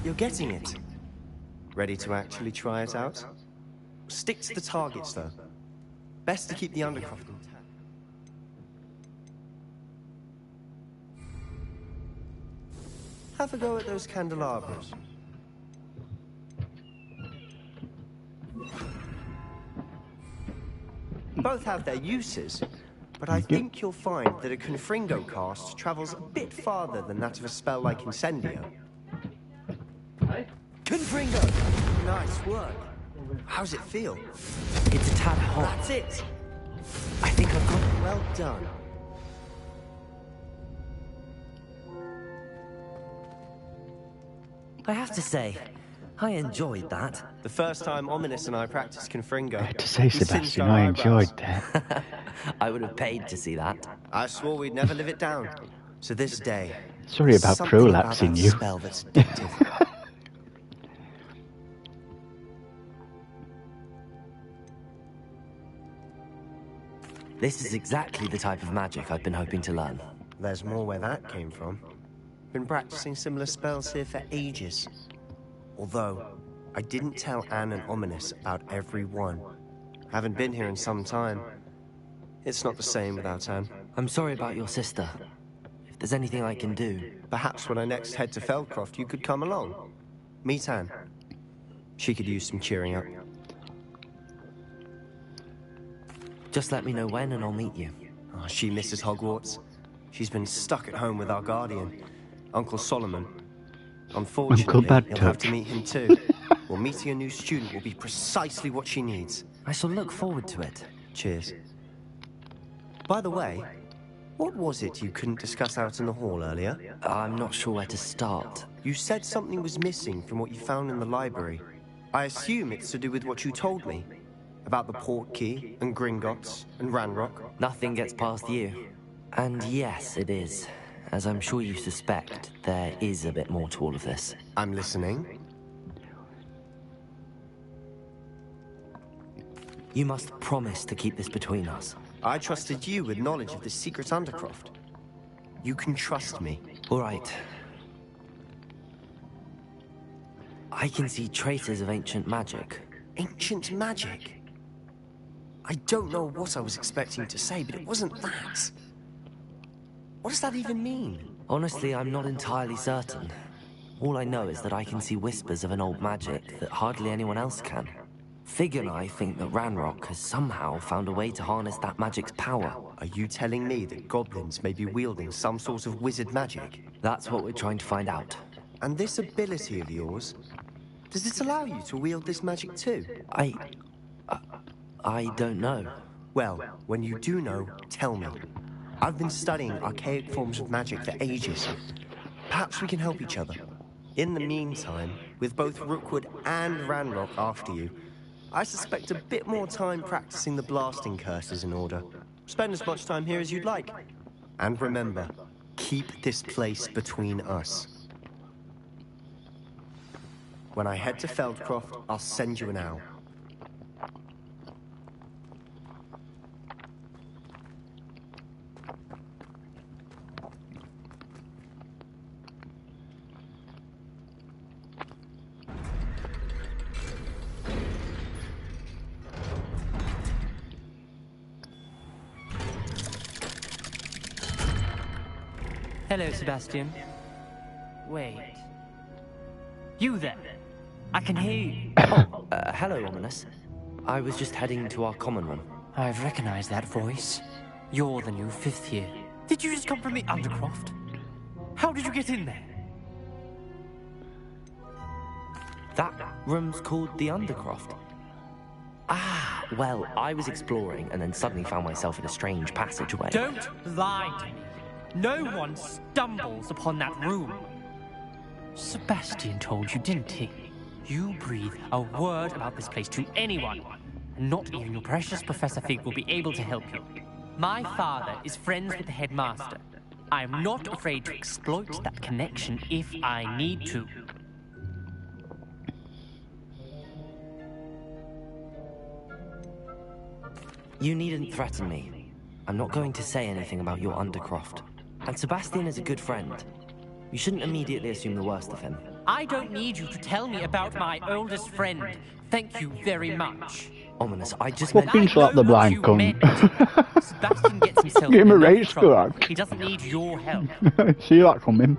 You're getting it. Ready to actually try it out? Stick to the targets, though. Best to keep the Undercroft intact. Have a go at those candelabras. Both have their uses, but I think you'll find that a Confringo cast travels a bit farther than that of a spell like Incendio. Confringo! Nice work. How's it feel? It's a tad hot. That's it! I think I've got it. Well done. I have to say, I enjoyed that. The first time Ominous and I practiced Confringo. I have to say, we singed Sebastian, our I eyebrows. enjoyed that. I would have paid to see that. I swore we'd never live it down. To this day. Sorry about something about prolapsing that you. spell that's addictive. This is exactly the type of magic I've been hoping to learn. There's more where that came from. Been practicing similar spells here for ages. Although, I didn't tell Anne and Ominous about every one. Haven't been here in some time. It's not the same without Anne. I'm sorry about your sister. If there's anything I can do... Perhaps when I next head to Feldcroft, you could come along. Meet Anne. She could use some cheering up. Just let me know when and I'll meet you. Oh, she misses Hogwarts. She's been stuck at home with our guardian, Uncle Solomon. Unfortunately, you'll have to meet him too. Well, meeting a new student will be precisely what she needs. I shall look forward to it. Cheers. By the way, what was it you couldn't discuss out in the hall earlier? I'm not sure where to start. You said something was missing from what you found in the library. I assume it's to do with what you told me. About the port key, and Gringotts, and Ranrock. Nothing gets past you. And yes, it is. As I'm sure you suspect, there is a bit more to all of this. I'm listening. You must promise to keep this between us. I trusted you with knowledge of the secret Undercroft. You can trust me. All right. I can see traces of ancient magic. Ancient magic? I don't know what I was expecting to say, but it wasn't that. What does that even mean? Honestly, I'm not entirely certain. All I know is that I can see whispers of an old magic that hardly anyone else can. Fig and I think that Ranrock has somehow found a way to harness that magic's power. Are you telling me that goblins may be wielding some sort of wizard magic? That's what we're trying to find out. And this ability of yours, does it allow you to wield this magic too? I don't know. Well, when you do know, tell me. I've been studying archaic forms of magic for ages. Perhaps we can help each other. In the meantime, with both Rookwood and Ranrock after you, I suspect a bit more time practicing the blasting curses in order. Spend as much time here as you'd like. And remember, keep this place between us. When I head to Feldcroft, I'll send you an owl. Hello, Sebastian. Wait. You there? I can hear you. Hello, Ominous. I was just heading to our common room. I've recognized that voice. You're the new 5th year. Did you just come from the Undercroft? How did you get in there? That room's called the Undercroft. Ah, well, I was exploring and then suddenly found myself in a strange passageway. Don't lie to me. No one stumbles upon that room. Sebastian told you, didn't he? You breathe a word about this place to anyone, and not even your precious Professor Fig will be able to help you. My father is friends with the headmaster. I am not afraid to exploit that connection if I need to. You needn't threaten me. I'm not going to say anything about your Undercroft. And Sebastian is a good friend. You shouldn't immediately assume the worst of him. I don't need you to tell me about my oldest friend. Thank you very much. Ominous, I just fucking slap the blind cunt. Sebastian gets himself Give him a in raise trouble. for He doesn't need your help. that. See that coming.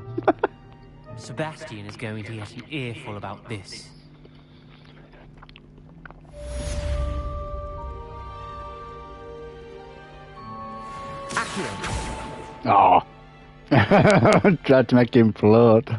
Sebastian is going to get an earful about this. Oh. Tried to make him float.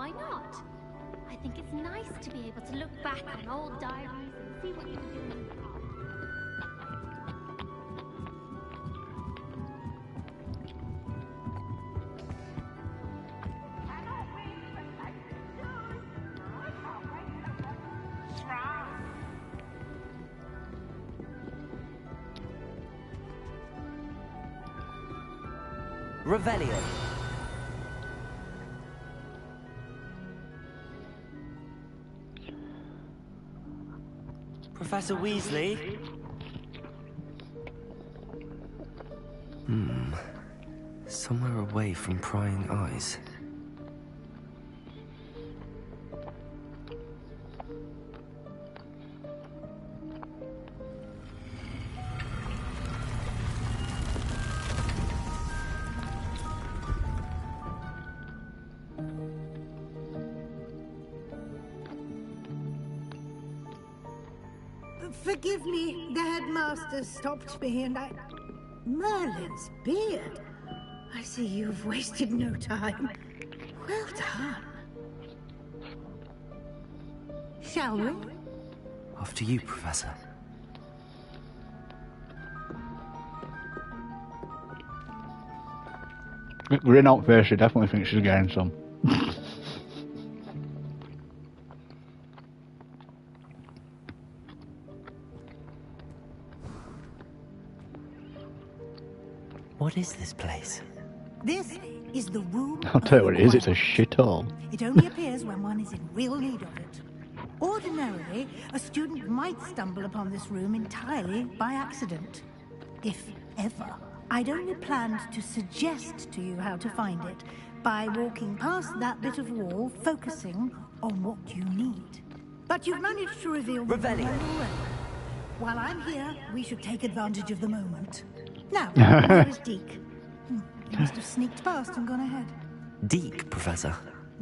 why not? I think it's nice to be able to look back on old diaries and see what you were doing in the past. Revelio. Professor Weasley? Somewhere away from prying eyes. Forgive me, the headmaster stopped me and I... Merlin's beard. I see you've wasted no time. Well done. Shall we? After you, Professor. Grin out face, she definitely thinks she's getting some. What is this place? This is the room. I'll tell you what it is, it's a shithole. It only appears when one is in real need of it. Ordinarily, a student might stumble upon this room entirely by accident. If ever. I'd only planned to suggest to you how to find it by walking past that bit of wall, focusing on what you need. But you've managed to reveal the room already. While I'm here, we should take advantage of the moment. Now, where is Deke? He must have sneaked past and gone ahead. Deke, Professor.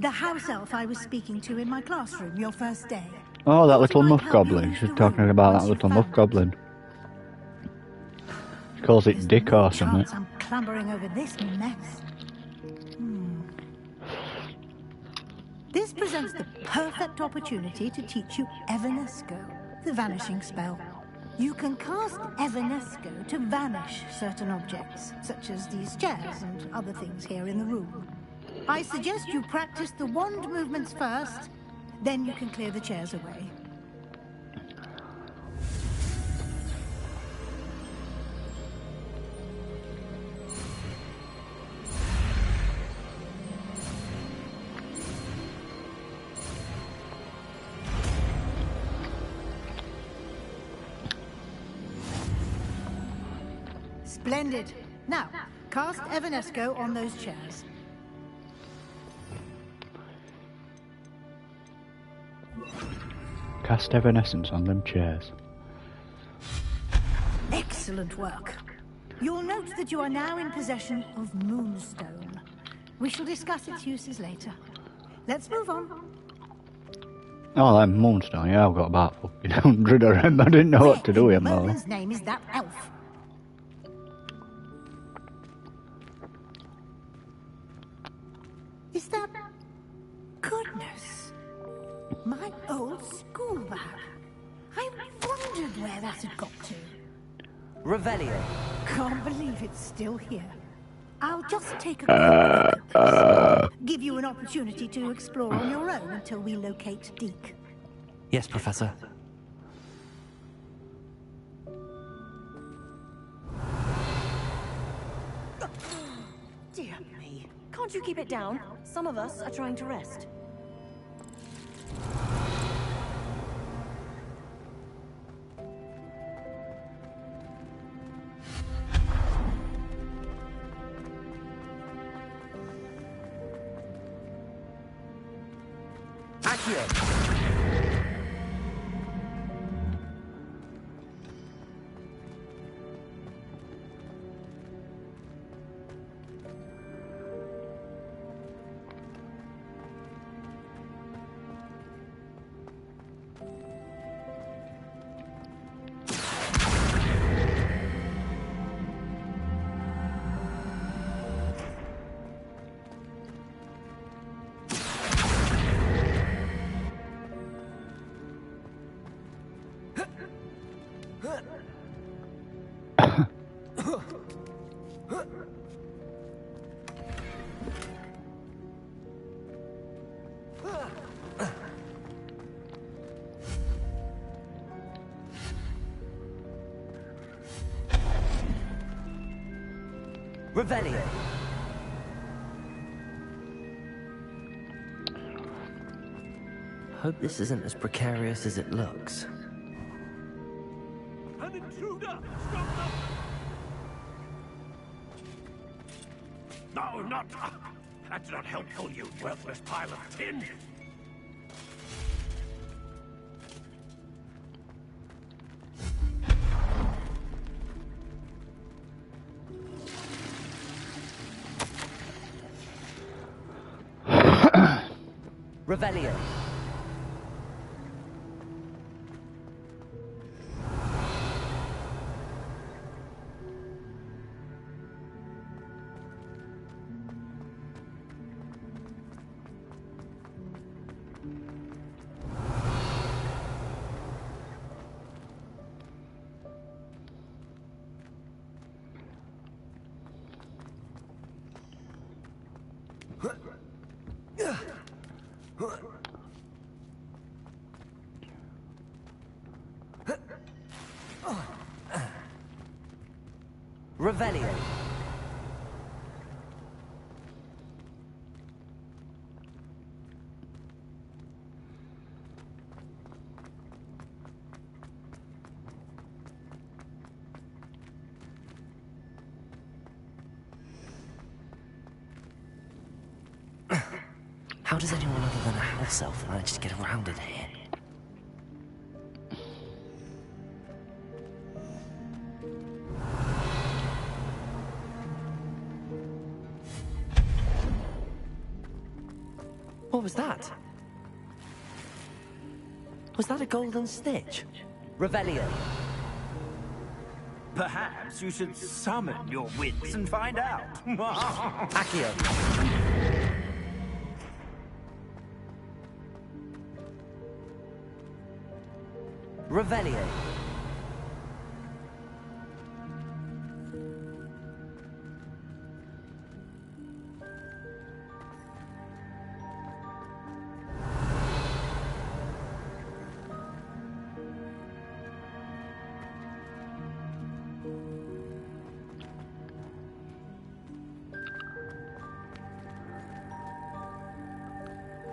The house elf I was speaking to in my classroom your first day. Oh, that little muff goblin. She's talking about that little muff goblin. She calls it Dick or something. I'm clambering over this mess. This presents the perfect opportunity to teach you Evanesco, the vanishing spell. You can cast Evanesco to vanish certain objects, such as these chairs and other things here in the room. I suggest you practice the wand movements first, then you can clear the chairs away. Splendid. Now, cast Evanesco on those chairs. Cast Evanescence on them chairs. Excellent work. You'll note that you are now in possession of Moonstone. We shall discuss its uses later. Let's move on. Oh, that Moonstone, yeah, I've got about fucking 100 of them. I didn't know what to do with them all. Merlin's name is that elf. Is that... Goodness. My old school bag. I wondered where that had got to. Revelio. Can't believe it's still here. I'll just take a quick look at this. Give you an opportunity to explore on your own until we locate Deke. Yes, Professor. Dear me. Can't you keep it down? Some of us are trying to rest. Accio. Revelio. Hope this isn't as precarious as it looks. An intruder! Stop them! No, not... That's not helpful, you worthless pile of tin! Revelio. Revelio. How does anyone other than a house elf manage to get around in here? What was that? Was that a golden stitch? Revelio. Perhaps you should summon your wits and find out. Accio. Revelio.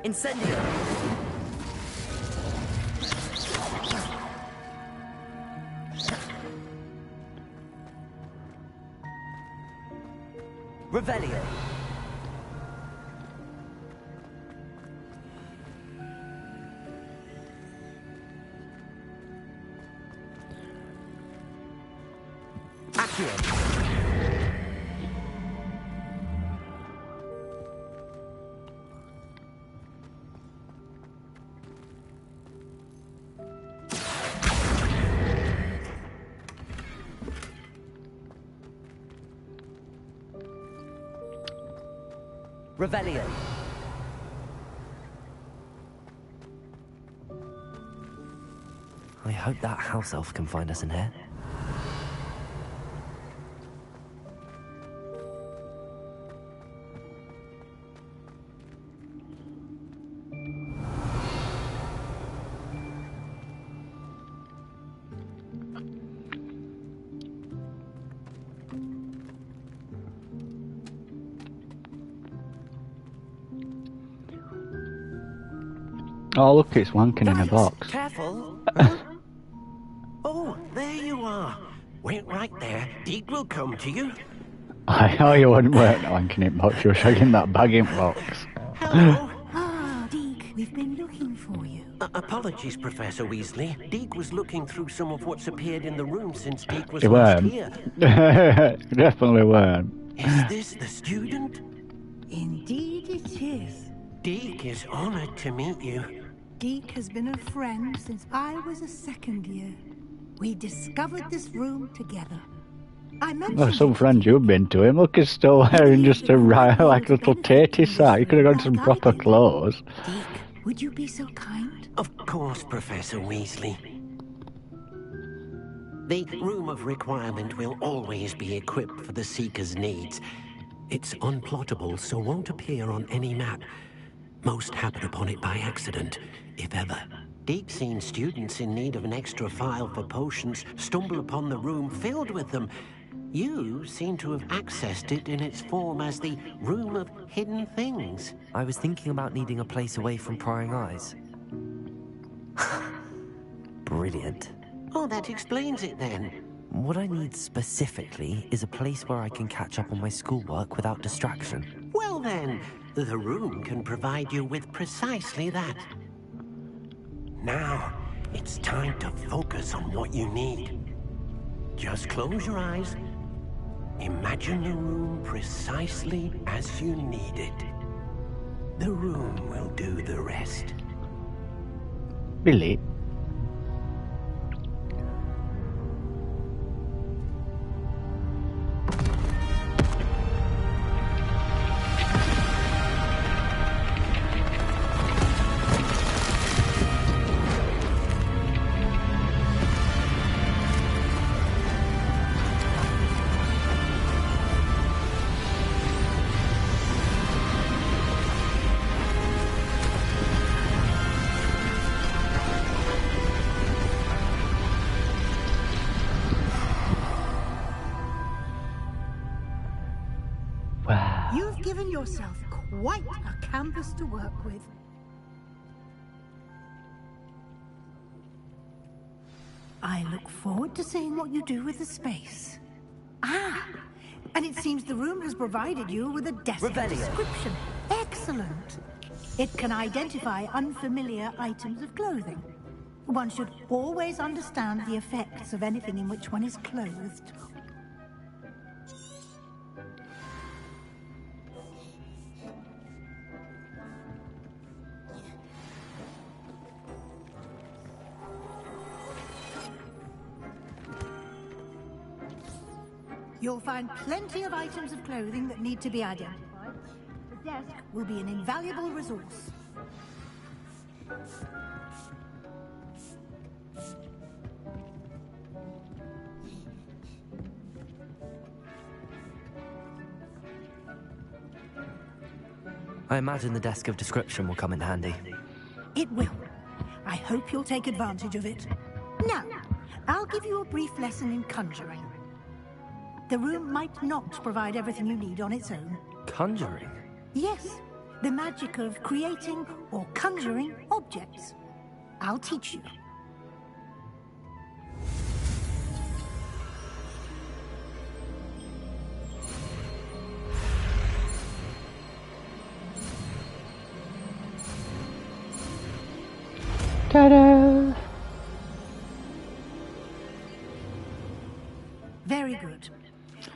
Incendio. Revelio. Accio. Revelio. I hope that house elf can find us in here. Oh, look, it's wanking in a box. Careful. Oh, there you are. Wait right there. Deke will come to you. Oh, you wouldn't work wanking in box, you were shagging that bag in box. Hello. Ah, Deke, we've been looking for you. Apologies, Professor Weasley. Deke was looking through some of what's appeared in the room since Deke was You last weren't. here. Definitely weren't. Is this the student? Indeed it is. Deke is honored to meet you. Deke has been a friend since I was a second year. We discovered this room together. I mentioned Well, some friends you've been to him. Look, he's still wearing just a like little tatey sack. You could have got some proper clothes. Deke, would you be so kind? Of course, Professor Weasley. The Room of Requirement will always be equipped for the Seeker's needs. It's unplottable, so won't appear on any map. Most happen upon it by accident, if ever. Deep-seen students in need of an extra file for potions stumble upon the room filled with them. You seem to have accessed it in its form as the Room of Hidden Things. I was thinking about needing a place away from prying eyes. Brilliant. Oh, that explains it then. What I need specifically is a place where I can catch up on my schoolwork without distraction. Well then, the room can provide you with precisely that. Now, it's time to focus on what you need. Just close your eyes. Imagine the room precisely as you need it. The room will do the rest. Really? You've given yourself quite a canvas to work with. I look forward to seeing what you do with the space. Ah, and it seems the room has provided you with a desk description. Excellent. It can identify unfamiliar items of clothing. One should always understand the effects of anything in which one is clothed. You'll find plenty of items of clothing that need to be identified. The desk will be an invaluable resource. I imagine the desk of description will come in handy. It will. I hope you'll take advantage of it. Now, I'll give you a brief lesson in conjuring. The room might not provide everything you need on its own. Conjuring? Yes, the magic of creating or conjuring objects. I'll teach you. Ta-da! Very good.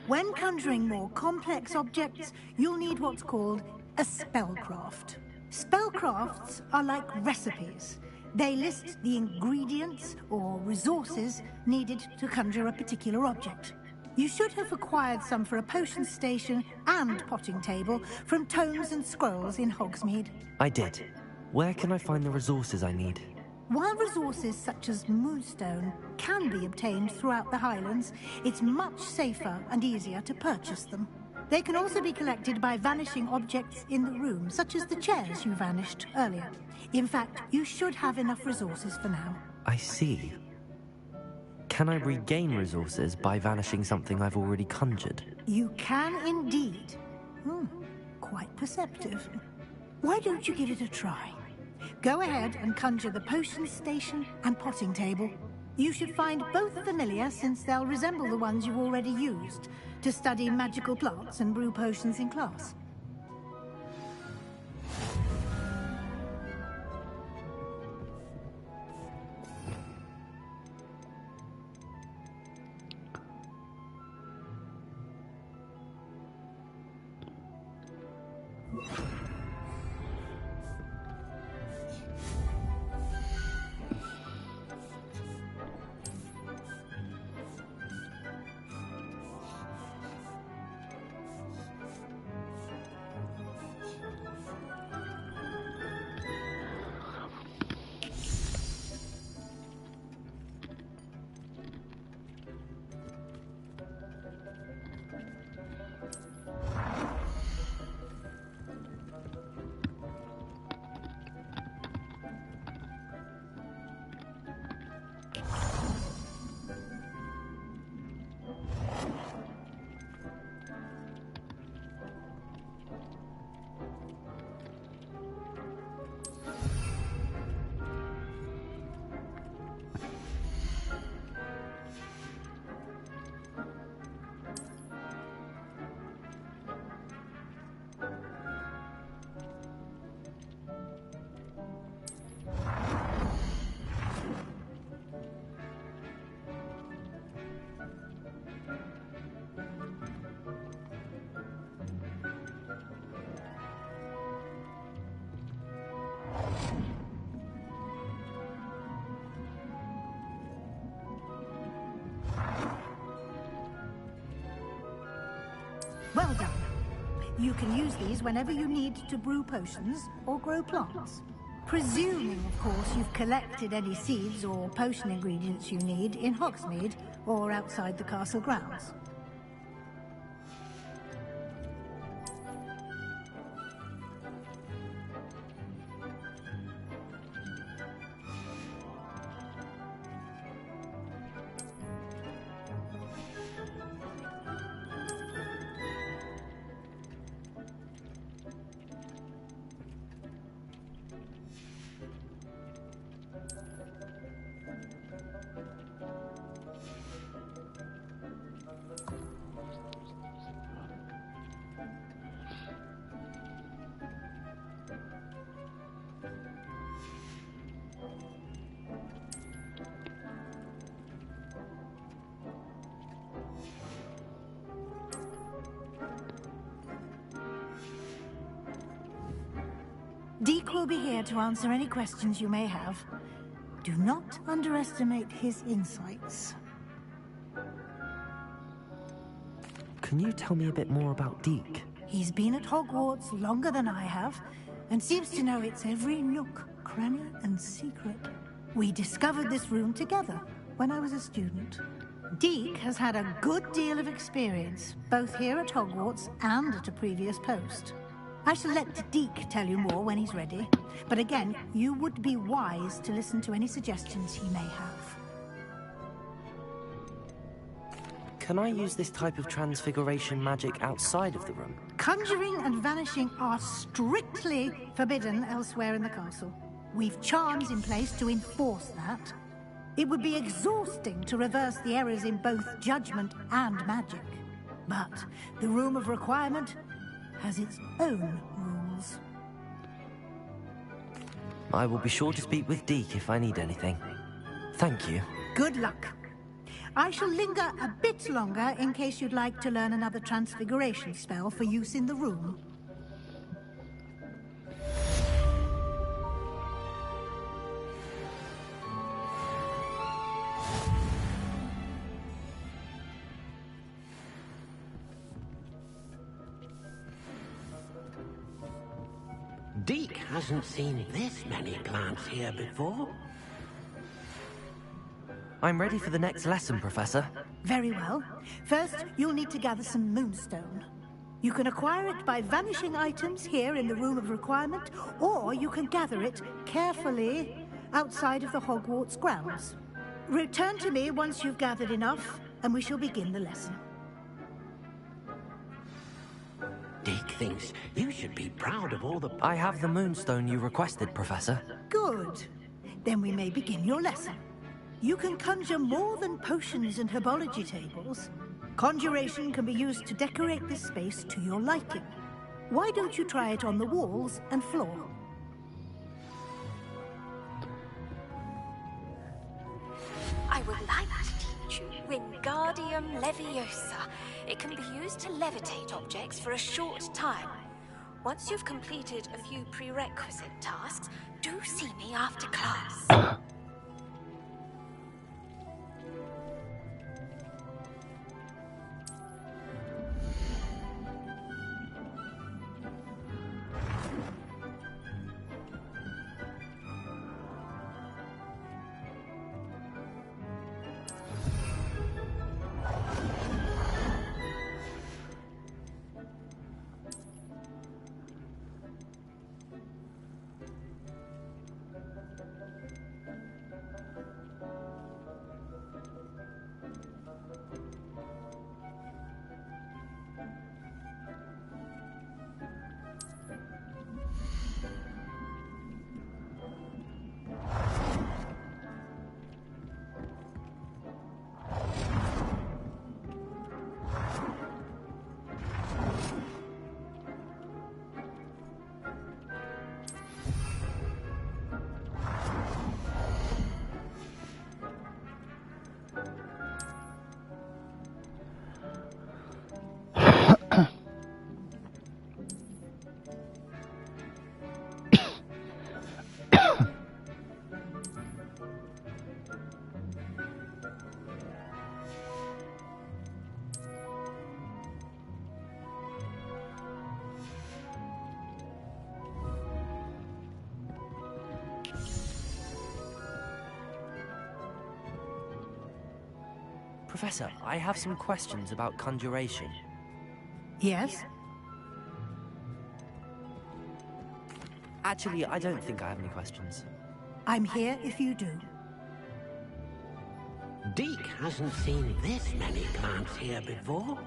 When conjuring more complex objects, you'll need what's called a spellcraft. Spellcrafts are like recipes. They list the ingredients or resources needed to conjure a particular object. You should have acquired some for a potion station and potting table from tomes and scrolls in Hogsmeade. I did. Where can I find the resources I need? While resources such as moonstone can be obtained throughout the Highlands, it's much safer and easier to purchase them. They can also be collected by vanishing objects in the room, such as the chairs you vanished earlier. In fact, you should have enough resources for now. I see. Can I regain resources by vanishing something I've already conjured? You can indeed. Quite perceptive. Why don't you give it a try? Go ahead and conjure the potion station and potting table. You should find both familiar, since they'll resemble the ones you've already used to study magical plants and brew potions in class. Well done. You can use these whenever you need to brew potions or grow plants. Presuming, of course, you've collected any seeds or potion ingredients you need in Hogsmeade or outside the castle grounds. Deke will be here to answer any questions you may have. Do not underestimate his insights. Can you tell me a bit more about Deke? He's been at Hogwarts longer than I have, and seems to know its every nook, cranny, and secret. We discovered this room together when I was a student. Deke has had a good deal of experience, both here at Hogwarts and at a previous post. I shall let Deke tell you more when he's ready, but again, you would be wise to listen to any suggestions he may have. Can I use this type of transfiguration magic outside of the room? Conjuring and vanishing are strictly forbidden elsewhere in the castle. We've charms in place to enforce that. It would be exhausting to reverse the errors in both judgment and magic. But the Room of Requirement has its own rules. I will be sure to speak with Deke if I need anything. Thank you. Good luck. I shall linger a bit longer in case you'd like to learn another transfiguration spell for use in the room. Deke hasn't seen this many plants here before. I'm ready for the next lesson, Professor. Very well. First, you'll need to gather some moonstone. You can acquire it by vanishing items here in the Room of Requirement, or you can gather it carefully outside of the Hogwarts grounds. Return to me once you've gathered enough, and we shall begin the lesson. Deke thinks you should be proud of all the... I have the moonstone you requested, Professor. Good. Then we may begin your lesson. You can conjure more than potions and herbology tables. Conjuration can be used to decorate this space to your liking. Why don't you try it on the walls and floor? I would like to teach you Wingardium Leviosa. It can be used to levitate objects for a short time. Once you've completed a few prerequisite tasks, do see me after class. Professor, I have some questions about conjuration. Yes? Actually, I don't think I have any questions. I'm here if you do. Deke hasn't seen this many plants here before.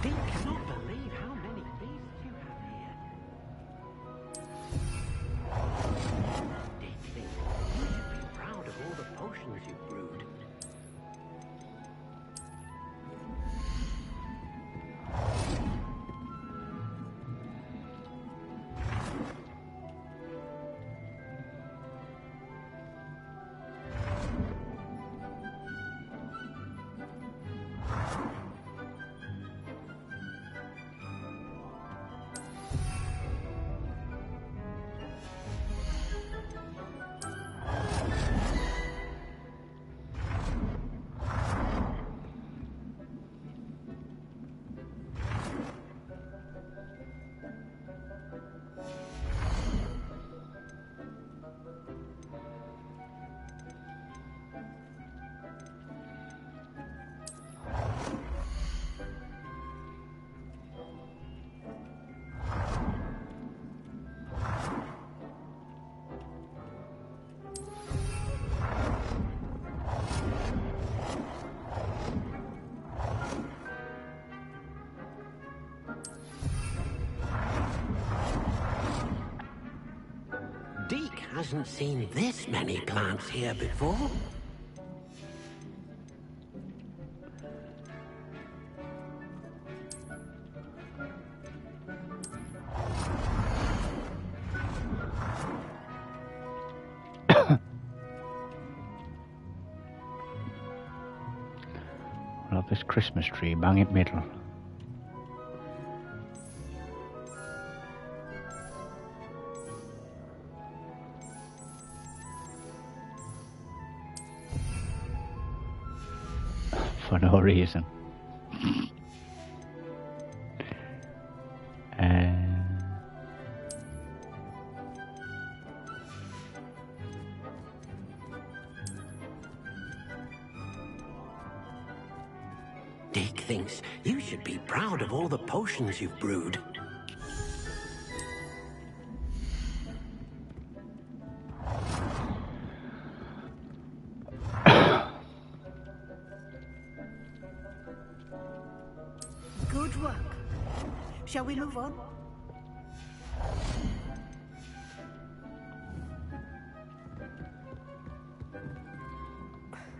Deke cannot believe how many beasts you have here. Deke thinks you should be proud of all the potions you've brewed. Deke hasn't seen this many plants here before. We'll have this Christmas tree bang in middle. For no reason. Deke thinks you should be proud of all the potions you've brewed. Good work. Shall we move on?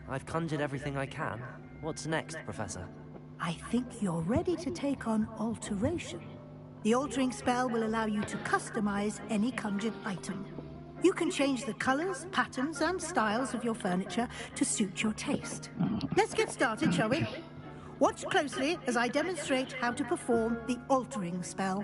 I've conjured everything I can. What's next, Professor? I think you're ready to take on alteration. The altering spell will allow you to customize any conjured item. You can change the colors, patterns, and styles of your furniture to suit your taste. Let's get started, shall we? Watch closely as I demonstrate how to perform the altering spell.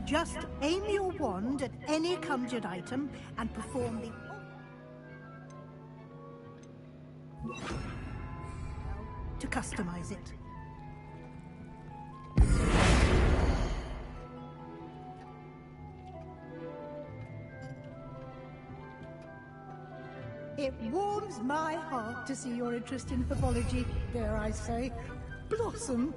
Just aim your wand at any conjured item and perform the... to customize it. It warms my heart to see your interest in herbology, dare I say, blossom.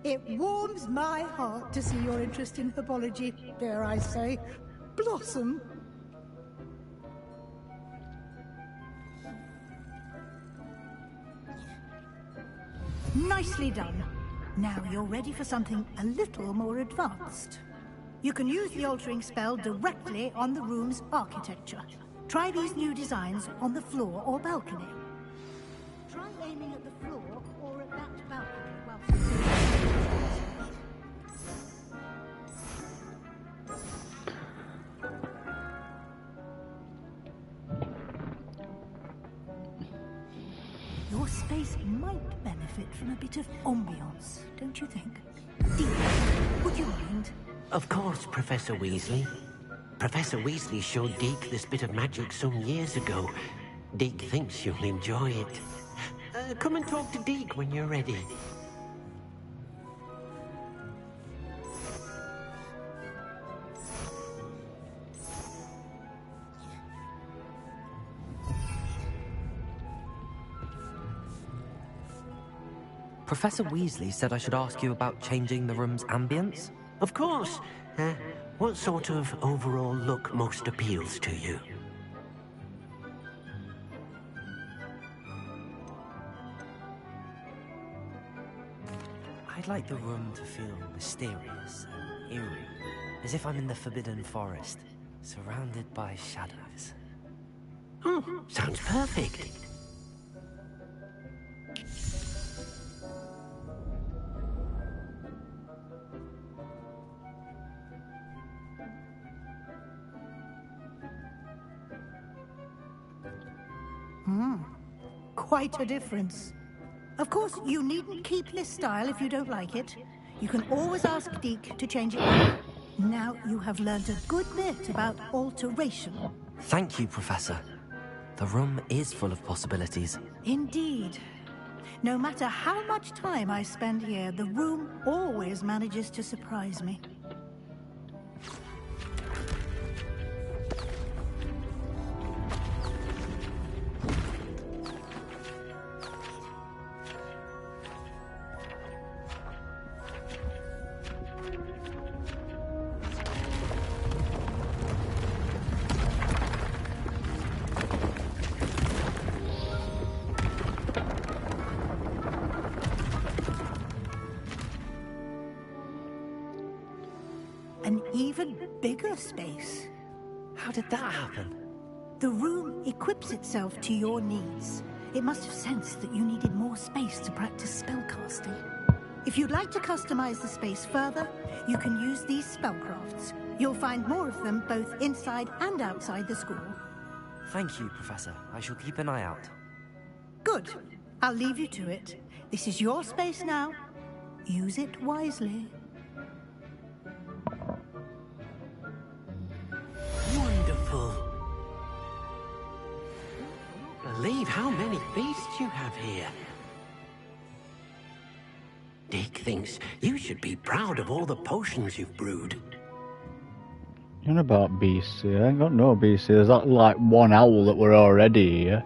It warms my heart to see your interest in herbology, dare I say, blossom. Nicely done. Now you're ready for something a little more advanced. You can use the altering spell directly on the room's architecture. Try these new designs on the floor or balcony. Try aiming at the floor or at that balcony whilst... Your space might benefit from a bit of ambiance, don't you think? Dean, would you mind? Of course, Professor Weasley. Professor Weasley showed Deke this bit of magic some years ago. Deke thinks you'll enjoy it. Come and talk to Deke when you're ready. Professor Weasley said I should ask you about changing the room's ambience? Of course. What sort of overall look most appeals to you? I'd like the room to feel mysterious and eerie, as if I'm in the Forbidden Forest, surrounded by shadows. Oh, sounds perfect. Quite a difference. Of course, you needn't keep this style if you don't like it. You can always ask Deke to change it back. Now you have learned a good bit about alteration. Thank you, Professor. The room is full of possibilities. Indeed. No matter how much time I spend here, the room always manages to surprise me. an even bigger space. How did that happen? The room equips itself to your needs. It must have sensed that you needed more space to practice spellcasting. If you'd like to customize the space further, you can use these spellcrafts. You'll find more of them both inside and outside the school. Thank you, Professor. I shall keep an eye out. Good. I'll leave you to it. This is your space now. Use it wisely. Wonderful. Believe how many beasts you have here. Dick thinks you should be proud of all the potions you've brewed. What about BC? I ain't got no BC. There's that, like, one owl that were already here.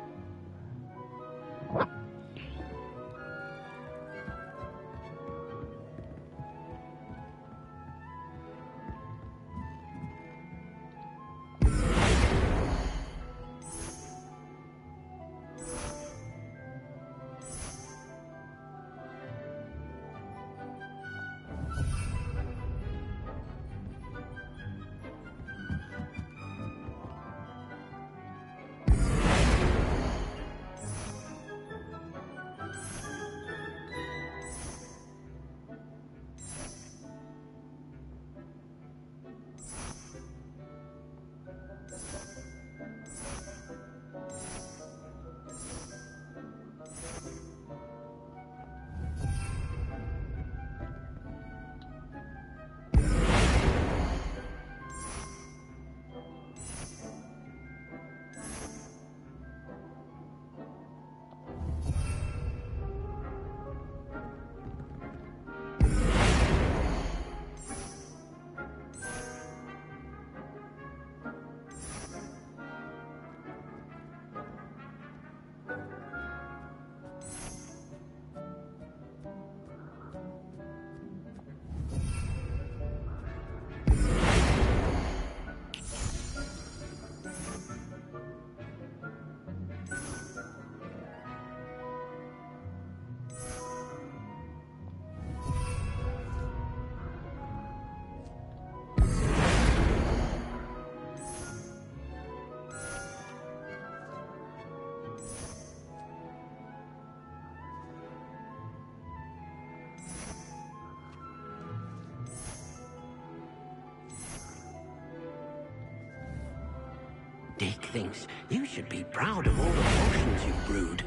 Dick thinks you should be proud of all the potions you've brewed.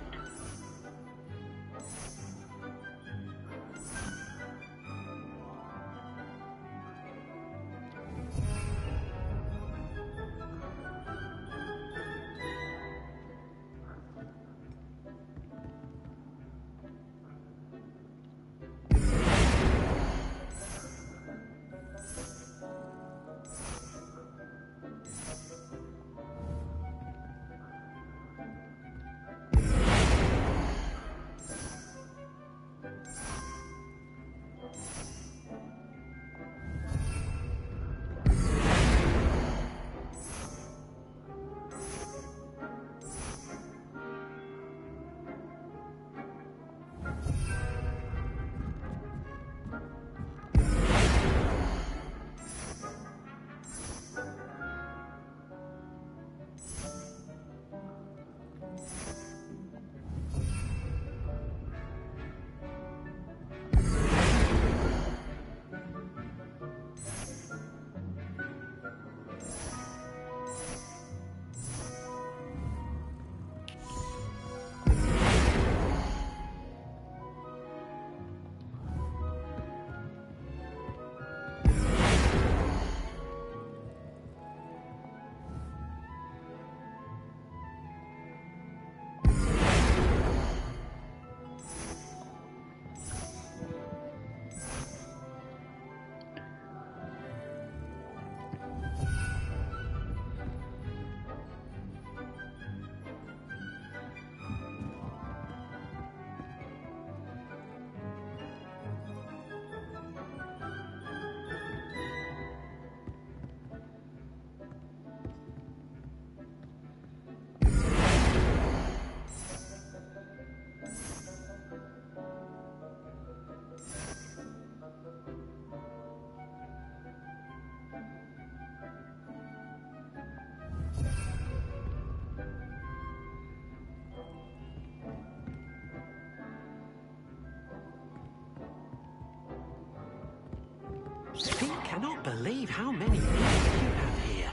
believe how many things you have here.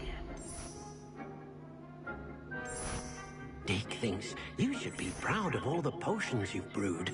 Deke thinks you should be proud of all the potions you've brewed.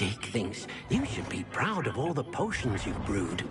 Dick thinks you should be proud of all the potions you've brewed.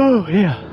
Oh, yeah.